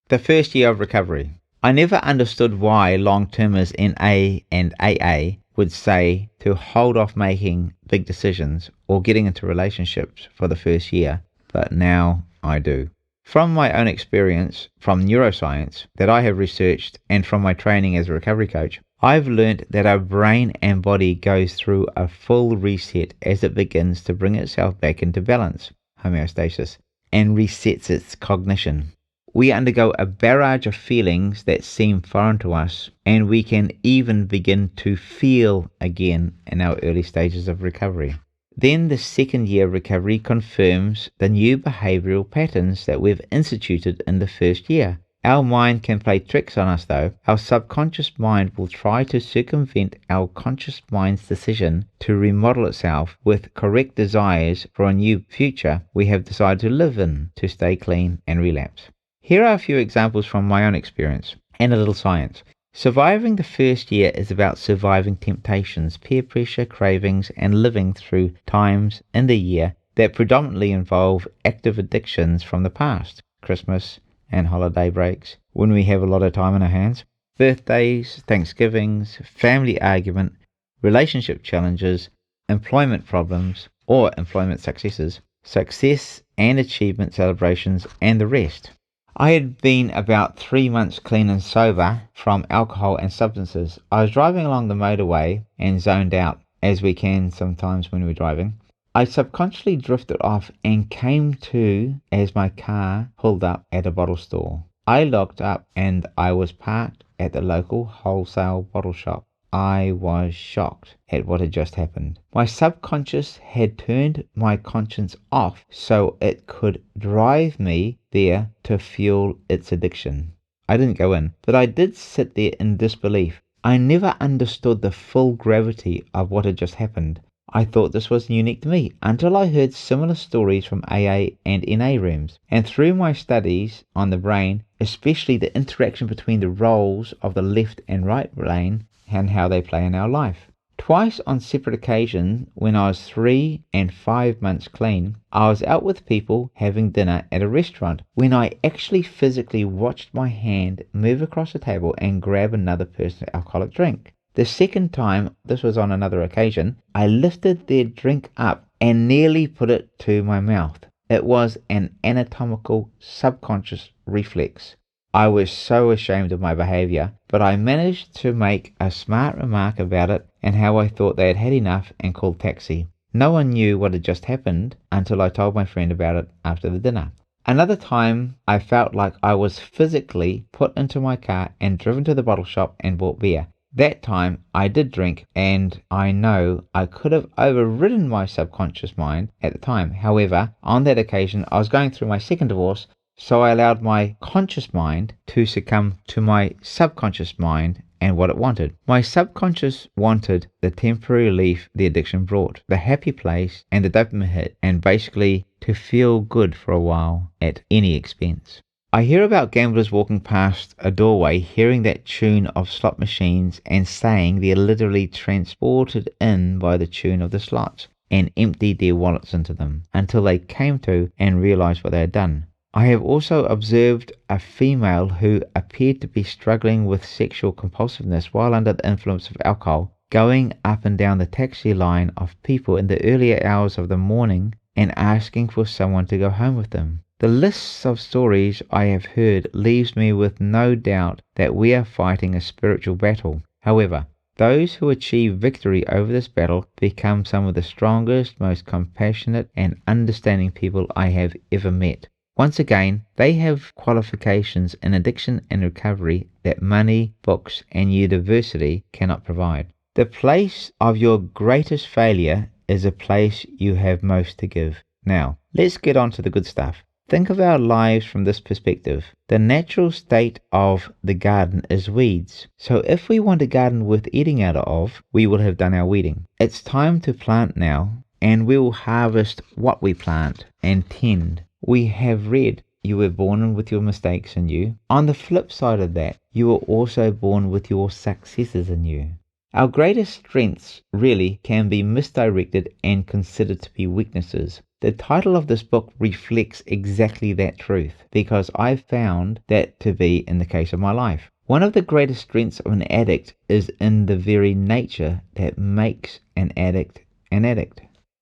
The first year of recovery. I never understood why long-termers in A and AA would say to hold off making big decisions or getting into relationships for the first year, but now I do. From my own experience from neuroscience that I have researched and from my training as a recovery coach, I've learned that our brain and body goes through a full reset as it begins to bring itself back into balance, homeostasis, and resets its cognition. We undergo a barrage of feelings that seem foreign to us, and we can even begin to feel again in our early stages of recovery. Then the second year recovery confirms the new behavioral patterns that we've instituted in the first year. Our mind can play tricks on us though. Our subconscious mind will try to circumvent our conscious mind's decision to remodel itself with correct desires for a new future we have decided to live in to stay clean and relapse. Here are a few examples from my own experience and a little science. Surviving the first year is about surviving temptations, peer pressure, cravings, and living through times in the year that predominantly involve active addictions from the past, Christmas and holiday breaks, when we have a lot of time on our hands, birthdays, Thanksgivings, family argument, relationship challenges, employment problems or employment successes, success and achievement celebrations, and the rest. I had been about 3 months clean and sober from alcohol and substances. I was driving along the motorway and zoned out, as we can sometimes when we're driving. I subconsciously drifted off and came to as my car pulled up at a bottle store. I locked up and I was parked at the local wholesale bottle shop. I was shocked at what had just happened. My subconscious had turned my conscience off so it could drive me there to fuel its addiction. I didn't go in, but I did sit there in disbelief. I never understood the full gravity of what had just happened. I thought this was unique to me until I heard similar stories from AA and NA rooms. And through my studies on the brain, especially the interaction between the roles of the left and right lane and how they play in our life. Twice on separate occasions when I was 3 and 5 months clean, I was out with people having dinner at a restaurant when I actually physically watched my hand move across the table and grab another person's alcoholic drink. The second time, this was on another occasion, I lifted their drink up and nearly put it to my mouth. It was an anatomical subconscious reflex. I was so ashamed of my behavior, but I managed to make a smart remark about it and how I thought they had had enough and called taxi. No one knew what had just happened until I told my friend about it after the dinner. Another time, I felt like I was physically put into my car and driven to the bottle shop and bought beer. That time, I did drink, and I know I could have overridden my subconscious mind at the time. However, on that occasion, I was going through my second divorce, so I allowed my conscious mind to succumb to my subconscious mind and what it wanted. My subconscious wanted the temporary relief the addiction brought, the happy place and the dopamine hit, and basically to feel good for a while at any expense. I hear about gamblers walking past a doorway, hearing that tune of slot machines and saying they're literally transported in by the tune of the slots and emptied their wallets into them until they came to and realized what they had done. I have also observed a female who appeared to be struggling with sexual compulsiveness while under the influence of alcohol, going up and down the taxi line of people in the earlier hours of the morning and asking for someone to go home with them. The lists of stories I have heard leaves me with no doubt that we are fighting a spiritual battle. However, those who achieve victory over this battle become some of the strongest, most compassionate and understanding people I have ever met. Once again, they have qualifications in addiction and recovery that money, books and university cannot provide. The place of your greatest failure is a place you have most to give. Now, let's get on to the good stuff. Think of our lives from this perspective. The natural state of the garden is weeds. So if we want a garden worth eating out of, we will have done our weeding. It's time to plant now, and we will harvest what we plant and tend. We have read, you were born with your mistakes in you. On the flip side of that, you were also born with your successes in you. Our greatest strengths really can be misdirected and considered to be weaknesses. The title of this book reflects exactly that truth, because I've found that to be in the case of my life. One of the greatest strengths of an addict is in the very nature that makes an addict an addict.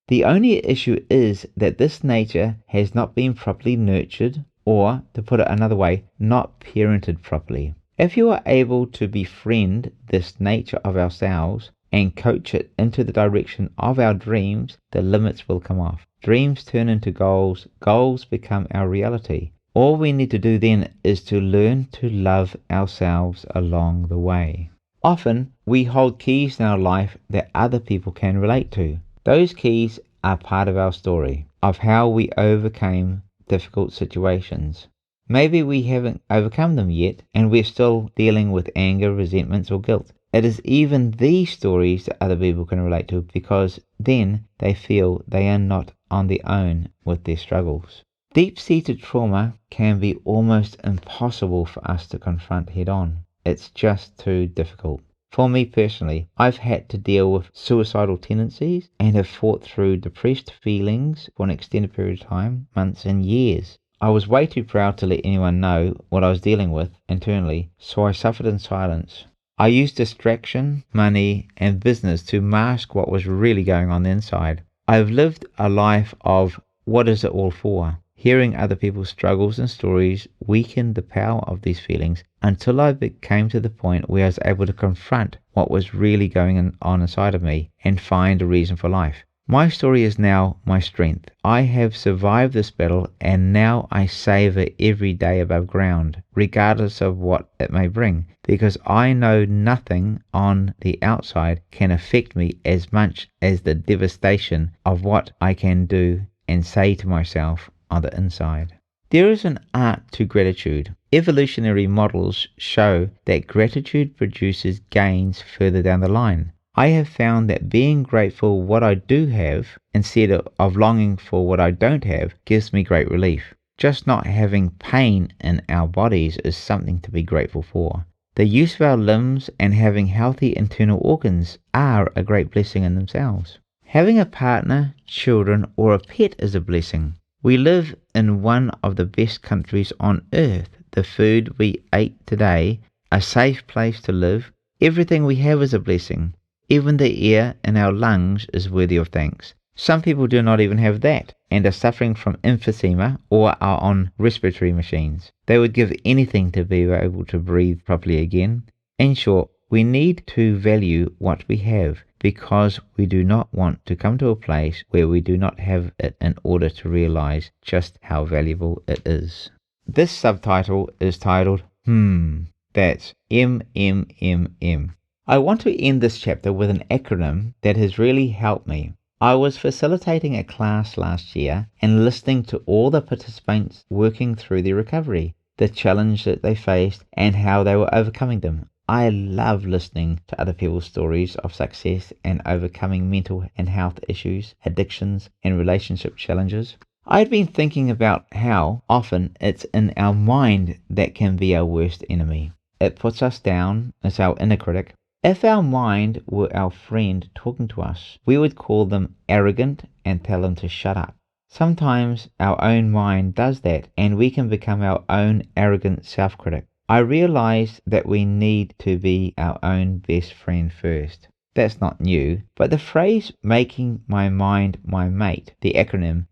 The only issue is that this nature has not been properly nurtured, or, to put it another way, not parented properly. If you are able to befriend this nature of ourselves and coach it into the direction of our dreams, the limits will come off. Dreams turn into goals, goals become our reality. All we need to do then is to learn to love ourselves along the way. Often, we hold keys in our life that other people can relate to. Those keys are part of our story, of how we overcame difficult situations. Maybe we haven't overcome them yet, and we're still dealing with anger, resentments, or guilt. It is even these stories that other people can relate to, because then they feel they are not on their own with their struggles. Deep-seated trauma can be almost impossible for us to confront head-on. It's just too difficult. For me personally, I've had to deal with suicidal tendencies and have fought through depressed feelings for an extended period of time, months and years. I was way too proud to let anyone know what I was dealing with internally, so I suffered in silence. I used distraction, money, and business to mask what was really going on inside. I've lived a life of what is it all for? Hearing other people's struggles and stories weakened the power of these feelings until I came to the point where I was able to confront what was really going on inside of me and find a reason for life. My story is now my strength. I have survived this battle, and now I savor every day above ground, regardless of what it may bring, because I know nothing on the outside can affect me as much as the devastation of what I can do and say to myself on the inside. There is an art to gratitude. Evolutionary models show that gratitude produces gains further down the line. I have found that being grateful what I do have instead of longing for what I don't have gives me great relief. Just not having pain in our bodies is something to be grateful for. The use of our limbs and having healthy internal organs are a great blessing in themselves. Having a partner, children, or a pet is a blessing. We live in one of the best countries on earth. The food we ate today, a safe place to live, everything we have is a blessing. Even the air in our lungs is worthy of thanks. Some people do not even have that and are suffering from emphysema or are on respiratory machines. They would give anything to be able to breathe properly again. In short, we need to value what we have, because we do not want to come to a place where we do not have it in order to realize just how valuable it is. This subtitle is titled, that's MMMM. I want to end this chapter with an acronym that has really helped me. I was facilitating a class last year and listening to all the participants working through their recovery, the challenge that they faced and how they were overcoming them. I love listening to other people's stories of success and overcoming mental and health issues, addictions, and relationship challenges. I'd been thinking about how often it's in our mind that can be our worst enemy. It puts us down, it's our inner critic. If our mind were our friend talking to us, we would call them arrogant and tell them to shut up. Sometimes our own mind does that, and we can become our own arrogant self-critic. I realized that we need to be our own best friend first. That's not new, but the phrase making my mind my mate, the acronym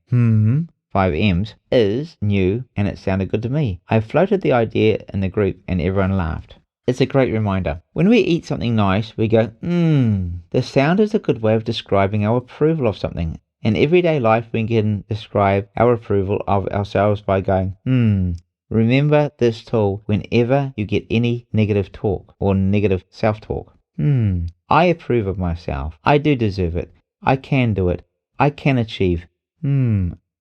5 M's, is new, and it sounded good to me. I floated the idea in the group and everyone laughed. It's a great reminder. When we eat something nice, we go, The sound is a good way of describing our approval of something. In everyday life, we can describe our approval of ourselves by going, Remember this tool whenever you get any negative talk or negative self-talk. I approve of myself. I do deserve it. I can do it. I can achieve.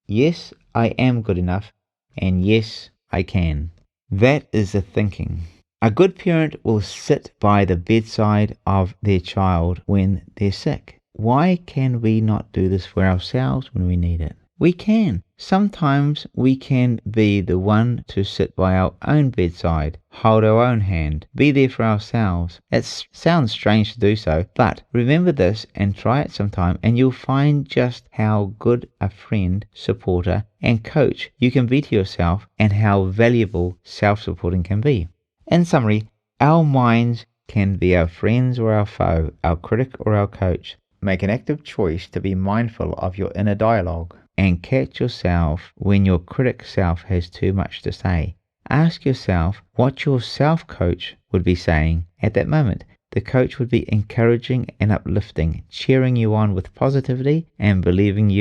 Yes, I am good enough. And yes, I can. That is the thinking. A good parent will sit by the bedside of their child when they're sick. Why can we not do this for ourselves when we need it? We can. Sometimes we can be the one to sit by our own bedside, hold our own hand, be there for ourselves. It sounds strange to do so, but remember this and try it sometime, and you'll find just how good a friend, supporter, and coach you can be to yourself, and how valuable self-supporting can be. In summary, our minds can be our friends or our foe, our critic or our coach. Make an active choice to be mindful of your inner dialogue and catch yourself when your critic self has too much to say. Ask yourself what your self-coach would be saying at that moment. The coach would be encouraging and uplifting, cheering you on with positivity and believing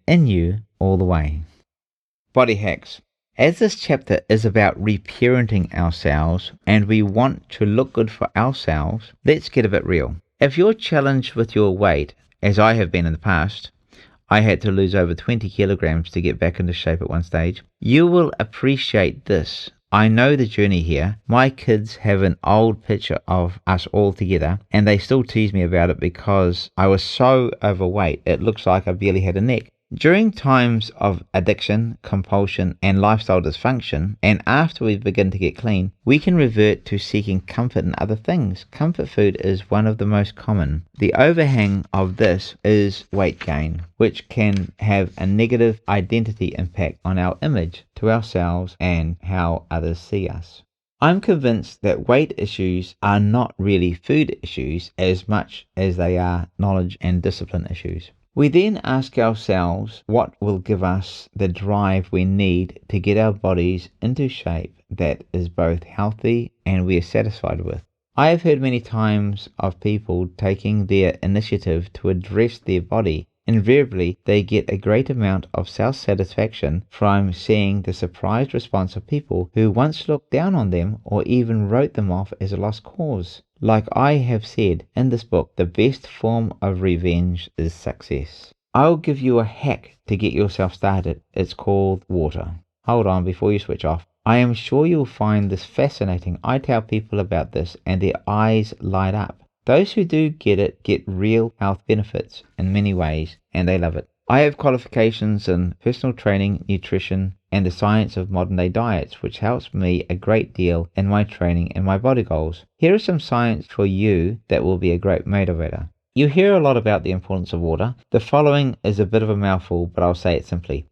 in you all the way. Body hacks. As this chapter is about reparenting ourselves and we want to look good for ourselves, let's get a bit real. If you're challenged with your weight, as I have been in the past, I had to lose over 20 kilograms to get back into shape at one stage, you will appreciate this. I know the journey here. My kids have an old picture of us all together, and they still tease me about it because I was so overweight, it looks like I barely had a neck. During times of addiction, compulsion, and lifestyle dysfunction, and after we begin to get clean, we can revert to seeking comfort in other things. Comfort food is one of the most common. The overhang of this is weight gain, which can have a negative identity impact on our image to ourselves and how others see us. I'm convinced that weight issues are not really food issues as much as they are knowledge and discipline issues. We then ask ourselves what will give us the drive we need to get our bodies into shape that is both healthy and we are satisfied with. I have heard many times of people taking their initiative to address their body. Invariably, they get a great amount of self-satisfaction from seeing the surprised response of people who once looked down on them or even wrote them off as a lost cause. Like I have said in this book, the best form of revenge is success. I'll give you a hack to get yourself started. It's called water. Hold on before you switch off. I am sure you'll find this fascinating. I tell people about this and their eyes light up. Those who do get it get real health benefits in many ways, and they love it. I have qualifications in personal training, nutrition, and the science of modern day diets, which helps me a great deal in my training and my body goals. Here is some science for you that will be a great motivator. You hear a lot about the importance of water. The following is a bit of a mouthful, but I'll say it simply.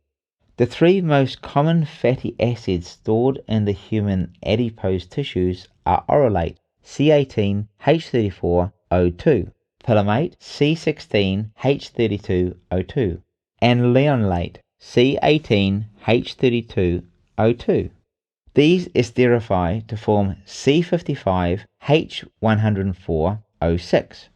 The 3 most common fatty acids stored in the human adipose tissues are orolate, C18, H34, O2, pilimate, C16, H32, O2, and leonolate, C18, H32, O2. These esterify to form C55, H104, O6.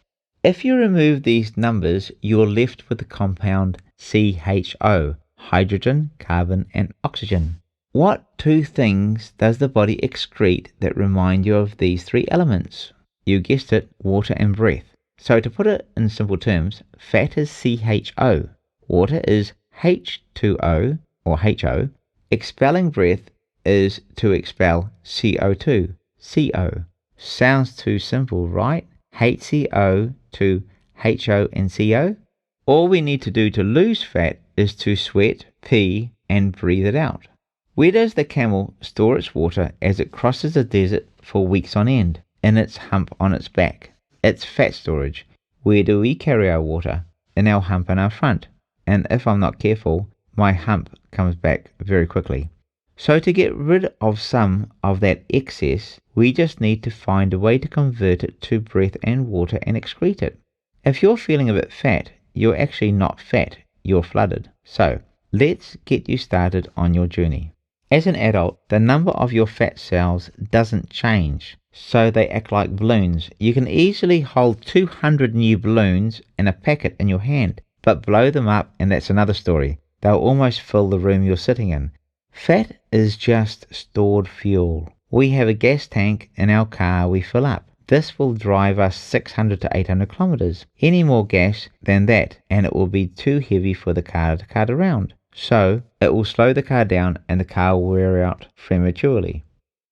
If you remove these numbers, you are left with the compound CHO, hydrogen, carbon, and oxygen. What 2 things does the body excrete that remind you of these 3 elements? You guessed it, water and breath. So to put it in simple terms, fat is CHO, water is H2O or HO, expelling breath is to expel CO2, CO. Sounds too simple, right? HCO to HO and CO? All we need to do to lose fat is to sweat, pee, and breathe it out. Where does the camel store its water as it crosses the desert for weeks on end? In its hump on its back. It's fat storage. Where do we carry our water? In our hump in our front. And if I'm not careful, my hump comes back very quickly. So to get rid of some of that excess, we just need to find a way to convert it to breath and water and excrete it. If you're feeling a bit fat, you're actually not fat, you're flooded. So let's get you started on your journey. As an adult, the number of your fat cells doesn't change, so they act like balloons. You can easily hold 200 new balloons in a packet in your hand, but blow them up and that's another story. They'll almost fill the room you're sitting in. Fat is just stored fuel. We have a gas tank in our car we fill up. This will drive us 600 to 800 kilometers. Any more gas than that and it will be too heavy for the car to cart around. So it will slow the car down and the car will wear out prematurely.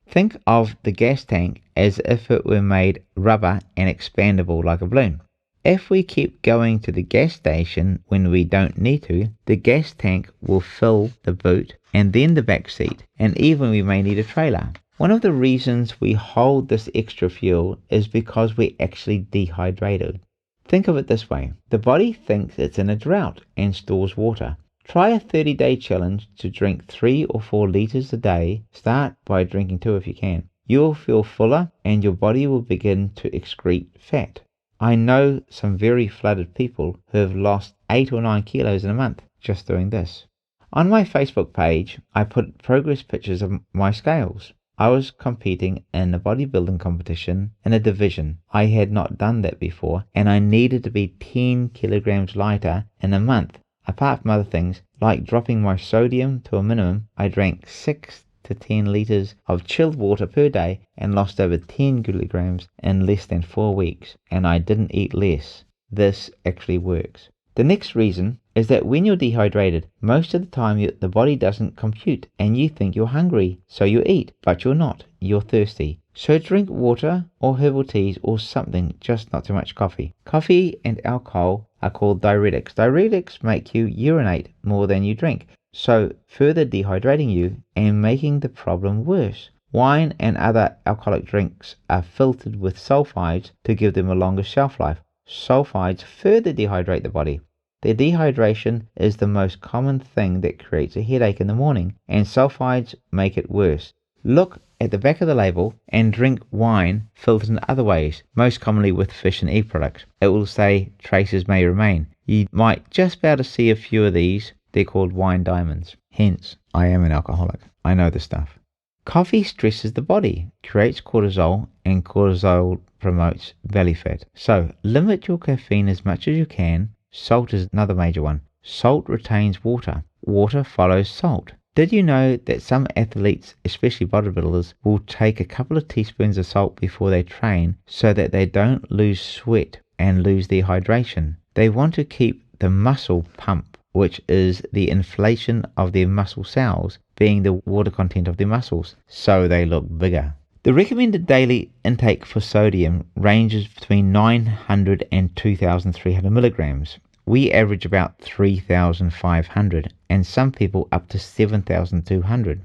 Think of the gas tank as if it were made rubber and expandable like a balloon. If we keep going to the gas station when we don't need to, the gas tank will fill the boot and then the back seat, and even we may need a trailer. One of the reasons we hold this extra fuel is because we're actually dehydrated. Think of it this way. The body thinks it's in a drought and stores water. Try a 30-day challenge to drink 3 or 4 liters a day. Start by drinking 2 if you can. You'll feel fuller and your body will begin to excrete fat. I know some very flooded people who have lost 8 or 9 kilos in a month just doing this. On my Facebook page, I put progress pictures of my scales. I was competing in a bodybuilding competition in a division. I had not done that before and I needed to be 10 kilograms lighter in a month. Apart from other things, like dropping my sodium to a minimum, I drank 6 to 10 liters of chilled water per day and lost over 10 kilograms in less than 4 weeks. And I didn't eat less. This actually works. The next reason is that when you're dehydrated, most of the time the body doesn't compute and you think you're hungry, so you eat, but you're not. You're thirsty. So drink water or herbal teas or something, just not too much coffee. Coffee and alcohol are called diuretics. Diuretics make you urinate more than you drink, so further dehydrating you and making the problem worse. Wine and other alcoholic drinks are filtered with sulfides to give them a longer shelf life. Sulfides further dehydrate the body. The dehydration is the most common thing that creates a headache in the morning, and sulfides make it worse. Look at the back of the label and drink wine filtered in other ways, most commonly with fish and egg products. It will say traces may remain. You might just be able to see a few of these. They're called wine diamonds. Hence, I am an alcoholic. I know the stuff. Coffee stresses the body, creates cortisol, and cortisol promotes belly fat. So limit your caffeine as much as you can. Salt is another major one. Salt retains water. Water follows salt. Did you know that some athletes, especially bodybuilders, will take a couple of teaspoons of salt before they train so that they don't lose sweat and lose their hydration? They want to keep the muscle pump, which is the inflation of their muscle cells, being the water content of their muscles, so they look bigger. The recommended daily intake for sodium ranges between 900 and 2,300 milligrams. We average about 3,500 and some people up to 7,200.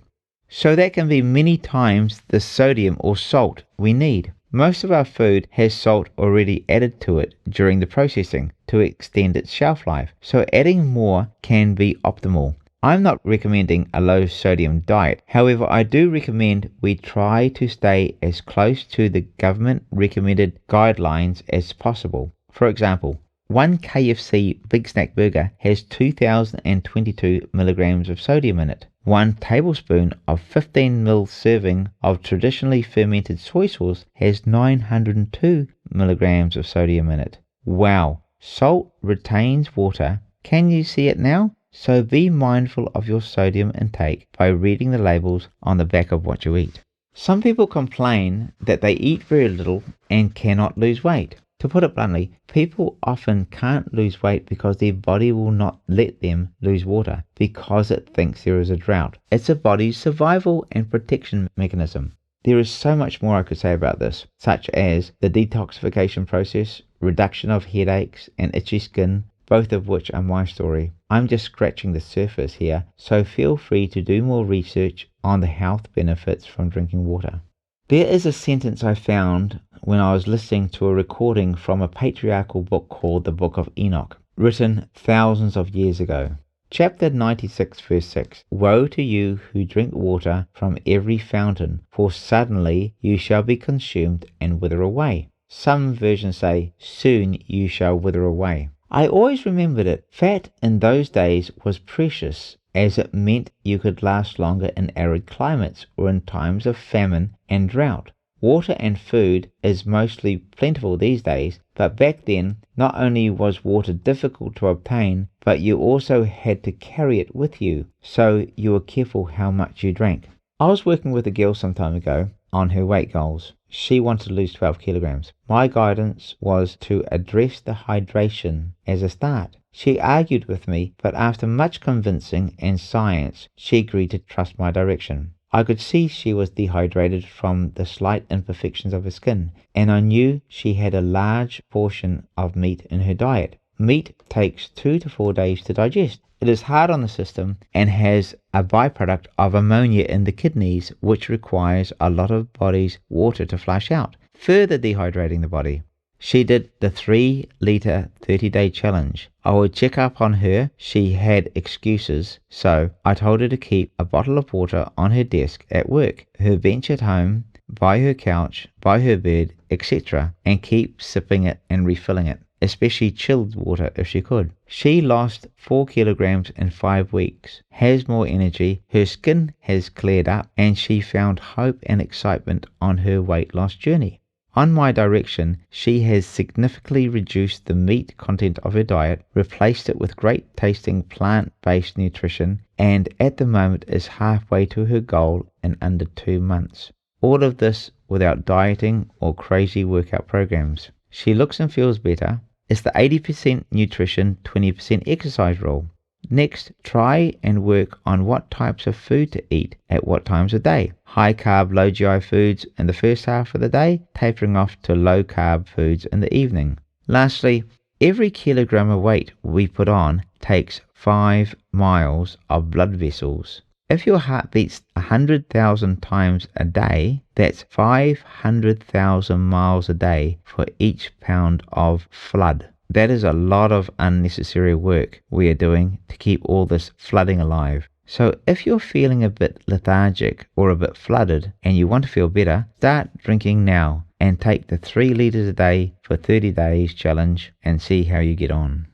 So that can be many times the sodium or salt we need. Most of our food has salt already added to it during the processing to extend its shelf life, so adding more can be optimal. I'm not recommending a low sodium diet. However, I do recommend we try to stay as close to the government recommended guidelines as possible. For example, one KFC Big Snack Burger has 2,022 milligrams of sodium in it. 1 tablespoon of 15 ml serving of traditionally fermented soy sauce has 902 milligrams of sodium in it. Wow, salt retains water. Can you see it now? So be mindful of your sodium intake by reading the labels on the back of what you eat. Some people complain that they eat very little and cannot lose weight. To put it bluntly, people often can't lose weight because their body will not let them lose water because it thinks there is a drought. It's a body's survival and protection mechanism. There is so much more I could say about this, such as the detoxification process, reduction of headaches and itchy skin, both of which are my story. I'm just scratching the surface here, so feel free to do more research on the health benefits from drinking water. There is a sentence I found when I was listening to a recording from a patriarchal book called the Book of Enoch, written thousands of years ago. Chapter 96 verse 6. Woe to you who drink water from every fountain, for suddenly you shall be consumed and wither away. Some versions say, soon you shall wither away. I always remembered it. Fat in those days was precious, as it meant you could last longer in arid climates or in times of famine and drought. Water and food is mostly plentiful these days, but back then not only was water difficult to obtain, but you also had to carry it with you, so you were careful how much you drank. I was working with a girl some time ago on her weight goals. She wanted to lose 12 kilograms. My guidance was to address the hydration as a start. She argued with me, but after much convincing and science, she agreed to trust my direction. I could see she was dehydrated from the slight imperfections of her skin, and I knew she had a large portion of meat in her diet. Meat takes 2 to 4 days to digest. It is hard on the system and has a byproduct of ammonia in the kidneys, which requires a lot of body's water to flush out, further dehydrating the body. She did the 3-litre 30-day challenge. I would check up on her. She had excuses, so I told her to keep a bottle of water on her desk at work, her bench at home, by her couch, by her bed, etc., and keep sipping it and refilling it, especially chilled water if she could. She lost 4 kilograms in 5 weeks, has more energy, her skin has cleared up, and she found hope and excitement on her weight loss journey. On my direction, she has significantly reduced the meat content of her diet, replaced it with great tasting plant-based nutrition, and at the moment is halfway to her goal in under 2 months. All of this without dieting or crazy workout programs. She looks and feels better. It's the 80% nutrition, 20% exercise rule. Next, try and work on what types of food to eat at what times of day. High carb, low GI foods in the first half of the day, tapering off to low carb foods in the evening. Lastly, every kilogram of weight we put on takes 5 miles of blood vessels. If your heart beats 100,000 times a day, that's 500,000 miles a day for each pound of flood. That is a lot of unnecessary work we are doing to keep all this flooding alive. So if you're feeling a bit lethargic or a bit flooded and you want to feel better, start drinking now and take the 3 litres a day for 30 days challenge and see how you get on.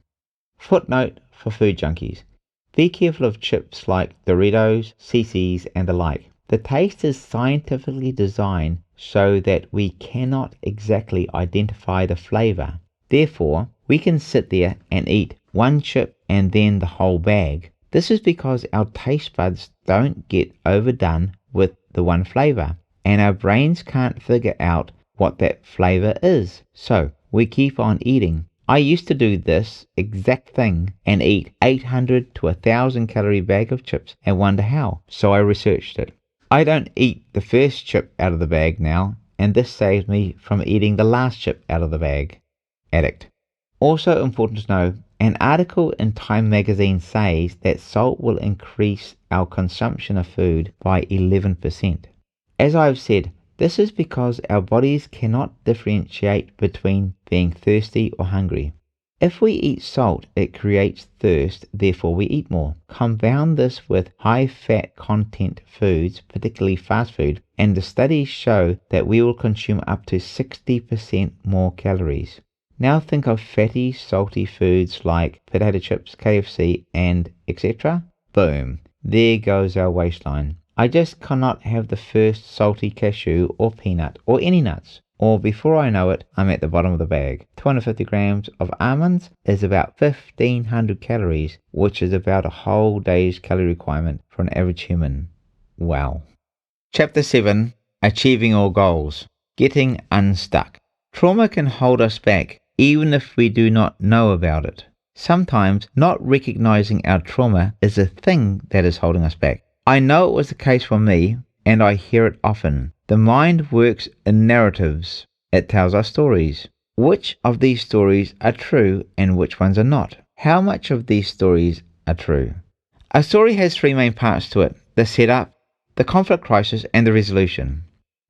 Footnote for food junkies. Be careful of chips like Doritos, CC's and the like. The taste is scientifically designed so that we cannot exactly identify the flavour. Therefore, we can sit there and eat one chip and then the whole bag. This is because our taste buds don't get overdone with the one flavour, and our brains can't figure out what that flavour is. So, we keep on eating. I used to do this exact thing and eat 800 to 1,000 calorie bag of chips and wonder how, so I researched it. I don't eat the first chip out of the bag now, and this saves me from eating the last chip out of the bag. Addict. Also important to know, an article in Time magazine says that salt will increase our consumption of food by 11%. As I've said, this is because our bodies cannot differentiate between being thirsty or hungry. If we eat salt, it creates thirst, therefore we eat more. Compound this with high fat content foods, particularly fast food, and the studies show that we will consume up to 60% more calories. Now think of fatty, salty foods like potato chips, KFC, and etc. Boom, there goes our waistline. I just cannot have the first salty cashew or peanut or any nuts, or before I know it, I'm at the bottom of the bag. 250 grams of almonds is about 1,500 calories, which is about a whole day's calorie requirement for an average human. Wow. Chapter 7. Achieving All Goals. Getting unstuck. Trauma can hold us back, even if we do not know about it. Sometimes not recognizing our trauma is the thing that is holding us back. I know it was the case for me, and I hear it often. The mind works in narratives. It tells us stories. Which of these stories are true and which ones are not? How much of these stories are true? A story has three main parts to it: the setup, the conflict crisis, and the resolution.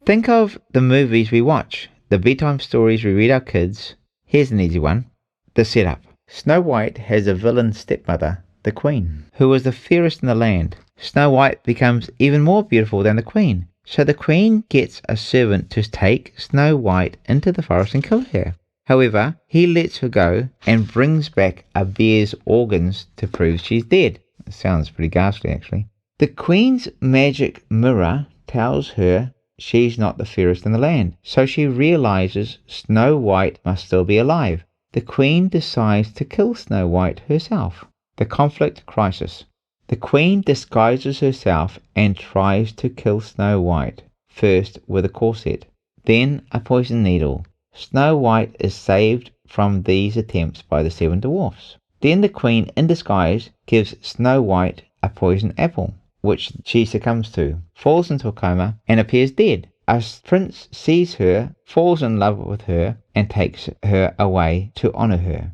Think of the movies we watch, the bedtime stories we read our kids. Here's an easy one. The setup. Snow White has a villain stepmother, the Queen, who was the fairest in the land. Snow White becomes even more beautiful than the Queen, so the Queen gets a servant to take Snow White into the forest and kill her. However, he lets her go and brings back a bear's organs to prove she's dead. It sounds pretty ghastly, actually. The Queen's magic mirror tells her she's not the fairest in the land, so she realizes Snow White must still be alive. The Queen decides to kill Snow White herself. The conflict crisis. The Queen disguises herself and tries to kill Snow White, first with a corset, then a poison needle. Snow White is saved from these attempts by the 7 dwarfs. Then the Queen, in disguise, gives Snow White a poison apple, which she succumbs to, falls into a coma, and appears dead. A prince sees her, falls in love with her, and takes her away to honour her.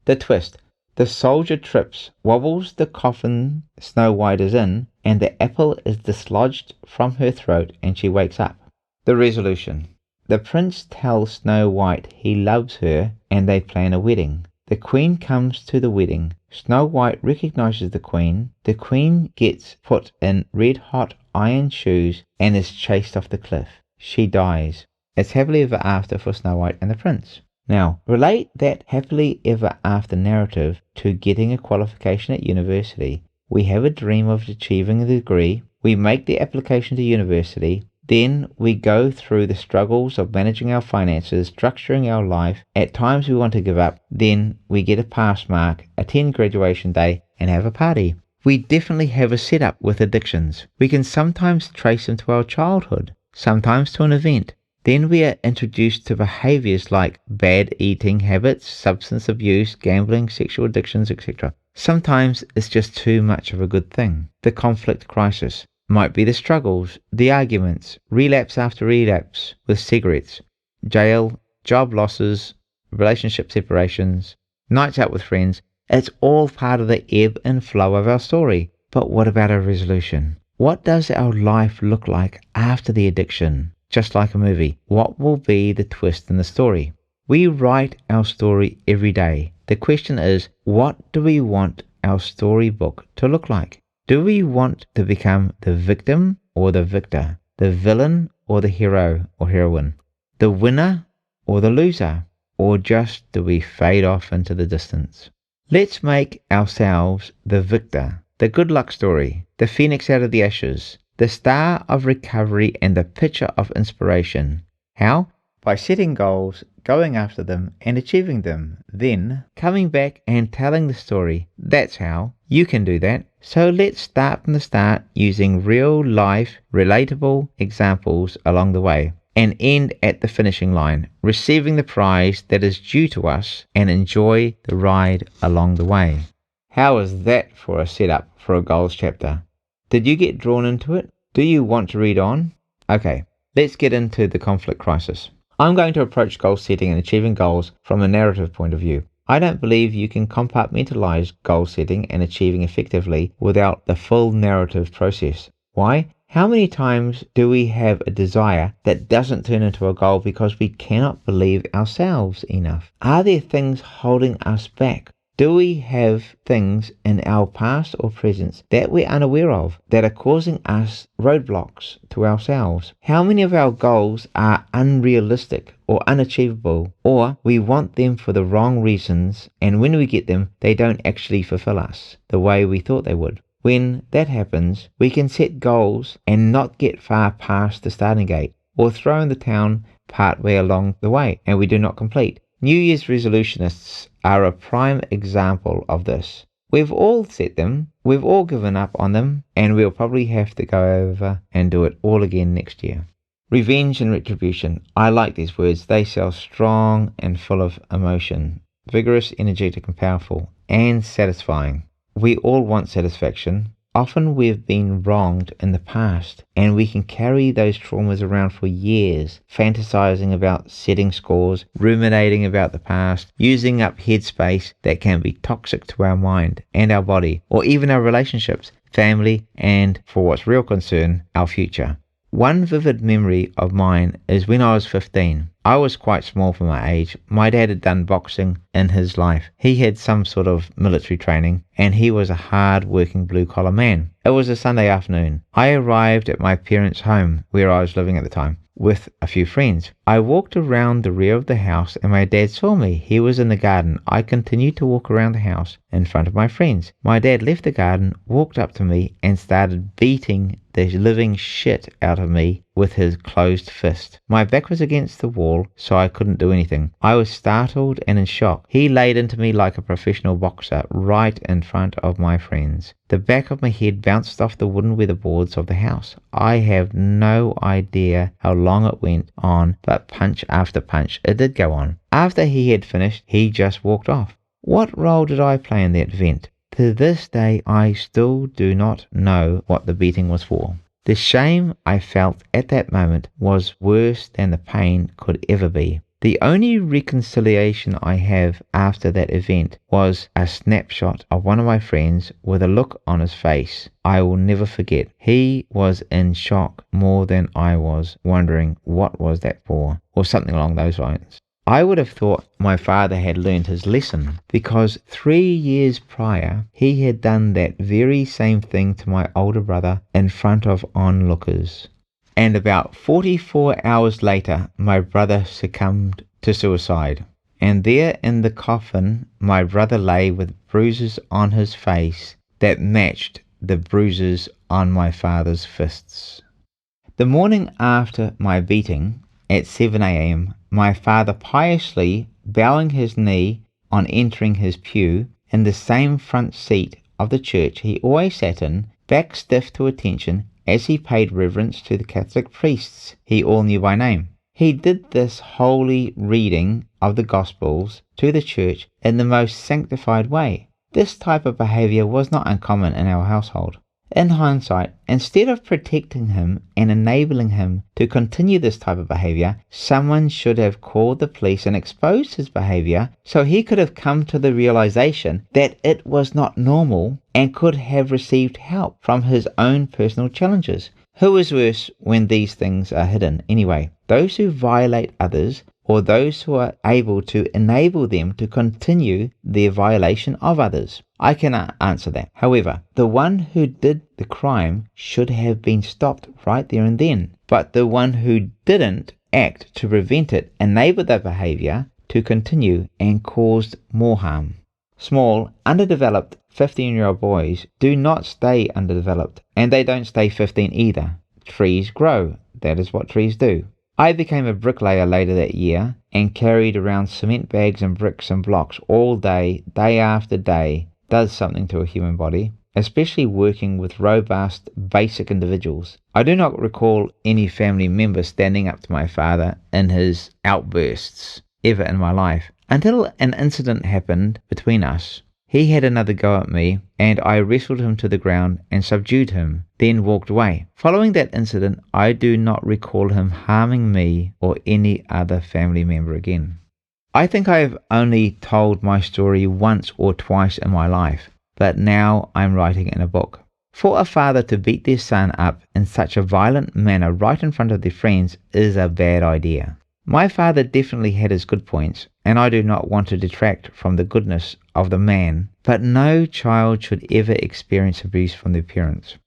The twist. The soldier trips, wobbles the coffin Snow White is in, and the apple is dislodged from her throat and she wakes up. The resolution. The prince tells Snow White he loves her and they plan a wedding. The Queen comes to the wedding. Snow White recognizes the Queen. The Queen gets put in red-hot iron shoes and is chased off the cliff. She dies. It's happily ever after for Snow White and the prince. Now, relate that happily ever after narrative to getting a qualification at university. We have a dream of achieving a degree. We make the application to university. Then we go through the struggles of managing our finances, structuring our life. At times we want to give up. Then we get a pass mark, attend graduation day, and have a party. We definitely have a setup with addictions. We can sometimes trace them to our childhood, sometimes to an event. Then we are introduced to behaviors like bad eating habits, substance abuse, gambling, sexual addictions, etc. Sometimes it's just too much of a good thing. The conflict crisis might be the struggles, the arguments, relapse after relapse with cigarettes, jail, job losses, relationship separations, nights out with friends. It's all part of the ebb and flow of our story. But what about our resolution? What does our life look like after the addiction? Just like a movie, what will be the twist in the story? We write our story every day. The question is, what do we want our storybook to look like? Do we want to become the victim or the victor, the villain or the hero or heroine, the winner or the loser, or just do we fade off into the distance? Let's make ourselves the victor, the good luck story, the phoenix out of the ashes, the star of recovery and the picture of inspiration. How? By setting goals, going after them and achieving them, then coming back and telling the story. That's how. You can do that. So let's start from the start using real life, relatable examples along the way and end at the finishing line, receiving the prize that is due to us and enjoy the ride along the way. How is that for a setup for a goals chapter? Did you get drawn into it? Do you want to read on? Okay, let's get into the conflict crisis. I'm going to approach goal setting and achieving goals from a narrative point of view. I don't believe you can compartmentalize goal setting and achieving effectively without the full narrative process. Why? How many times do we have a desire that doesn't turn into a goal because we cannot believe ourselves enough? Are there things holding us back? Do we have things in our past or present that we're unaware of that are causing us roadblocks to ourselves? How many of our goals are unrealistic or unachievable, or we want them for the wrong reasons, and when we get them, they don't actually fulfill us the way we thought they would? When that happens, we can set goals and not get far past the starting gate, or throw in the town part way along the way, and we do not complete. New Year's resolutionists are a prime example of this. We've all set them, we've all given up on them, and we'll probably have to go over and do it all again next year. Revenge and retribution. I like these words. They sound strong and full of emotion. Vigorous, energetic and powerful, and satisfying. We all want satisfaction. Often we've been wronged in the past, and we can carry those traumas around for years, fantasizing about setting scores, ruminating about the past, using up headspace that can be toxic to our mind and our body, or even our relationships, family, and, for what's real concern, our future. One vivid memory of mine is when I was 15. I was quite small for my age. My dad had done boxing in his life. He had some sort of military training, and he was a hard-working blue-collar man. It was a Sunday afternoon. I arrived at my parents' home, where I was living at the time, with a few friends. I walked around the rear of the house and my dad saw me. He was in the garden. I continued to walk around the house in front of my friends. My dad left the garden, walked up to me and started beating the living shit out of me with his closed fist. My back was against the wall, so I couldn't do anything. I was startled and in shock. He laid into me like a professional boxer right in front of my friends. The back of my head bounced off the wooden weatherboards of the house. I have no idea how long it went on, but punch after punch, it did go on. After he had finished, he just walked off. What role did I play in that event? To this day, I still do not know what the beating was for. The shame I felt at that moment was worse than the pain could ever be. The only reconciliation I have after that event was a snapshot of one of my friends with a look on his face I will never forget. He was in shock more than I was, wondering what was that for, or something along those lines. I would have thought my father had learned his lesson, because 3 years prior he had done that very same thing to my older brother in front of onlookers. And about 44 hours later, my brother succumbed to suicide. And there in the coffin, my brother lay with bruises on his face that matched the bruises on my father's fists. The morning after my beating, at 7 a.m., my father piously bowing his knee on entering his pew in the same front seat of the church he always sat in, back stiff to attention, as he paid reverence to the Catholic priests he all knew by name. He did this holy reading of the Gospels to the church in the most sanctified way. This type of behavior was not uncommon in our household. In hindsight, instead of protecting him and enabling him to continue this type of behavior, someone should have called the police and exposed his behavior so he could have come to the realization that it was not normal and could have received help from his own personal challenges. Who is worse when these things are hidden anyway? Those who violate others, or those who are able to enable them to continue their violation of others? I cannot answer that. However, the one who did the crime should have been stopped right there and then. But the one who didn't act to prevent it enabled that behavior to continue and caused more harm. Small, underdeveloped 15-year-old boys do not stay underdeveloped, and they don't stay 15 either. Trees grow. That is what trees do. I became a bricklayer later that year and carried around cement bags and bricks and blocks all day, day after day. Does something to a human body, especially working with robust, basic individuals. I do not recall any family member standing up to my father in his outbursts ever in my life, until an incident happened between us. He had another go at me, and I wrestled him to the ground and subdued him, then walked away. Following that incident, I do not recall him harming me or any other family member again. I think I have only told my story once or twice in my life, but now I'm writing it in a book. For a father to beat their son up in such a violent manner right in front of their friends is a bad idea. My father definitely had his good points, and I do not want to detract from the goodness of the man, but no child should ever experience abuse from their parents.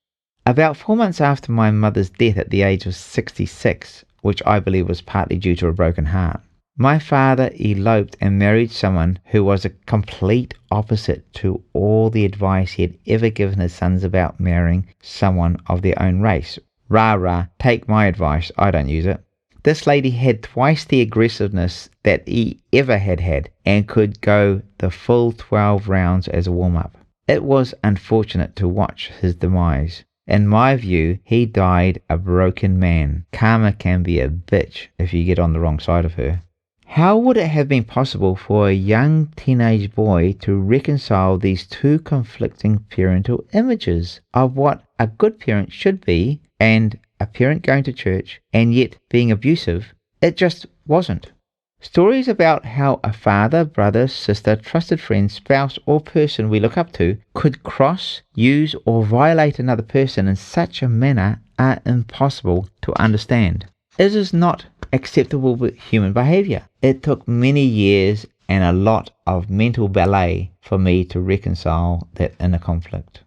About 4 months after my mother's death at the age of 66, which I believe was partly due to a broken heart, my father eloped and married someone who was a complete opposite to all the advice he had ever given his sons about marrying someone of their own race. Rah, take my advice, I don't use it. This lady had twice the aggressiveness that he ever had and could go the full 12 rounds as a warm-up. It was unfortunate to watch his demise. In my view, he died a broken man. Karma can be a bitch if you get on the wrong side of her. How would it have been possible for a young teenage boy to reconcile these two conflicting parental images of what a good parent should be and a parent going to church and yet being abusive? It just wasn't. Stories about how a father, brother, sister, trusted friend, spouse, or person we look up to could cross, use, or violate another person in such a manner are impossible to understand. It is not acceptable human behavior. It took many years and a lot of mental ballet for me to reconcile that inner conflict.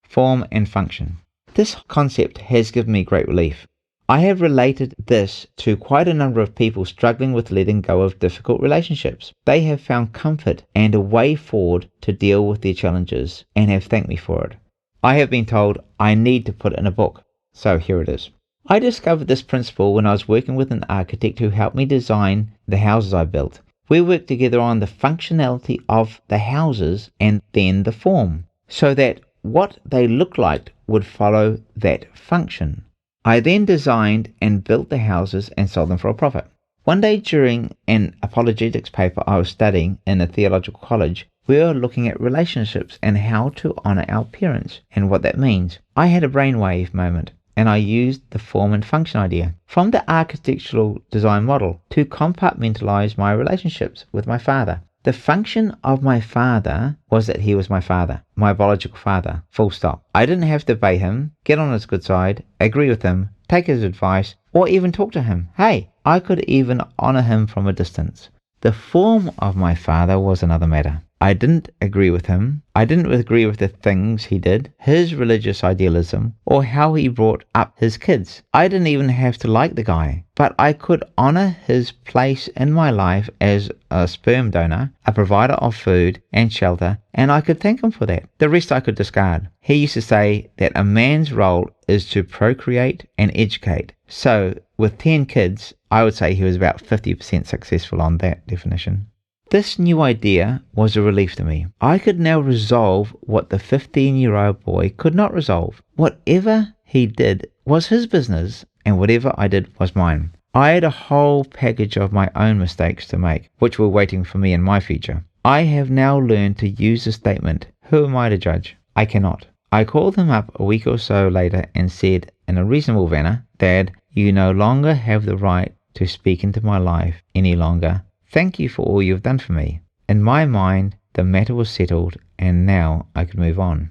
Form and function. This concept has given me great relief. I have related this to quite a number of people struggling with letting go of difficult relationships. They have found comfort and a way forward to deal with their challenges and have thanked me for it. I have been told I need to put it in a book, so here it is. I discovered this principle when I was working with an architect who helped me design the houses I built. We worked together on the functionality of the houses and then the form, so that what they looked like would follow that function. I then designed and built the houses and sold them for a profit. One day during an apologetics paper I was studying in a theological college, we were looking at relationships and how to honor our parents and what that means. I had a brainwave moment and I used the form and function idea from the architectural design model to compartmentalize my relationships with my father. The function of my father was that he was my father, my biological father, full stop. I didn't have to obey him, get on his good side, agree with him, take his advice, or even talk to him. Hey, I could even honor him from a distance. The form of my father was another matter. I didn't agree with him. I didn't agree with the things he did, his religious idealism, or how he brought up his kids. I didn't even have to like the guy, but I could honor his place in my life as a sperm donor, a provider of food and shelter, and I could thank him for that. The rest I could discard. He used to say that a man's role is to procreate and educate. So, with 10 kids, I would say he was about 50% successful on that definition. This new idea was a relief to me. I could now resolve what the 15-year-old boy could not resolve. Whatever he did was his business, and whatever I did was mine. I had a whole package of my own mistakes to make, which were waiting for me in my future. I have now learned to use the statement, "Who am I to judge?" I cannot. I called him up a week or so later and said, in a reasonable manner, "Dad, you no longer have the right to speak into my life any longer. Thank you for all you've done for me." In my mind, the matter was settled and now I could move on.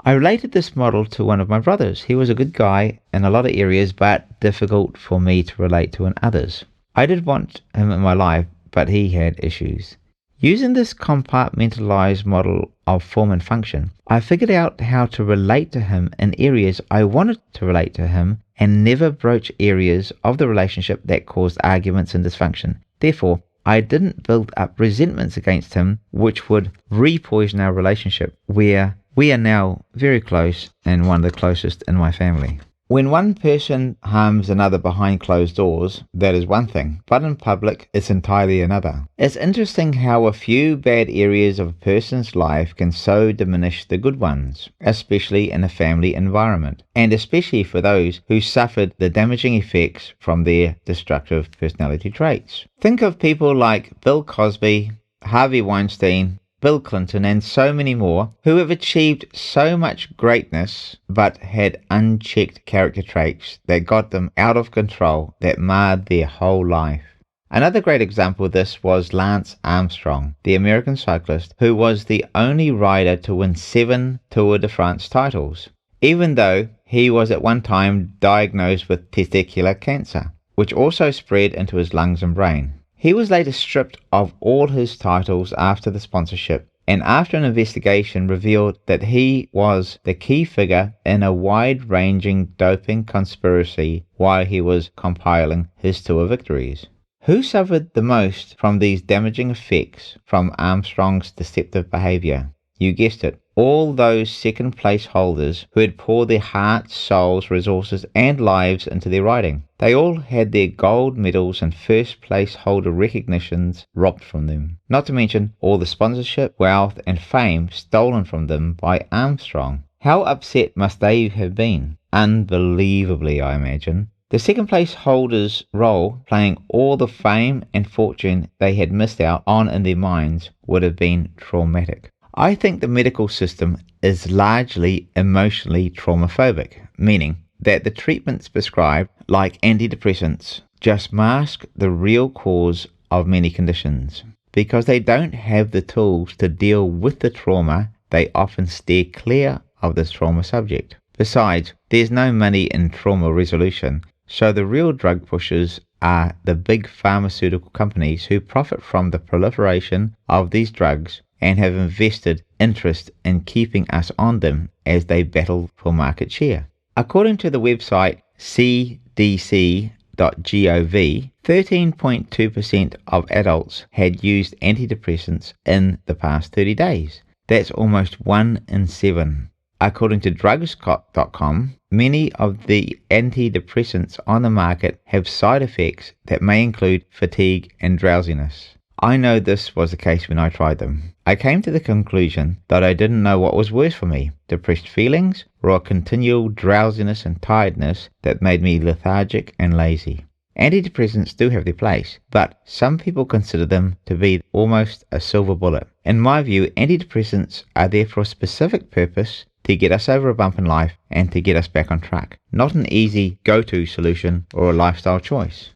I related this model to one of my brothers. He was a good guy in a lot of areas, but difficult for me to relate to in others. I did want him in my life, but he had issues. Using this compartmentalized model of form and function, I figured out how to relate to him in areas I wanted to relate to him and never broach areas of the relationship that caused arguments and dysfunction. Therefore, I didn't build up resentments against him, which would re-poison our relationship, where we are now very close and one of the closest in my family. When one person harms another behind closed doors, that is one thing, but in public, it's entirely another. It's interesting how a few bad areas of a person's life can so diminish the good ones, especially in a family environment, and especially for those who suffered the damaging effects from their destructive personality traits. Think of people like Bill Cosby, Harvey Weinstein, Bill Clinton, and so many more who have achieved so much greatness but had unchecked character traits that got them out of control that marred their whole life. Another great example of this was Lance Armstrong, the American cyclist who was the only rider to win 7 Tour de France titles, even though he was at one time diagnosed with testicular cancer, which also spread into his lungs and brain. He was later stripped of all his titles after the sponsorship, and after an investigation revealed that he was the key figure in a wide-ranging doping conspiracy while he was compiling his tour victories. Who suffered the most from these damaging effects from Armstrong's deceptive behavior? You guessed it, all those second-place holders who had poured their hearts, souls, resources, and lives into their riding. They all had their gold medals and first-place holder recognitions robbed from them. Not to mention all the sponsorship, wealth, and fame stolen from them by Armstrong. How upset must they have been? Unbelievably, I imagine. The second place holders' role, playing all the fame and fortune they had missed out on in their minds, would have been traumatic. I think the medical system is largely emotionally traumaphobic, meaning that the treatments prescribed, like antidepressants, just mask the real cause of many conditions. Because they don't have the tools to deal with the trauma, they often steer clear of this trauma subject. Besides, there's no money in trauma resolution, so the real drug pushers are the big pharmaceutical companies who profit from the proliferation of these drugs and have invested interest in keeping us on them as they battle for market share. According to the website cdc.gov, 13.2% of adults had used antidepressants in the past 30 days. That's almost 1 in 7. According to drugs.com, many of the antidepressants on the market have side effects that may include fatigue and drowsiness. I know this was the case when I tried them. I came to the conclusion that I didn't know what was worse for me, depressed feelings or a continual drowsiness and tiredness that made me lethargic and lazy. Antidepressants do have their place, but some people consider them to be almost a silver bullet. In my view, antidepressants are there for a specific purpose, to get us over a bump in life and to get us back on track, not an easy go-to solution or a lifestyle choice.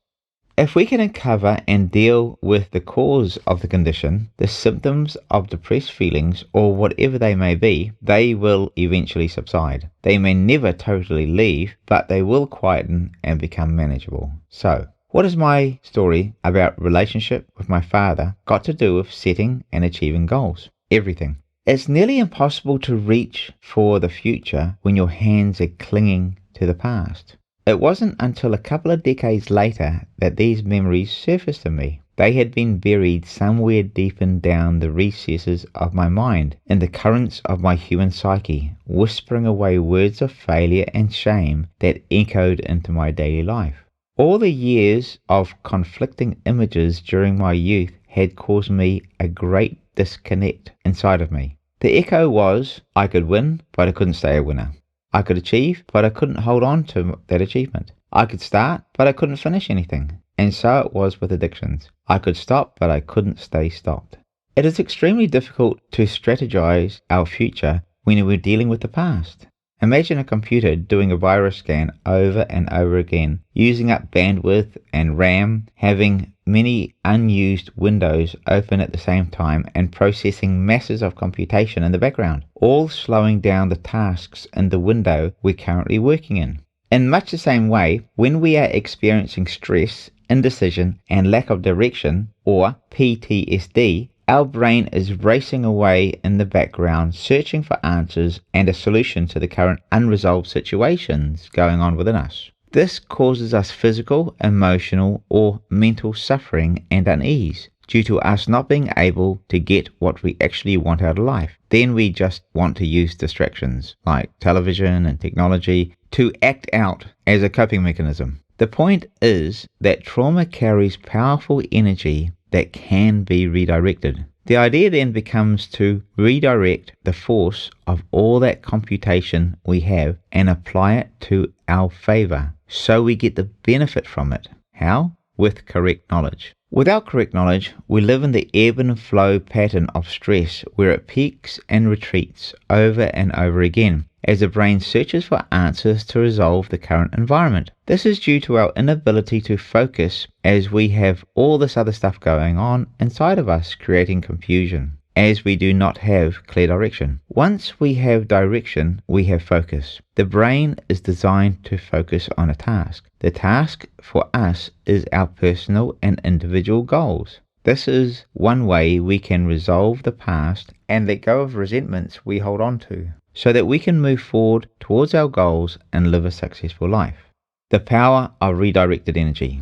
If we can uncover and deal with the cause of the condition, the symptoms of depressed feelings or whatever they may be, they will eventually subside. They may never totally leave, but they will quieten and become manageable. So, what has my story about relationship with my father got to do with setting and achieving goals? Everything. It's nearly impossible to reach for the future when your hands are clinging to the past. It wasn't until a couple of decades later that these memories surfaced in me. They had been buried somewhere deep and down the recesses of my mind, in the currents of my human psyche, whispering away words of failure and shame that echoed into my daily life. All the years of conflicting images during my youth had caused me a great disconnect inside of me. The echo was, I could win, but I couldn't stay a winner. I could achieve, but I couldn't hold on to that achievement. I could start, but I couldn't finish anything. And so it was with addictions. I could stop, but I couldn't stay stopped. It is extremely difficult to strategize our future when we're dealing with the past. Imagine a computer doing a virus scan over and over again, using up bandwidth and RAM, having many unused windows open at the same time and processing masses of computation in the background, all slowing down the tasks in the window we're currently working in. In much the same way, when we are experiencing stress, indecision, and lack of direction, or PTSD, our brain is racing away in the background, searching for answers and a solution to the current unresolved situations going on within us. This causes us physical, emotional, or mental suffering and unease due to us not being able to get what we actually want out of life. Then we just want to use distractions like television and technology to act out as a coping mechanism. The point is that trauma carries powerful energy that can be redirected. The idea then becomes to redirect the force of all that computation we have and apply it to our favor, so we get the benefit from it. How? With correct knowledge. Without correct knowledge, we live in the ebb and flow pattern of stress where it peaks and retreats over and over again as the brain searches for answers to resolve the current environment. This is due to our inability to focus as we have all this other stuff going on inside of us, creating confusion, as we do not have clear direction. Once we have direction, we have focus. The brain is designed to focus on a task. The task for us is our personal and individual goals. This is one way we can resolve the past and let go of resentments we hold on to, so that we can move forward towards our goals and live a successful life. The power of redirected energy.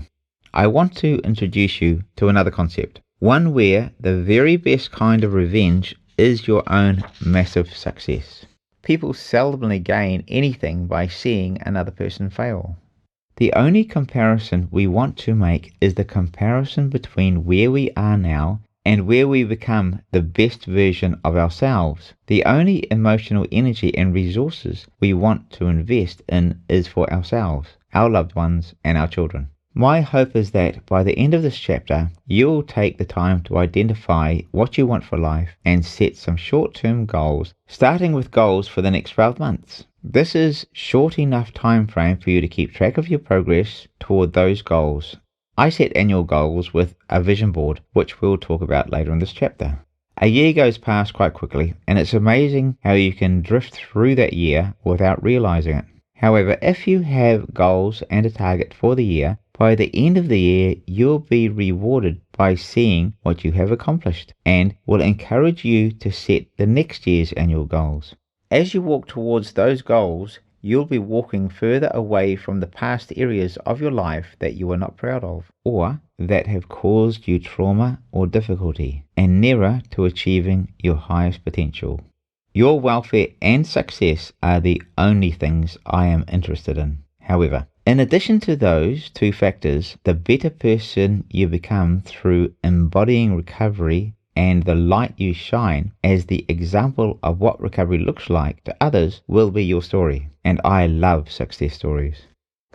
I want to introduce you to another concept, one where the very best kind of revenge is your own massive success. People seldomly gain anything by seeing another person fail. The only comparison we want to make is the comparison between where we are now and where we become the best version of ourselves. The only emotional energy and resources we want to invest in is for ourselves, our loved ones, and our children. My hope is that by the end of this chapter, you'll take the time to identify what you want for life and set some short-term goals, starting with goals for the next 12 months. This is short enough time frame for you to keep track of your progress toward those goals. I set annual goals with a vision board, which we'll talk about later in this chapter. A year goes past quite quickly, and it's amazing how you can drift through that year without realizing it. However, if you have goals and a target for the year, by the end of the year, you'll be rewarded by seeing what you have accomplished and will encourage you to set the next year's annual goals. As you walk towards those goals, you'll be walking further away from the past areas of your life that you are not proud of or that have caused you trauma or difficulty, and nearer to achieving your highest potential. Your welfare and success are the only things I am interested in. However, in addition to those two factors, the better person you become through embodying recovery and the light you shine as the example of what recovery looks like to others will be your story. And I love success stories.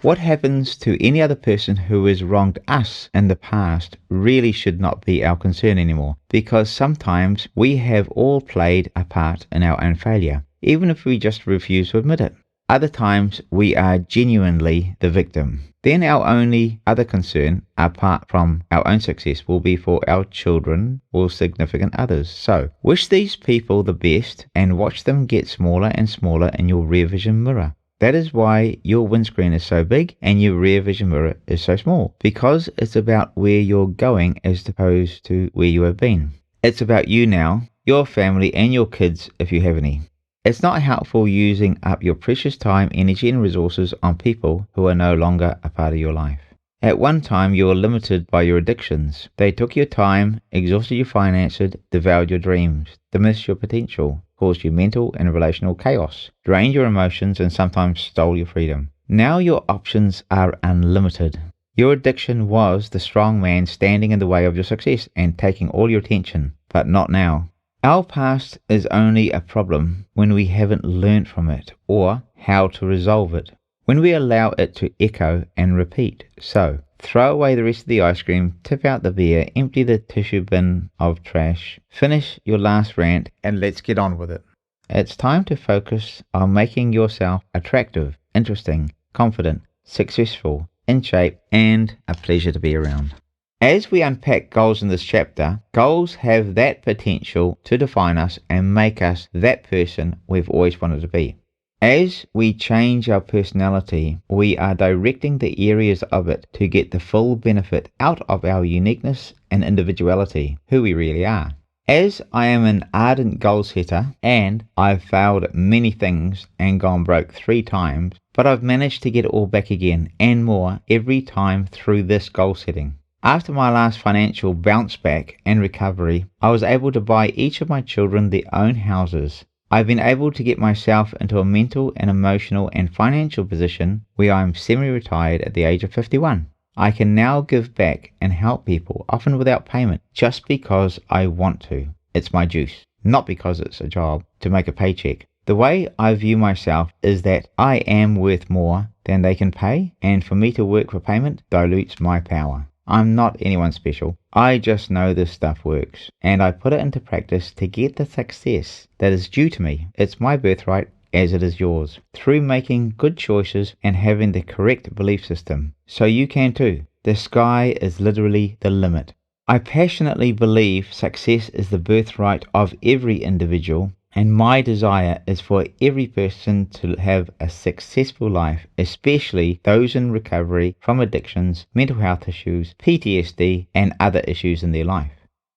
What happens to any other person who has wronged us in the past really should not be our concern anymore, because sometimes we have all played a part in our own failure, even if we just refuse to admit it. Other times we are genuinely the victim. Then our only other concern, apart from our own success, will be for our children or significant others. So, wish these people the best and watch them get smaller and smaller in your rear vision mirror. That is why your windscreen is so big and your rear vision mirror is so small, because it's about where you're going as opposed to where you have been. It's about you now, your family and your kids if you have any. It's not helpful using up your precious time, energy and resources on people who are no longer a part of your life. At one time you were limited by your addictions. They took your time, exhausted your finances, devoured your dreams, diminished your potential, caused you mental and relational chaos, drained your emotions and sometimes stole your freedom. Now your options are unlimited. Your addiction was the strong man standing in the way of your success and taking all your attention, but not now. Our past is only a problem when we haven't learned from it or how to resolve it, when we allow it to echo and repeat. So, throw away the rest of the ice cream, tip out the beer, empty the tissue bin of trash, finish your last rant, and let's get on with it. It's time to focus on making yourself attractive, interesting, confident, successful, in shape, and a pleasure to be around. As we unpack goals in this chapter, goals have that potential to define us and make us that person we've always wanted to be. As we change our personality, we are directing the areas of it to get the full benefit out of our uniqueness and individuality, who we really are. As I am an ardent goal setter, and I've failed at many things and gone broke 3 times, but I've managed to get it all back again and more every time through this goal setting. After my last financial bounce back and recovery, I was able to buy each of my children their own houses. I've been able to get myself into a mental and emotional and financial position where I'm semi-retired at the age of 51. I can now give back and help people, often without payment, just because I want to. It's my juice, not because it's a job to make a paycheck. The way I view myself is that I am worth more than they can pay, and for me to work for payment dilutes my power. I'm not anyone special. I just know this stuff works, and I put it into practice to get the success that is due to me. It's my birthright as it is yours, through making good choices and having the correct belief system. So you can too. The sky is literally the limit. I passionately believe success is the birthright of every individual, and my desire is for every person to have a successful life, especially those in recovery from addictions, mental health issues, PTSD, and other issues in their life.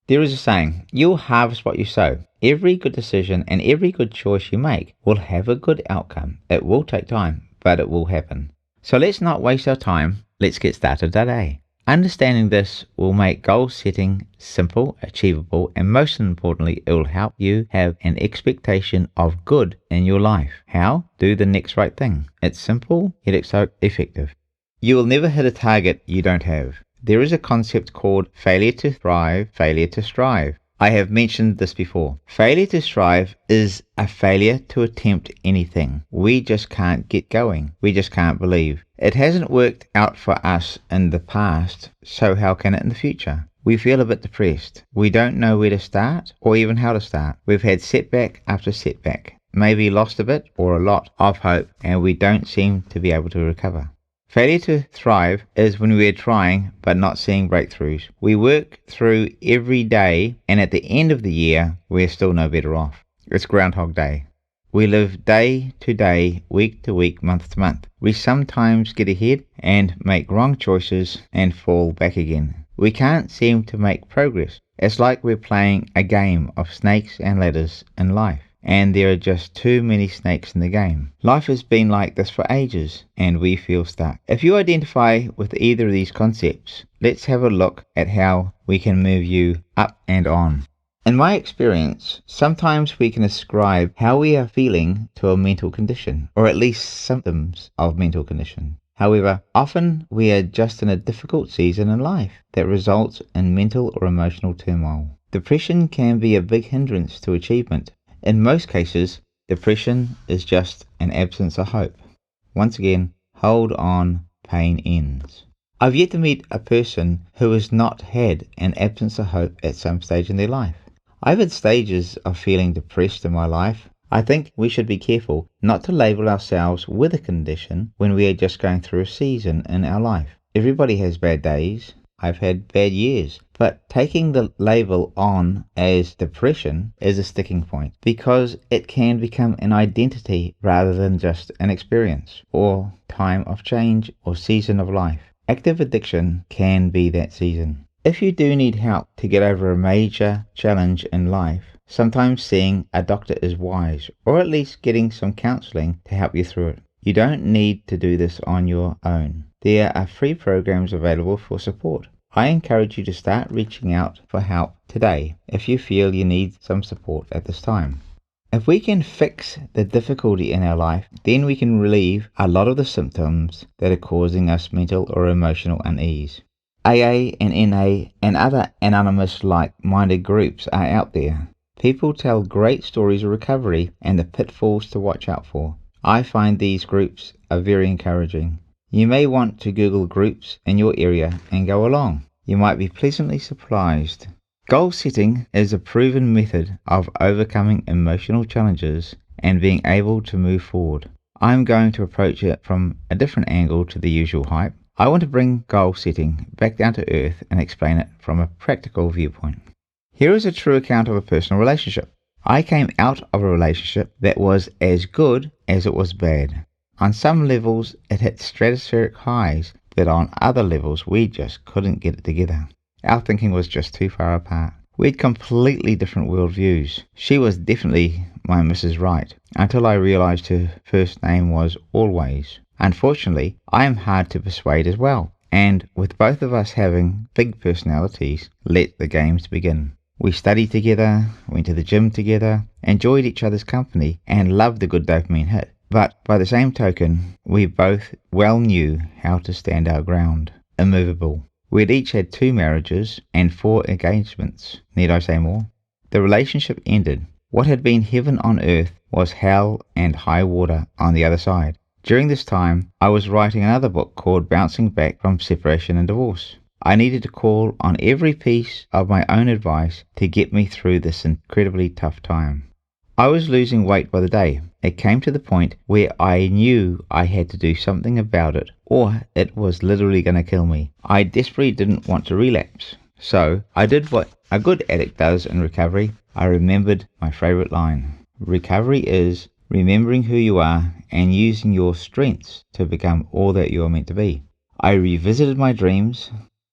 There is a saying, you'll harvest what you sow. Every good decision and every good choice you make will have a good outcome. It will take time, but it will happen. So let's not waste our time. Let's get started today. Understanding this will make goal setting simple, achievable, and most importantly, it will help you have an expectation of good in your life. How? Do the next right thing. It's simple, yet it's so effective. You will never hit a target you don't have. There is a concept called failure to thrive, failure to strive. I have mentioned this before. Failure to strive is a failure to attempt anything. We just can't get going. We just can't believe. It hasn't worked out for us in the past, so how can it in the future? We feel a bit depressed. We don't know where to start or even how to start. We've had setback after setback, maybe lost a bit or a lot of hope, and we don't seem to be able to recover. Failure to thrive is when we are trying but not seeing breakthroughs. We work through every day, and at the end of the year, we're still no better off. It's Groundhog Day. We live day to day, week to week, month to month. We sometimes get ahead and make wrong choices and fall back again. We can't seem to make progress. It's like we're playing a game of snakes and ladders in life, and there are just too many snakes in the game. Life has been like this for ages, and we feel stuck. If you identify with either of these concepts, let's have a look at how we can move you up and on. In my experience, sometimes we can ascribe how we are feeling to a mental condition, or at least symptoms of mental condition. However, often we are just in a difficult season in life that results in mental or emotional turmoil. Depression can be a big hindrance to achievement. In most cases, depression is just an absence of hope. Once again, hold on, pain ends. I've yet to meet a person who has not had an absence of hope at some stage in their life. I've had stages of feeling depressed in my life. I think we should be careful not to label ourselves with a condition when we are just going through a season in our life. Everybody has bad days. I've had bad years. But taking the label on as depression is a sticking point because it can become an identity rather than just an experience or time of change or season of life. Active addiction can be that season. If you do need help to get over a major challenge in life, sometimes seeing a doctor is wise, or at least getting some counseling to help you through it. You don't need to do this on your own. There are free programs available for support. I encourage you to start reaching out for help today if you feel you need some support at this time. If we can fix the difficulty in our life, then we can relieve a lot of the symptoms that are causing us mental or emotional unease. AA and NA and other anonymous like-minded groups are out there. People tell great stories of recovery and the pitfalls to watch out for. I find these groups are very encouraging. You may want to Google groups in your area and go along. You might be pleasantly surprised. Goal setting is a proven method of overcoming emotional challenges and being able to move forward. I'm going to approach it from a different angle to the usual hype. I want to bring goal setting back down to earth and explain it from a practical viewpoint. Here is a true account of a personal relationship. I came out of a relationship that was as good as it was bad. On some levels, it hit stratospheric highs, but on other levels, we just couldn't get it together. Our thinking was just too far apart. We had completely different worldviews. She was definitely my Mrs. Right, until I realized her first name was Always. Unfortunately, I am hard to persuade as well, and with both of us having big personalities, let the games begin. We studied together, went to the gym together, enjoyed each other's company, and loved a good dopamine hit. But by the same token, we both well knew how to stand our ground, immovable. We'd each had 2 marriages and 4 engagements. Need I say more? The relationship ended. What had been heaven on earth was hell and high water on the other side. During this time, I was writing another book called Bouncing Back from Separation and Divorce. I needed to call on every piece of my own advice to get me through this incredibly tough time. I was losing weight by the day. It came to the point where I knew I had to do something about it, or it was literally going to kill me. I desperately didn't want to relapse. So I did what a good addict does in recovery. I remembered my favorite line. Recovery is remembering who you are and using your strengths to become all that you are meant to be. I revisited my dreams.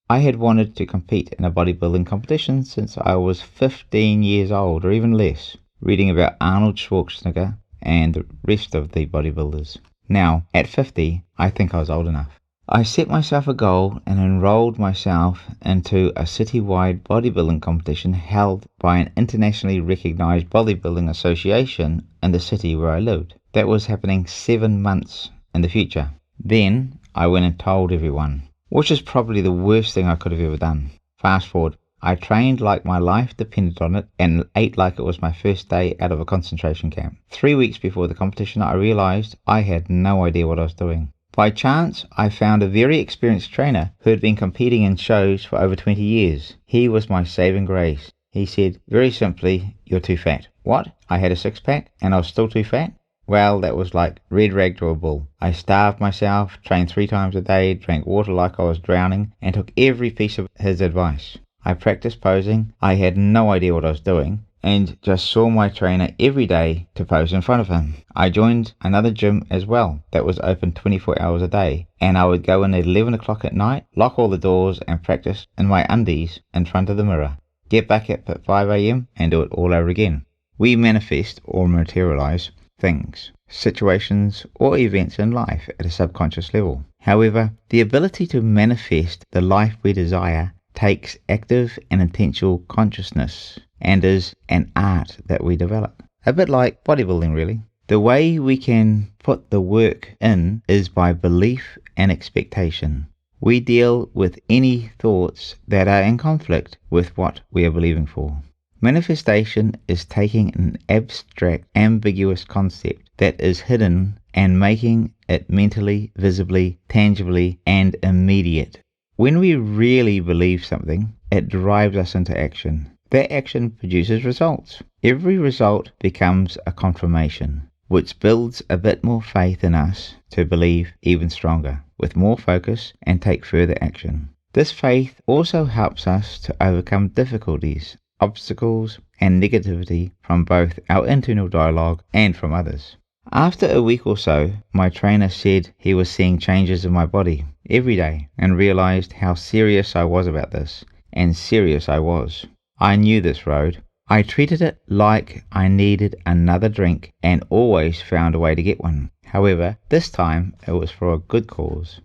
I had wanted to compete in a bodybuilding competition since I was 15 years old or even less, reading about Arnold Schwarzenegger and the rest of the bodybuilders. Now, at 50, I think I was old enough. I set myself a goal and enrolled myself into a citywide bodybuilding competition held by an internationally recognized bodybuilding association in the city where I lived. That was happening 7 months in the future. Then I went and told everyone, which is probably the worst thing I could have ever done. Fast forward, I trained like my life depended on it and ate like it was my first day out of a concentration camp. 3 weeks before the competition, I realized I had no idea what I was doing. By chance, I found a very experienced trainer who had been competing in shows for over 20 years. He was my saving grace. He said, very simply, "You're too fat." What? I had a six-pack and I was still too fat? Well, that was like red rag to a bull. I starved myself, trained 3 times a day, drank water like I was drowning, and took every piece of his advice. I practiced posing. I had no idea what I was doing, and just saw my trainer every day to pose in front of him. I joined another gym as well that was open 24 hours a day, and I would go in at 11 o'clock at night, lock all the doors, and practice in my undies in front of the mirror. Get back up at 5 a.m. and do it all over again. We manifest or materialize things, situations, or events in life at a subconscious level. However, the ability to manifest the life we desire takes active and intentional consciousness and is an art that we develop. A bit like bodybuilding, really. The way we can put the work in is by belief and expectation. We deal with any thoughts that are in conflict with what we are believing for. Manifestation is taking an abstract, ambiguous concept that is hidden and making it mentally, visibly, tangibly, and immediate. When we really believe something, it drives us into action. That action produces results. Every result becomes a confirmation, which builds a bit more faith in us to believe even stronger, with more focus and take further action. This faith also helps us to overcome difficulties, obstacles, and negativity from both our internal dialogue and from others. After a week or so, my trainer said he was seeing changes in my body every day and realized how serious I was about this, and serious I was. I knew this road. I treated it like I needed another drink and always found a way to get one. However, this time it was for a good cause.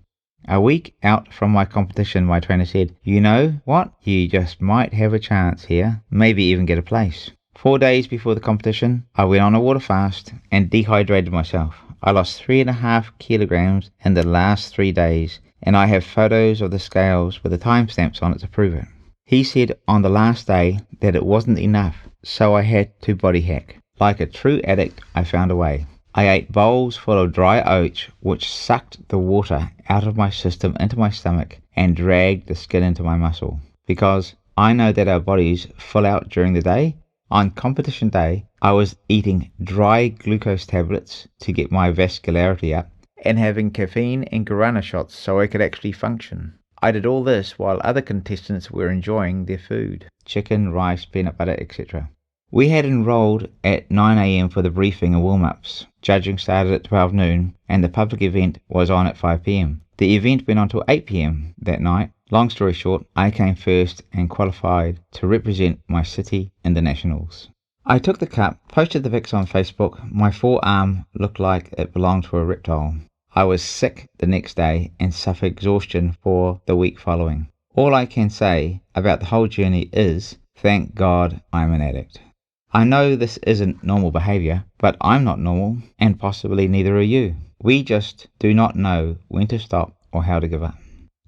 A week out from my competition, my trainer said, "You know what? You just might have a chance here, maybe even get a place." 4 days before the competition, I went on a water fast and dehydrated myself. I lost 3.5 kilograms in the last 3 days, and I have photos of the scales with the timestamps on it to prove it. He said on the last day that it wasn't enough, so I had to body hack. Like a true addict, I found a way. I ate bowls full of dry oats, which sucked the water out of my system into my stomach and dragged the skin into my muscle. Because I know that our bodies fill out during the day. On competition day, I was eating dry glucose tablets to get my vascularity up and having caffeine and guarana shots so I could actually function. I did all this while other contestants were enjoying their food, chicken, rice, peanut butter, etc. We had enrolled at 9 a.m. for the briefing and warm-ups. Judging started at 12 noon and the public event was on at 5 p.m. The event went on till 8 p.m. that night. Long story short, I came first and qualified to represent my city in the nationals. I took the cup, posted the pics on Facebook. My forearm looked like it belonged to a reptile. I was sick the next day and suffered exhaustion for the week following. All I can say about the whole journey is, thank God I'm an addict. I know this isn't normal behavior, but I'm not normal, and possibly neither are you. We just do not know when to stop or how to give up.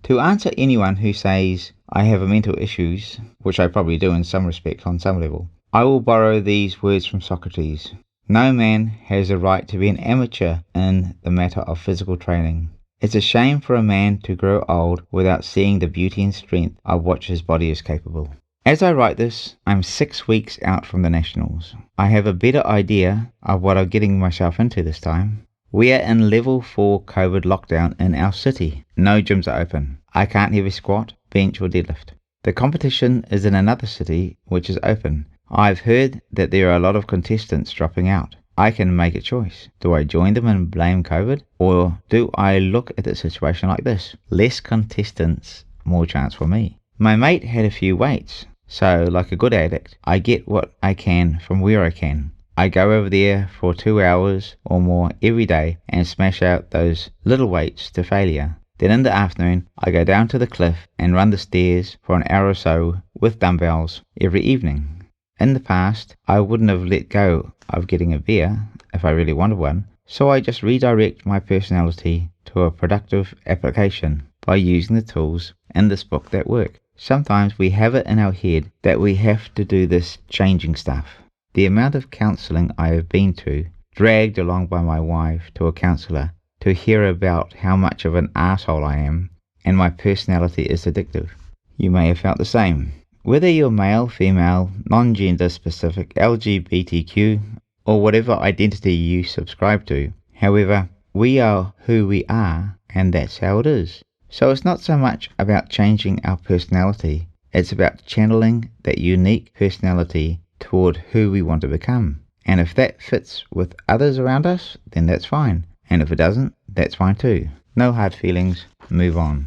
To answer anyone who says I have mental issues, which I probably do in some respects on some level, I will borrow these words from Socrates. No man has a right to be an amateur in the matter of physical training. It's a shame for a man to grow old without seeing the beauty and strength of what his body is capable. As I write this, I'm 6 weeks out from the Nationals. I have a better idea of what I'm getting myself into this time. We are in level 4 COVID lockdown in our city. No gyms are open. I can't heavy squat, bench or deadlift. The competition is in another city which is open. I've heard that there are a lot of contestants dropping out. I can make a choice. Do I join them and blame COVID? Or do I look at the situation like this? Less contestants, more chance for me. My mate had a few weights. So, like a good addict, I get what I can from where I can. I go over there for 2 hours or more every day and smash out those little weights to failure. Then in the afternoon, I go down to the cliff and run the stairs for an hour or so with dumbbells every evening. In the past, I wouldn't have let go of getting a beer if I really wanted one, so I just redirect my personality to a productive application by using the tools in this book that work. Sometimes we have it in our head that we have to do this changing stuff. The amount of counselling I have been to, dragged along by my wife to a counsellor to hear about how much of an arsehole I am, and my personality is addictive. You may have felt the same. Whether you're male, female, non-gender specific, LGBTQ, or whatever identity you subscribe to. However, we are who we are, and that's how it is. So it's not so much about changing our personality, it's about channeling that unique personality toward who we want to become. And if that fits with others around us, then that's fine. And if it doesn't, that's fine too. No hard feelings, move on.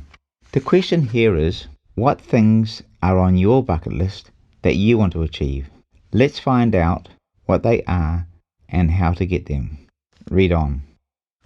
The question here is, what things are on your bucket list that you want to achieve? Let's find out what they are and how to get them. Read on.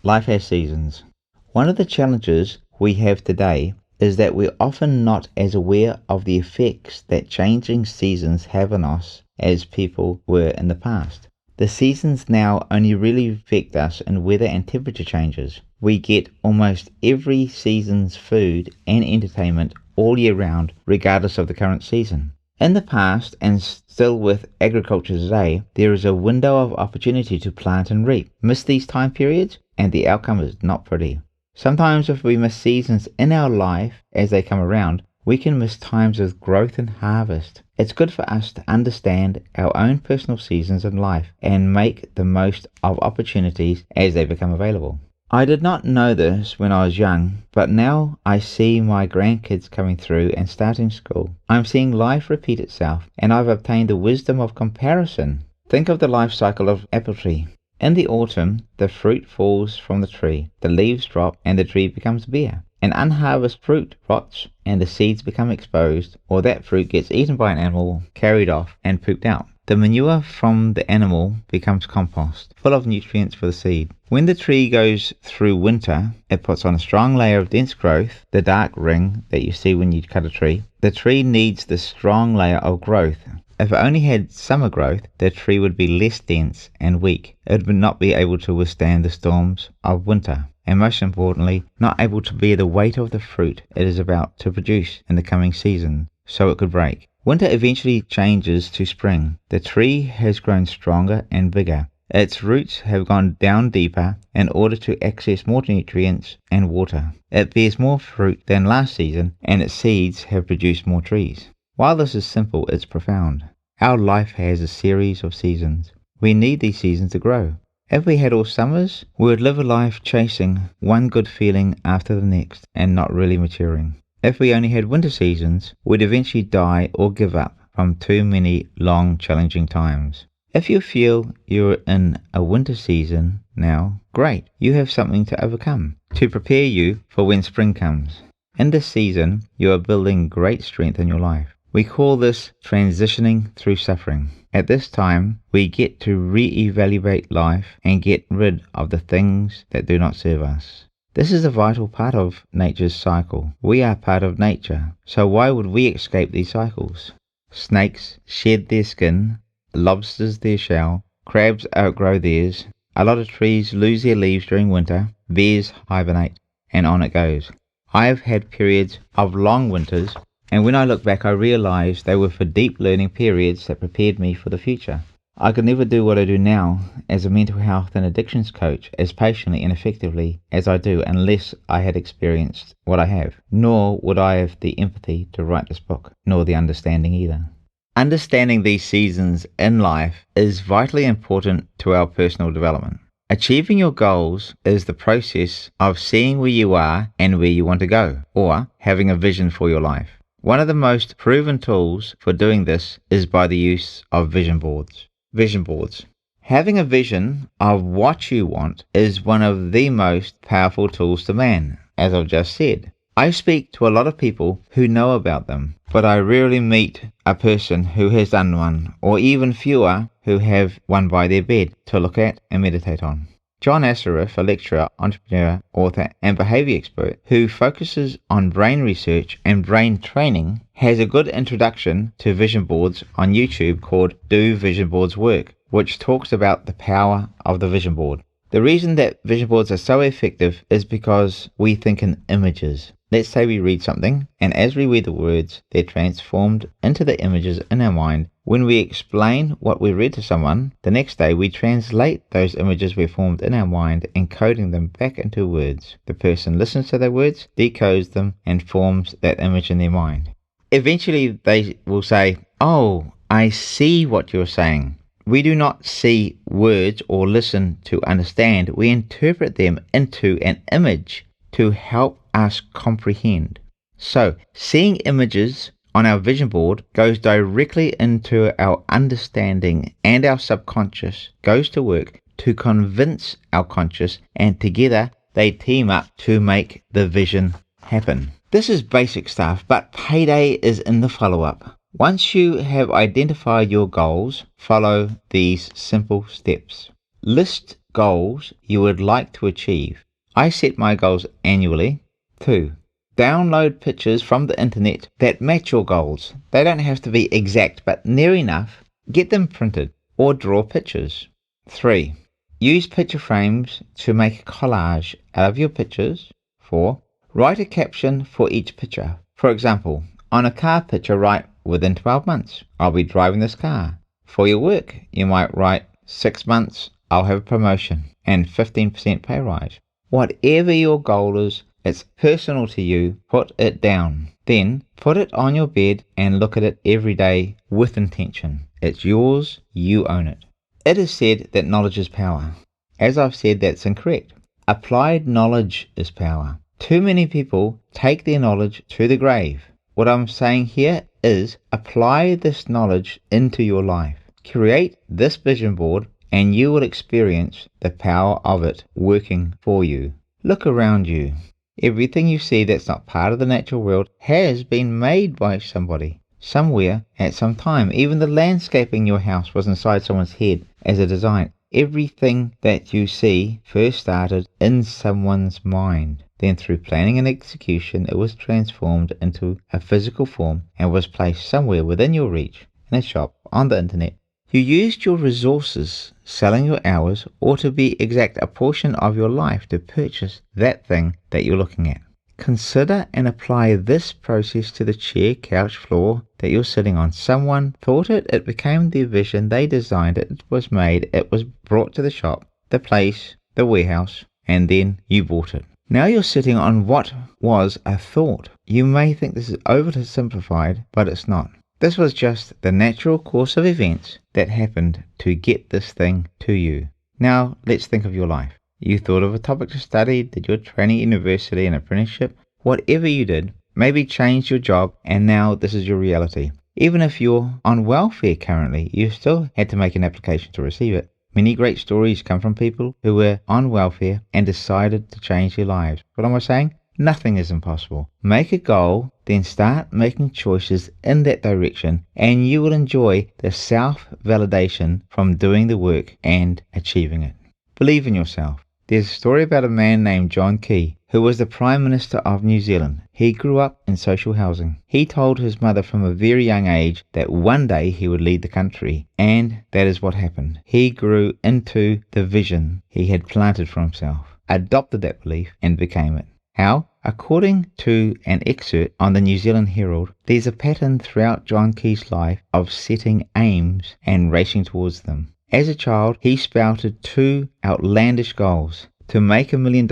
Life has seasons. One of the challenges we have today is that we're often not as aware of the effects that changing seasons have on us as people were in the past. The seasons now only really affect us in weather and temperature changes. We get almost every season's food and entertainment all year round, regardless of the current season. In the past, and still with agriculture today, there is a window of opportunity to plant and reap. Miss these time periods, and the outcome is not pretty. Sometimes if we miss seasons in our life as they come around, we can miss times of growth and harvest. It's good for us to understand our own personal seasons in life and make the most of opportunities as they become available. I did not know this when I was young, but now I see my grandkids coming through and starting school. I'm seeing life repeat itself, and I've obtained the wisdom of comparison. Think of the life cycle of apple tree. In the autumn, the fruit falls from the tree, the leaves drop, and the tree becomes bare. An unharvested fruit rots, and the seeds become exposed, or that fruit gets eaten by an animal, carried off, and pooped out. The manure from the animal becomes compost, full of nutrients for the seed. When the tree goes through winter, it puts on a strong layer of dense growth, the dark ring that you see when you cut a tree. The tree needs this strong layer of growth. If it only had summer growth, the tree would be less dense and weak. It would not be able to withstand the storms of winter, and most importantly, not able to bear the weight of the fruit it is about to produce in the coming season, so it could break. Winter eventually changes to spring. The tree has grown stronger and bigger. Its roots have gone down deeper in order to access more nutrients and water. It bears more fruit than last season, and its seeds have produced more trees. While this is simple, it's profound. Our life has a series of seasons. We need these seasons to grow. If we had all summers, we would live a life chasing one good feeling after the next and not really maturing. If we only had winter seasons, we'd eventually die or give up from too many long, challenging times. If you feel you're in a winter season now, great. You have something to overcome to prepare you for when spring comes. In this season, you are building great strength in your life. We call this transitioning through suffering. At this time, we get to re-evaluate life and get rid of the things that do not serve us. This is a vital part of nature's cycle. We are part of nature, so why would we escape these cycles? Snakes shed their skin, lobsters their shell, crabs outgrow theirs, a lot of trees lose their leaves during winter, bears hibernate, and on it goes. I have had periods of long winters, and when I look back I realize they were for deep learning periods that prepared me for the future. I could never do what I do now as a mental health and addictions coach as patiently and effectively as I do unless I had experienced what I have. Nor would I have the empathy to write this book, nor the understanding either. Understanding these seasons in life is vitally important to our personal development. Achieving your goals is the process of seeing where you are and where you want to go, or having a vision for your life. One of the most proven tools for doing this is by the use of vision boards. Vision boards. Having a vision of what you want is one of the most powerful tools to man, as I've just said. I speak to a lot of people who know about them, but I rarely meet a person who has done one, or even fewer who have one by their bed to look at and meditate on. John Assaraf, a lecturer, entrepreneur, author, and behavior expert who focuses on brain research and brain training, has a good introduction to vision boards on YouTube called Do Vision Boards Work, which talks about the power of the vision board. The reason that vision boards are so effective is because we think in images. Let's say we read something, and as we read the words, they're transformed into the images in our mind. When we explain what we read to someone, the next day we translate those images we formed in our mind, encoding them back into words. The person listens to their words, decodes them, and forms that image in their mind. Eventually they will say, "Oh, I see what you're saying." We do not see words or listen to understand. We interpret them into an image to help us comprehend. So, seeing images on our vision board goes directly into our understanding, and our subconscious goes to work to convince our conscious, and together they team up to make the vision happen. This is basic stuff, but payday is in the follow-up. Once you have identified your goals, follow these simple steps. List goals you would like to achieve. I set my goals annually. 2. Download pictures from the internet that match your goals. They don't have to be exact, but near enough. Get them printed or draw pictures. 3. Use picture frames to make a collage out of your pictures. 4. Write a caption for each picture. For example, on a car picture, write, "Within 12 months, I'll be driving this car." For your work, you might write, "6 months, I'll have a promotion and 15% pay rise." Whatever your goal is, it's personal to you. Put it down. Then put it on your bed and look at it every day with intention. It's yours. You own it. It is said that knowledge is power. As I've said, that's incorrect. Applied knowledge is power. Too many people take their knowledge to the grave. What I'm saying here is apply this knowledge into your life. Create this vision board and you will experience the power of it working for you. Look around you. Everything you see that's not part of the natural world has been made by somebody, somewhere, at some time. Even the landscaping in your house was inside someone's head as a design. Everything that you see first started in someone's mind. Then through planning and execution, it was transformed into a physical form and was placed somewhere within your reach, in a shop, on the internet. You used your resources, selling your hours, or to be exact, a portion of your life to purchase that thing that you're looking at. Consider and apply this process to the chair, couch, floor that you're sitting on. Someone thought it, it became their vision, they designed it, it was made, it was brought to the shop, the place, the warehouse, and then you bought it. Now you're sitting on what was a thought. You may think this is oversimplified, but it's not. This was just the natural course of events that happened to get this thing to you. Now let's think of your life. You thought of a topic to study, did your training, university, and apprenticeship. Whatever you did, maybe changed your job, and now this is your reality. Even if you're on welfare currently, you still had to make an application to receive it. Many great stories come from people who were on welfare and decided to change their lives. What am I saying? Nothing is impossible. Make a goal, then start making choices in that direction, and you will enjoy the self-validation from doing the work and achieving it. Believe in yourself. There's a story about a man named John Key, who was the Prime Minister of New Zealand. He grew up in social housing. He told his mother from a very young age that one day he would lead the country, and that is what happened. He grew into the vision he had planted for himself, adopted that belief, and became it. How? According to an excerpt on the New Zealand Herald, there's a pattern throughout John Key's life of setting aims and racing towards them. As a child, he spouted 2 outlandish goals: to make $1 million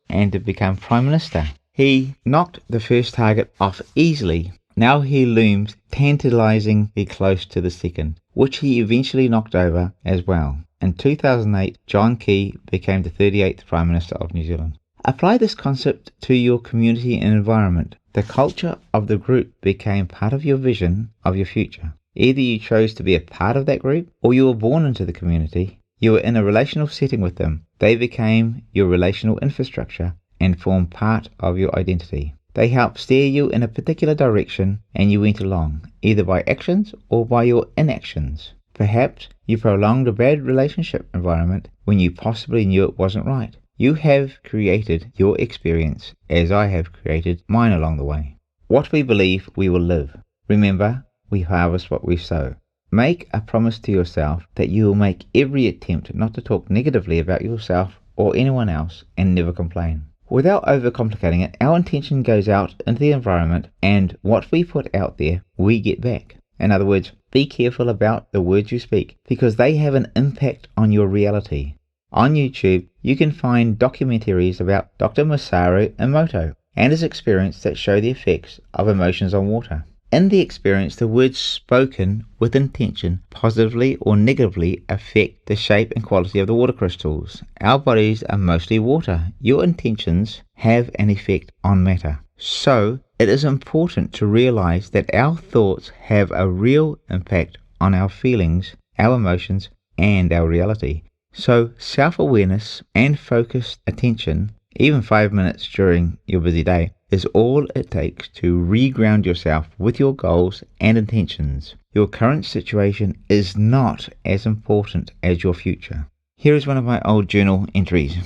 and to become Prime Minister. He knocked the first target off easily. Now he looms tantalizingly close to the second, which he eventually knocked over as well. In 2008, John Key became the 38th Prime Minister of New Zealand. Apply this concept to your community and environment. The culture of the group became part of your vision of your future. Either you chose to be a part of that group, or you were born into the community. You were in a relational setting with them. They became your relational infrastructure and formed part of your identity. They helped steer you in a particular direction, and you went along, either by actions or by your inactions. Perhaps you prolonged a bad relationship environment when you possibly knew it wasn't right. You have created your experience, as I have created mine along the way. What we believe, we will live. Remember, we harvest what we sow. Make a promise to yourself that you will make every attempt not to talk negatively about yourself or anyone else and never complain. Without overcomplicating it, our intention goes out into the environment, and what we put out there, we get back. In other words, be careful about the words you speak, because they have an impact on your reality. On YouTube, you can find documentaries about Dr. Masaru Emoto and his experience that show the effects of emotions on water. In the experience, the words spoken with intention positively or negatively affect the shape and quality of the water crystals. Our bodies are mostly water. Your intentions have an effect on matter. So, it is important to realize that our thoughts have a real impact on our feelings, our emotions, and our reality. So, self-awareness and focused attention, even 5 minutes during your busy day, is all it takes to reground yourself with your goals and intentions. Your current situation is not as important as your future. Here is one of my old journal entries.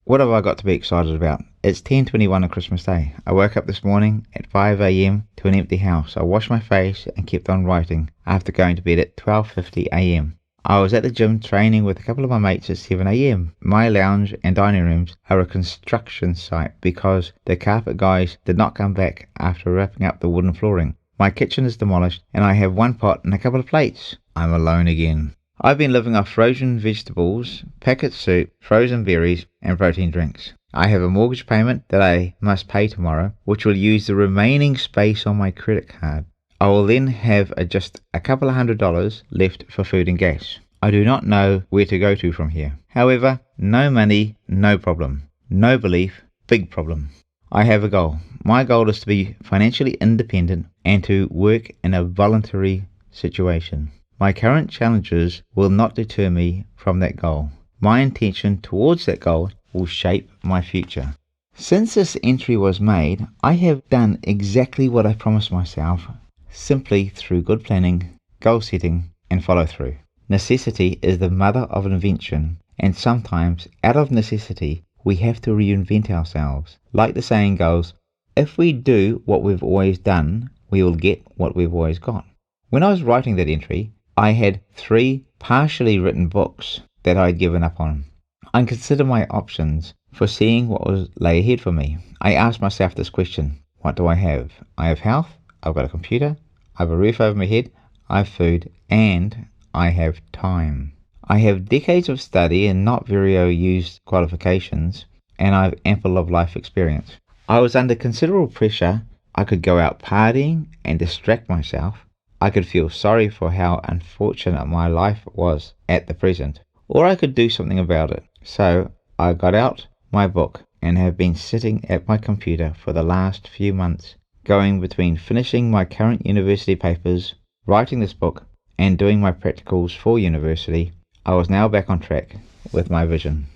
What have I got to be excited about? It's 10:21 on Christmas Day. I woke up this morning at 5 a.m. to an empty house. I washed my face and kept on writing after going to bed at 12:50 a.m. I was at the gym training with a couple of my mates at 7 a.m. My lounge and dining rooms are a construction site because the carpet guys did not come back after wrapping up the wooden flooring. My kitchen is demolished and I have one pot and a couple of plates. I'm alone again. I've been living off frozen vegetables, packet soup, frozen berries and protein drinks. I have a mortgage payment that I must pay tomorrow, which will use the remaining space on my credit card. I will then have just a couple of $100 left for food and gas. I do not know where to go to from here. However, no money, no problem. No belief, big problem. I have a goal. My goal is to be financially independent and to work in a voluntary situation. My current challenges will not deter me from that goal. My intention towards that goal will shape my future. Since this entry was made, I have done exactly what I promised myself, simply through good planning, goal setting, and follow through. Necessity is the mother of invention, and sometimes, out of necessity, we have to reinvent ourselves. Like the saying goes, if we do what we've always done, we will get what we've always got. When I was writing that entry, I had 3 partially written books that I'd given up on. I considered my options, foreseeing what was lay ahead for me. I asked myself this question: what do I have? I have health, I've got a computer, I have a roof over my head, I have food, and I have time. I have decades of study and not very used qualifications, and I have ample of life experience. I was under considerable pressure. I could go out partying and distract myself. I could feel sorry for how unfortunate my life was at the present, or I could do something about it. So I got out my book and have been sitting at my computer for the last few months, going between finishing my current university papers, writing this book, and doing my practicals for university. I was now back on track with my vision.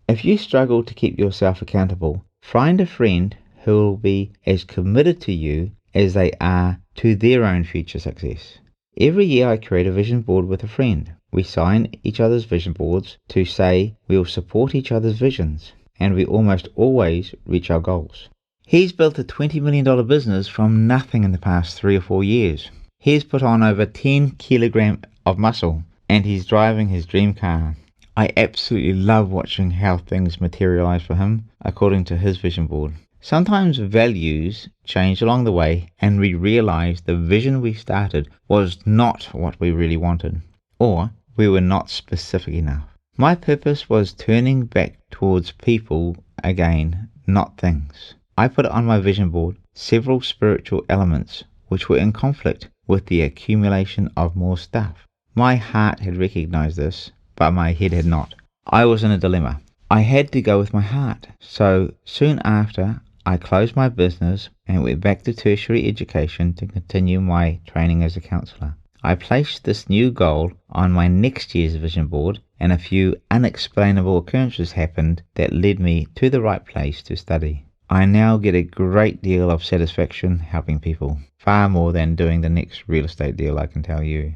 If you struggle to keep yourself accountable, find a friend who will be as committed to you as they are to their own future success. Every year I create a vision board with a friend. We sign each other's vision boards to say we will support each other's visions, and we almost always reach our goals. He's built a $20 million business from nothing in the past 3 or 4 years. He's put on over 10 kilograms of muscle, and he's driving his dream car. I absolutely love watching how things materialize for him according to his vision board. Sometimes values change along the way, and we realize the vision we started was not what we really wanted, or we were not specific enough. My purpose was turning back towards people again, not things. I put on my vision board several spiritual elements which were in conflict with the accumulation of more stuff. My heart had recognized this, but my head had not. I was in a dilemma. I had to go with my heart. So soon after, I closed my business and went back to tertiary education to continue my training as a counsellor. I placed this new goal on my next year's vision board, and a few unexplainable occurrences happened that led me to the right place to study. I now get a great deal of satisfaction helping people, far more than doing the next real estate deal, I can tell you.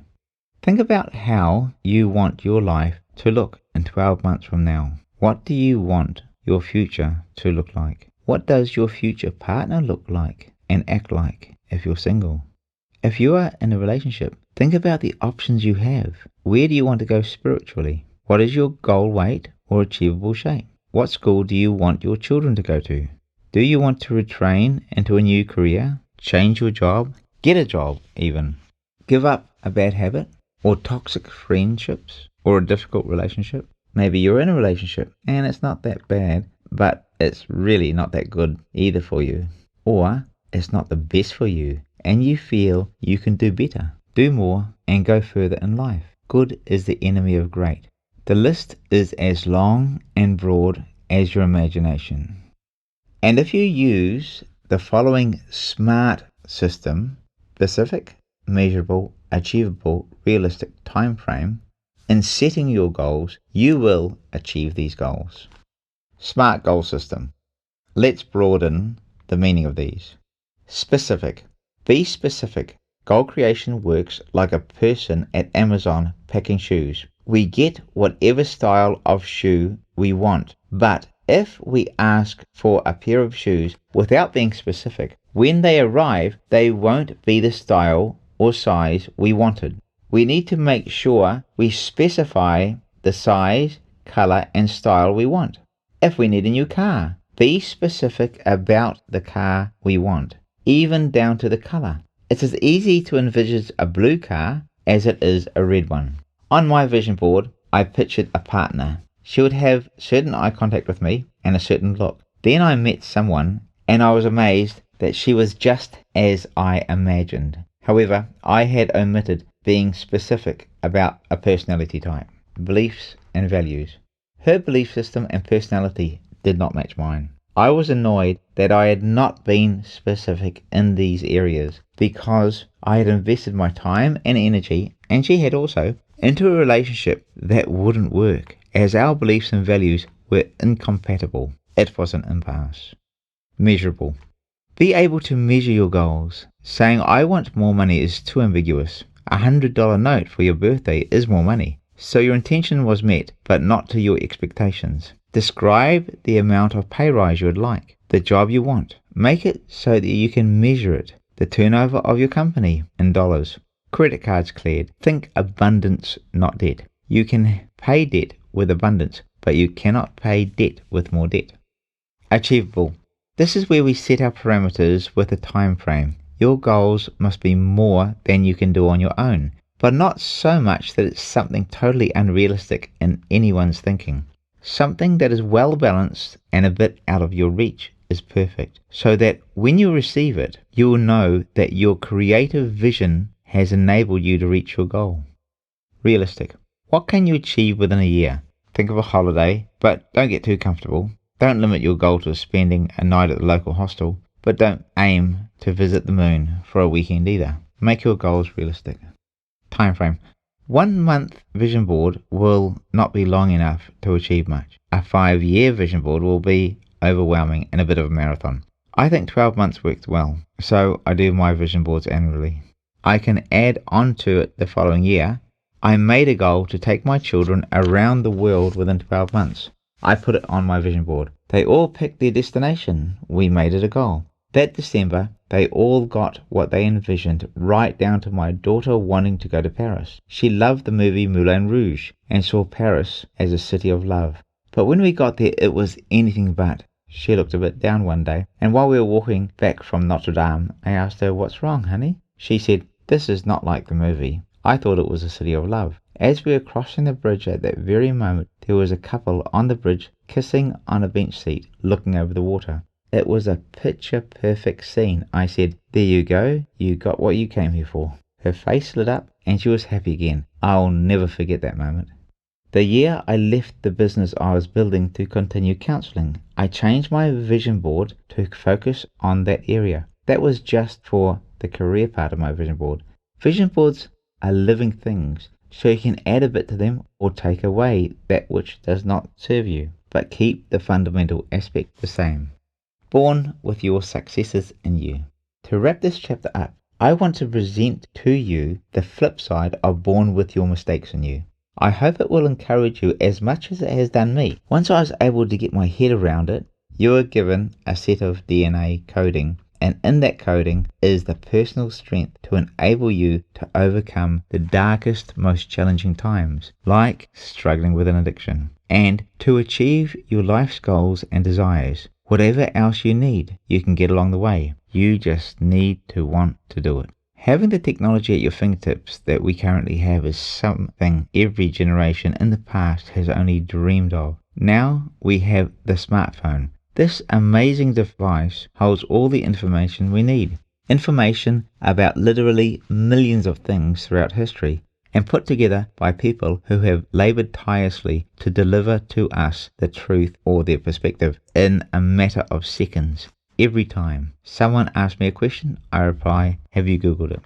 Think about how you want your life to look in 12 months from now. What do you want your future to look like? What does your future partner look like and act like if you're single? If you are in a relationship, think about the options you have. Where do you want to go spiritually? What is your goal weight or achievable shape? What school do you want your children to go to? Do you want to retrain into a new career? Change your job? Get a job even? Give up a bad habit? Or toxic friendships? Or a difficult relationship? Maybe you're in a relationship and it's not that bad, but it's really not that good either for you. Or it's not the best for you and you feel you can do better, do more, and go further in life. Good is the enemy of great. The list is as long and broad as your imagination. And if you use the following SMART system, specific, measurable, achievable, realistic time frame, in setting your goals, you will achieve these goals. SMART goal system. Let's broaden the meaning of these. Specific. Be specific. Goal creation works like a person at Amazon packing shoes. We get whatever style of shoe we want, but if we ask for a pair of shoes without being specific, when they arrive, they won't be the style or size we wanted. We need to make sure we specify the size, color, and style we want. If we need a new car, be specific about the car we want, even down to the color. It's as easy to envisage a blue car as it is a red one. On my vision board, I pictured a partner. She would have certain eye contact with me and a certain look. Then I met someone and I was amazed that she was just as I imagined. However, I had omitted being specific about a personality type, beliefs and values. Her belief system and personality did not match mine. I was annoyed that I had not been specific in these areas because I had invested my time and energy, and she had also, into a relationship that wouldn't work as our beliefs and values were incompatible. It was an impasse. Measurable. Be able to measure your goals. Saying I want more money is too ambiguous. $100 note for your birthday is more money. So your intention was met, but not to your expectations. Describe the amount of pay rise you would like, the job you want. Make it so that you can measure it. The turnover of your company in dollars. Credit cards cleared. Think abundance, not debt. You can pay debt with abundance, but you cannot pay debt with more debt. Achievable. This is where we set our parameters with a time frame. Your goals must be more than you can do on your own, but not so much that it's something totally unrealistic in anyone's thinking. Something that is well balanced and a bit out of your reach is perfect, so that when you receive it, you will know that your creative vision has enabled you to reach your goal. Realistic. What can you achieve within a year? Think of a holiday, but don't get too comfortable. Don't limit your goal to spending a night at the local hostel, but don't aim to visit the moon for a weekend either. Make your goals realistic. Time frame. 1 month vision board will not be long enough to achieve much. A 5-year vision board will be overwhelming and a bit of a marathon. I think 12 months works well, so I do my vision boards annually. I can add on to it the following year. I made a goal to take my children around the world within 12 months. I put it on my vision board. They all picked their destination. We made it a goal. That December, they all got what they envisioned, right down to my daughter wanting to go to Paris. She loved the movie Moulin Rouge and saw Paris as a city of love. But when we got there, it was anything but. She looked a bit down one day, and while we were walking back from Notre Dame, I asked her, "What's wrong, honey?" She said, "This is not like the movie. I thought it was a city of love." As we were crossing the bridge at that very moment, there was a couple on the bridge kissing on a bench seat, looking over the water. It was a picture-perfect scene. I said, "There you go, you got what you came here for." Her face lit up and she was happy again. I'll never forget that moment. The year I left the business I was building to continue counselling, I changed my vision board to focus on that area. That was just for the career part of my vision board. Vision boards are living things, so you can add a bit to them or take away that which does not serve you, but keep the fundamental aspect the same. Born with your successes in you. To wrap this chapter up, I want to present to you the flip side of born with your mistakes in you. I hope it will encourage you as much as it has done me. Once I was able to get my head around it, you are given a set of DNA coding, and in that coding is the personal strength to enable you to overcome the darkest, most challenging times, like struggling with an addiction. And to achieve your life's goals and desires, whatever else you need, you can get along the way. You just need to want to do it. Having the technology at your fingertips that we currently have is something every generation in the past has only dreamed of. Now we have the smartphone. This amazing device holds all the information we need. Information about literally millions of things throughout history, and put together by people who have labored tirelessly to deliver to us the truth or their perspective in a matter of seconds. Every time someone asks me a question, I reply, "Have you Googled it?"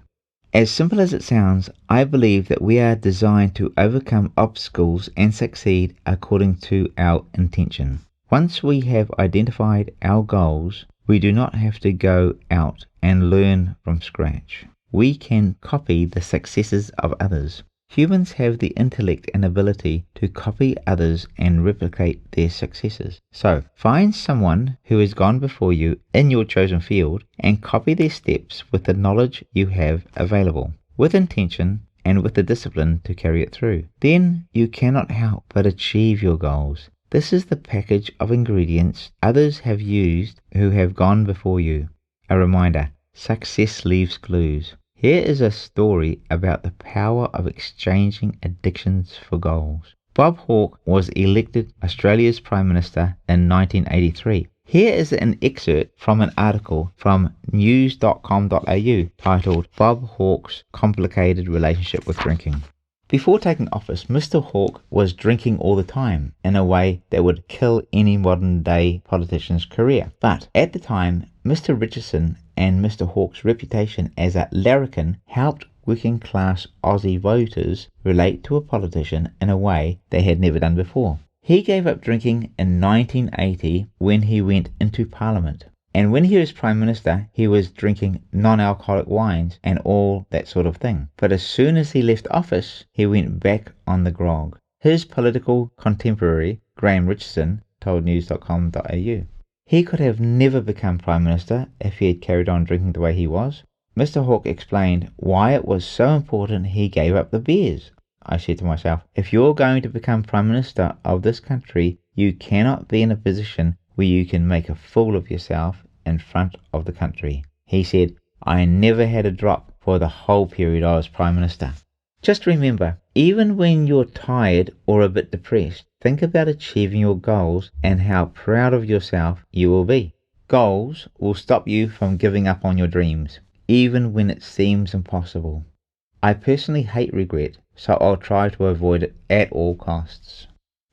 As simple as it sounds, I believe that we are designed to overcome obstacles and succeed according to our intention. Once we have identified our goals, we do not have to go out and learn from scratch. We can copy the successes of others. Humans have the intellect and ability to copy others and replicate their successes. So, find someone who has gone before you in your chosen field and copy their steps with the knowledge you have available, with intention and with the discipline to carry it through. Then you cannot help but achieve your goals. This is the package of ingredients others have used who have gone before you. A reminder, success leaves clues. Here is a story about the power of exchanging addictions for goals. Bob Hawke was elected Australia's Prime Minister in 1983. Here is an excerpt from an article from news.com.au titled Bob Hawke's Complicated Relationship with Drinking. Before taking office, Mr. Hawke was drinking all the time in a way that would kill any modern-day politician's career. But at the time, Mr. Richardson and Mr. Hawke's reputation as a larrikin helped working-class Aussie voters relate to a politician in a way they had never done before. He gave up drinking in 1980 when he went into Parliament. And when he was Prime Minister, he was drinking non-alcoholic wines and all that sort of thing. But as soon as he left office, he went back on the grog. His political contemporary, Graham Richardson, told news.com.au, he could have never become Prime Minister if he had carried on drinking the way he was. Mr. Hawke explained why it was so important he gave up the beers. I said to myself, if you're going to become Prime Minister of this country, you cannot be in a position where you can make a fool of yourself in front of the country. He said, I never had a drop for the whole period I was Prime Minister. Just remember, even when you're tired or a bit depressed, think about achieving your goals and how proud of yourself you will be. Goals will stop you from giving up on your dreams, even when it seems impossible. I personally hate regret, so I'll try to avoid it at all costs.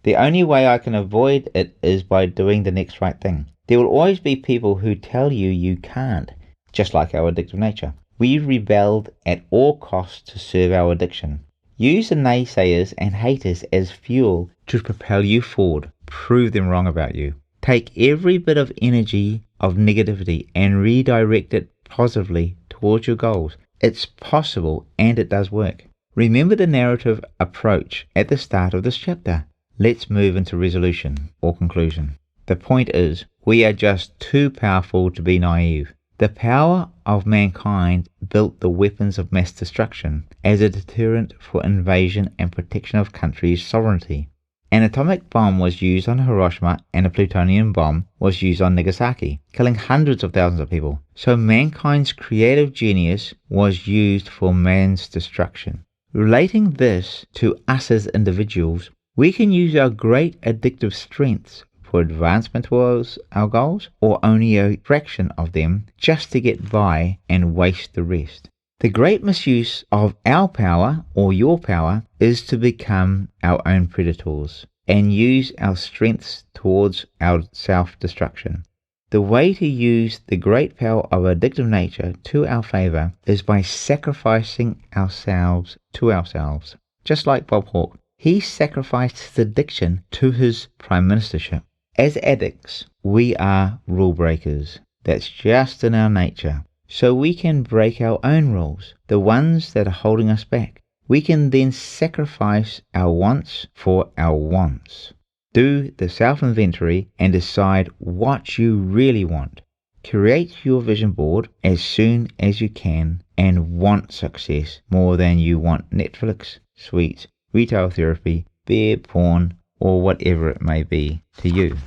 The only way I can avoid it is by doing the next right thing. There will always be people who tell you you can't, just like our addictive nature. We rebelled at all costs to serve our addiction. Use the naysayers and haters as fuel to propel you forward. Prove them wrong about you. Take every bit of energy of negativity and redirect it positively towards your goals. It's possible and it does work. Remember the narrative approach at the start of this chapter. Let's move into resolution or conclusion. The point is, we are just too powerful to be naive. The power of mankind built the weapons of mass destruction as a deterrent for invasion and protection of countries' sovereignty. An atomic bomb was used on Hiroshima and a plutonium bomb was used on Nagasaki, killing hundreds of thousands of people. So mankind's creative genius was used for man's destruction. Relating this to us as individuals, we can use our great addictive strengths for advancement towards our goals, or only a fraction of them just to get by and waste the rest. The great misuse of our power, or your power, is to become our own predators and use our strengths towards our self-destruction. The way to use the great power of addictive nature to our favour is by sacrificing ourselves to ourselves, just like Bob Hawke. He sacrificed his addiction to his prime ministership. As addicts, we are rule breakers. That's just in our nature. So we can break our own rules, the ones that are holding us back. We can then sacrifice our wants for our wants. Do the self-inventory and decide what you really want. Create your vision board as soon as you can and want success more than you want Netflix, sweets, retail therapy, beer, porn, or whatever it may be to you.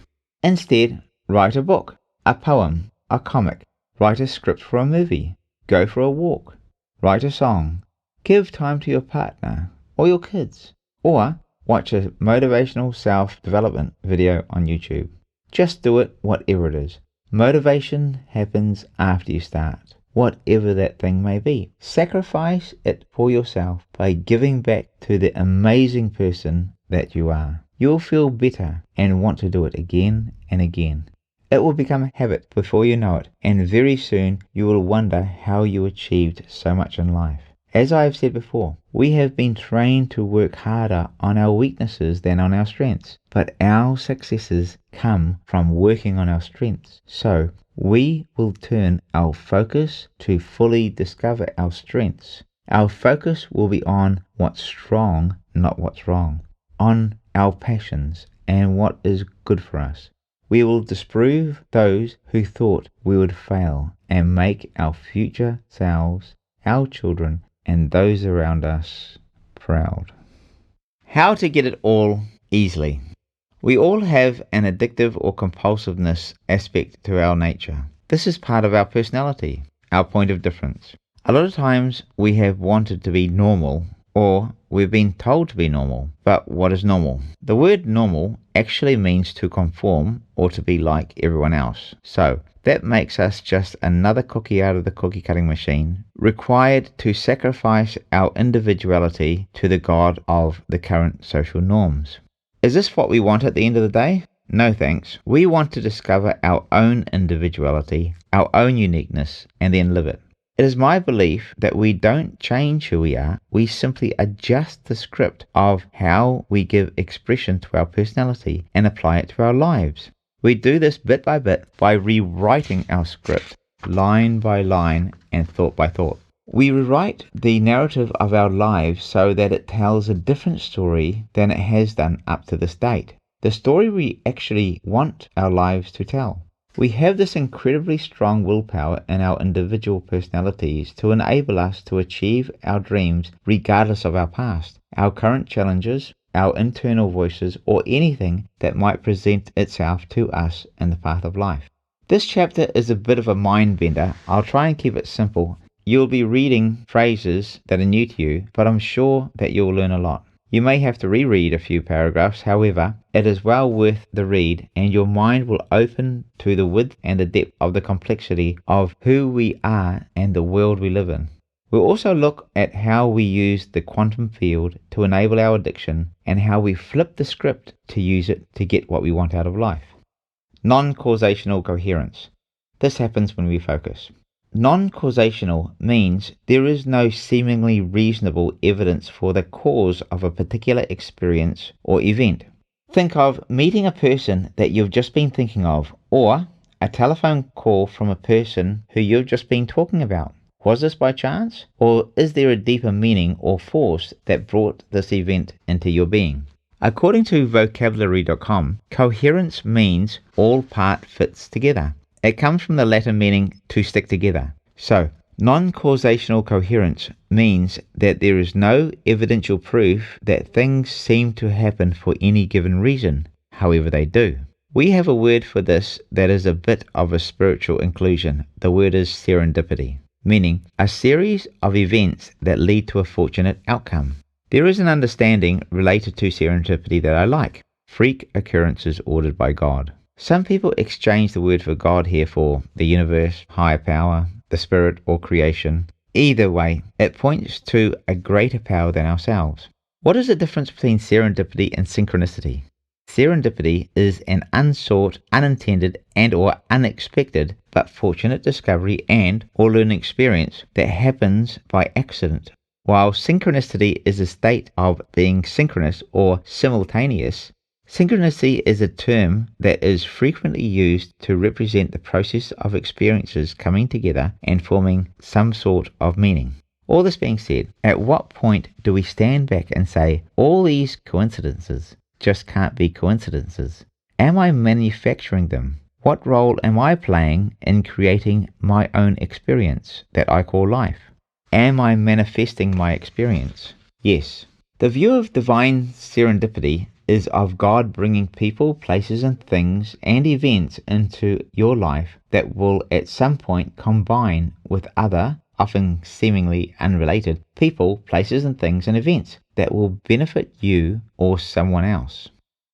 Instead, write a book, a poem, a comic, write a script for a movie, go for a walk, write a song, give time to your partner or your kids, or watch a motivational self-development video on YouTube. Just do it, whatever it is. Motivation happens after you start, whatever that thing may be. Sacrifice it for yourself by giving back to the amazing person that you are. You'll feel better and want to do it again and again. It will become a habit before you know it, and very soon you will wonder how you achieved so much in life. As I have said before, we have been trained to work harder on our weaknesses than on our strengths, but our successes come from working on our strengths. So we will turn our focus to fully discover our strengths. Our focus will be on what's strong, not what's wrong, on our passions and what is good for us. We will disprove those who thought we would fail and make our future selves, our children, and those around us proud. How to get it all easily. We all have an addictive or compulsiveness aspect to our nature. This is part of our personality, our point of difference. A lot of times we have wanted to be normal, or we've been told to be normal. But what is normal? The word normal actually means to conform or to be like everyone else. So that makes us just another cookie out of the cookie cutting machine, required to sacrifice our individuality to the god of the current social norms. Is this what we want at the end of the day? No thanks. We want to discover our own individuality, our own uniqueness, and then live it. It is my belief that we don't change who we are, we simply adjust the script of how we give expression to our personality and apply it to our lives. We do this bit by bit by rewriting our script, line by line and thought by thought. We rewrite the narrative of our lives so that it tells a different story than it has done up to this date. The story we actually want our lives to tell. We have this incredibly strong willpower in our individual personalities to enable us to achieve our dreams regardless of our past, our current challenges, our internal voices, or anything that might present itself to us in the path of life. This chapter is a bit of a mind bender. I'll try and keep it simple. You'll be reading phrases that are new to you, but I'm sure that you'll learn a lot. You may have to reread a few paragraphs, however, it is well worth the read, and your mind will open to the width and the depth of the complexity of who we are and the world we live in. We'll also look at how we use the quantum field to enable our addiction and how we flip the script to use it to get what we want out of life. Non-causational coherence. This happens when we focus. Non-causational means there is no seemingly reasonable evidence for the cause of a particular experience or event. Think of meeting a person that you've just been thinking of, or a telephone call from a person who you've just been talking about. Was this by chance, or is there a deeper meaning or force that brought this event into your being? According to vocabulary.com, coherence means all part fits together. It comes from the Latin meaning to stick together. So, non-causational coherence means that there is no evidential proof that things seem to happen for any given reason, however they do. We have a word for this that is a bit of a spiritual inclusion. The word is serendipity, meaning a series of events that lead to a fortunate outcome. There is an understanding related to serendipity that I like: freak occurrences ordered by God. Some people exchange the word for God here for the universe, higher power, the spirit, or creation. Either way, it points to a greater power than ourselves. What is the difference between serendipity and synchronicity? Serendipity is an unsought, unintended, and or unexpected but fortunate discovery and or learning experience that happens by accident, while synchronicity is a state of being synchronous or simultaneous. Synchronicity is a term that is frequently used to represent the process of experiences coming together and forming some sort of meaning. All this being said, at what point do we stand back and say, all these coincidences just can't be coincidences? Am I manufacturing them? What role am I playing in creating my own experience that I call life? Am I manifesting my experience? Yes. The view of divine serendipity is of God bringing people, places and things and events into your life that will at some point combine with other, often seemingly unrelated, people, places and things and events that will benefit you or someone else.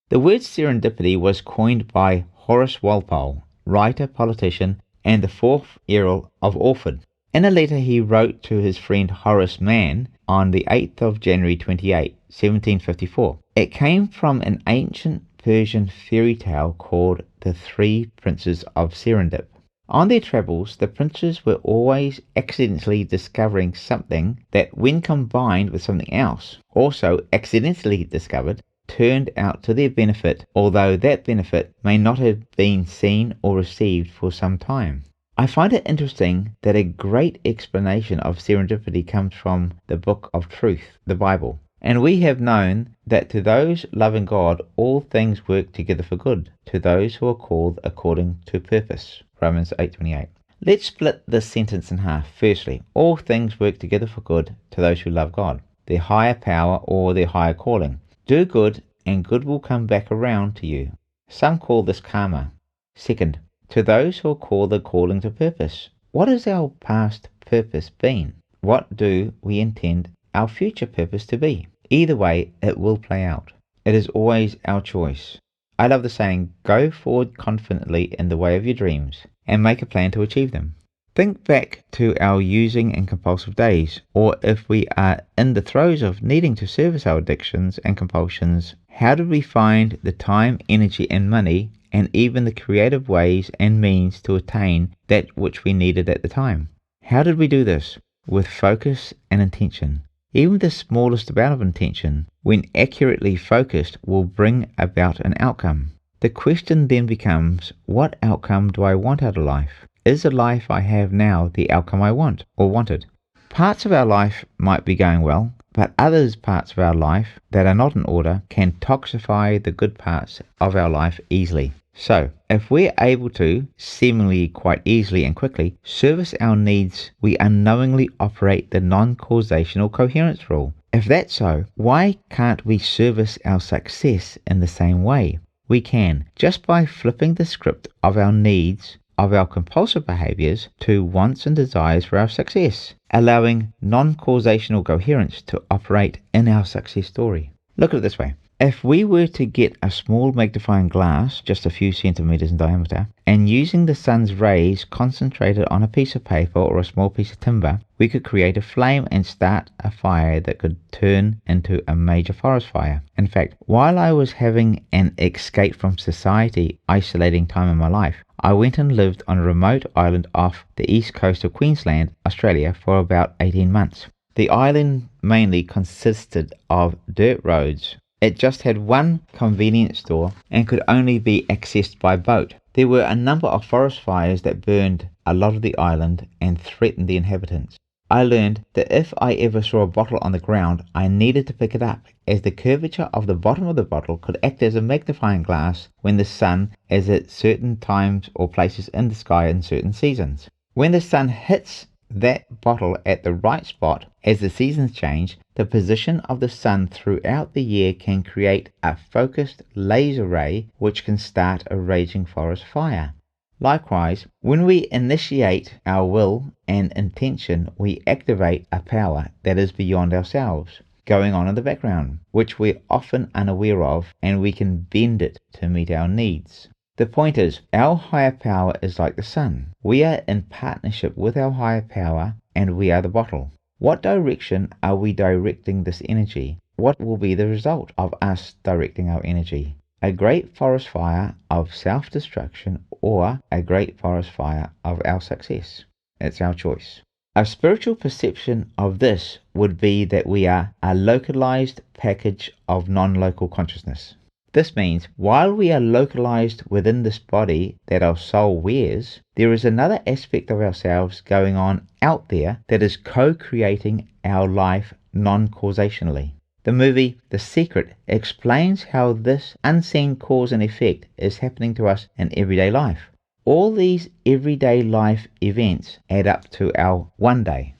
The word serendipity was coined by Horace Walpole, writer, politician, and the fourth Earl of Orford. In a letter he wrote to his friend Horace Mann on the 8th of January 28, 1754. It came from an ancient Persian fairy tale called The Three Princes of Serendip. On their travels, the princes were always accidentally discovering something that, when combined with something else, also accidentally discovered, turned out to their benefit, although that benefit may not have been seen or received for some time. I find it interesting that a great explanation of serendipity comes from the Book of Truth, the Bible. And we have known that to those loving God, all things work together for good, to those who are called according to purpose. Romans 8:28. Let's split this sentence in half. Firstly, all things work together for good to those who love God, their higher power or their higher calling. Do good, and good will come back around to you. Some call this karma. Second, to those who are called according to purpose. What has our past purpose been? What do we intend our future purpose to be? Either way, it will play out. It is always our choice. I love the saying, go forward confidently in the way of your dreams and make a plan to achieve them. Think back to our using and compulsive days, or if we are in the throes of needing to service our addictions and compulsions, how did we find the time, energy and money and even the creative ways and means to attain that which we needed at the time? How did we do this? With focus and intention. Even the smallest amount of intention, when accurately focused, will bring about an outcome. The question then becomes, what outcome do I want out of life? Is the life I have now the outcome I want or wanted? Parts of our life might be going well, but other parts of our life that are not in order can toxify the good parts of our life easily. So, if we're able to, seemingly quite easily and quickly, service our needs, we unknowingly operate the non-causational coherence rule. If that's so, why can't we service our success in the same way? We can, just by flipping the script of our needs, of our compulsive behaviors, to wants and desires for our success, allowing non-causational coherence to operate in our success story. Look at it this way. If we were to get a small magnifying glass, just a few centimeters in diameter, and using the sun's rays concentrated on a piece of paper or a small piece of timber, we could create a flame and start a fire that could turn into a major forest fire. In fact, while I was having an escape from society, isolating time in my life, I went and lived on a remote island off the east coast of Queensland, Australia, for about 18 months. The island mainly consisted of dirt roads. It just had one convenience store and could only be accessed by boat. There were a number of forest fires that burned a lot of the island and threatened the inhabitants. I learned that if I ever saw a bottle on the ground, I needed to pick it up, as the curvature of the bottom of the bottle could act as a magnifying glass when the sun is at certain times or places in the sky in certain seasons. When the sun hits that bottle at the right spot as the seasons change, the position of the sun throughout the year can create a focused laser ray which can start a raging forest fire. Likewise, when we initiate our will and intention, we activate a power that is beyond ourselves, going on in the background, which we're often unaware of, and we can bend it to meet our needs. The point is, our higher power is like the sun. We are in partnership with our higher power, and we are the bottle. What direction are we directing this energy? What will be the result of us directing our energy? A great forest fire of self-destruction or a great forest fire of our success? It's our choice. A spiritual perception of this would be that we are a localized package of non-local consciousness. This means while we are localized within this body that our soul wears, there is another aspect of ourselves going on out there that is co-creating our life non-causationally. The movie The Secret explains how this unseen cause and effect is happening to us in everyday life. All these everyday life events add up to our one day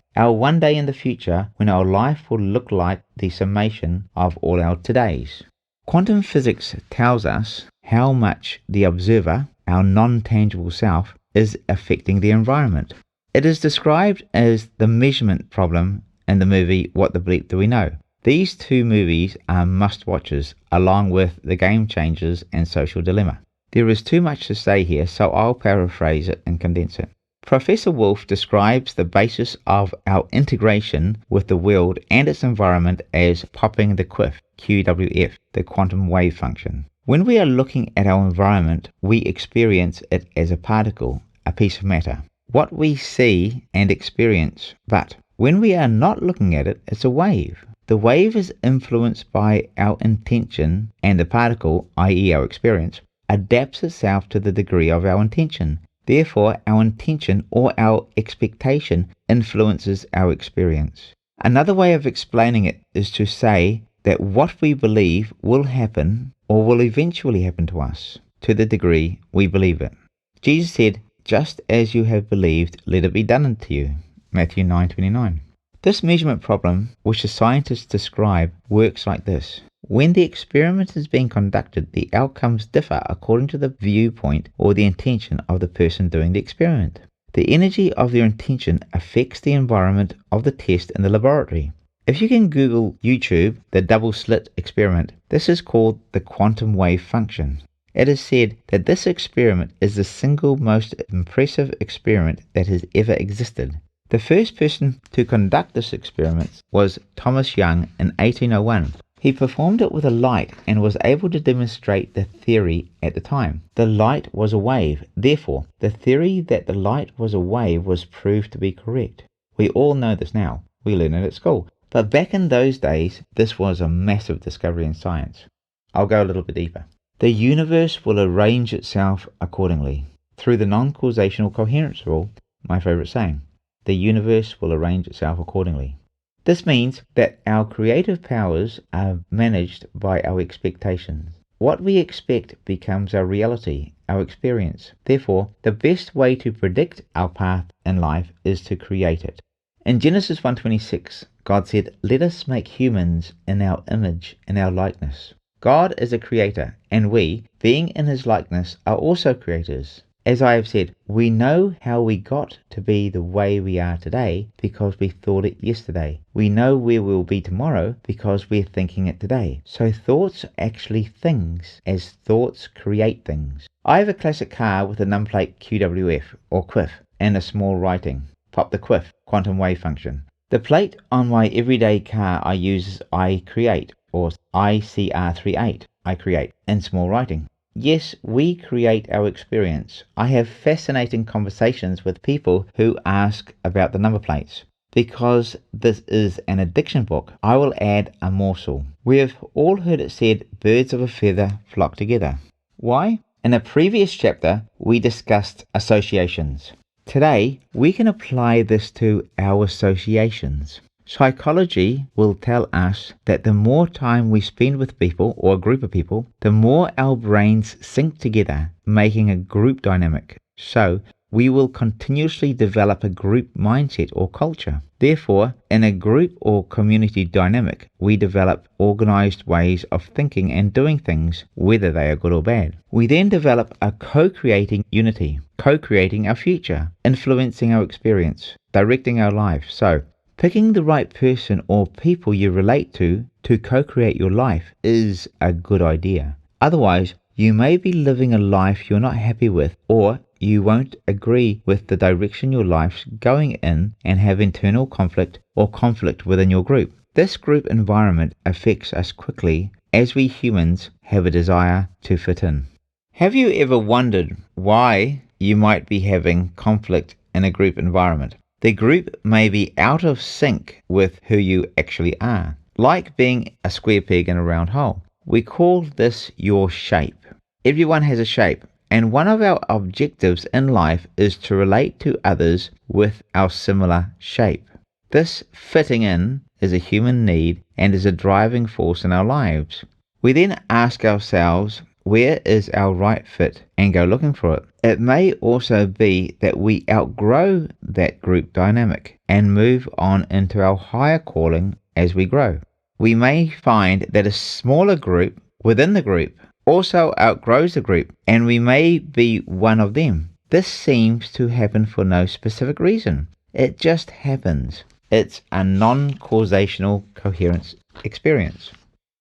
in the future, when our life will look like the summation of all our todays. Quantum physics tells us how much the observer, our non-tangible self, is affecting the environment. It is described as the measurement problem in the movie What the Bleep Do We Know? These two movies are must-watches, along with The Game Changers and Social Dilemma. There is too much to say here, so I'll paraphrase it and condense it. Professor Wolf describes the basis of our integration with the world and its environment as popping the quiff, QWF, the quantum wave function. When we are looking at our environment, we experience it as a particle, a piece of matter, what we see and experience. But when we are not looking at it, it's a wave. The wave is influenced by our intention, and the particle, i.e. our experience, adapts itself to the degree of our intention. Therefore, our intention or our expectation influences our experience. Another way of explaining it is to say that what we believe will happen or will eventually happen to us to the degree we believe it. Jesus said, "Just as you have believed, let it be done unto you." Matthew 9:29. This measurement problem, which the scientists describe, works like this. When the experiment is being conducted, the outcomes differ according to the viewpoint or the intention of the person doing the experiment. The energy of their intention affects the environment of the test in the laboratory. If you can Google YouTube, the double slit experiment, this is called the quantum wave function. It is said that this experiment is the single most impressive experiment that has ever existed. The first person to conduct this experiment was Thomas Young in 1801. He performed it with a light and was able to demonstrate the theory at the time. The light was a wave. Therefore, the theory that the light was a wave was proved to be correct. We all know this now. We learn it at school. But back in those days, this was a massive discovery in science. I'll go a little bit deeper. The universe will arrange itself accordingly. Through the non-causational coherence rule, my favorite saying, the universe will arrange itself accordingly. This means that our creative powers are managed by our expectations. What we expect becomes our reality, our experience. Therefore, the best way to predict our path in life is to create it. In Genesis 1:26, God said, "Let us make humans in our image, in our likeness." God is a creator, and we, being in his likeness, are also creators. As I have said, we know how we got to be the way we are today because we thought it yesterday. We know where we'll be tomorrow because we're thinking it today. So thoughts are actually things, as thoughts create things. I have a classic car with a numplate QWF, or quiff, and a small writing. Pop the quiff, quantum wave function. The plate on my everyday car I use is I create, or ICR38, I create, in small writing. Yes, we create our experience. I have fascinating conversations with people who ask about the number plates. Because this is an addiction book, I will add a morsel. We have all heard it said, birds of a feather flock together. Why? In a previous chapter, we discussed associations. Today, we can apply this to our associations. Psychology will tell us that the more time we spend with people or a group of people, the more our brains sync together, making a group dynamic. So, we will continuously develop a group mindset or culture. Therefore, in a group or community dynamic, we develop organized ways of thinking and doing things, whether they are good or bad. We then develop a co-creating unity, co-creating our future, influencing our experience, directing our life. So, picking the right person or people you relate to co-create your life is a good idea. Otherwise, you may be living a life you're not happy with, or you won't agree with the direction your life's going in and have internal conflict or conflict within your group. This group environment affects us quickly as we humans have a desire to fit in. Have you ever wondered why you might be having conflict in a group environment? The group may be out of sync with who you actually are, like being a square peg in a round hole. We call this your shape. Everyone has a shape, and one of our objectives in life is to relate to others with our similar shape. This fitting in is a human need and is a driving force in our lives. We then ask ourselves, where is our right fit, and go looking for it. It may also be that we outgrow that group dynamic and move on into our higher calling as we grow. We may find that a smaller group within the group also outgrows the group, and we may be one of them. This seems to happen for no specific reason. It just happens. It's a non-causational coherence experience.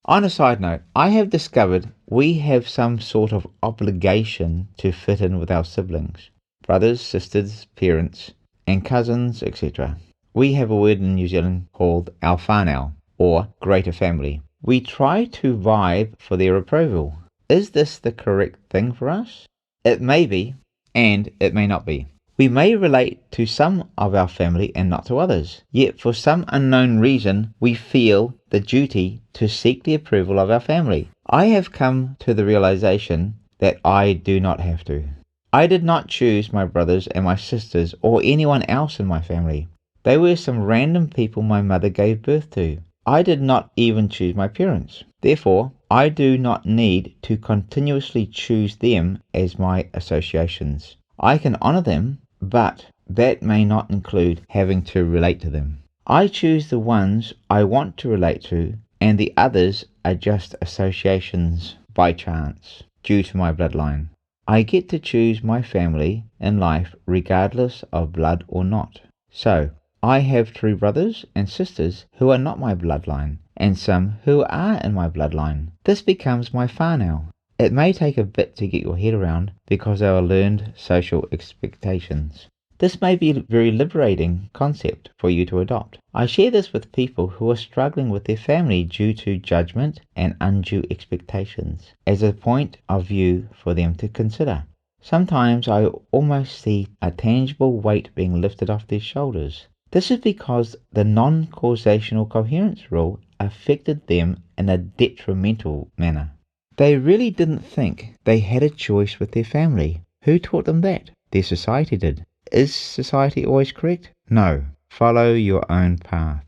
On a side note, I have discovered we have some sort of obligation to fit in with our siblings, brothers, sisters, parents, and cousins, etc. We have a word in New Zealand called our whānau, or greater family. We try to vibe for their approval. Is this the correct thing for us? It may be, and it may not be. We may relate to some of our family and not to others, yet for some unknown reason we feel the duty to seek the approval of our family. I have come to the realization that I do not have to. I did not choose my brothers and my sisters or anyone else in my family. They were some random people my mother gave birth to. I did not even choose my parents. Therefore, I do not need to continuously choose them as my associations. I can honor them, but that may not include having to relate to them. I choose the ones I want to relate to, and the others are just associations by chance, due to my bloodline. I get to choose my family in life regardless of blood or not. So, I have true brothers and sisters who are not my bloodline, and some who are in my bloodline. This becomes my whānau. It may take a bit to get your head around because they are learned social expectations. This may be a very liberating concept for you to adopt. I share this with people who are struggling with their family due to judgment and undue expectations as a point of view for them to consider. Sometimes I almost see a tangible weight being lifted off their shoulders. This is because the non-causational coherence rule affected them in a detrimental manner. They really didn't think they had a choice with their family. Who taught them that? Their society did. Is society always correct? No. Follow your own path.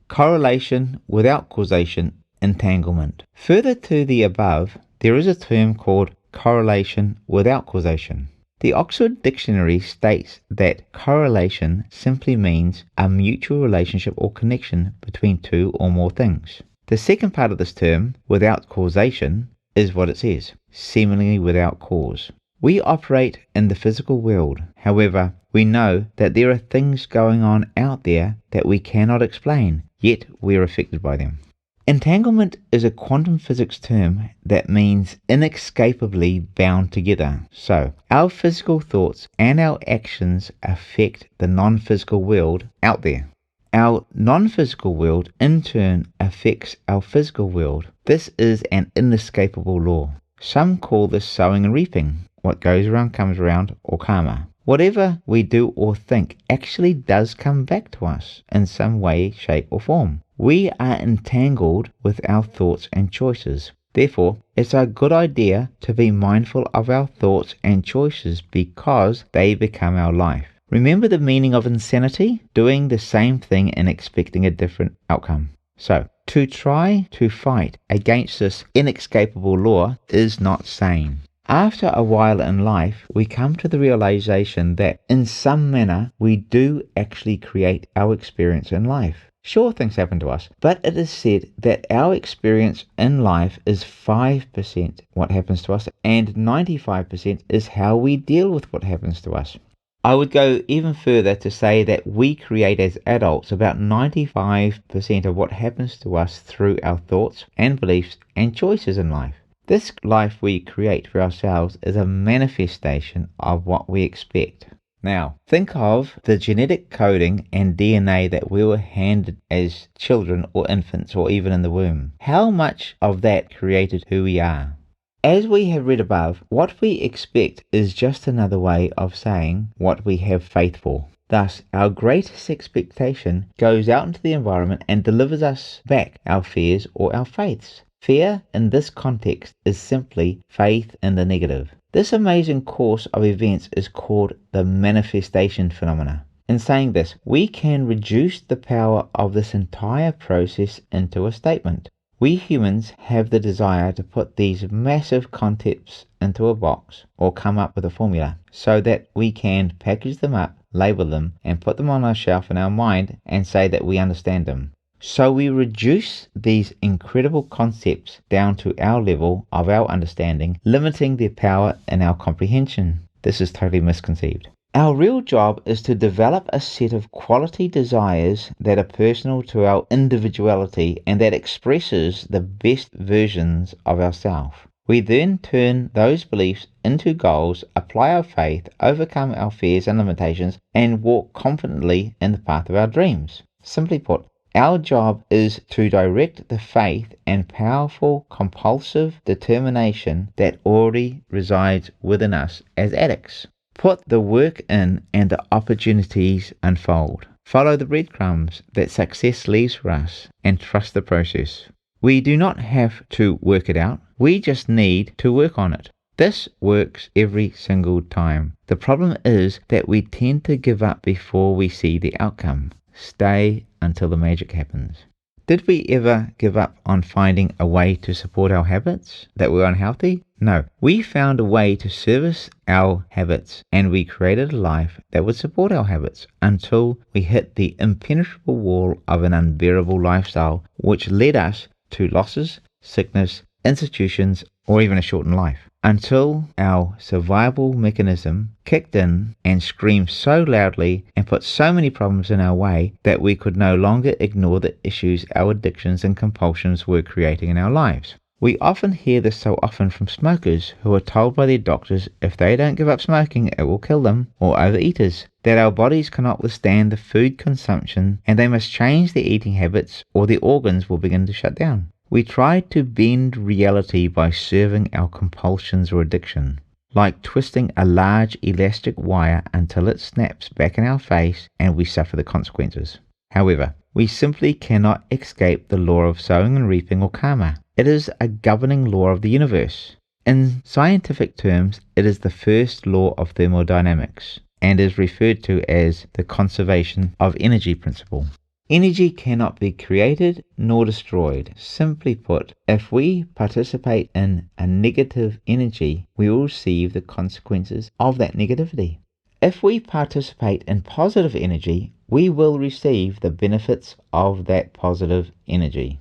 Correlation without causation, entanglement. Further to the above, there is a term called correlation without causation. The Oxford Dictionary states that correlation simply means a mutual relationship or connection between two or more things. The second part of this term, without causation, is what it says, seemingly without cause. We operate in the physical world. However, we know that there are things going on out there that we cannot explain, yet we are affected by them. Entanglement is a quantum physics term that means inescapably bound together. So, our physical thoughts and our actions affect the non-physical world out there. Our non-physical world in turn affects our physical world. This is an inescapable law. Some call this sowing and reaping. What goes around comes around, or karma. Whatever we do or think actually does come back to us in some way, shape or form. We are entangled with our thoughts and choices. Therefore, it's a good idea to be mindful of our thoughts and choices because they become our life. Remember the meaning of insanity? Doing the same thing and expecting a different outcome. So, to try to fight against this inescapable law is not sane. After a while in life, we come to the realization that in some manner we do actually create our experience in life. Sure, things happen to us, but it is said that our experience in life is 5% what happens to us and 95% is how we deal with what happens to us. I would go even further to say that we create as adults about 95% of what happens to us through our thoughts and beliefs and choices in life. This life we create for ourselves is a manifestation of what we expect. Now, think of the genetic coding and DNA that we were handed as children or infants or even in the womb. How much of that created who we are? As we have read above, what we expect is just another way of saying what we have faith for. Thus, our greatest expectation goes out into the environment and delivers us back our fears or our faiths. Fear in this context is simply faith in the negative. This amazing course of events is called the manifestation phenomena. In saying this, we can reduce the power of this entire process into a statement. We humans have the desire to put these massive concepts into a box or come up with a formula so that we can package them up, label them, and put them on our shelf in our mind and say that we understand them. So we reduce these incredible concepts down to our level of our understanding, limiting their power in our comprehension. This is totally misconceived. Our real job is to develop a set of quality desires that are personal to our individuality and that expresses the best versions of ourselves. We then turn those beliefs into goals, apply our faith, overcome our fears and limitations, and walk confidently in the path of our dreams. Simply put, our job is to direct the faith and powerful compulsive determination that already resides within us as addicts. Put the work in and the opportunities unfold. Follow the breadcrumbs that success leaves for us and trust the process. We do not have to work it out. We just need to work on it. This works every single time. The problem is that we tend to give up before we see the outcome. Stay until the magic happens. Did we ever give up on finding a way to support our habits that were unhealthy? No. We found a way to service our habits, and we created a life that would support our habits until we hit the impenetrable wall of an unbearable lifestyle, which led us to losses, sickness, institutions, or even a shortened life. Until our survival mechanism kicked in and screamed so loudly and put so many problems in our way that we could no longer ignore the issues our addictions and compulsions were creating in our lives. We often hear this so often from smokers who are told by their doctors if they don't give up smoking it will kill them, or overeaters, that our bodies cannot withstand the food consumption and they must change their eating habits or their organs will begin to shut down. We try to bend reality by serving our compulsions or addiction, like twisting a large elastic wire until it snaps back in our face and we suffer the consequences. However, we simply cannot escape the law of sowing and reaping or karma. It is a governing law of the universe. In scientific terms, it is the first law of thermodynamics and is referred to as the conservation of energy principle. Energy cannot be created nor destroyed. Simply put, if we participate in a negative energy, we will receive the consequences of that negativity. If we participate in positive energy, we will receive the benefits of that positive energy.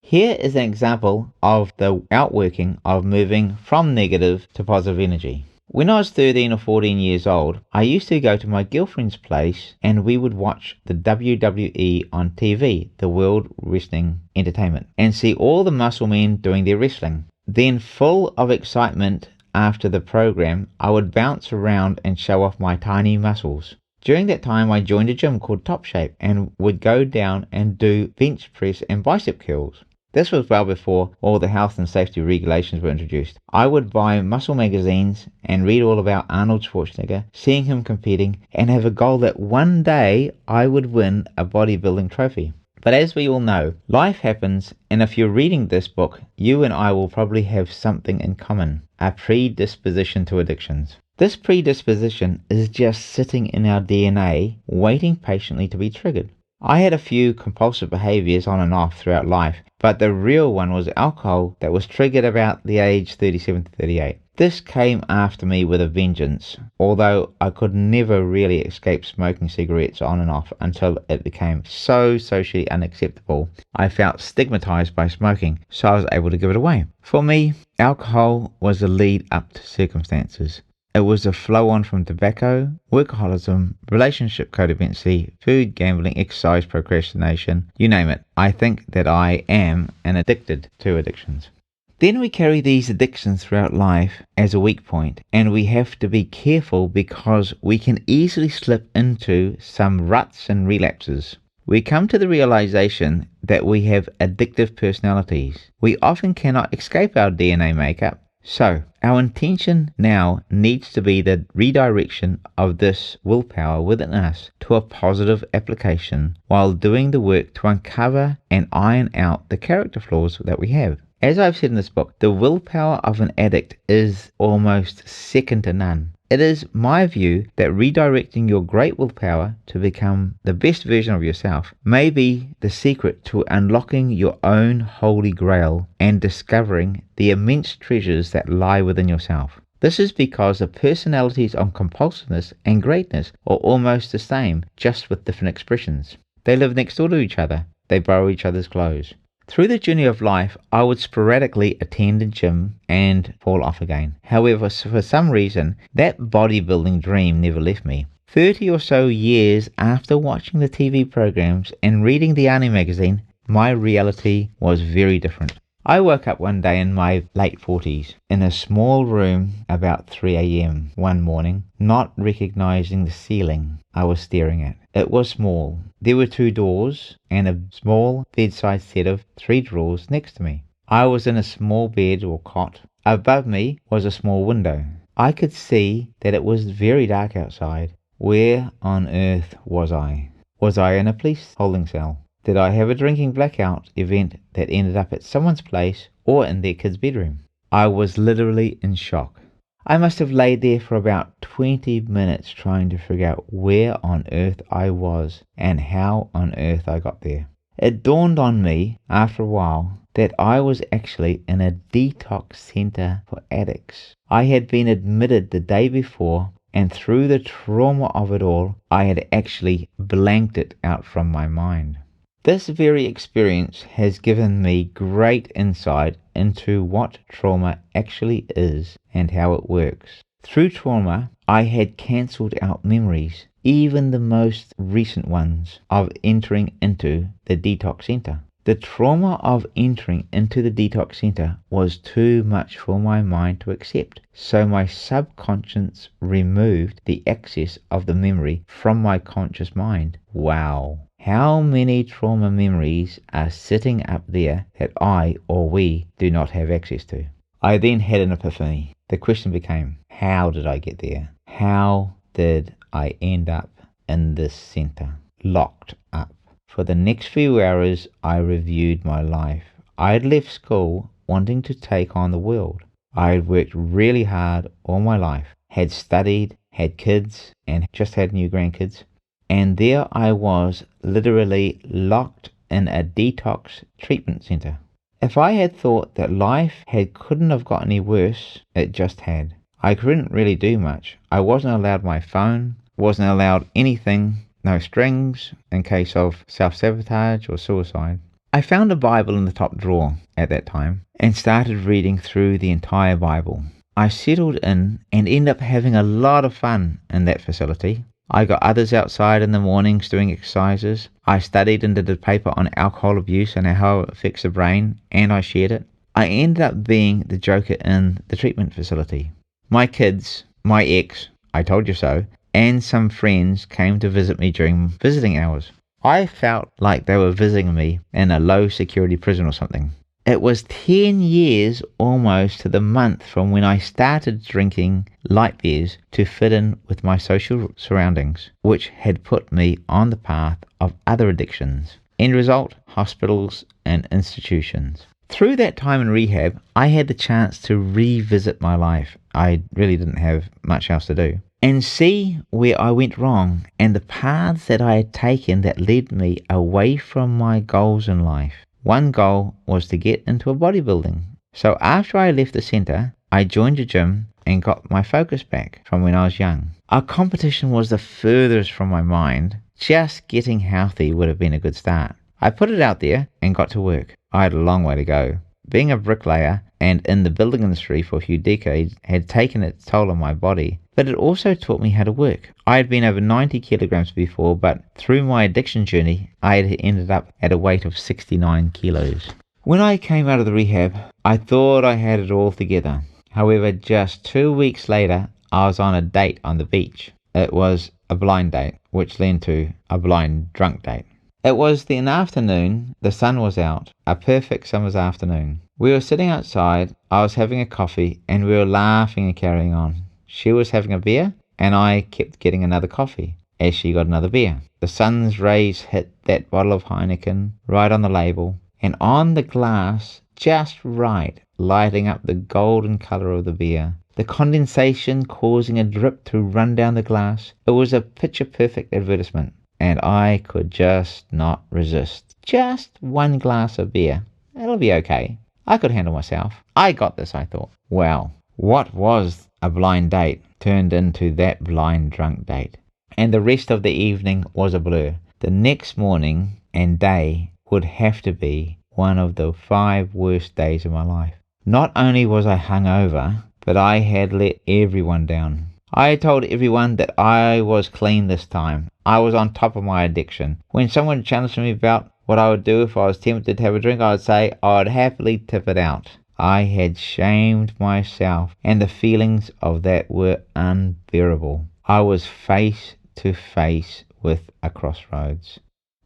Here is an example of the outworking of moving from negative to positive energy. When I was 13 or 14 years old, I used to go to my girlfriend's place and we would watch the WWE on TV, the World Wrestling Entertainment, and see all the muscle men doing their wrestling. Then, full of excitement after the program, I would bounce around and show off my tiny muscles. During that time, I joined a gym called Top Shape and would go down and do bench press and bicep curls. This was well before all the health and safety regulations were introduced. I would buy muscle magazines and read all about Arnold Schwarzenegger, seeing him competing, and have a goal that one day I would win a bodybuilding trophy. But as we all know, life happens, and if you're reading this book, you and I will probably have something in common, a predisposition to addictions. This predisposition is just sitting in our DNA, waiting patiently to be triggered. I had a few compulsive behaviors on and off throughout life, but the real one was alcohol that was triggered about the age 37 to 38. This came after me with a vengeance, although I could never really escape smoking cigarettes on and off until it became so socially unacceptable. I felt stigmatized by smoking, so I was able to give it away. For me, alcohol was the lead up to circumstances. It was a flow-on from tobacco, workaholism, relationship codependency, food, gambling, exercise, procrastination, you name it. I think that I am addicted to addictions. Then we carry these addictions throughout life as a weak point, and we have to be careful because we can easily slip into some ruts and relapses. We come to the realization that we have addictive personalities. We often cannot escape our DNA makeup. So, our intention now needs to be the redirection of this willpower within us to a positive application while doing the work to uncover and iron out the character flaws that we have. As I've said in this book, the willpower of an addict is almost second to none. It is my view that redirecting your great willpower to become the best version of yourself may be the secret to unlocking your own holy grail and discovering the immense treasures that lie within yourself. This is because the personalities of compulsiveness and greatness are almost the same, just with different expressions. They live next door to each other. They borrow each other's clothes. Through the journey of life, I would sporadically attend a gym and fall off again. However, for some reason, that bodybuilding dream never left me. 30 or so years after watching the TV programs and reading the Army magazine, my reality was very different. I woke up one day in my late 40s in a small room about 3 a.m. one morning, not recognizing the ceiling I was staring at. It was small. There were 2 doors and a small bedside set of 3 drawers next to me. I was in a small bed or cot. Above me was a small window. I could see that it was very dark outside. Where on earth was I? Was I in a police holding cell? Did I have a drinking blackout event that ended up at someone's place or in their kid's bedroom? I was literally in shock. I must have laid there for about 20 minutes trying to figure out where on earth I was and how on earth I got there. It dawned on me after a while that I was actually in a detox center for addicts. I had been admitted the day before, and through the trauma of it all, I had actually blanked it out from my mind. This very experience has given me great insight into what trauma actually is and how it works. Through trauma, I had cancelled out memories, even the most recent ones, of entering into the detox center. The trauma of entering into the detox center was too much for my mind to accept, so my subconscious removed the access of the memory from my conscious mind. Wow! How many trauma memories are sitting up there that I or we do not have access to? I then had an epiphany. The question became, how did I get there? How did I end up in this center, locked up? For the next few hours, I reviewed my life. I had left school wanting to take on the world. I had worked really hard all my life, had studied, had kids, and just had new grandkids. And there I was, literally locked in a detox treatment center. If I had thought that life couldn't have got any worse, it just had. I couldn't really do much. I wasn't allowed my phone, wasn't allowed anything, no strings in case of self-sabotage or suicide. I found a Bible in the top drawer at that time and started reading through the entire Bible. I settled in and ended up having a lot of fun in that facility. I got others outside in the mornings doing exercises. I studied and did a paper on alcohol abuse and how it affects the brain, and I shared it. I ended up being the joker in the treatment facility. My kids, my ex, I told you so, and some friends came to visit me during visiting hours. I felt like they were visiting me in a low security prison or something. It was 10 years almost to the month from when I started drinking light beers to fit in with my social surroundings, which had put me on the path of other addictions. End result, hospitals and institutions. Through that time in rehab, I had the chance to revisit my life. I really didn't have much else to do. And see where I went wrong and the paths that I had taken that led me away from my goals in life. One goal was to get into a bodybuilding. So after I left the center, I joined a gym and got my focus back from when I was young. Our competition was the furthest from my mind. Just getting healthy would have been a good start. I put it out there and got to work. I had a long way to go. Being a bricklayer and in the building industry for a few decades had taken its toll on my body, but it also taught me how to work. I had been over 90 kilograms before, but through my addiction journey, I had ended up at a weight of 69 kilos. When I came out of the rehab, I thought I had it all together. However, just 2 weeks later, I was on a date on the beach. It was a blind date, which led to a blind drunk date. It was in the afternoon, the sun was out, a perfect summer's afternoon. We were sitting outside, I was having a coffee, and we were laughing and carrying on. She was having a beer, and I kept getting another coffee as she got another beer. The sun's rays hit that bottle of Heineken right on the label, and on the glass, just right, lighting up the golden colour of the beer. The condensation causing a drip to run down the glass. It was a picture-perfect advertisement, and I could just not resist. Just one glass of beer. It'll be okay. I could handle myself. I got this, I thought. Well, what was a blind date turned into that blind drunk date. And the rest of the evening was a blur. The next morning and day would have to be one of the 5 worst days of my life. Not only was I hungover, but I had let everyone down. I had told everyone that I was clean this time. I was on top of my addiction. When someone challenged me about what I would do if I was tempted to have a drink, I would say I would happily tip it out. I had shamed myself, and the feelings of that were unbearable. I was face to face with a crossroads.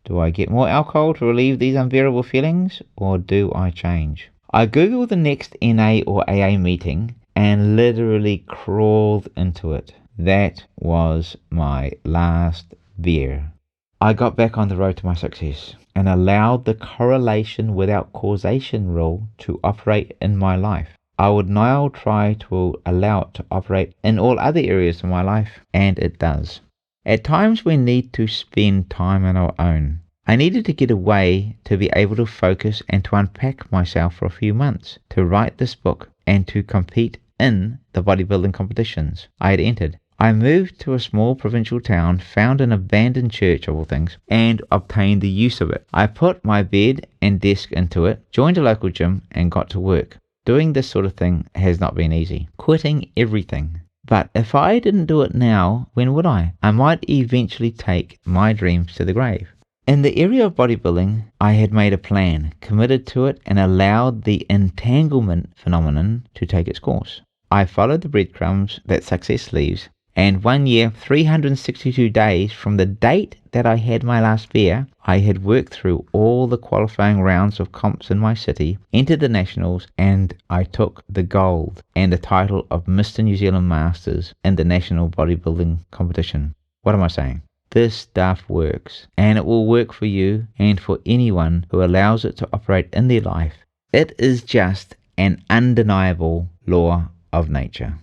Do I get more alcohol to relieve these unbearable feelings, or do I change? I googled the next NA or AA meeting and literally crawled into it. That was my last beer. I got back on the road to my success and allowed the correlation without causation rule to operate in my life. I would now try to allow it to operate in all other areas of my life, and it does. At times we need to spend time on our own. I needed to get away to be able to focus and to unpack myself for a few months, to write this book and to compete in the bodybuilding competitions I had entered. I moved to a small provincial town, found an abandoned church of all things, and obtained the use of it. I put my bed and desk into it, joined a local gym, and got to work. Doing this sort of thing has not been easy. Quitting everything. But if I didn't do it now, when would I? I might eventually take my dreams to the grave. In the area of bodybuilding, I had made a plan, committed to it, and allowed the entanglement phenomenon to take its course. I followed the breadcrumbs that success leaves, and 1 year, 362 days from the date that I had my last beer, I had worked through all the qualifying rounds of comps in my city, entered the nationals, and I took the gold and the title of Mr. New Zealand Masters in the national bodybuilding competition. What am I saying? This stuff works, and it will work for you and for anyone who allows it to operate in their life. It is just an undeniable law of nature.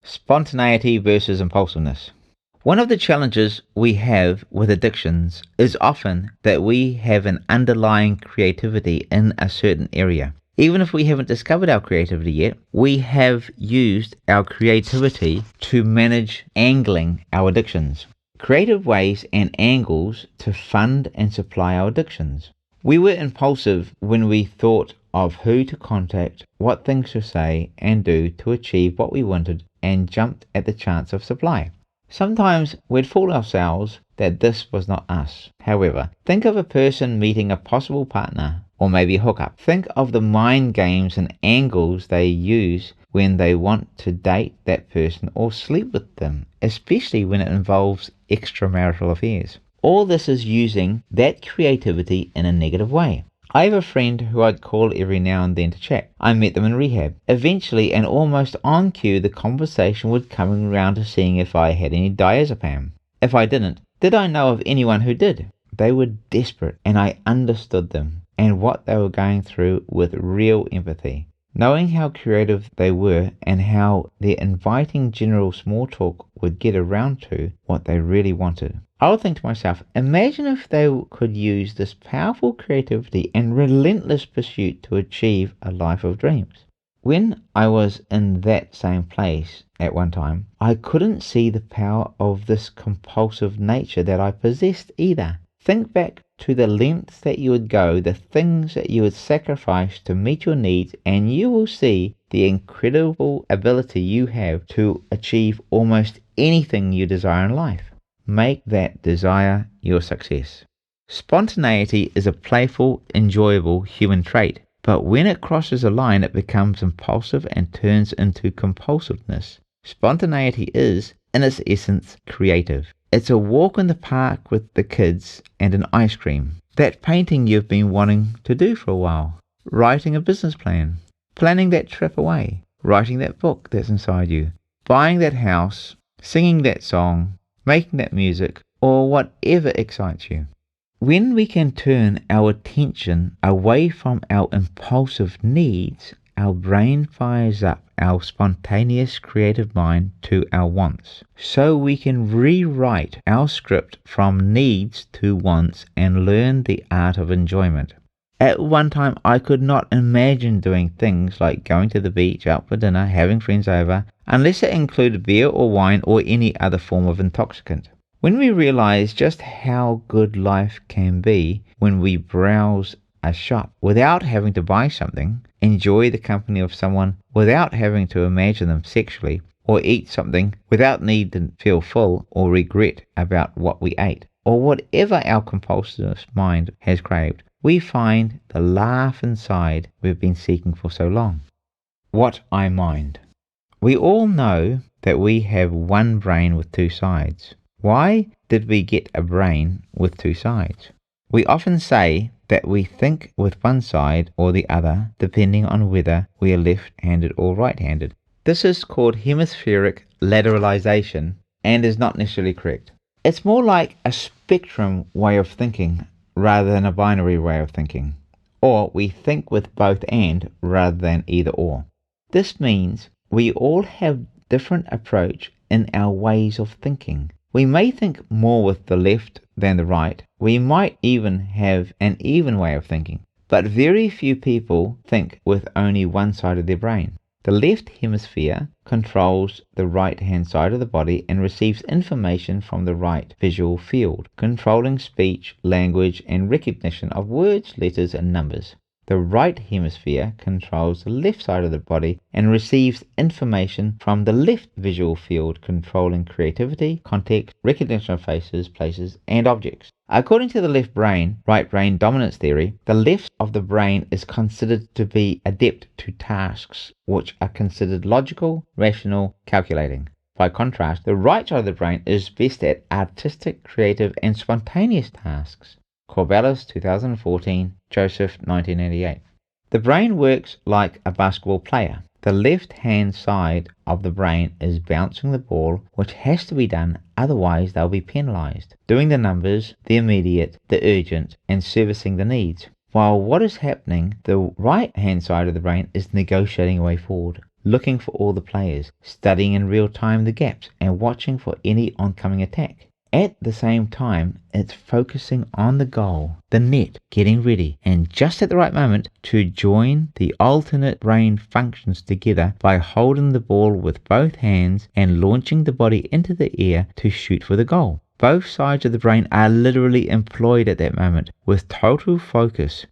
Spontaneity versus impulsiveness. One of the challenges we have with addictions is often that we have an underlying creativity in a certain area. Even if we haven't discovered our creativity yet, we have used our creativity to manage angling our addictions. Creative ways and angles to fund and supply our addictions. We were impulsive when we thought of who to contact, what things to say and do to achieve what we wanted, and jumped at the chance of supply. Sometimes we'd fool ourselves that this was not us. However, think of a person meeting a possible partner or maybe a hookup. Think of the mind games and angles they use when they want to date that person or sleep with them, especially when it involves extramarital affairs. All this is using that creativity in a negative way. I have a friend who I'd call every now and then to chat. I met them in rehab. Eventually, and almost on cue, the conversation would come around to seeing if I had any diazepam. If I didn't, did I know of anyone who did? They were desperate, and I understood them and what they were going through with real empathy. Knowing how creative they were and how their inviting general small talk would get around to what they really wanted. I would think to myself, imagine if they could use this powerful creativity and relentless pursuit to achieve a life of dreams. When I was in that same place at one time, I couldn't see the power of this compulsive nature that I possessed either. Think back to the lengths that you would go, the things that you would sacrifice to meet your needs, and you will see the incredible ability you have to achieve almost anything you desire in life. Make that desire your success. Spontaneity is a playful, enjoyable human trait, but when it crosses a line, it becomes impulsive and turns into compulsiveness. Spontaneity is, in its essence, creative. It's a walk in the park with the kids and an ice cream. That painting you've been wanting to do for a while. Writing a business plan. Planning that trip away. Writing that book that's inside you. Buying that house. Singing that song. Making that music. Or whatever excites you. When we can turn our attention away from our impulsive needs, our brain fires up our spontaneous creative mind to our wants. So we can rewrite our script from needs to wants and learn the art of enjoyment. At one time, I could not imagine doing things like going to the beach, out for dinner, having friends over, unless it included beer or wine or any other form of intoxicant. When we realize just how good life can be when we browse a shop without having to buy something, enjoy the company of someone without having to imagine them sexually, or eat something without need to feel full or regret about what we ate, or whatever our compulsive mind has craved, we find the laugh inside we've been seeking for so long. What I mind. We all know that we have one brain with two sides. Why did we get a brain with two sides? We often say that we think with one side or the other, depending on whether we are left-handed or right-handed. This is called hemispheric lateralization and is not necessarily correct. It's more like a spectrum way of thinking rather than a binary way of thinking. Or we think with both and rather than either or. This means we all have different approach in our ways of thinking. We may think more with the left than the right. We might even have an even way of thinking. But very few people think with only one side of their brain. The left hemisphere controls the right-hand side of the body and receives information from the right visual field, controlling speech, language, and recognition of words, letters, and numbers. The right hemisphere controls the left side of the body and receives information from the left visual field, controlling creativity, context, recognition of faces, places, and objects. According to the left brain, right brain dominance theory, the left of the brain is considered to be adept to tasks which are considered logical, rational, calculating. By contrast, the right side of the brain is best at artistic, creative, and spontaneous tasks. Corvallis, 2014, Joseph, 1988. The brain works like a basketball player. The left-hand side of the brain is bouncing the ball, which has to be done, otherwise they'll be penalized, doing the numbers, the immediate, the urgent, and servicing the needs. While what is happening, the right-hand side of the brain is negotiating a way forward, looking for all the players, studying in real time the gaps, and watching for any oncoming attack. At the same time, it's focusing on the goal, the net, getting ready, and just at the right moment to join the alternate brain functions together by holding the ball with both hands and launching the body into the air to shoot for the goal. Both sides of the brain are literally employed at that moment with total focus.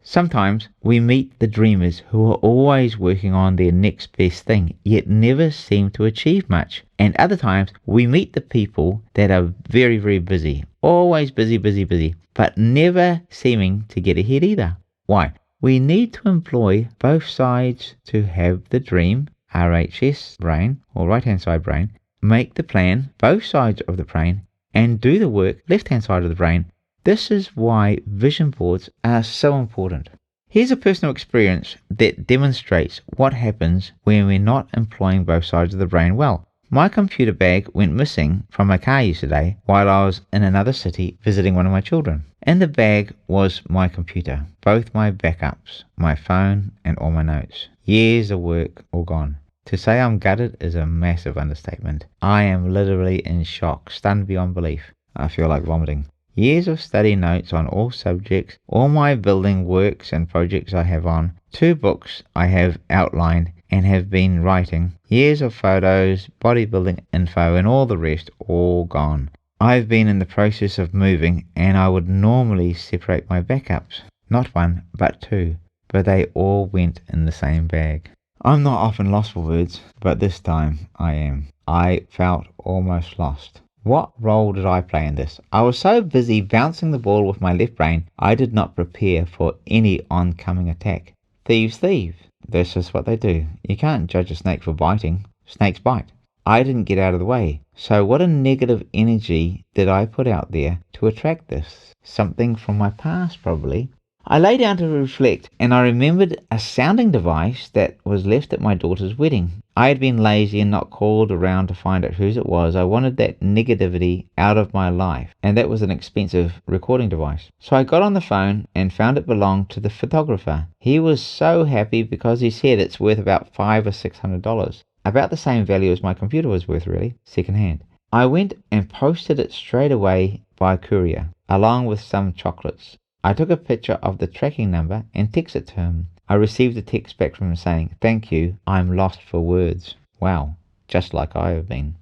Sometimes we meet the dreamers who are always working on their next best thing, yet never seem to achieve much. And other times we meet the people that are very, very busy, always busy, but never seeming to get ahead either. Why? We need to employ both sides to have the dream, RHS brain or right-hand side brain, make the plan, both sides of the brain, and do the work, left-hand side of the brain. This is why vision boards are so important. Here's a personal experience that demonstrates what happens when we're not employing both sides of the brain well. My computer bag went missing from my car yesterday while I was in another city visiting one of my children. In the bag was my computer, both my backups, my phone, and all my notes. Years of work all gone. To say I'm gutted is a massive understatement. I am literally in shock, stunned beyond belief. I feel like vomiting. Years of study notes on all subjects, all my building works and projects I have on, 2 books I have outlined and have been writing, years of photos, bodybuilding info and all the rest, all gone. I've been in the process of moving and I would normally separate my backups, not 1 but 2, but they all went in the same bag. I'm not often lost for words, but this time I am. I felt almost lost. What role did I play in this? I was so busy bouncing the ball with my left brain, I did not prepare for any oncoming attack. Thieves thieve. This is what they do. You can't judge a snake for biting. Snakes bite. I didn't get out of the way. So what a negative energy did I put out there to attract this? Something from my past, probably. I lay down to reflect and I remembered a sounding device that was left at my daughter's wedding. I had been lazy and not called around to find out whose it was. I wanted that negativity out of my life, and that was an expensive recording device. So I got on the phone and found it belonged to the photographer. He was so happy because he said it's worth about $500 or $600. About the same value as my computer was worth, really, second-hand. I went and posted it straight away by courier, along with some chocolates. I took a picture of the tracking number and texted it to him. I received a text back from him saying, "Thank you, I'm lost for words." Wow, just like I have been.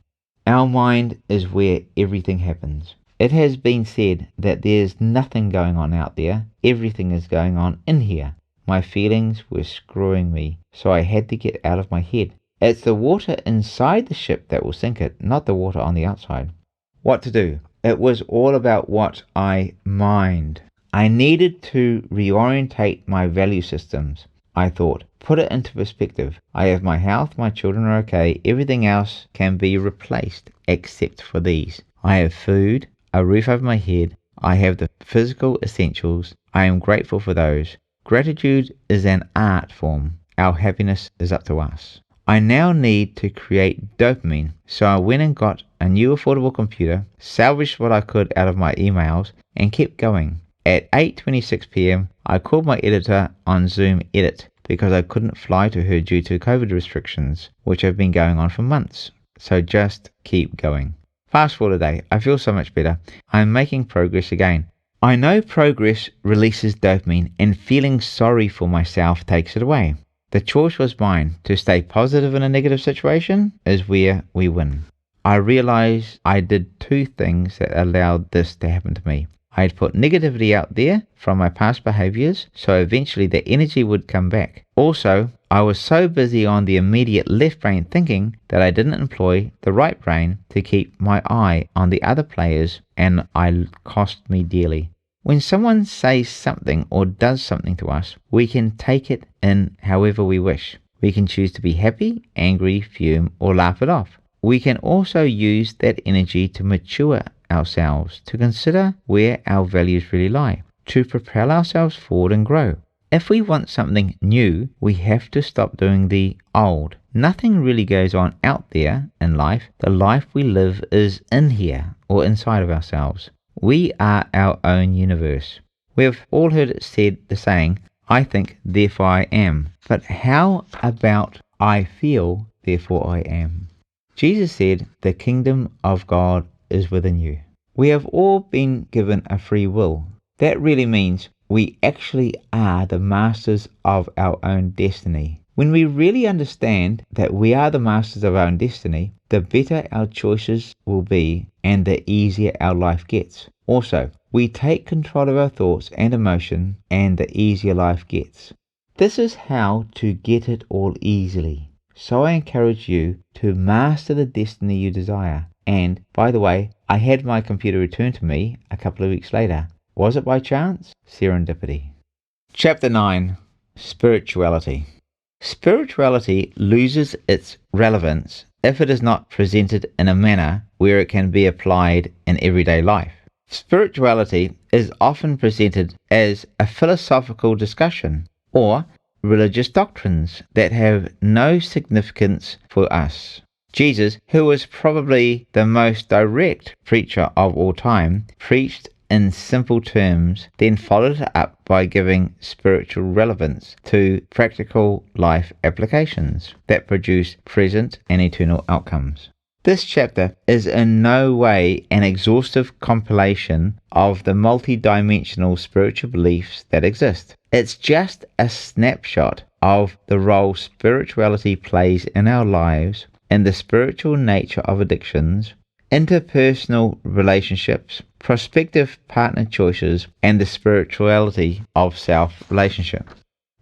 Our mind is where everything happens. It has been said that there's nothing going on out there, everything is going on in here. My feelings were screwing me, so I had to get out of my head. It's the water inside the ship that will sink it, not the water on the outside. What to do? It was all about what I mind. I needed to reorientate my value systems. I thought, put it into perspective. I have my health, my children are okay, everything else can be replaced except for these. I have food, a roof over my head, I have the physical essentials, I am grateful for those. Gratitude is an art form. Our happiness is up to us. I now need to create dopamine, so I went and got a new affordable computer, salvaged what I could out of my emails, and kept going. At 8:26 p.m, I called my editor on Zoom Edit because I couldn't fly to her due to COVID restrictions, which have been going on for months. So just keep going. Fast forward a day, I feel so much better. I'm making progress again. I know progress releases dopamine, and feeling sorry for myself takes it away. The choice was mine. To stay positive in a negative situation is where we win. I realized I did two things that allowed this to happen to me. I had put negativity out there from my past behaviors, so eventually the energy would come back. Also, I was so busy on the immediate left brain thinking that I didn't employ the right brain to keep my eye on the other players, and it cost me dearly. When someone says something or does something to us, we can take it in however we wish. We can choose to be happy, angry, fume, or laugh it off. We can also use that energy to mature ourselves, to consider where our values really lie, to propel ourselves forward and grow. If we want something new, we have to stop doing the old. Nothing really goes on out there in life. The life we live is in here or inside of ourselves. We are our own universe. We have all heard it said, the saying, I think, therefore I am. But how about I feel, therefore I am? Jesus said, the kingdom of God is within you. We have all been given a free will. That really means we actually are the masters of our own destiny. When we really understand that we are the masters of our own destiny, the better our choices will be and the easier our life gets. Also, we take control of our thoughts and emotion and the easier life gets. This is how to get it all easily. So I encourage you to master the destiny you desire. And, by the way, I had my computer returned to me a couple of weeks later. Was it by chance? Serendipity. Chapter 9. Spirituality. Spirituality loses its relevance if it is not presented in a manner where it can be applied in everyday life. Spirituality is often presented as a philosophical discussion or religious doctrines that have no significance for us. Jesus, who was probably the most direct preacher of all time, preached in simple terms, then followed it up by giving spiritual relevance to practical life applications that produce present and eternal outcomes. This chapter is in no way an exhaustive compilation of the multi-dimensional spiritual beliefs that exist. It's just a snapshot of the role spirituality plays in our lives, and the spiritual nature of addictions, interpersonal relationships, prospective partner choices, and the spirituality of self-relationship.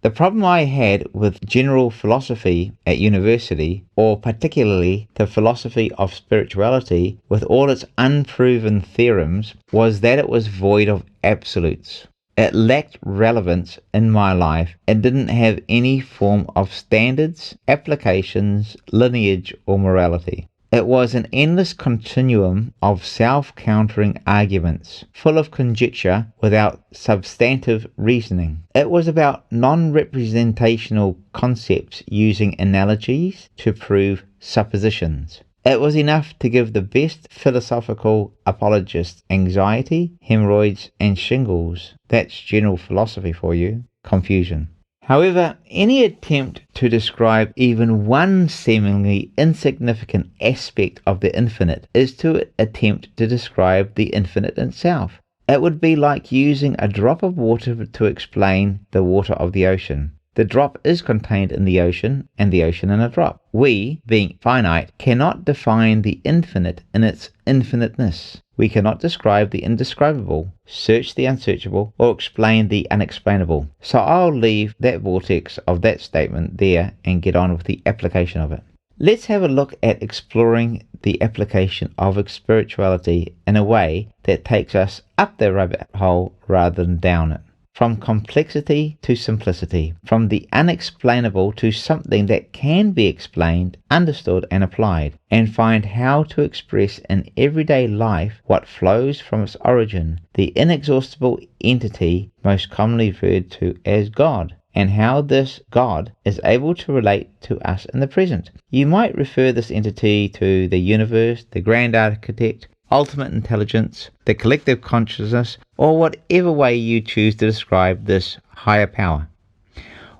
The problem I had with general philosophy at university, or particularly the philosophy of spirituality with all its unproven theorems, was that it was void of absolutes. It lacked relevance in my life and didn't have any form of standards, applications, lineage, or morality. It was an endless continuum of self-countering arguments, full of conjecture without substantive reasoning. It was about non-representational concepts using analogies to prove suppositions. It was enough to give the best philosophical apologists anxiety, hemorrhoids, and shingles. That's general philosophy for you. Confusion. However, any attempt to describe even one seemingly insignificant aspect of the infinite is to attempt to describe the infinite itself. It would be like using a drop of water to explain the water of the ocean. The drop is contained in the ocean, and the ocean in a drop. We, being finite, cannot define the infinite in its infiniteness. We cannot describe the indescribable, search the unsearchable, or explain the unexplainable. So I'll leave that vortex of that statement there and get on with the application of it. Let's have a look at exploring the application of spirituality in a way that takes us up the rabbit hole rather than down it. From complexity to simplicity, from the unexplainable to something that can be explained, understood and applied, and find how to express in everyday life what flows from its origin, the inexhaustible entity most commonly referred to as God, and how this God is able to relate to us in the present. You might refer this entity to the universe, the grand architect, ultimate intelligence, the collective consciousness, or whatever way you choose to describe this higher power.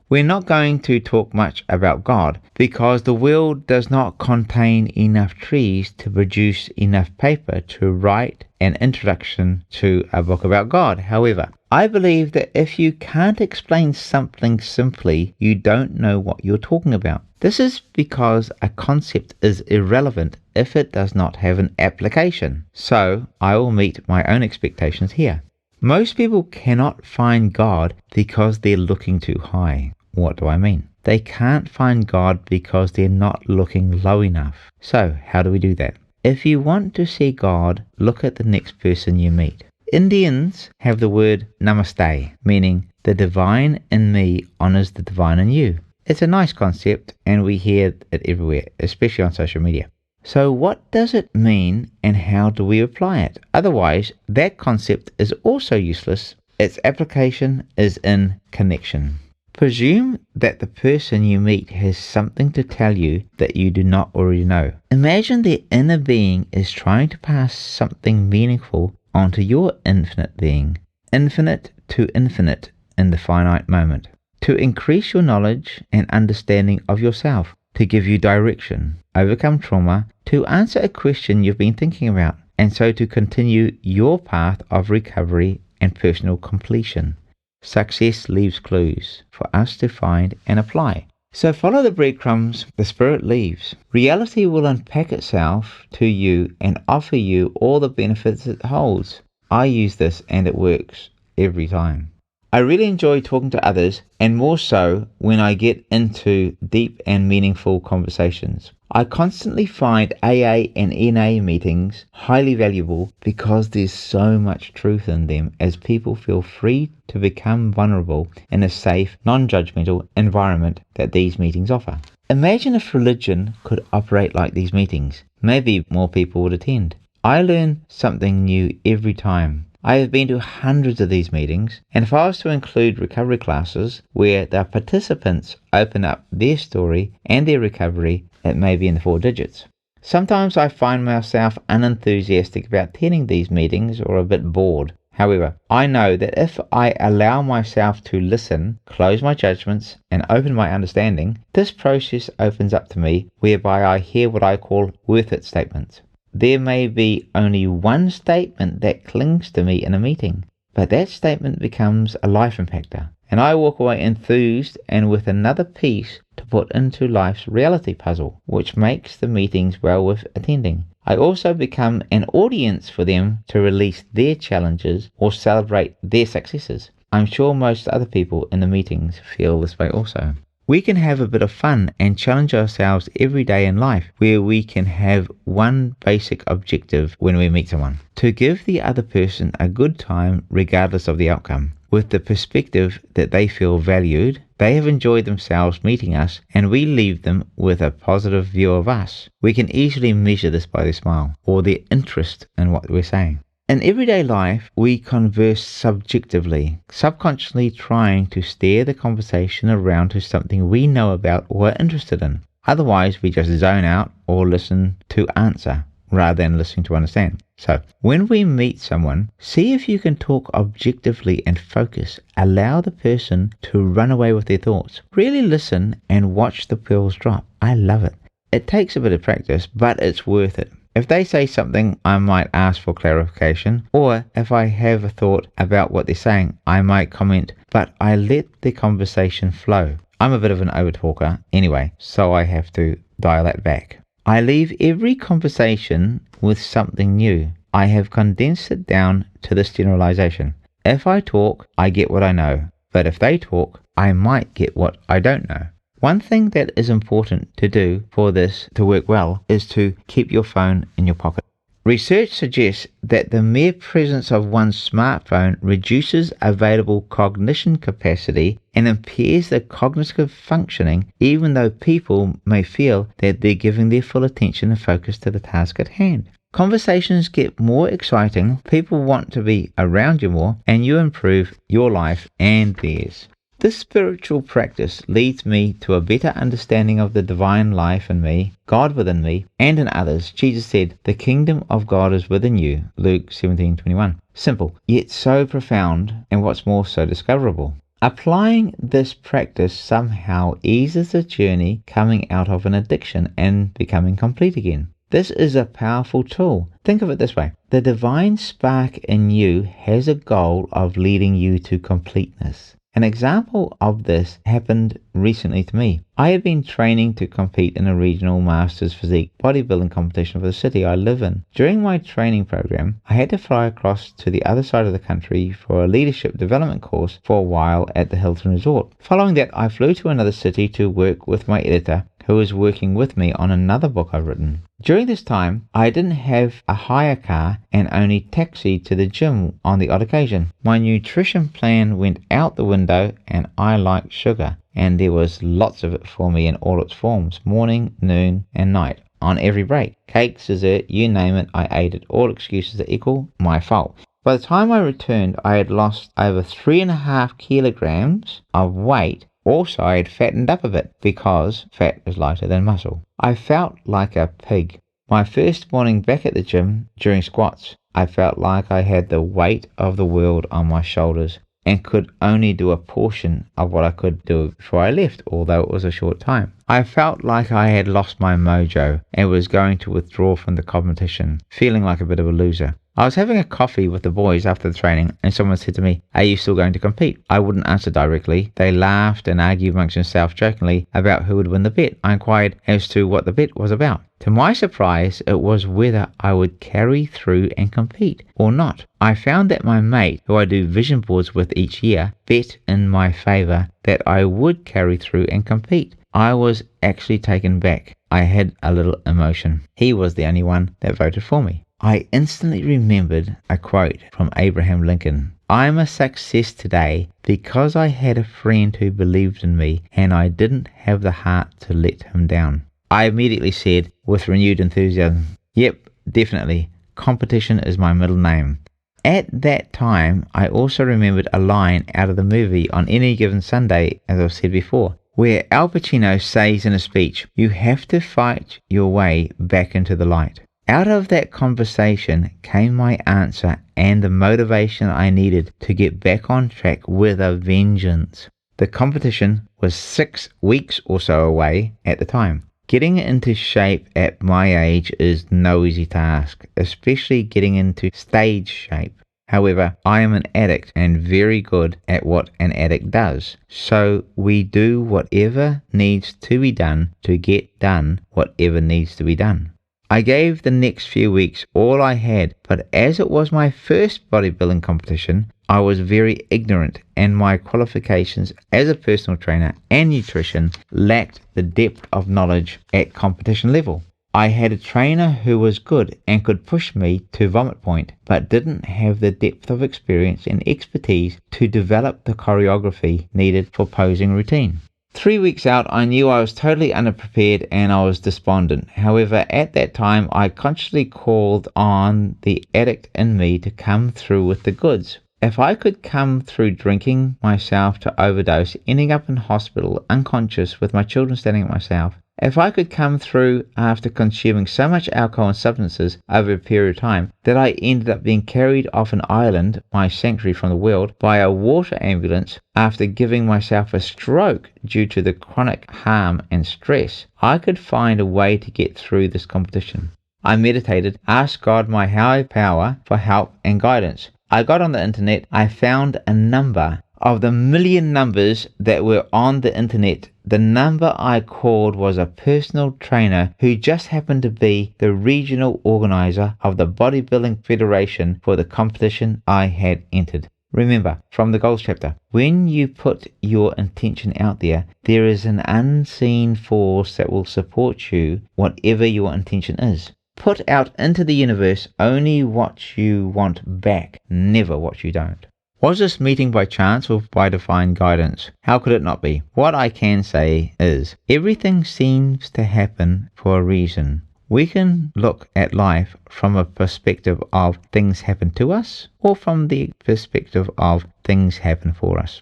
We're not going to talk much about God because the world does not contain enough trees to produce enough paper to write an introduction to a book about God. However, I believe that if you can't explain something simply, you don't know what you're talking about. This is because a concept is irrelevant if it does not have an application. So I will meet my own expectations here. Most people cannot find God because they're looking too high. What do I mean? They can't find God because they're not looking low enough. So how do we do that? If you want to see God, look at the next person you meet. Indians have the word namaste, meaning the divine in me honors the divine in you. It's a nice concept and we hear it everywhere, especially on social media. So what does it mean and how do we apply it? Otherwise, that concept is also useless. Its application is in connection. Presume that the person you meet has something to tell you that you do not already know. Imagine their inner being is trying to pass something meaningful onto your infinite being, infinite to infinite in the finite moment, to increase your knowledge and understanding of yourself, to give you direction, overcome trauma, to answer a question you've been thinking about, and so to continue your path of recovery and personal completion. Success leaves clues for us to find and apply. So follow the breadcrumbs the Spirit leaves. Reality will unpack itself to you and offer you all the benefits it holds. I use this and it works every time. I really enjoy talking to others, and more so when I get into deep and meaningful conversations. I constantly find AA and NA meetings highly valuable because there's so much truth in them as people feel free to become vulnerable in a safe, non-judgmental environment that these meetings offer. Imagine if religion could operate like these meetings. Maybe more people would attend. I learn something new every time. I have been to hundreds of these meetings, and if I was to include recovery classes where the participants open up their story and their recovery, it may be in the 4 digits. Sometimes I find myself unenthusiastic about attending these meetings or a bit bored. However, I know that if I allow myself to listen, close my judgments, and open my understanding, this process opens up to me whereby I hear what I call worth it statements. There may be only one statement that clings to me in a meeting, but that statement becomes a life impactor, and I walk away enthused and with another piece to put into life's reality puzzle, which makes the meetings well worth attending. I also become an audience for them to release their challenges or celebrate their successes. I'm sure most other people in the meetings feel this way also. We can have a bit of fun and challenge ourselves every day in life, where we can have one basic objective when we meet someone: to give the other person a good time regardless of the outcome, with the perspective that they feel valued, they have enjoyed themselves meeting us, and we leave them with a positive view of us. We can easily measure this by their smile or their interest in what we're saying. In everyday life, we converse subjectively, subconsciously trying to steer the conversation around to something we know about or are interested in. Otherwise, we just zone out or listen to answer rather than listening to understand. So, when we meet someone, see if you can talk objectively and focus. Allow the person to run away with their thoughts. Really listen and watch the pearls drop. I love it. It takes a bit of practice, but it's worth it. If they say something, I might ask for clarification, or if I have a thought about what they're saying, I might comment, but I let the conversation flow. I'm a bit of an overtalker anyway, so I have to dial that back. I leave every conversation with something new. I have condensed it down to this generalization. If I talk, I get what I know. But if they talk, I might get what I don't know. One thing that is important to do for this to work well is to keep your phone in your pocket. Research suggests that the mere presence of one's smartphone reduces available cognition capacity and impairs the cognitive functioning, even though people may feel that they're giving their full attention and focus to the task at hand. Conversations get more exciting, people want to be around you more, and you improve your life and theirs. This spiritual practice leads me to a better understanding of the divine life in me, God within me, and in others. Jesus said, "The kingdom of God is within you," Luke 17:21. Simple, yet so profound, and what's more, so discoverable. Applying this practice somehow eases the journey coming out of an addiction and becoming complete again. This is a powerful tool. Think of it this way. The divine spark in you has a goal of leading you to completeness. An example of this happened recently to me. I had been training to compete in a regional masters physique bodybuilding competition for the city I live in. During my training program, I had to fly across to the other side of the country for a leadership development course for a while at the Hilton Resort. Following that, I flew to another city to work with my editor, who was working with me on another book I've written. During this time, I didn't have a hire car and only taxied to the gym on the odd occasion. My nutrition plan went out the window, and I liked sugar, and there was lots of it for me in all its forms, morning, noon, and night, on every break. Cake, dessert, you name it, I ate it. All excuses that equal my fault. By the time I returned, I had lost over 3.5 kilograms of weight. Also, I had fattened up a bit, because fat is lighter than muscle. I felt like a pig. My first morning back at the gym, during squats, I felt like I had the weight of the world on my shoulders and could only do a portion of what I could do before I left, although it was a short time. I felt like I had lost my mojo and was going to withdraw from the competition, feeling like a bit of a loser. I was having a coffee with the boys after the training, and someone said to me, "Are you still going to compete?" I wouldn't answer directly. They laughed and argued amongst themselves jokingly about who would win the bet. I inquired as to what the bet was about. To my surprise, it was whether I would carry through and compete or not. I found that my mate, who I do vision boards with each year, bet in my favour that I would carry through and compete. I was actually taken back. I had a little emotion. He was the only one that voted for me. I instantly remembered a quote from Abraham Lincoln. "I'm a success today because I had a friend who believed in me and I didn't have the heart to let him down." I immediately said, with renewed enthusiasm, "Yep, definitely. Competition is my middle name." At that time, I also remembered a line out of the movie On Any Given Sunday, as I've said before, where Al Pacino says in a speech, "You have to fight your way back into the light." Out of that conversation came my answer and the motivation I needed to get back on track with a vengeance. The competition was 6 weeks or so away at the time. Getting into shape at my age is no easy task, especially getting into stage shape. However, I am an addict and very good at what an addict does. So we do whatever needs to be done to get done whatever needs to be done. I gave the next few weeks all I had, but as it was my first bodybuilding competition, I was very ignorant and my qualifications as a personal trainer and nutrition lacked the depth of knowledge at competition level. I had a trainer who was good and could push me to vomit point, but didn't have the depth of experience and expertise to develop the choreography needed for posing routine. 3 weeks out, I knew I was totally unprepared and I was despondent. However, at that time, I consciously called on the addict in me to come through with the goods. If I could come through drinking myself to overdose, ending up in hospital unconscious with my children standing at my side, if I could come through after consuming so much alcohol and substances over a period of time that I ended up being carried off an island, my sanctuary from the world, by a water ambulance after giving myself a stroke due to the chronic harm and stress, I could find a way to get through this competition. I meditated, asked God, my higher power, for help and guidance. I got on the internet, I found a number of the million numbers that were on the internet The number I called was a personal trainer who just happened to be the regional organizer of the Bodybuilding Federation for the competition I had entered. Remember, from the goals chapter, when you put your intention out there, there is an unseen force that will support you, whatever your intention is. Put out into the universe only what you want back, never what you don't. Was this meeting by chance or by divine guidance? How could it not be? What I can say is, everything seems to happen for a reason. We can look at life from a perspective of things happen to us, or from the perspective of things happen for us.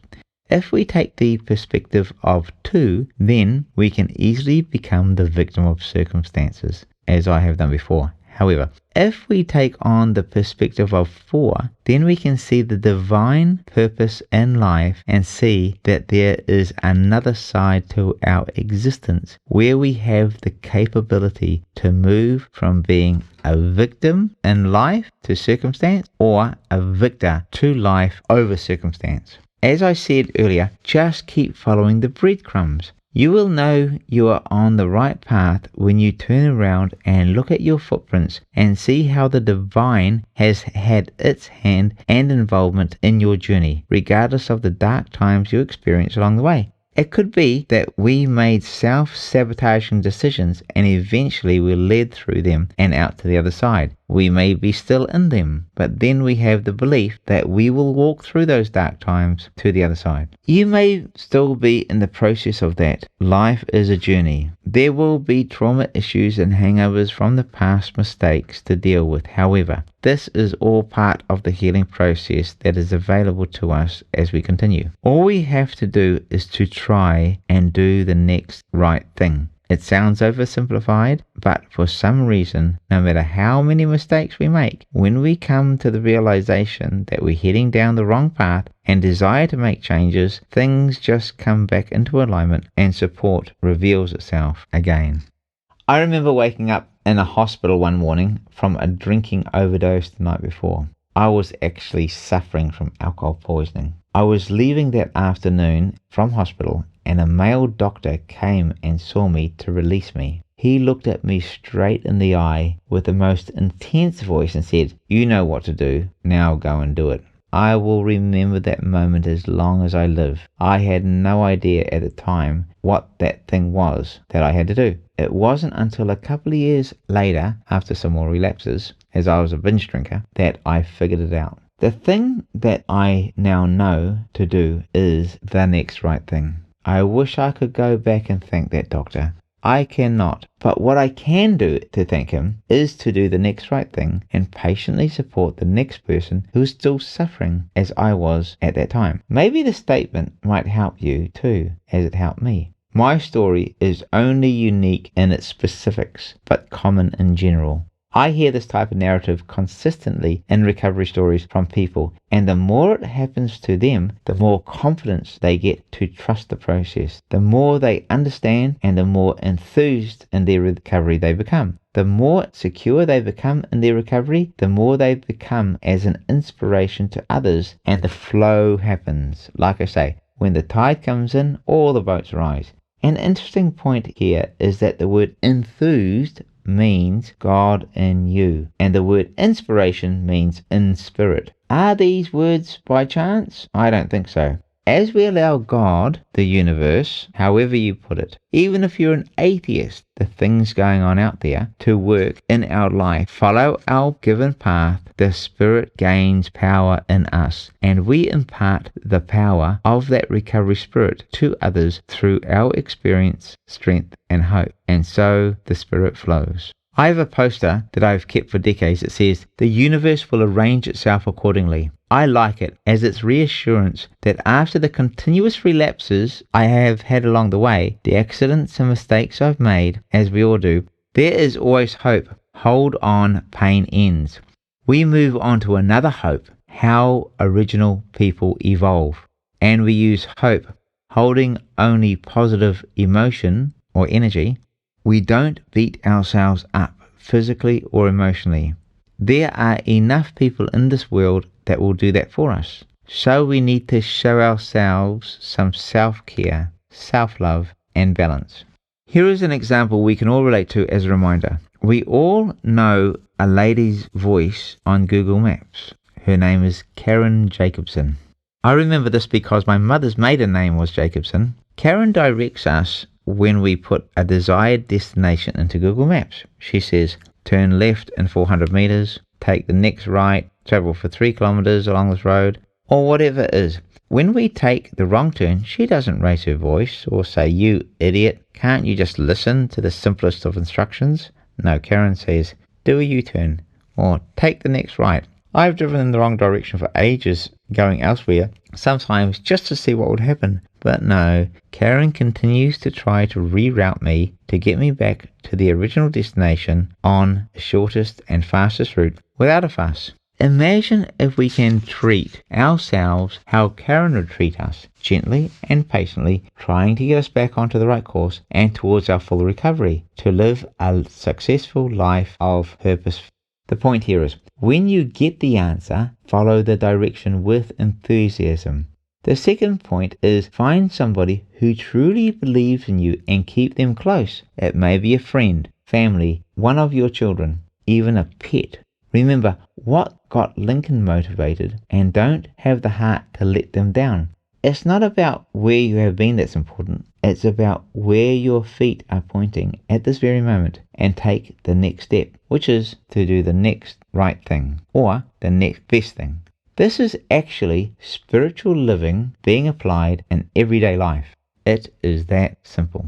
If we take the perspective of two, then we can easily become the victim of circumstances, as I have done before. However, if we take on the perspective of four, then we can see the divine purpose in life and see that there is another side to our existence where we have the capability to move from being a victim in life to circumstance or a victor to life over circumstance. As I said earlier, just keep following the breadcrumbs. You will know you are on the right path when you turn around and look at your footprints and see how the divine has had its hand and involvement in your journey, regardless of the dark times you experience along the way. It could be that we made self-sabotaging decisions and eventually we're led through them and out to the other side. We may be still in them, but then we have the belief that we will walk through those dark times to the other side. You may still be in the process of that. Life is a journey. There will be trauma issues and hangovers from the past mistakes to deal with. However, this is all part of the healing process that is available to us as we continue. All we have to do is to try and do the next right thing. It sounds oversimplified, but for some reason, no matter how many mistakes we make, when we come to the realization that we're heading down the wrong path and desire to make changes, things just come back into alignment and support reveals itself again. I remember waking up in a hospital one morning from a drinking overdose the night before. I was actually suffering from alcohol poisoning. I was leaving that afternoon from hospital and a male doctor came and saw me to release me. He looked at me straight in the eye with the most intense voice and said, "You know what to do, now go and do it." I will remember that moment as long as I live. I had no idea at the time what that thing was that I had to do. It wasn't until a couple of years later, after some more relapses, as I was a binge drinker, that I figured it out. The thing that I now know to do is the next right thing. I wish I could go back and thank that doctor. I cannot. But what I can do to thank him is to do the next right thing and patiently support the next person who is still suffering as I was at that time. Maybe the statement might help you too, as it helped me. My story is only unique in its specifics, but common in general. I hear this type of narrative consistently in recovery stories from people, and the more it happens to them, the more confidence they get to trust the process. The more they understand and the more enthused in their recovery they become. The more secure they become in their recovery, the more they become as an inspiration to others, and the flow happens. Like I say, when the tide comes in, all the boats rise. An interesting point here is that the word enthused means God in you, and the word inspiration means in spirit. Are these words by chance? I don't think so. As we allow God, the universe, however you put it, even if you're an atheist, the things going on out there, to work in our life, follow our given path, the Spirit gains power in us, and we impart the power of that recovery spirit to others through our experience, strength, and hope. And so the Spirit flows. I have a poster that I've kept for decades that says, "The universe will arrange itself accordingly." I like it as its reassurance that after the continuous relapses I have had along the way, the accidents and mistakes I've made, as we all do, there is always hope. Hold on, pain ends. We move on to another hope, how original people evolve. And we use hope, holding only positive emotion or energy. We don't beat ourselves up physically or emotionally. There are enough people in this world that will do that for us. So we need to show ourselves some self-care, self-love, and balance. Here is an example we can all relate to as a reminder. We all know a lady's voice on Google Maps. Her name is Karen Jacobson. I remember this because my mother's maiden name was Jacobson. Karen directs us when we put a desired destination into Google Maps. She says, turn left in 400 meters, take the next right, travel for 3 kilometers along this road, or whatever it is. When we take the wrong turn, she doesn't raise her voice or say, you idiot, can't you just listen to the simplest of instructions? No, Karen says, do a U-turn, or take the next right. I've driven in the wrong direction for ages, going elsewhere, sometimes just to see what would happen. But no, Karen continues to try to reroute me to get me back to the original destination on the shortest and fastest route without a fuss. Imagine if we can treat ourselves how Karen would treat us, gently and patiently, trying to get us back onto the right course and towards our full recovery, to live a successful life of purpose. The point here is, when you get the answer, follow the direction with enthusiasm. The second point is, find somebody who truly believes in you and keep them close. It may be a friend, family, one of your children, even a pet. Remember what got Lincoln motivated, and don't have the heart to let them down. It's not about where you have been that's important. It's about where your feet are pointing at this very moment, and take the next step, which is to do the next right thing, or the next best thing. This is actually spiritual living being applied in everyday life. It is that simple.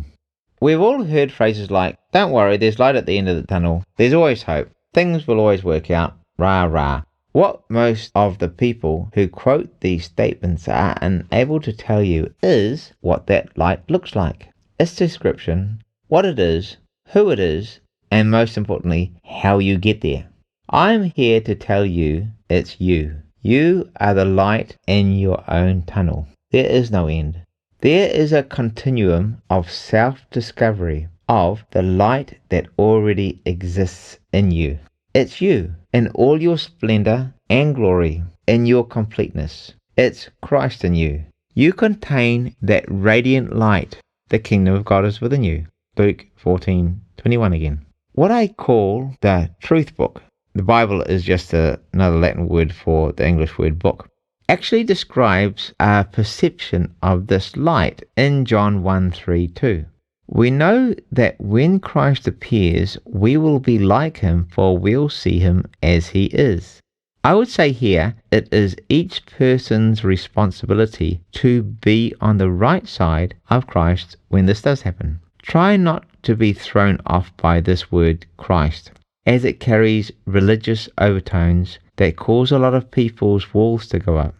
We've all heard phrases like, don't worry, there's light at the end of the tunnel. There's always hope. Things will always work out. Rah, rah. What most of the people who quote these statements are unable to tell you is what that light looks like. Its description, what it is, who it is, and most importantly, how you get there. I'm here to tell you it's you. You are the light in your own tunnel. There is no end. There is a continuum of self-discovery of the light that already exists in you. It's you in all your splendor and glory, in your completeness. It's Christ in you. You contain that radiant light. The kingdom of God is within you. Luke 14:21 again. What I call the truth book, the Bible is just another Latin word for the English word book, actually describes our perception of this light in John 1:3-2. We know that when Christ appears, we will be like him, for we'll see him as he is. I would say here, it is each person's responsibility to be on the right side of Christ when this does happen. Try not to be thrown off by this word Christ, as it carries religious overtones that cause a lot of people's walls to go up.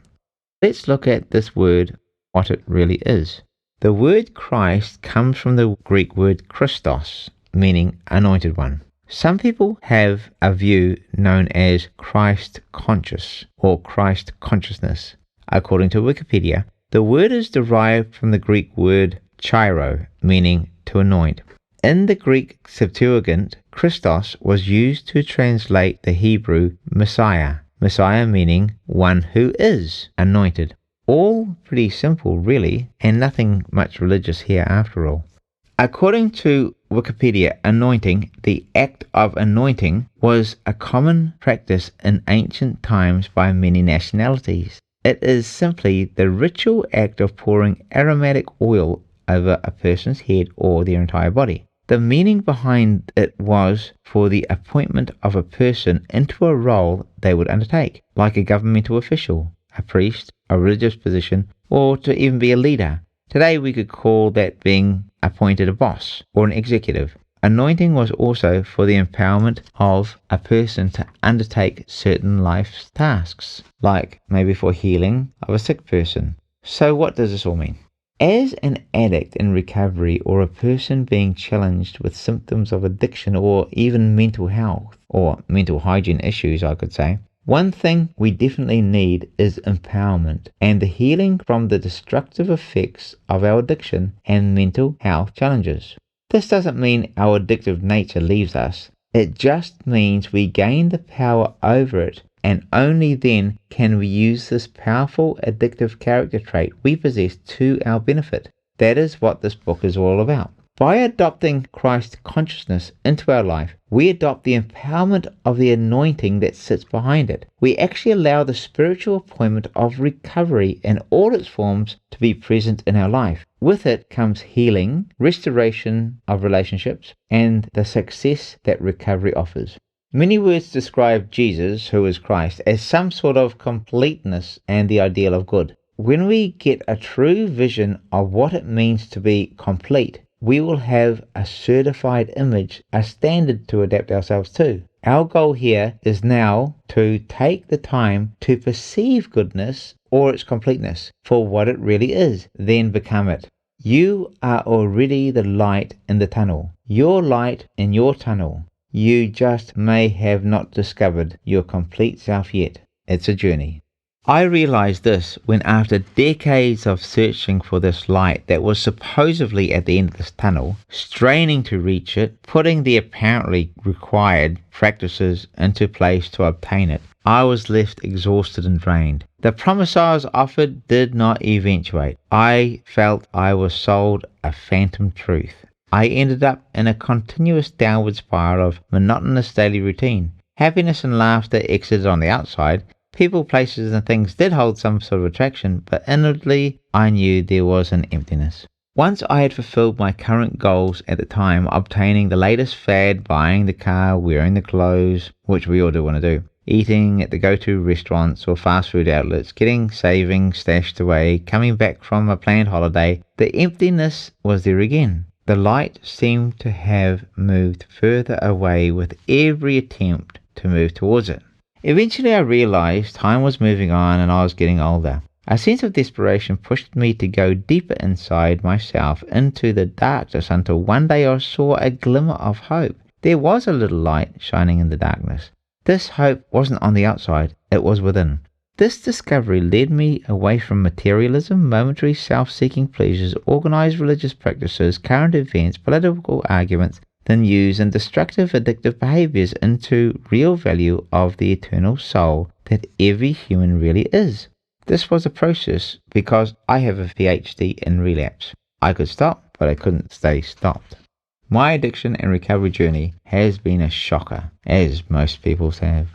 Let's look at this word, what it really is. The word Christ comes from the Greek word Christos, meaning anointed one. Some people have a view known as Christ conscious or Christ consciousness. According to Wikipedia, the word is derived from the Greek word chairo, meaning to anoint. In the Greek Septuagint, Christos was used to translate the Hebrew Messiah, Messiah meaning one who is anointed. All pretty simple, really, and nothing much religious here after all. According to Wikipedia, anointing, the act of anointing, was a common practice in ancient times by many nationalities. It is simply the ritual act of pouring aromatic oil over a person's head or their entire body. The meaning behind it was for the appointment of a person into a role they would undertake, like a governmental official, a priest, a religious position, or to even be a leader. Today we could call that being appointed a boss or an executive. Anointing was also for the empowerment of a person to undertake certain life's tasks, like maybe for healing of a sick person. So what does this all mean? As an addict in recovery, or a person being challenged with symptoms of addiction or even mental health or mental hygiene issues, I could say, one thing we definitely need is empowerment and the healing from the destructive effects of our addiction and mental health challenges. This doesn't mean our addictive nature leaves us. It just means we gain the power over it, and only then can we use this powerful addictive character trait we possess to our benefit. That is what this book is all about. By adopting Christ consciousness into our life, we adopt the empowerment of the anointing that sits behind it. We actually allow the spiritual appointment of recovery in all its forms to be present in our life. With it comes healing, restoration of relationships, and the success that recovery offers. Many words describe Jesus, who is Christ, as some sort of completeness and the ideal of good. When we get a true vision of what it means to be complete, we will have a certified image, a standard to adapt ourselves to. Our goal here is now to take the time to perceive goodness or its completeness for what it really is, then become it. You are already the light in the tunnel. Your light in your tunnel. You just may have not discovered your complete self yet. It's a journey. I realized this when, after decades of searching for this light that was supposedly at the end of this tunnel, straining to reach it, putting the apparently required practices into place to obtain it, I was left exhausted and drained. The promise I was offered did not eventuate. I felt I was sold a phantom truth. I ended up in a continuous downward spiral of monotonous daily routine. Happiness and laughter exited on the outside. People, places, and things did hold some sort of attraction, but inwardly I knew there was an emptiness. Once I had fulfilled my current goals at the time, obtaining the latest fad, buying the car, wearing the clothes, which we all do want to do, eating at the go-to restaurants or fast food outlets, getting savings stashed away, coming back from a planned holiday, the emptiness was there again. The light seemed to have moved further away with every attempt to move towards it. Eventually I realized time was moving on and I was getting older. A sense of desperation pushed me to go deeper inside myself into the darkness until one day I saw a glimmer of hope. There was a little light shining in the darkness. This hope wasn't on the outside, it was within. This discovery led me away from materialism, momentary self-seeking pleasures, organized religious practices, current events, political arguments, the news, and destructive addictive behaviors into real value of the eternal soul that every human really is. This was a process because I have a PhD in relapse. I could stop, but I couldn't stay stopped. My addiction and recovery journey has been a shocker, as most people's have.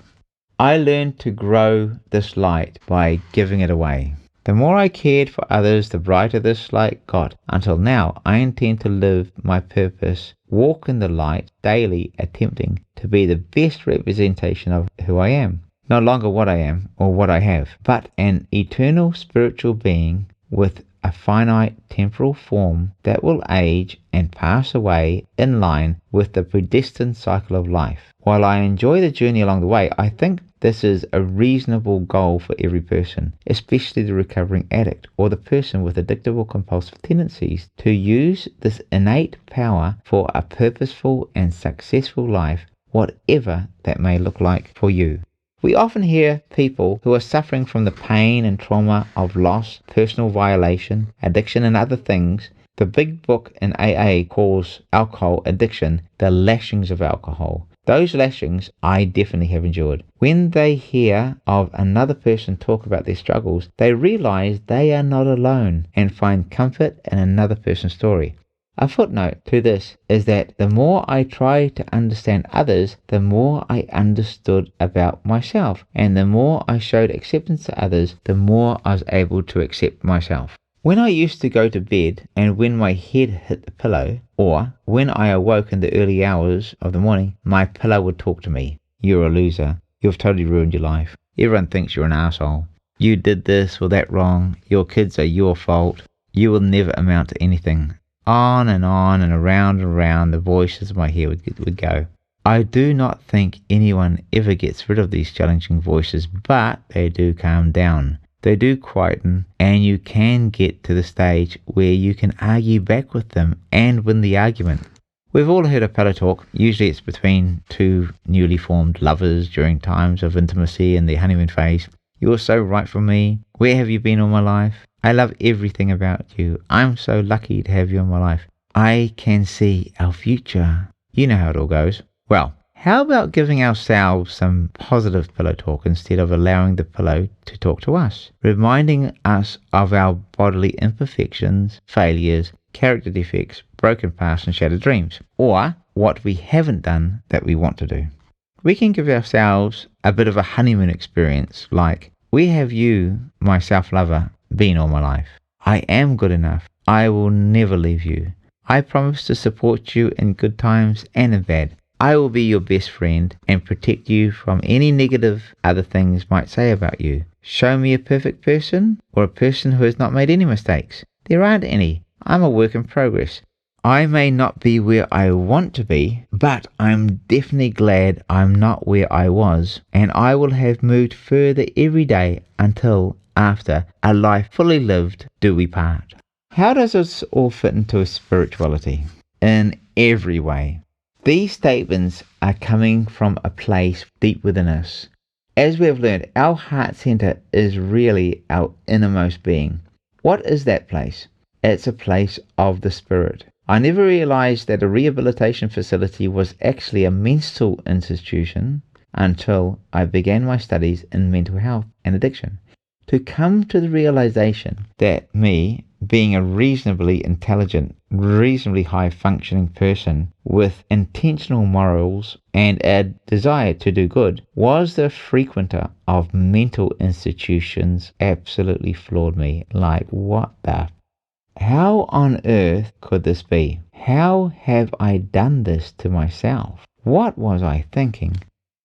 I learned to grow this light by giving it away. The more I cared for others, the brighter this light got. Until now, I intend to live my purpose, walk in the light daily, attempting to be the best representation of who I am. No longer what I am or what I have, but an eternal spiritual being with a finite temporal form that will age and pass away in line with the predestined cycle of life. While I enjoy the journey along the way, I think this is a reasonable goal for every person, especially the recovering addict or the person with addictive or compulsive tendencies, to use this innate power for a purposeful and successful life, whatever that may look like for you. We often hear people who are suffering from the pain and trauma of loss, personal violation, addiction, and other things. The big book in AA calls alcohol addiction the lashings of alcohol. Those lashings I definitely have endured. When they hear of another person talk about their struggles, they realize they are not alone and find comfort in another person's story. A footnote to this is that the more I tried to understand others, the more I understood about myself, and the more I showed acceptance to others, the more I was able to accept myself. When I used to go to bed and when my head hit the pillow, or when I awoke in the early hours of the morning, my pillow would talk to me. You're a loser. You've totally ruined your life. Everyone thinks you're an asshole. You did this or that wrong. Your kids are your fault. You will never amount to anything. On and around the voices in my head would go. I do not think anyone ever gets rid of these challenging voices, but they do calm down. They do quieten, and you can get to the stage where you can argue back with them and win the argument. We've all heard of pillow talk. Usually it's between two newly formed lovers during times of intimacy in their honeymoon phase. You're so right for me. Where have you been all my life? I love everything about you. I'm so lucky to have you in my life. I can see our future. You know how it all goes. Well, How about giving ourselves some positive pillow talk instead of allowing the pillow to talk to us, reminding us of our bodily imperfections, failures, character defects, broken past and shattered dreams, or what we haven't done that we want to do? We can give ourselves a bit of a honeymoon experience, like, "We have you, my self-lover, been all my life. I am good enough. I will never leave you. I promise to support you in good times and in bad. I will be your best friend and protect you from any negative other things might say about you. Show me a perfect person or a person who has not made any mistakes. There aren't any. I'm a work in progress. I may not be where I want to be, but I'm definitely glad I'm not where I was, and I will have moved further every day until after a life fully lived do we part." How does this all fit into spirituality? In every way. These statements are coming from a place deep within us. As we have learned, our heart center is really our innermost being. What is that place? It's a place of the spirit. I never realized that a rehabilitation facility was actually a mental institution until I began my studies in mental health and addiction. To come to the realization that me, being a reasonably intelligent, reasonably high-functioning person with intentional morals and a desire to do good, was the frequenter of mental institutions absolutely floored me. Like, what the? How on earth could this be? How have I done this to myself? What was I thinking?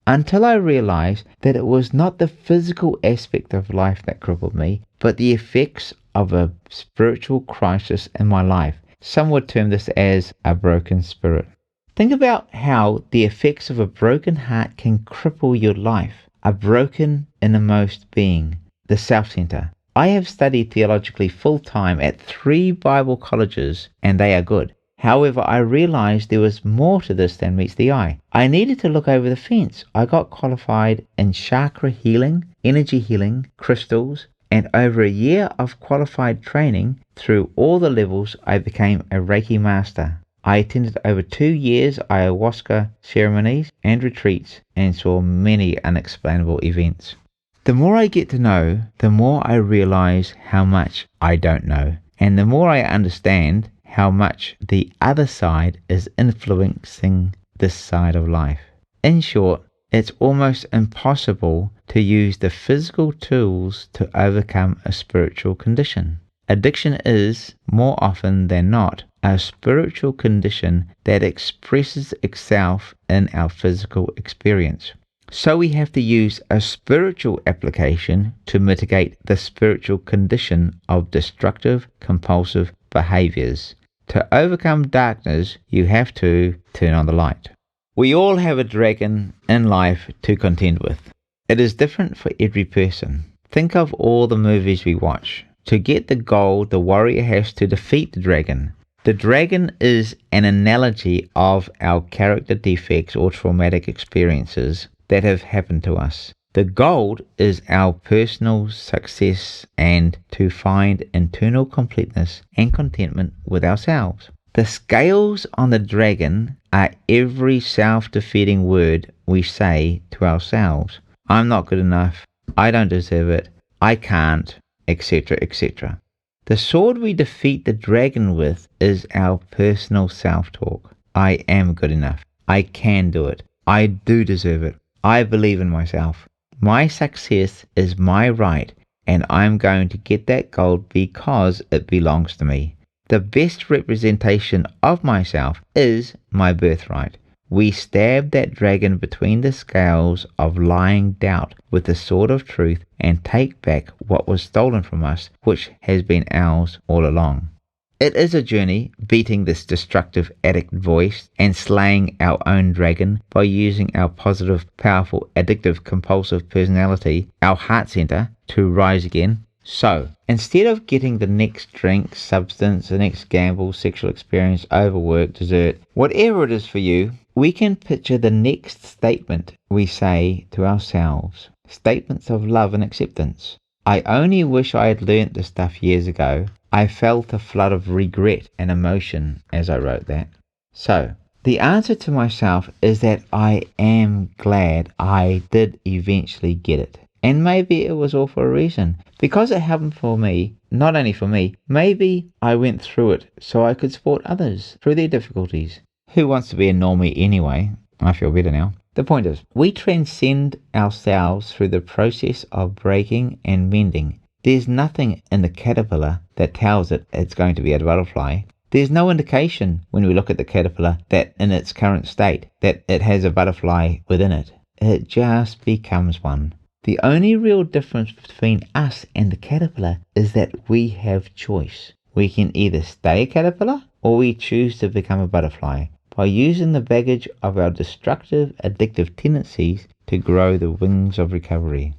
Until I realized that it was not the physical aspect of life that crippled me, but the effects of a spiritual crisis in my life. Some would term this as a broken spirit. Think about how the effects of a broken heart can cripple your life. A broken innermost being, the self-center. I have studied theologically full-time at 3 Bible colleges, and they are good. However, I realized there was more to this than meets the eye. I needed to look over the fence. I got qualified in chakra healing, energy healing, crystals, and over a year of qualified training through all the levels, I became a Reiki master. I attended over 2 years ayahuasca ceremonies and retreats and saw many unexplainable events. The more I get to know, the more I realize how much I don't know, and the more I understand how much the other side is influencing this side of life. In short, it's almost impossible to use the physical tools to overcome a spiritual condition. Addiction is, more often than not, a spiritual condition that expresses itself in our physical experience. So we have to use a spiritual application to mitigate the spiritual condition of destructive, compulsive behaviors. To overcome darkness, you have to turn on the light. We all have a dragon in life to contend with. It is different for every person. Think of all the movies we watch. To get the gold, the warrior has to defeat the dragon. The dragon is an analogy of our character defects or traumatic experiences that have happened to us. The gold is our personal success and to find internal completeness and contentment with ourselves. The scales on the dragon are every self-defeating word we say to ourselves. I'm not good enough. I don't deserve it. I can't, etc., etc. The sword we defeat the dragon with is our personal self-talk. I am good enough. I can do it. I do deserve it. I believe in myself. My success is my right, and I'm going to get that gold because it belongs to me. The best representation of myself is my birthright. We stab that dragon between the scales of lying doubt with the sword of truth and take back what was stolen from us, which has been ours all along. It is a journey beating this destructive addict voice and slaying our own dragon by using our positive, powerful, addictive, compulsive personality, our heart center, to rise again. So, instead of getting the next drink, substance, the next gamble, sexual experience, overwork, dessert, whatever it is for you, we can picture the next statement we say to ourselves. Statements of love and acceptance. I only wish I had learnt this stuff years ago. I felt a flood of regret and emotion as I wrote that. So, The answer to myself is that I am glad I did eventually get it. And maybe it was all for a reason. Because it happened for me, not only for me, maybe I went through it so I could support others through their difficulties. Who wants to be a normie anyway? I feel better now. The point is, we transcend ourselves through the process of breaking and mending. There's nothing in the caterpillar that tells it it's going to be a butterfly. There's no indication when we look at the caterpillar that in its current state that it has a butterfly within it. It just becomes one. The only real difference between us and the caterpillar is that we have choice. We can either stay a caterpillar or we choose to become a butterfly by using the baggage of our destructive, addictive tendencies to grow the wings of recovery.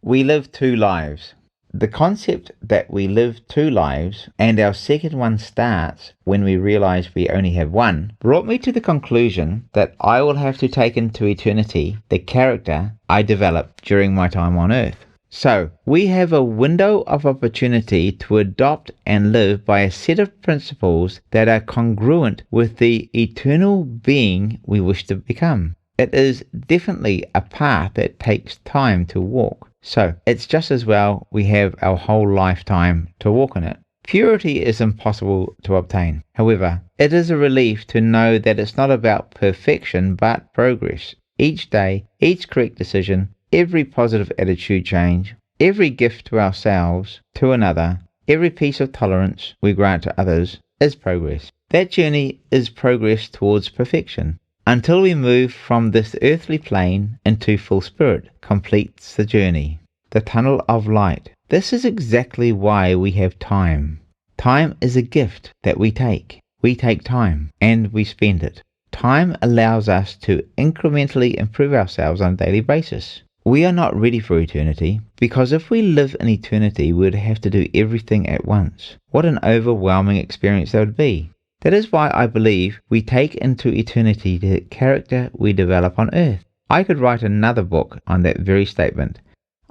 We live two lives. The concept that we live two lives and our second one starts when we realize we only have one brought me to the conclusion that I will have to take into eternity the character I developed during my time on earth. So, we have a window of opportunity to adopt and live by a set of principles that are congruent with the eternal being we wish to become. It is definitely a path that takes time to walk. So, it's just as well we have our whole lifetime to walk in it. Purity is impossible to obtain. However, it is a relief to know that it's not about perfection but progress. Each day, each correct decision, every positive attitude change, every gift to ourselves, to another, every piece of tolerance we grant to others is progress. That journey is progress towards perfection. Until we move from this earthly plane into full spirit, completes the journey. The tunnel of light. This is exactly why we have time. Time is a gift that we take. We take time and we spend it. Time allows us to incrementally improve ourselves on a daily basis. We are not ready for eternity, because if we live in eternity, we would have to do everything at once. What an overwhelming experience that would be. That is why I believe we take into eternity the character we develop on earth. I could write another book on that very statement.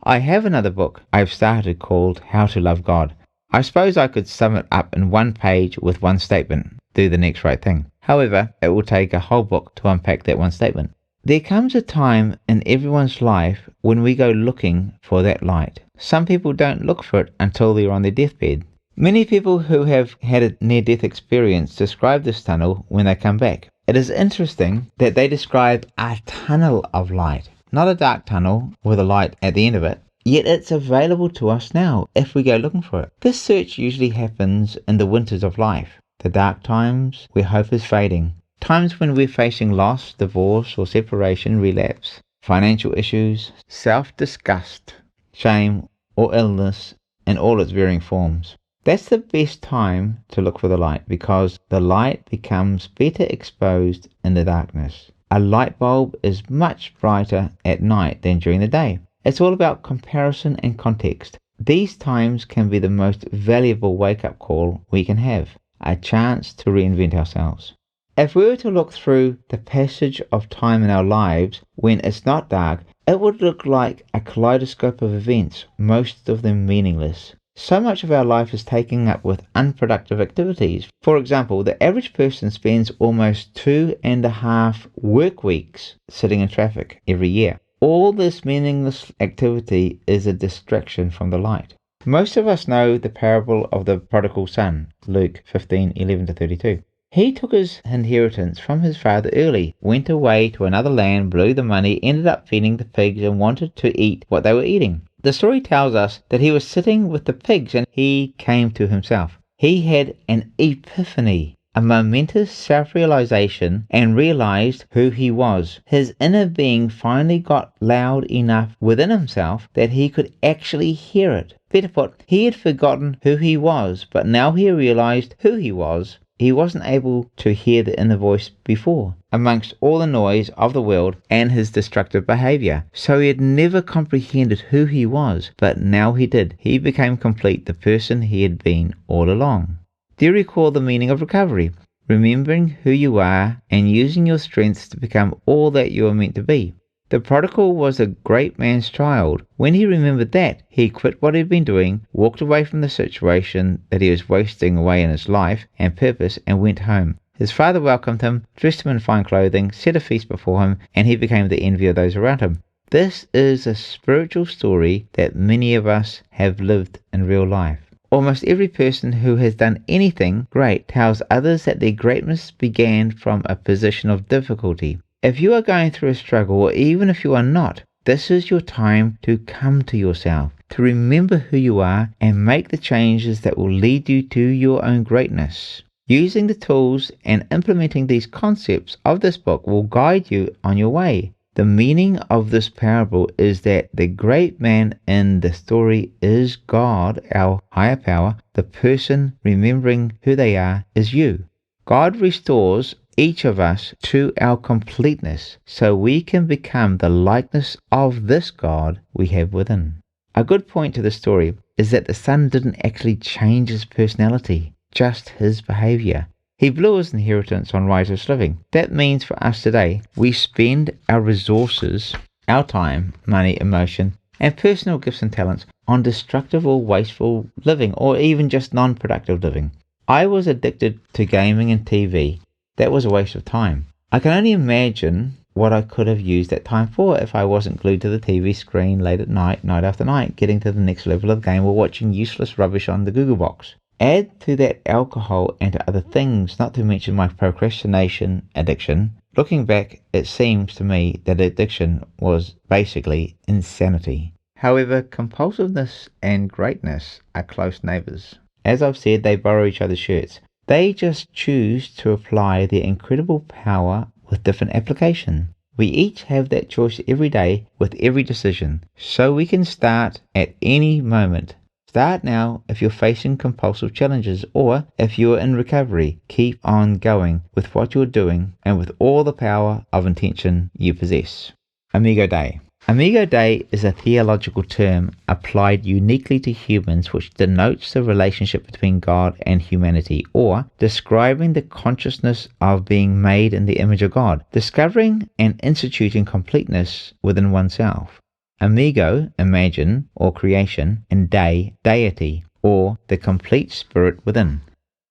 I have another book I've started called How to Love God. I suppose I could sum it up in one page with one statement, do the next right thing. However, it will take a whole book to unpack that one statement. There comes a time in everyone's life when we go looking for that light. Some people don't look for it until they're on their deathbed. Many people who have had a near-death experience describe this tunnel when they come back. It is interesting that they describe a tunnel of light, not a dark tunnel with a light at the end of it. Yet it's available to us now if we go looking for it. This search usually happens in the winters of life, the dark times where hope is fading, times when we're facing loss, divorce or separation, relapse, financial issues, self-disgust, shame or illness in all its varying forms. That's the best time to look for the light, because the light becomes better exposed in the darkness. A light bulb is much brighter at night than during the day. It's all about comparison and context. These times can be the most valuable wake-up call we can have, a chance to reinvent ourselves. If we were to look through the passage of time in our lives when it's not dark, it would look like a kaleidoscope of events, most of them meaningless. So much of our life is taken up with unproductive activities. For example, the average person spends almost 2.5 work weeks sitting in traffic every year. All this meaningless activity is a distraction from the light. Most of us know the parable of the prodigal son, Luke 15:11-32. He took his inheritance from his father early, went away to another land, blew the money, ended up feeding the pigs and wanted to eat what they were eating. The story tells us that he was sitting with the pigs and he came to himself. He had an epiphany, a momentous self-realization, and realized who he was. His inner being finally got loud enough within himself that he could actually hear it. Better put, he had forgotten who he was, but now he realized who he was. He wasn't able to hear the inner voice before, amongst all the noise of the world and his destructive behavior. So he had never comprehended who he was, but now he did. He became complete, the person he had been all along. Do you recall the meaning of recovery? Remembering who you are and using your strengths to become all that you are meant to be. The prodigal was a great man's child. When he remembered that, he quit what he'd been doing, walked away from the situation that he was wasting away in his life and purpose, and went home. His father welcomed him, dressed him in fine clothing, set a feast before him, and he became the envy of those around him. This is a spiritual story that many of us have lived in real life. Almost every person who has done anything great tells others that their greatness began from a position of difficulty. If you are going through a struggle, or even if you are not, this is your time to come to yourself, to remember who you are and make the changes that will lead you to your own greatness. Using the tools and implementing these concepts of this book will guide you on your way. The meaning of this parable is that the great man in the story is God, our higher power. The person remembering who they are is you. God restores each of us to our completeness so we can become the likeness of this God we have within. A good point to the story is that the son didn't actually change his personality, just his behavior. He blew his inheritance on riotous living. That means for us today, we spend our resources, our time, money, emotion, and personal gifts and talents on destructive or wasteful living, or even just non-productive living. I was addicted to gaming and TV. That was a waste of time. I can only imagine what I could have used that time for if I wasn't glued to the TV screen late at night, night after night, getting to the next level of the game or watching useless rubbish on the Google box. Add to that alcohol and to other things, not to mention my procrastination addiction. Looking back, it seems to me that addiction was basically insanity. However, compulsiveness and greatness are close neighbours. As I've said, they borrow each other's shirts. They just choose to apply their incredible power with different application. We each have that choice every day with every decision, so we can start at any moment. Start now if you're facing compulsive challenges, or if you're in recovery, keep on going with what you're doing and with all the power of intention you possess. Amigo Dei. Amigo Dei is a theological term applied uniquely to humans which denotes the relationship between God and humanity, or describing the consciousness of being made in the image of God, discovering and instituting completeness within oneself. Amigo, imagine or creation, and Dei, deity, or the complete spirit within.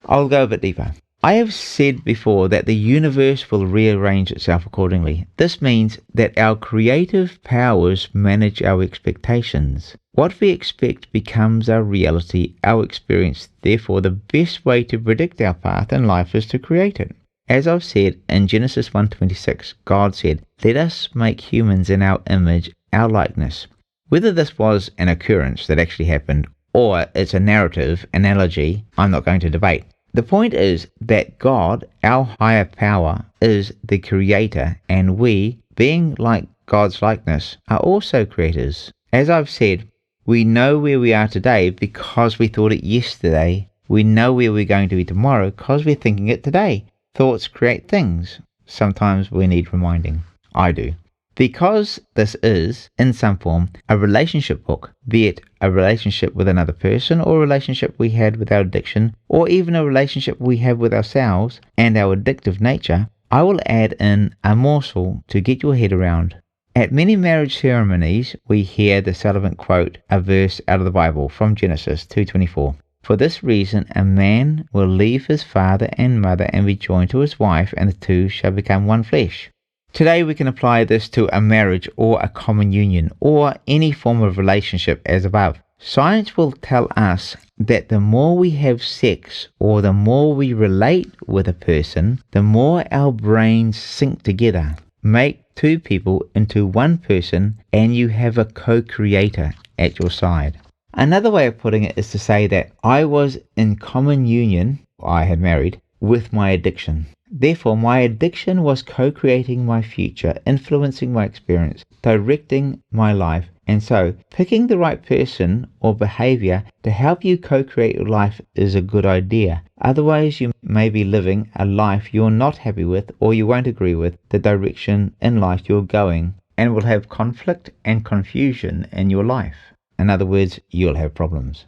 I'll go a bit deeper. I have said before that the universe will rearrange itself accordingly. This means that our creative powers manage our expectations. What we expect becomes our reality, our experience. Therefore, the best way to predict our path in life is to create it. As I've said in Genesis 1:26, God said, "Let us make humans in our image, our likeness." Whether this was an occurrence that actually happened, or it's a narrative, analogy, I'm not going to debate. The point is that God, our higher power, is the creator, and we, being like God's likeness, are also creators. As I've said, we know where we are today because we thought it yesterday. We know where we're going to be tomorrow because we're thinking it today. Thoughts create things. Sometimes we need reminding. I do. Because this is, in some form, a relationship book, be it a relationship with another person, or a relationship we had with our addiction, or even a relationship we have with ourselves and our addictive nature, I will add in a morsel to get your head around. At many marriage ceremonies, we hear the celibate quote a verse out of the Bible from Genesis 2:24. For this reason, a man will leave his father and mother and be joined to his wife, and the two shall become one flesh. Today we can apply this to a marriage or a common union or any form of relationship as above. Science will tell us that the more we have sex or the more we relate with a person, the more our brains sync together. Make two people into one person and you have a co-creator at your side. Another way of putting it is to say that I was in common union, I had married, with my addiction. Therefore, my addiction was co-creating my future, influencing my experience, directing my life, and so picking the right person or behavior to help you co-create your life is a good idea. Otherwise, you may be living a life you're not happy with, or you won't agree with the direction in life you're going, and will have conflict and confusion in your life. In other words, you'll have problems.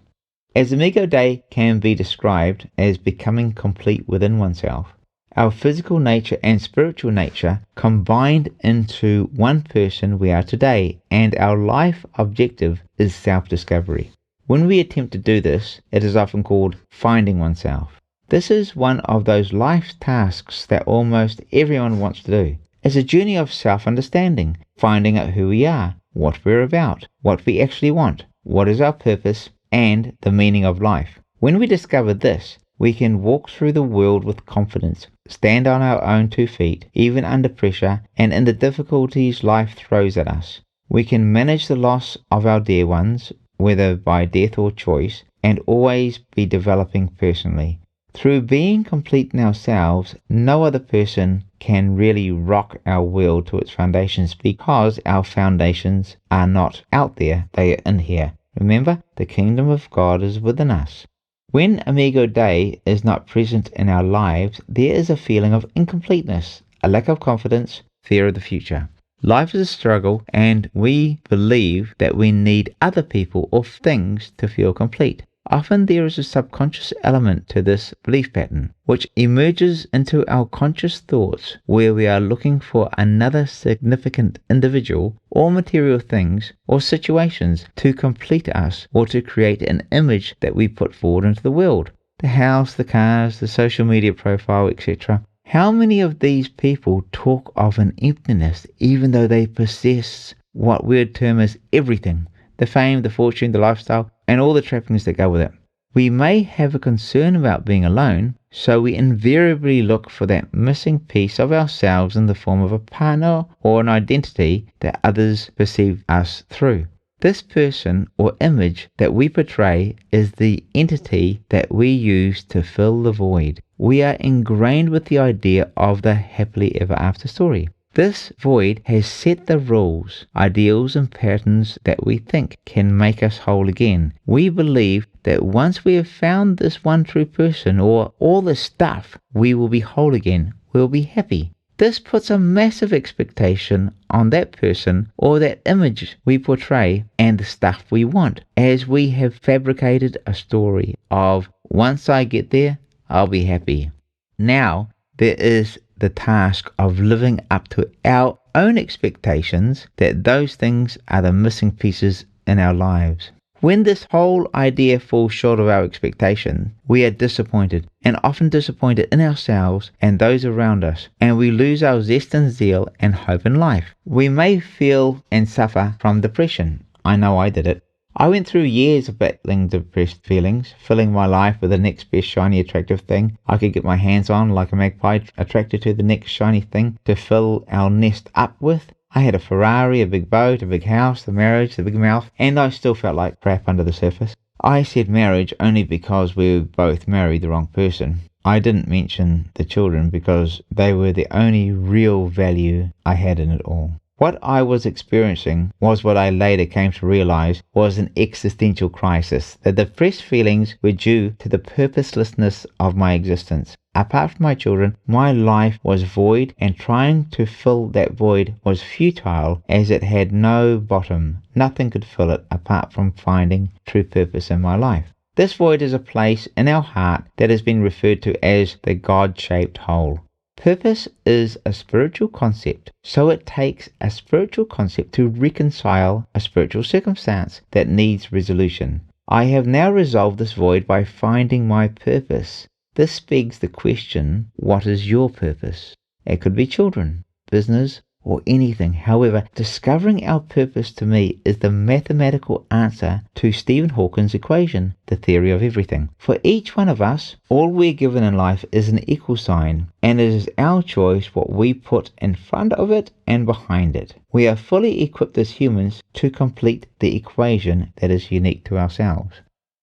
As Amigo Dei can be described as becoming complete within oneself, our physical nature and spiritual nature combined into one person we are today, and our life objective is self-discovery. When we attempt to do this, it is often called finding oneself. This is one of those life tasks that almost everyone wants to do. It's a journey of self-understanding, finding out who we are, what we're about, what we actually want, what is our purpose, and the meaning of life. When we discover this, we can walk through the world with confidence, stand on our own 2 feet, even under pressure and in the difficulties life throws at us. We can manage the loss of our dear ones, whether by death or choice, and always be developing personally. Through being complete in ourselves, no other person can really rock our world to its foundations because our foundations are not out there, they are in here. Remember, the kingdom of God is within us. When Amigo Dei is not present in our lives, there is a feeling of incompleteness, a lack of confidence, fear of the future. Life is a struggle, and we believe that we need other people or things to feel complete. Often there is a subconscious element to this belief pattern, which emerges into our conscious thoughts, where we are looking for another significant individual or material things or situations to complete us or to create an image that we put forward into the world. The house, the cars, the social media profile, etc. How many of these people talk of an emptiness even though they possess what we would term as everything? The fame, the fortune, the lifestyle, and all the trappings that go with it. We may have a concern about being alone, so we invariably look for that missing piece of ourselves in the form of a partner or an identity that others perceive us through. This person or image that we portray is the entity that we use to fill the void. We are ingrained with the idea of the happily ever after story. This void has set the rules, ideals and patterns that we think can make us whole again. We believe that once we have found this one true person or all this stuff, we will be whole again, we'll be happy. This puts a massive expectation on that person or that image we portray and the stuff we want, as we have fabricated a story of once I get there, I'll be happy. Now, there is the task of living up to our own expectations that those things are the missing pieces in our lives. When this whole idea falls short of our expectation, we are disappointed, and often disappointed in ourselves and those around us, and we lose our zest and zeal and hope in life. We may feel and suffer from depression. I know I did it. I went through years of battling depressed feelings, filling my life with the next best shiny attractive thing I could get my hands on, like a magpie attracted to the next shiny thing to fill our nest up with. I had a Ferrari, a big boat, a big house, the marriage, the big mouth, and I still felt like crap under the surface. I said marriage only because we both married the wrong person. I didn't mention the children because they were the only real value I had in it all. What I was experiencing was what I later came to realize was an existential crisis. The depressed feelings were due to the purposelessness of my existence. Apart from my children, my life was void, and trying to fill that void was futile as it had no bottom. Nothing could fill it apart from finding true purpose in my life. This void is a place in our heart that has been referred to as the God-shaped hole. Purpose is a spiritual concept, so it takes a spiritual concept to reconcile a spiritual circumstance that needs resolution. I have now resolved this void by finding my purpose. This begs the question, what is your purpose? It could be children, business, or anything. However, discovering our purpose to me is the mathematical answer to Stephen Hawking's equation, the theory of everything. For each one of us, all we're given in life is an equal sign, and it is our choice what we put in front of it and behind it. We are fully equipped as humans to complete the equation that is unique to ourselves.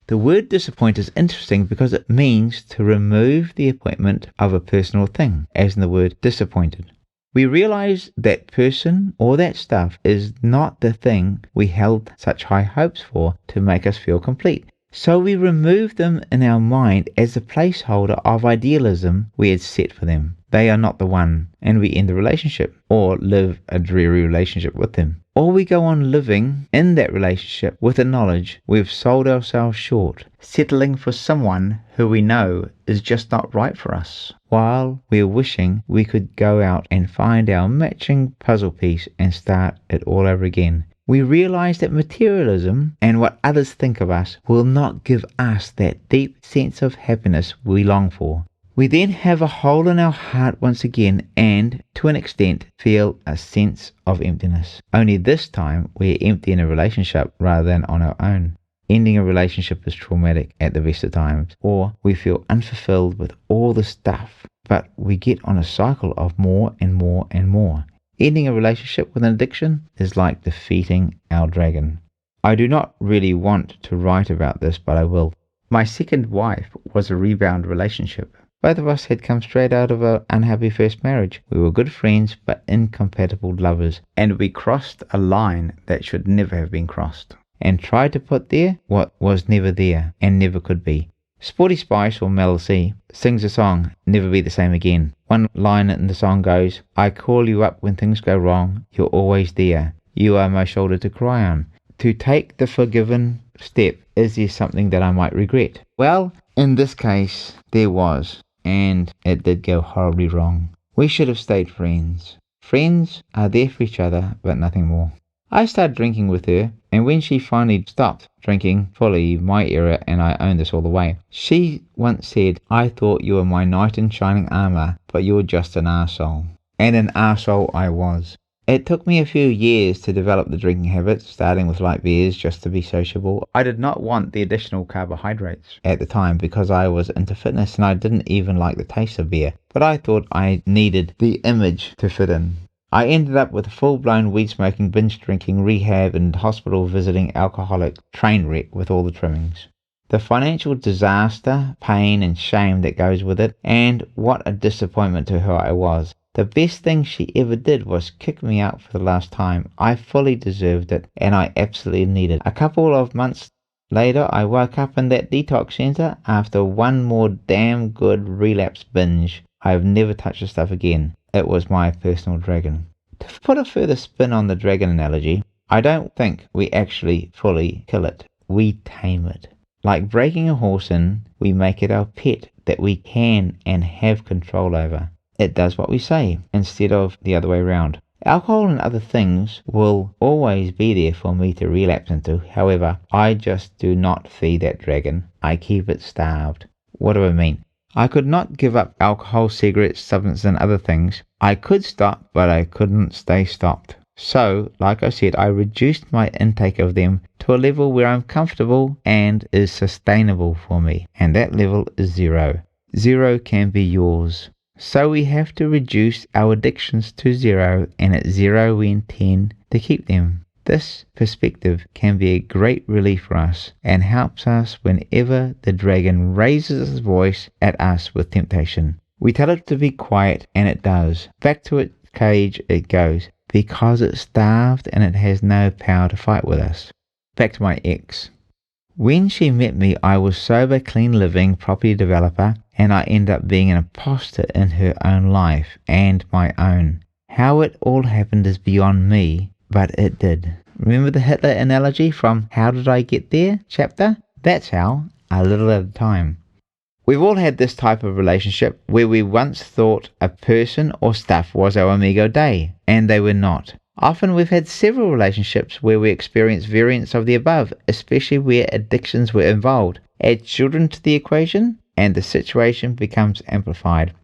The word disappoint is interesting because it means to remove the appointment of a person or thing, as in the word disappointed. We realize that person or that stuff is not the thing we held such high hopes for to make us feel complete. So we remove them in our mind as a placeholder of idealism we had set for them. They are not the one, and we end the relationship or live a dreary relationship with them. Or we go on living in that relationship with the knowledge we've sold ourselves short, settling for someone who we know is just not right for us, while we're wishing we could go out and find our matching puzzle piece and start it all over again. We realize that materialism and what others think of us will not give us that deep sense of happiness we long for. We then have a hole in our heart once again and, to an extent, feel a sense of emptiness. Only this time we're empty in a relationship rather than on our own. Ending a relationship is traumatic at the best of times, or we feel unfulfilled with all the stuff, but we get on a cycle of more and more and more. Ending a relationship with an addiction is like defeating our dragon. I do not really want to write about this, but I will. My second wife was a rebound relationship. Both of us had come straight out of an unhappy first marriage. We were good friends, but incompatible lovers, and we crossed a line that should never have been crossed, and tried to put there what was never there and never could be. Sporty Spice, or Mel C, sings a song, Never Be the Same Again. One line in the song goes, I call you up when things go wrong, you're always there. You are my shoulder to cry on. To take the forgiven step, is there something that I might regret? Well, in this case, there was, and it did go horribly wrong. We should have stayed friends. Friends are there for each other, but nothing more. I started drinking with her, and when she finally stopped drinking, fully my era, and I own this all the way, she once said, I thought you were my knight in shining armour, but you're just an arsehole. And an arsehole I was. It took me a few years to develop the drinking habit, starting with light beers just to be sociable. I did not want the additional carbohydrates at the time because I was into fitness and I didn't even like the taste of beer, but I thought I needed the image to fit in. I ended up with a full-blown weed-smoking, binge-drinking, rehab and hospital-visiting alcoholic train wreck with all the trimmings. The financial disaster, pain and shame that goes with it, and what a disappointment to her I was. The best thing she ever did was kick me out for the last time. I fully deserved it, and I absolutely needed it. A couple of months later, I woke up in that detox centre after one more damn good relapse binge. I have never touched the stuff again. It was my personal dragon. To put a further spin on the dragon analogy, I don't think we actually fully kill it. We tame it. Like breaking a horse in, we make it our pet that we can and have control over. It does what we say, instead of the other way around. Alcohol and other things will always be there for me to relapse into. However, I just do not feed that dragon. I keep it starved. What do I mean? I could not give up alcohol, cigarettes, substances and other things. I could stop, but I couldn't stay stopped. So, like I said, I reduced my intake of them to a level where I'm comfortable and is sustainable for me. And that level is 0. 0 can be yours. So we have to reduce our addictions to 0, and at 0 we intend to keep them. This perspective can be a great relief for us and helps us whenever the dragon raises its voice at us with temptation. We tell it to be quiet and it does. Back to its cage it goes because it's starved and it has no power to fight with us. Back to my ex. When she met me, I was sober, clean living property developer, and I ended up being an imposter in her own life and my own. How it all happened is beyond me, but it did. Remember the Hitler analogy from How Did I Get There chapter? That's how, a little at a time. We've all had this type of relationship where we once thought a person or stuff was our amigo dei, and they were not. Often we've had several relationships where we experienced variants of the above, especially where addictions were involved. Add children to the equation, and the situation becomes amplified.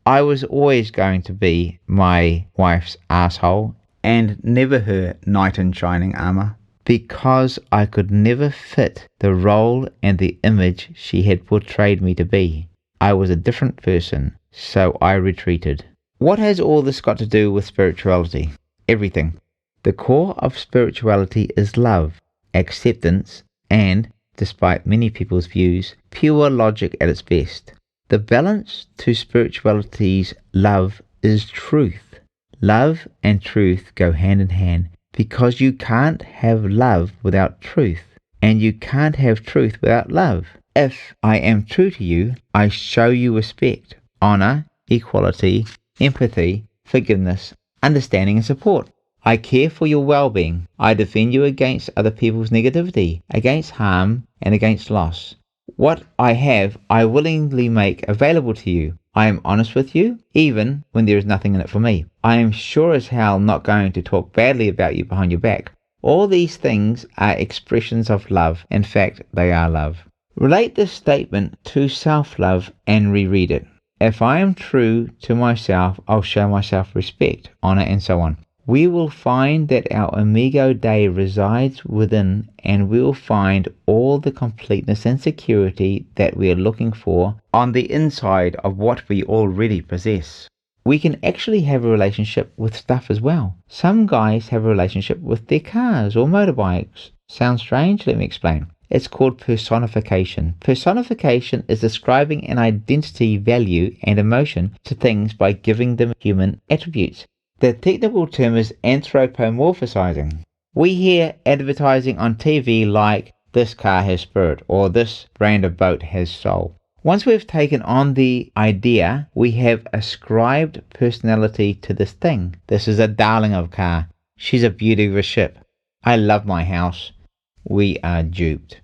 I was always going to be my wife's asshole, and never her knight in shining armour, because I could never fit the role and the image she had portrayed me to be. I was a different person, so I retreated. What has all this got to do with spirituality? Everything. The core of spirituality is love, acceptance, and, despite many people's views, pure logic at its best. The balance to spirituality's love is truth. Love and truth go hand in hand because you can't have love without truth, and you can't have truth without love. If I am true to you, I show you respect, honor, equality, empathy, forgiveness, understanding and support. I care for your well-being. I defend you against other people's negativity, against harm, and against loss. What I have, I willingly make available to you. I am honest with you, even when there is nothing in it for me. I am sure as hell not going to talk badly about you behind your back. All these things are expressions of love. In fact, they are love. Relate this statement to self-love and reread it. If I am true to myself, I'll show myself respect, honor, and so on. We will find that our Amigo Day resides within, and we will find all the completeness and security that we are looking for on the inside of what we already possess. We can actually have a relationship with stuff as well. Some guys have a relationship with their cars or motorbikes. Sounds strange? Let me explain. It's called personification. Personification is ascribing an identity, value, and emotion to things by giving them human attributes. The technical term is anthropomorphizing. We hear advertising on TV like, this car has spirit, or this brand of boat has soul. Once we've taken on the idea, we have ascribed personality to this thing. This is a darling of a car. She's a beauty of a ship. I love my house. We are duped.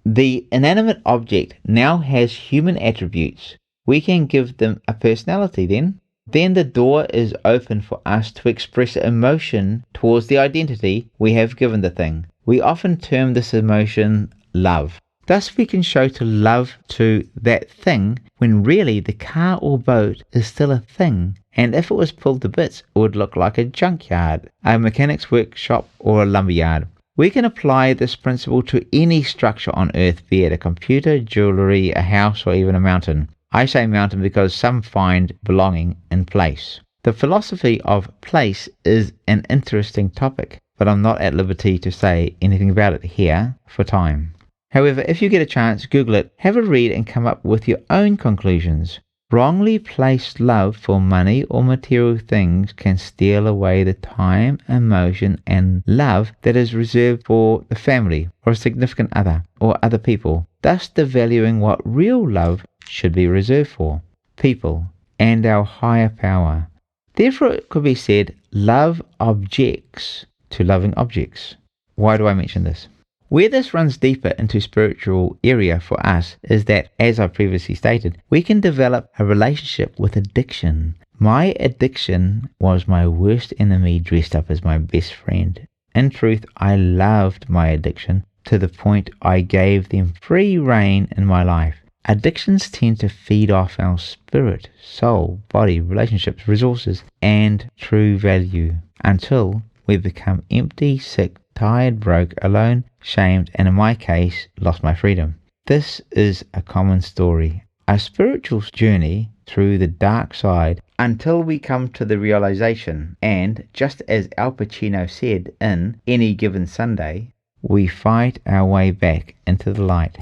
The inanimate object now has human attributes. We can give them a personality then. Then the door is open for us to express emotion towards the identity we have given the thing. We often term this emotion love. Thus we can show to love to that thing when really the car or boat is still a thing. And if it was pulled to bits, it would look like a junkyard, a mechanic's workshop, or a lumberyard. We can apply this principle to any structure on earth, be it a computer, jewelry, a house, or even a mountain. I say mountain because some find belonging in place. The philosophy of place is an interesting topic, but I'm not at liberty to say anything about it here for time. However, if you get a chance, Google it, have a read, and come up with your own conclusions. Wrongly placed love for money or material things can steal away the time, emotion, and love that is reserved for the family or a significant other or other people, thus devaluing what real love should be reserved for, people and our higher power. Therefore, it could be said, love objects to loving objects. Why do I mention this? Where this runs deeper into spiritual area for us is that, as I previously stated, we can develop a relationship with addiction. My addiction was my worst enemy dressed up as my best friend. In truth, I loved my addiction to the point I gave them free rein in my life. Addictions tend to feed off our spirit, soul, body, relationships, resources, and true value until we become empty, sick, tired, broke, alone, shamed, and in my case, lost my freedom. This is a common story, a spiritual journey through the dark side until we come to the realization, and just as Al Pacino said in Any Given Sunday, we fight our way back into the light.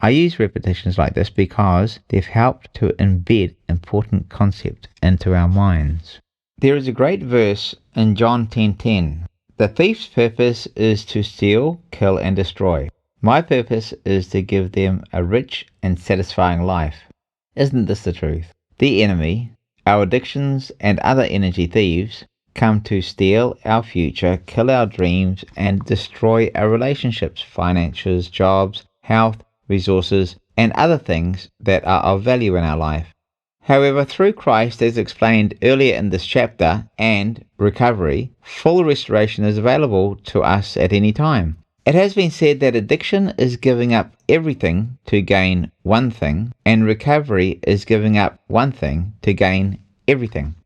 I use repetitions like this because they've helped to embed important concepts into our minds. There is a great verse in John 10:10. The thief's purpose is to steal, kill, and destroy. My purpose is to give them a rich and satisfying life. Isn't this the truth? The enemy, our addictions, and other energy thieves come to steal our future, kill our dreams, and destroy our relationships, finances, jobs, health, resources, and other things that are of value in our life. However, through Christ, as explained earlier in this chapter, and recovery, full restoration is available to us at any time. It has been said that addiction is giving up everything to gain one thing, and recovery is giving up one thing to gain everything.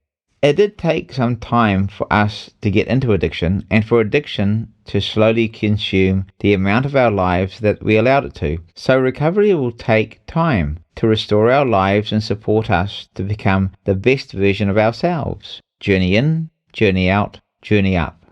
It did take some time for us to get into addiction, and for addiction to slowly consume the amount of our lives that we allowed it to. So recovery will take time to restore our lives and support us to become the best version of ourselves. Journey in, journey out, journey up.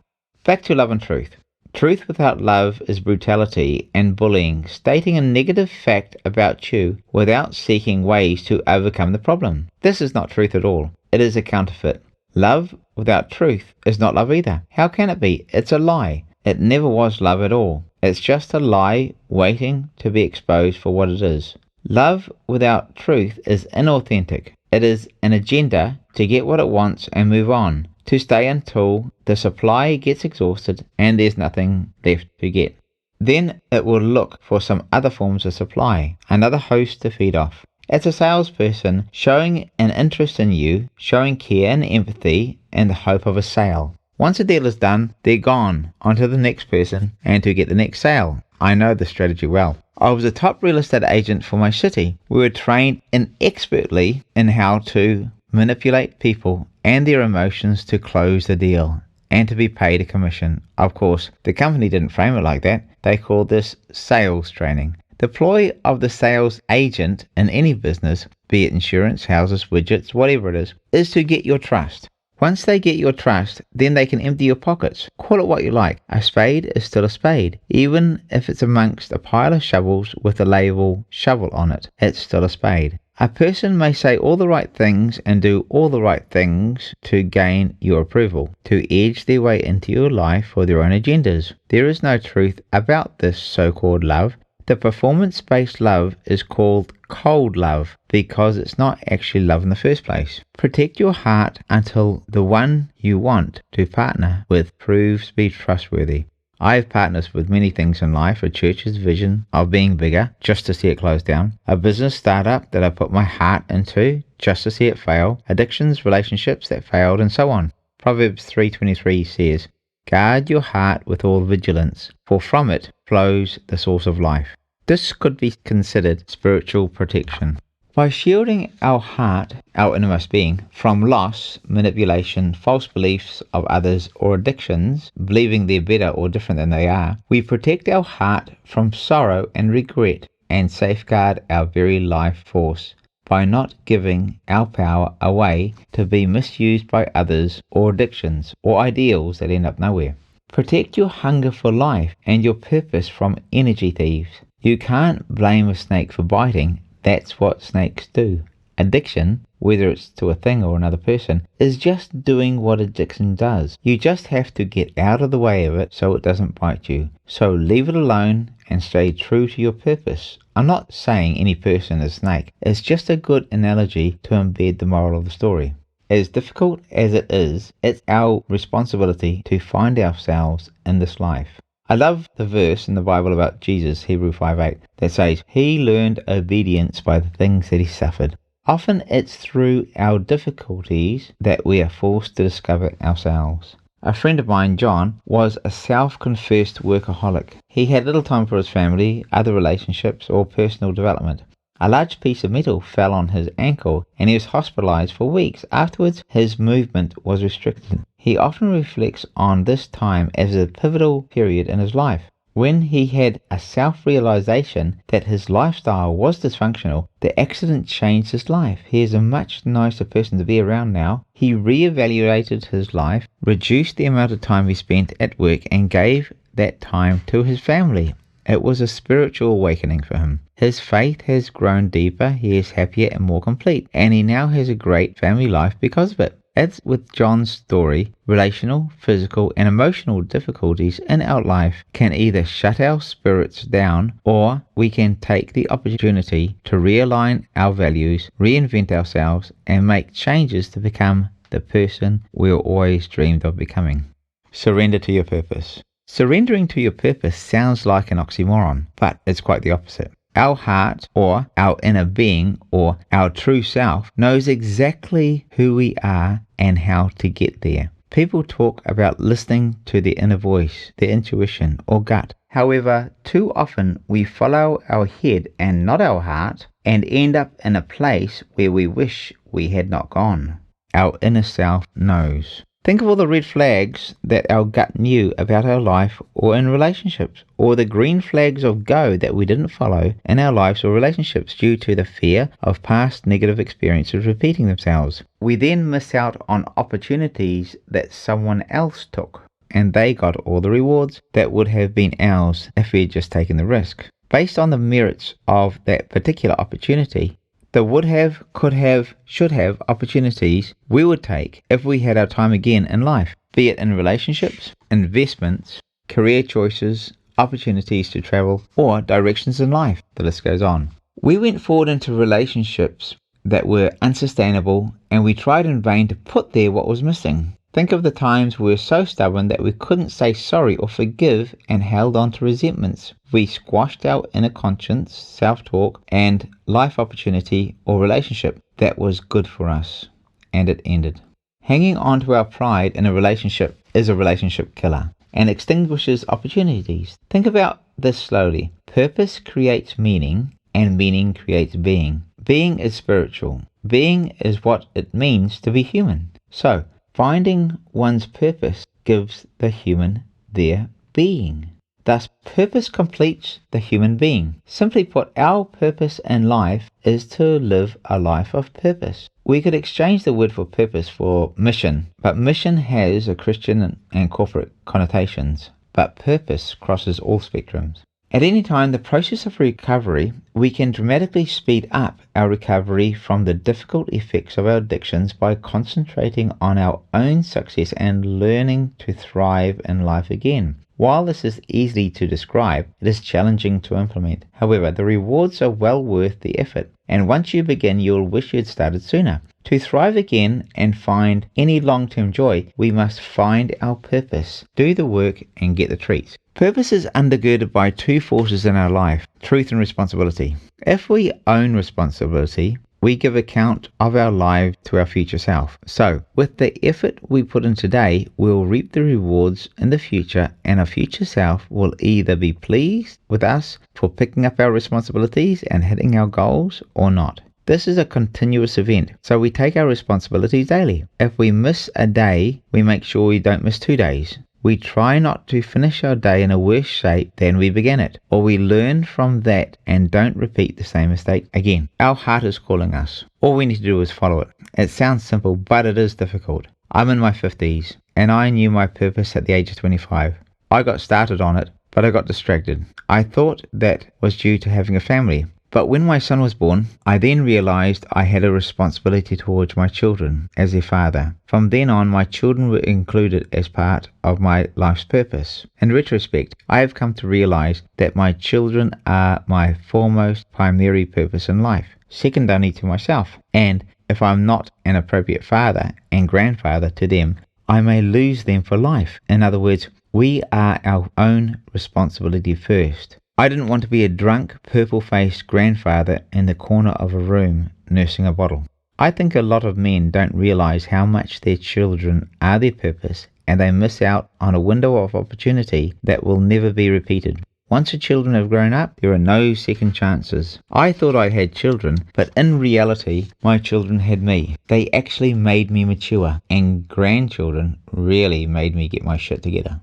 Back to love and truth. Truth without love is brutality and bullying, stating a negative fact about you without seeking ways to overcome the problem. This is not truth at all. It is a counterfeit. Love without truth is not love either. How can it be? It's a lie. It never was love at all. It's just a lie waiting to be exposed for what it is. Love without truth is inauthentic. It is an agenda to get what it wants and move on, to stay until the supply gets exhausted and there's nothing left to get. Then it will look for some other forms of supply, another host to feed off. It's a salesperson showing an interest in you, showing care and empathy and the hope of a sale. Once a deal is done, they're gone, on to the next person and to get the next sale. I know the strategy well. I was a top real estate agent for my city. We were trained expertly in how to manipulate people and their emotions to close the deal and to be paid a commission. Of course, the company didn't frame it like that. They called this sales training. The ploy of the sales agent in any business, be it insurance, houses, widgets, whatever it is to get your trust. Once they get your trust, then they can empty your pockets. Call it what you like. A spade is still a spade. Even if it's amongst a pile of shovels with the label shovel on it, it's still a spade. A person may say all the right things and do all the right things to gain your approval, to edge their way into your life for their own agendas. There is no truth about this so-called love. The performance-based love is called cold love because it's not actually love in the first place. Protect your heart until the one you want to partner with proves to be trustworthy. I have partners with many things in life: a church's vision of being bigger, just to see it close down; a business startup that I put my heart into, just to see it fail; addictions, relationships that failed, and so on. Proverbs 3:23 says, "Guard your heart with all vigilance, for from it flows the source of life." This could be considered spiritual protection. By shielding our heart, our innermost being, from loss, manipulation, false beliefs of others, or addictions, believing they're better or different than they are, we protect our heart from sorrow and regret and safeguard our very life force by not giving our power away to be misused by others or addictions or ideals that end up nowhere. Protect your hunger for life and your purpose from energy thieves. You can't blame a snake for biting. That's what snakes do. Addiction, whether it's to a thing or another person, is just doing what addiction does. You just have to get out of the way of it so it doesn't bite you. So leave it alone and stay true to your purpose. I'm not saying any person is a snake. It's just a good analogy to embed the moral of the story. As difficult as it is, it's our responsibility to find ourselves in this life. I love the verse in the Bible about Jesus, Hebrews 5:8, that says, "He learned obedience by the things that he suffered." Often it's through our difficulties that we are forced to discover ourselves. A friend of mine, John, was a self-confessed workaholic. He had little time for his family, other relationships, or personal development. A large piece of metal fell on his ankle and he was hospitalized for weeks. Afterwards, his movement was restricted. He often reflects on this time as a pivotal period in his life. When he had a self-realization that his lifestyle was dysfunctional, the accident changed his life. He is a much nicer person to be around now. He reevaluated his life, reduced the amount of time he spent at work, and gave that time to his family. It was a spiritual awakening for him. His faith has grown deeper, he is happier and more complete, and he now has a great family life because of it. As with John's story, relational, physical, and emotional difficulties in our life can either shut our spirits down, or we can take the opportunity to realign our values, reinvent ourselves, and make changes to become the person we always dreamed of becoming. Surrender to your purpose. Surrendering to your purpose sounds like an oxymoron, but it's quite the opposite. Our heart, or our inner being, or our true self, knows exactly who we are and how to get there. People talk about listening to their inner voice, their intuition, or gut. However, too often we follow our head and not our heart, and end up in a place where we wish we had not gone. Our inner self knows. Think of all the red flags that our gut knew about our life or in relationships, or the green flags of go that we didn't follow in our lives or relationships due to the fear of past negative experiences repeating themselves. We then miss out on opportunities that someone else took, and they got all the rewards that would have been ours if we had just taken the risk. Based on the merits of that particular opportunity, the would have, could have, should have opportunities we would take if we had our time again in life, be it in relationships, investments, career choices, opportunities to travel, or directions in life. The list goes on. We went forward into relationships that were unsustainable, and we tried in vain to put there what was missing. Think of the times we were so stubborn that we couldn't say sorry or forgive and held on to resentments. We squashed our inner conscience, self-talk, and life opportunity or relationship that was good for us, and it ended. Hanging on to our pride in a relationship is a relationship killer and extinguishes opportunities. Think about this slowly. Purpose creates meaning, and meaning creates being. Being is spiritual. Being is what it means to be human. So, finding one's purpose gives the human their being. Thus, purpose completes the human being. Simply put, our purpose in life is to live a life of purpose. We could exchange the word for purpose for mission, but mission has a Christian and corporate connotations, but purpose crosses all spectrums. At any time, the process of recovery, we can dramatically speed up our recovery from the difficult effects of our addictions by concentrating on our own success and learning to thrive in life again. While this is easy to describe, it is challenging to implement. However, the rewards are well worth the effort, and once you begin, you'll wish you'd started sooner. To thrive again and find any long-term joy, we must find our purpose, do the work, and get the treats. Purpose is undergirded by two forces in our life, truth and responsibility. If we own responsibility, we give account of our life to our future self. So, with the effort we put in today, we'll reap the rewards in the future, and our future self will either be pleased with us for picking up our responsibilities and hitting our goals or not. This is a continuous event, so we take our responsibilities daily. If we miss a day, we make sure we don't miss 2 days. We try not to finish our day in a worse shape than we began it, or we learn from that and don't repeat the same mistake again. Our heart is calling us. All we need to do is follow it. It sounds simple, but it is difficult. I'm in my 50s, and I knew my purpose at the age of 25. I got started on it, but I got distracted. I thought that was due to having a family. But when my son was born, I then realized I had a responsibility towards my children as their father. From then on, my children were included as part of my life's purpose. In retrospect, I have come to realize that my children are my foremost primary purpose in life, second only to myself. And if I'm not an appropriate father and grandfather to them, I may lose them for life. In other words, we are our own responsibility first. I didn't want to be a drunk, purple-faced grandfather in the corner of a room nursing a bottle. I think a lot of men don't realize how much their children are their purpose, and they miss out on a window of opportunity that will never be repeated. Once the children have grown up, there are no second chances. I thought I had children, but in reality, my children had me. They actually made me mature, and grandchildren really made me get my shit together.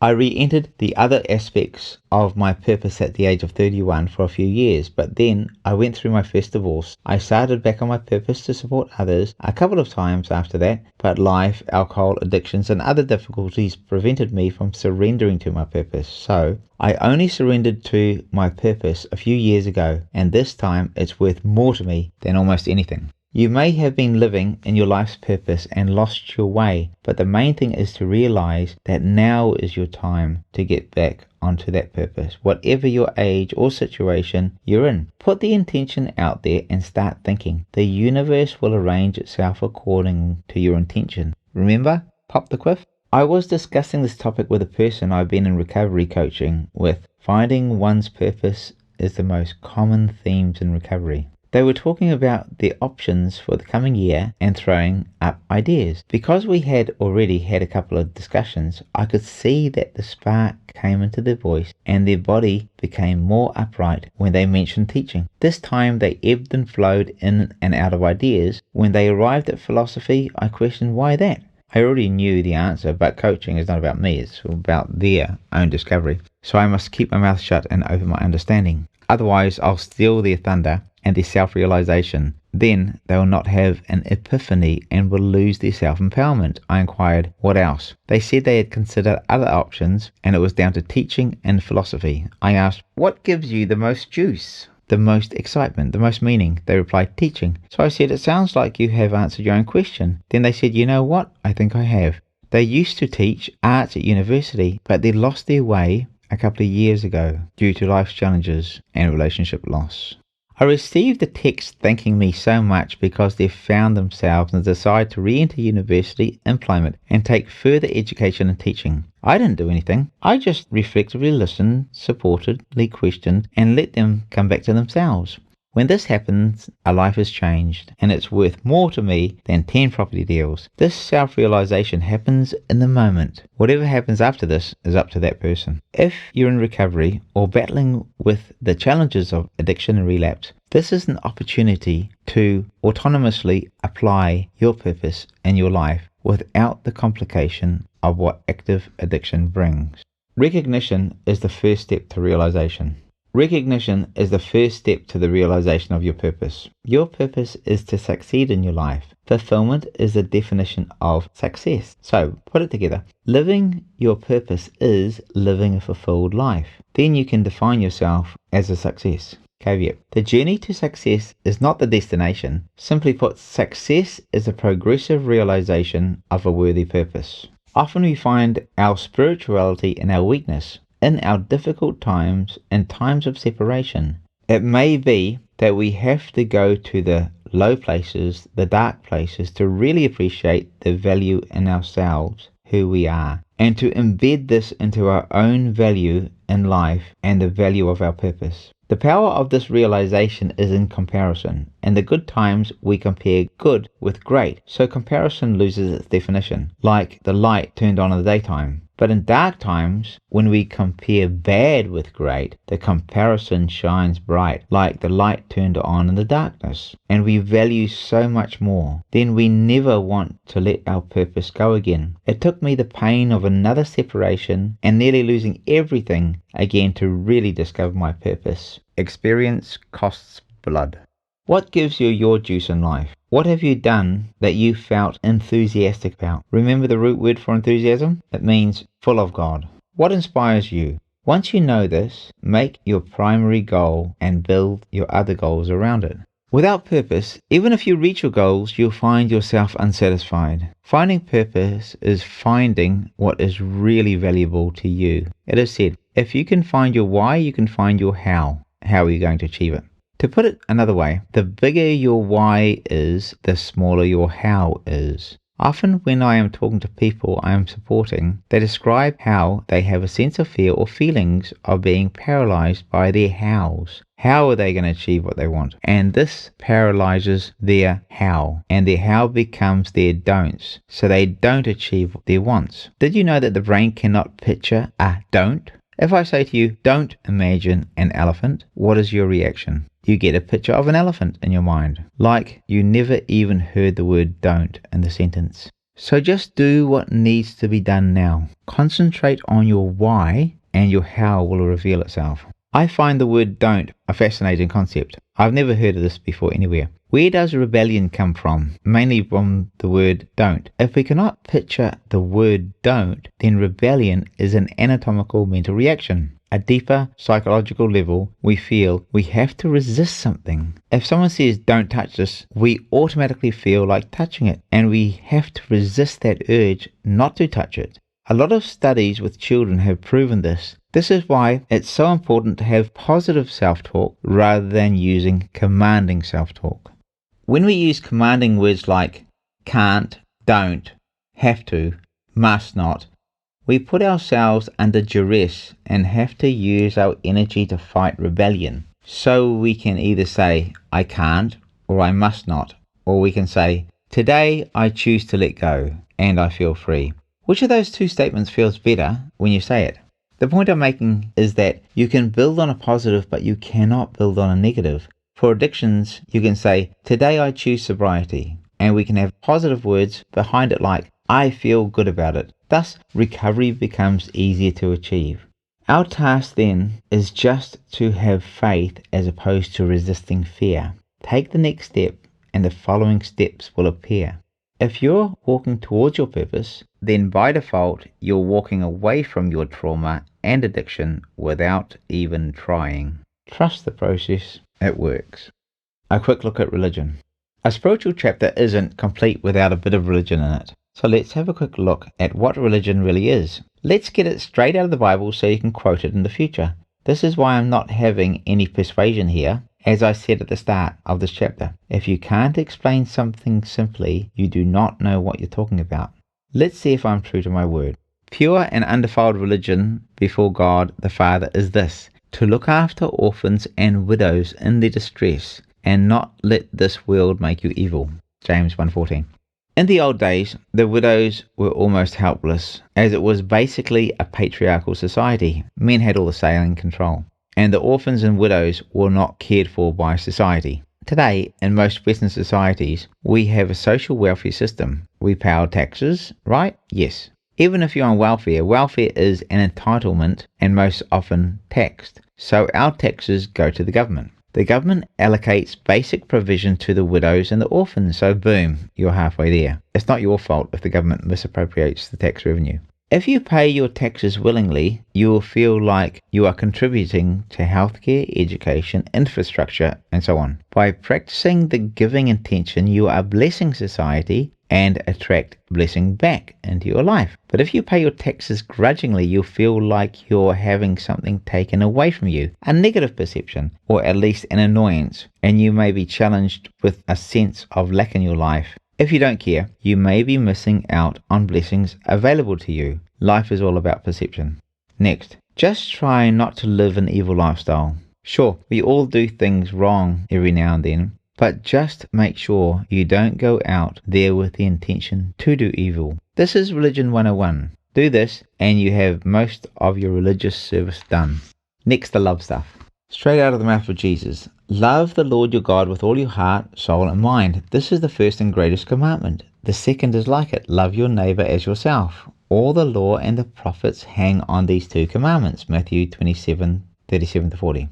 I re-entered the other aspects of my purpose at the age of 31 for a few years, but then I went through my first divorce. I started back on my purpose to support others a couple of times after that, but life, alcohol, addictions and other difficulties prevented me from surrendering to my purpose. So I only surrendered to my purpose a few years ago, and this time it's worth more to me than almost anything. You may have been living in your life's purpose and lost your way, but the main thing is to realize that now is your time to get back onto that purpose. Whatever your age or situation you're in, put the intention out there and start thinking. The universe will arrange itself according to your intention. Remember, pop the quiff? I was discussing this topic with a person I've been in recovery coaching with. Finding one's purpose is the most common themes in recovery. They were talking about the options for the coming year and throwing up ideas. Because we had already had a couple of discussions, I could see that the spark came into their voice and their body became more upright when they mentioned teaching. This time they ebbed and flowed in and out of ideas. When they arrived at philosophy, I questioned why that. I already knew the answer, but coaching is not about me, it's about their own discovery. So I must keep my mouth shut and open my understanding. Otherwise, I'll steal their thunder and their self-realization. Then they will not have an epiphany and will lose their self-empowerment. I inquired, what else? They said they had considered other options and it was down to teaching and philosophy. I asked, what gives you the most juice, the most excitement, the most meaning? They replied, teaching. So I said, it sounds like you have answered your own question. Then they said, you know what? I think I have. They used to teach arts at university, but they lost their way a couple of years ago due to life's challenges and relationship loss. I received a text thanking me so much because they've found themselves and decided to re-enter university, employment, and take further education and teaching. I didn't do anything. I just reflectively listened, supportedly questioned, and let them come back to themselves. When this happens, a life is changed, and it's worth more to me than 10 property deals. This self-realization happens in the moment. Whatever happens after this is up to that person. If you're in recovery or battling with the challenges of addiction and relapse, this is an opportunity to autonomously apply your purpose in your life without the complication of what active addiction brings. Recognition is the first step to realization. Recognition is the first step to the realization of your purpose. Your purpose is to succeed in your life. Fulfillment is the definition of success. So, put it together. Living your purpose is living a fulfilled life. Then you can define yourself as a success. Caveat. The journey to success is not the destination. Simply put, success is a progressive realization of a worthy purpose. Often we find our spirituality in our weakness, in our difficult times and times of separation. It may be that we have to go to the low places, the dark places, to really appreciate the value in ourselves, who we are, and to embed this into our own value in life and the value of our purpose. The power of this realization is in comparison. In the good times, we compare good with great, so comparison loses its definition, like the light turned on in the daytime. But in dark times, when we compare bad with great, the comparison shines bright, like the light turned on in the darkness, and we value so much more. Then we never want to let our purpose go again. It took me the pain of another separation and nearly losing everything again to really discover my purpose. Experience costs blood. What gives you your juice in life? What have you done that you felt enthusiastic about? Remember the root word for enthusiasm? It means full of God. What inspires you? Once you know this, make your primary goal and build your other goals around it. Without purpose, even if you reach your goals, you'll find yourself unsatisfied. Finding purpose is finding what is really valuable to you. It is said, if you can find your why, you can find your how. How are you going to achieve it? To put it another way, the bigger your why is, the smaller your how is. Often when I am talking to people I am supporting, they describe how they have a sense of fear or feelings of being paralyzed by their hows. How are they going to achieve what they want? And this paralyzes their how, and their how becomes their don'ts, so they don't achieve their wants. Did you know that the brain cannot picture a don't? If I say to you, don't imagine an elephant, what is your reaction? You get a picture of an elephant in your mind, like you never even heard the word don't in the sentence. So just do what needs to be done now. Concentrate on your why, and your how will reveal itself. I find the word don't a fascinating concept. I've never heard of this before anywhere. Where does rebellion come from? Mainly from the word don't. If we cannot picture the word don't, then rebellion is an anatomical mental reaction. A deeper psychological level, we feel we have to resist something. If someone says don't touch this, we automatically feel like touching it, and we have to resist that urge not to touch it. A lot of studies with children have proven this. This is why it's so important to have positive self-talk rather than using commanding self-talk. When we use commanding words like can't, don't, have to, must not, we put ourselves under duress and have to use our energy to fight rebellion. So we can either say, I can't, or I must not, or we can say, today I choose to let go, and I feel free. Which of those two statements feels better when you say it? The point I'm making is that you can build on a positive, but you cannot build on a negative. For addictions, you can say, today I choose sobriety, and we can have positive words behind it like, I feel good about it. Thus, recovery becomes easier to achieve. Our task then is just to have faith as opposed to resisting fear. Take the next step and the following steps will appear. If you're walking towards your purpose, then by default, you're walking away from your trauma and addiction without even trying. Trust the process, it works. A quick look at religion. A spiritual chapter isn't complete without a bit of religion in it. So let's have a quick look at what religion really is. Let's get it straight out of the Bible so you can quote it in the future. This is why I'm not having any persuasion here. As I said at the start of this chapter, if you can't explain something simply, you do not know what you're talking about. Let's see if I'm true to my word. Pure and undefiled religion before God the Father is this: to look after orphans and widows in their distress, and not let this world make you evil. James 1:14. In the old days, the widows were almost helpless, as it was basically a patriarchal society. Men had all the say and control, and the orphans and widows were not cared for by society. Today, in most Western societies, we have a social welfare system. We pay our taxes, right? Yes. Even if you're on welfare, welfare is an entitlement and most often taxed. So our taxes go to the government. The government allocates basic provision to the widows and the orphans, so boom, you're halfway there. It's not your fault if the government misappropriates the tax revenue. If you pay your taxes willingly, you will feel like you are contributing to healthcare, education, infrastructure, and so on. By practicing the giving intention, you are blessing society and attract blessing back into your life. But if you pay your taxes grudgingly, you'll feel like you're having something taken away from you, a negative perception, or at least an annoyance, and you may be challenged with a sense of lack in your life. If you don't care, you may be missing out on blessings available to you. Life is all about perception. Next, just try not to live an evil lifestyle. Sure, we all do things wrong every now and then, but just make sure you don't go out there with the intention to do evil. This is Religion 101. Do this and you have most of your religious service done. Next, the love stuff. Straight out of the mouth of Jesus. Love the Lord your God with all your heart, soul and mind. This is the first and greatest commandment. The second is like it. Love your neighbor as yourself. All the law and the prophets hang on these two commandments. Matthew 27:37-40.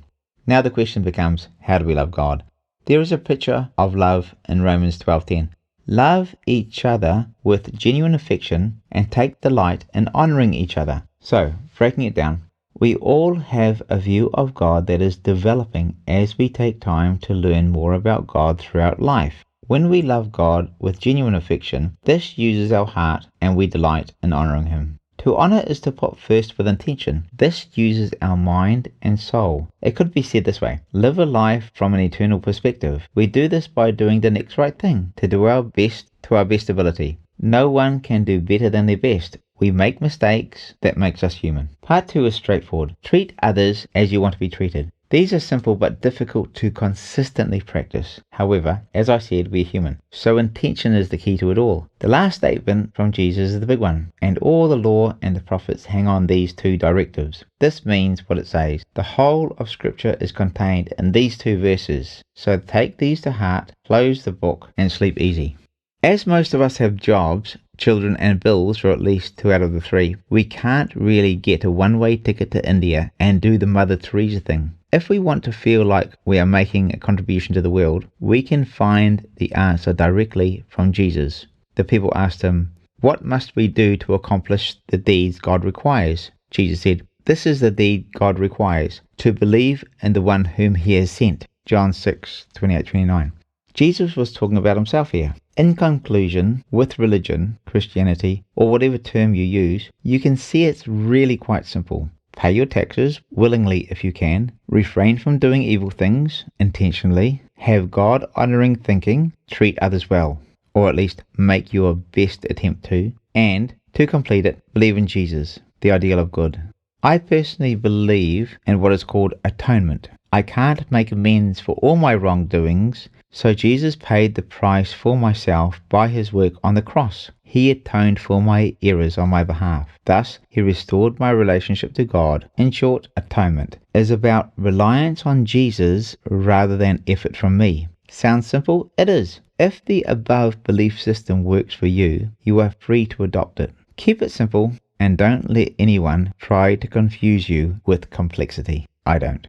Now the question becomes, how do we love God? There is a picture of love in Romans 12:10. Love each other with genuine affection and take delight in honoring each other. So, breaking it down, we all have a view of God that is developing as we take time to learn more about God throughout life. When we love God with genuine affection, this uses our heart and we delight in honoring Him. To honor is to put first with intention. This uses our mind and soul. It could be said this way: live a life from an eternal perspective. We do this by doing the next right thing, to do our best to our best ability. No one can do better than their best. We make mistakes. That makes us human. Part 2 is straightforward. Treat others as you want to be treated. These are simple but difficult to consistently practice. However, as I said, we're human, so intention is the key to it all. The last statement from Jesus is the big one, and all the law and the prophets hang on these two directives. This means what it says. The whole of Scripture is contained in these two verses, so take these to heart, close the book, and sleep easy. As most of us have jobs, children and bills for at least 2 out of the 3, we can't really get a one-way ticket to India and do the Mother Teresa thing. If we want to feel like we are making a contribution to the world, we can find the answer directly from Jesus. The people asked him, "What must we do to accomplish the deeds God requires?" Jesus said, "This is the deed God requires, to believe in the one whom He has sent." John 6:28-29. Jesus was talking about Himself here. In conclusion, with religion, Christianity, or whatever term you use, you can see it's really quite simple. Pay your taxes willingly if you can. Refrain from doing evil things intentionally. Have God-honoring thinking. Treat others well, or at least make your best attempt to. And, to complete it, believe in Jesus, the ideal of good. I personally believe in what is called atonement. I can't make amends for all my wrongdoings, so Jesus paid the price for myself by His work on the cross. He atoned for my errors on my behalf. Thus, He restored my relationship to God. In short, atonement is about reliance on Jesus rather than effort from me. Sounds simple? It is. If the above belief system works for you, you are free to adopt it. Keep it simple and don't let anyone try to confuse you with complexity. I don't.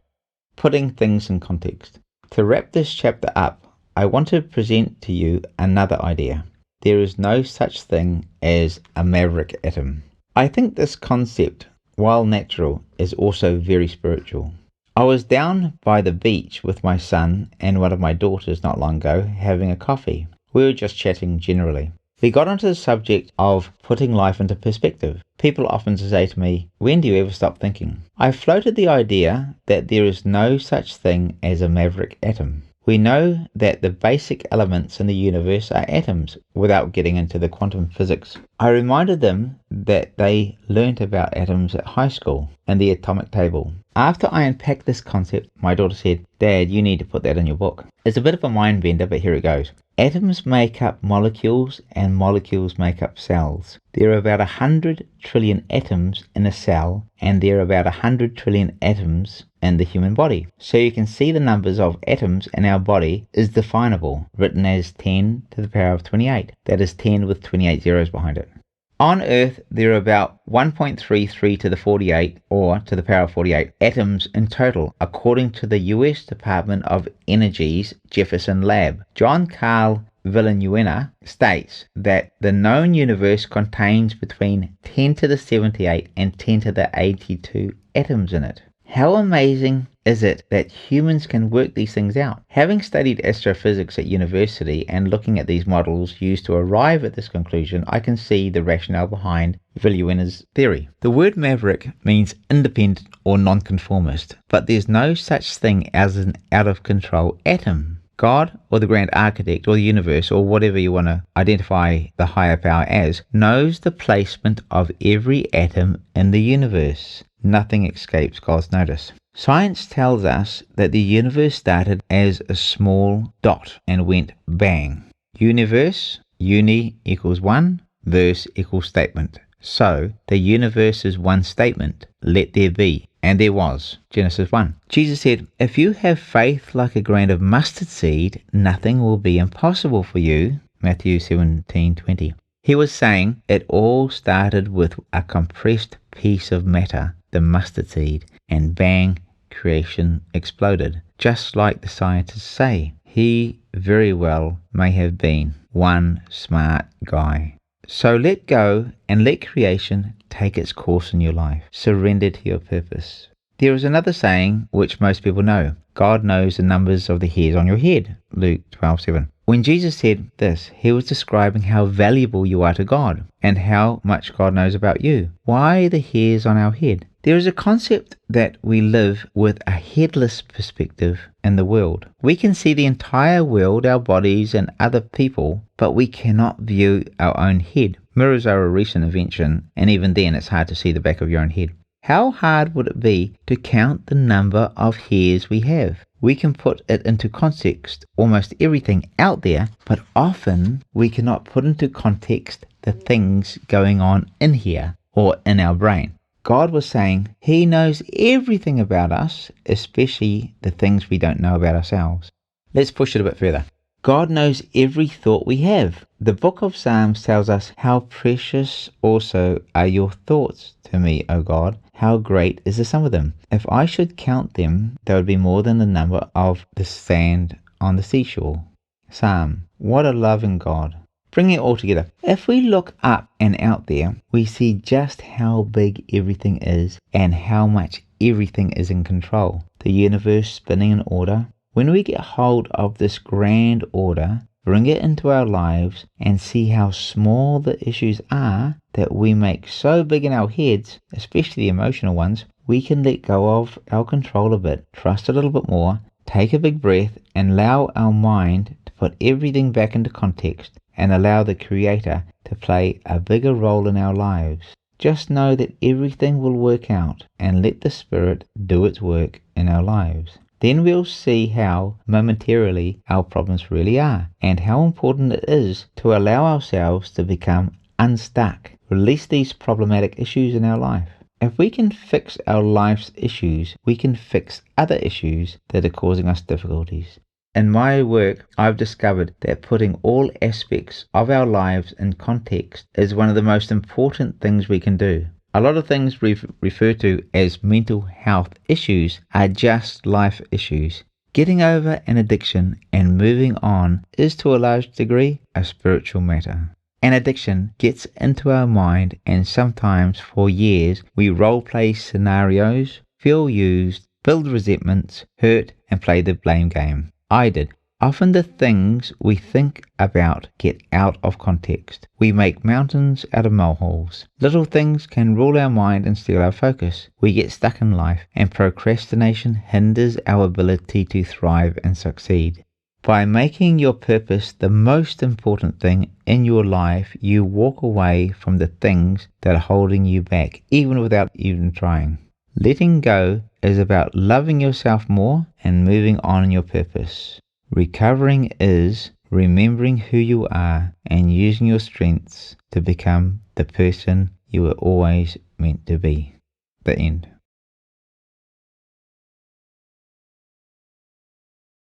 Putting things in context. To wrap this chapter up, I want to present to you another idea. There is no such thing as a maverick atom. I think this concept, while natural, is also very spiritual. I was down by the beach with my son and one of my daughters not long ago having a coffee. We were just chatting generally. We got onto the subject of putting life into perspective. People often say to me, "When do you ever stop thinking?" I floated the idea that there is no such thing as a maverick atom. We know that the basic elements in the universe are atoms without getting into the quantum physics. I reminded them that they learnt about atoms at high school and the atomic table. After I unpacked this concept, my daughter said, "Dad, you need to put that in your book." It's a bit of a mind bender, but here it goes. Atoms make up molecules and molecules make up cells. There are about 100 trillion atoms in a cell, and there are about 100 trillion atoms in the human body. So you can see the numbers of atoms in our body is definable, written as 10 to the power of 28. That is 10 with 28 zeros behind it. On Earth, there are about 1.33 to the 48, or to the power of 48, atoms in total, according to the US Department of Energy's Jefferson Lab. John Carl Villanueva states that the known universe contains between 10 to the 78 and 10 to the 82 atoms in it. How amazing is it that humans can work these things out? Having studied astrophysics at university and looking at these models used to arrive at this conclusion, I can see the rationale behind Villanueva's theory. The word maverick means independent or nonconformist, but there's no such thing as an out-of-control atom. God, or the grand architect, or the universe, or whatever you want to identify the higher power as, knows the placement of every atom in the universe. Nothing escapes God's notice. Science tells us that the universe started as a small dot and went bang. Universe, uni equals one, verse equals statement. So, the universe is one statement, let there be. And there was. Genesis 1. Jesus said, "If you have faith like a grain of mustard seed, nothing will be impossible for you." Matthew 17:20. He was saying it all started with a compressed piece of matter, the mustard seed, and bang, creation exploded. Just like the scientists say, he very well may have been one smart guy. So let go and let creation take its course in your life. Surrender to your purpose. There is another saying which most people know. God knows the numbers of the hairs on your head. Luke 12:7. When Jesus said this, he was describing how valuable you are to God and how much God knows about you. Why the hairs on our head? There is a concept that we live with a headless perspective in the world. We can see the entire world, our bodies and other people, but we cannot view our own head. Mirrors are a recent invention, and even then it's hard to see the back of your own head. How hard would it be to count the number of hairs we have? We can put it into context, almost everything out there, but often we cannot put into context the things going on in here or in our brain. God was saying he knows everything about us, especially the things we don't know about ourselves. Let's push it a bit further. God knows every thought we have. The book of Psalms tells us, "How precious also are your thoughts to me, O God. How great is the sum of them. If I should count them, they would be more than the number of the sand on the seashore." Psalm. What a loving God. Bring it all together. If we look up and out there, we see just how big everything is and how much everything is in control. The universe spinning in order. When we get hold of this grand order, bring it into our lives and see how small the issues are that we make so big in our heads, especially the emotional ones, we can let go of our control a bit, trust a little bit more, take a big breath and allow our mind to put everything back into context and allow the Creator to play a bigger role in our lives. Just know that everything will work out and let the Spirit do its work in our lives. Then we'll see how momentarily our problems really are and how important it is to allow ourselves to become unstuck, release these problematic issues in our life. If we can fix our life's issues, we can fix other issues that are causing us difficulties. In my work, I've discovered that putting all aspects of our lives in context is one of the most important things we can do. A lot of things we refer to as mental health issues are just life issues. Getting over an addiction and moving on is to a large degree a spiritual matter. An addiction gets into our mind and sometimes for years we role play scenarios, feel used, build resentments, hurt and play the blame game. I did. Often the things we think about get out of context. We make mountains out of molehills. Little things can rule our mind and steal our focus. We get stuck in life, and procrastination hinders our ability to thrive and succeed. By making your purpose the most important thing in your life, you walk away from the things that are holding you back, even without even trying. Letting go is about loving yourself more and moving on in your purpose. Recovering is remembering who you are and using your strengths to become the person you were always meant to be. The end.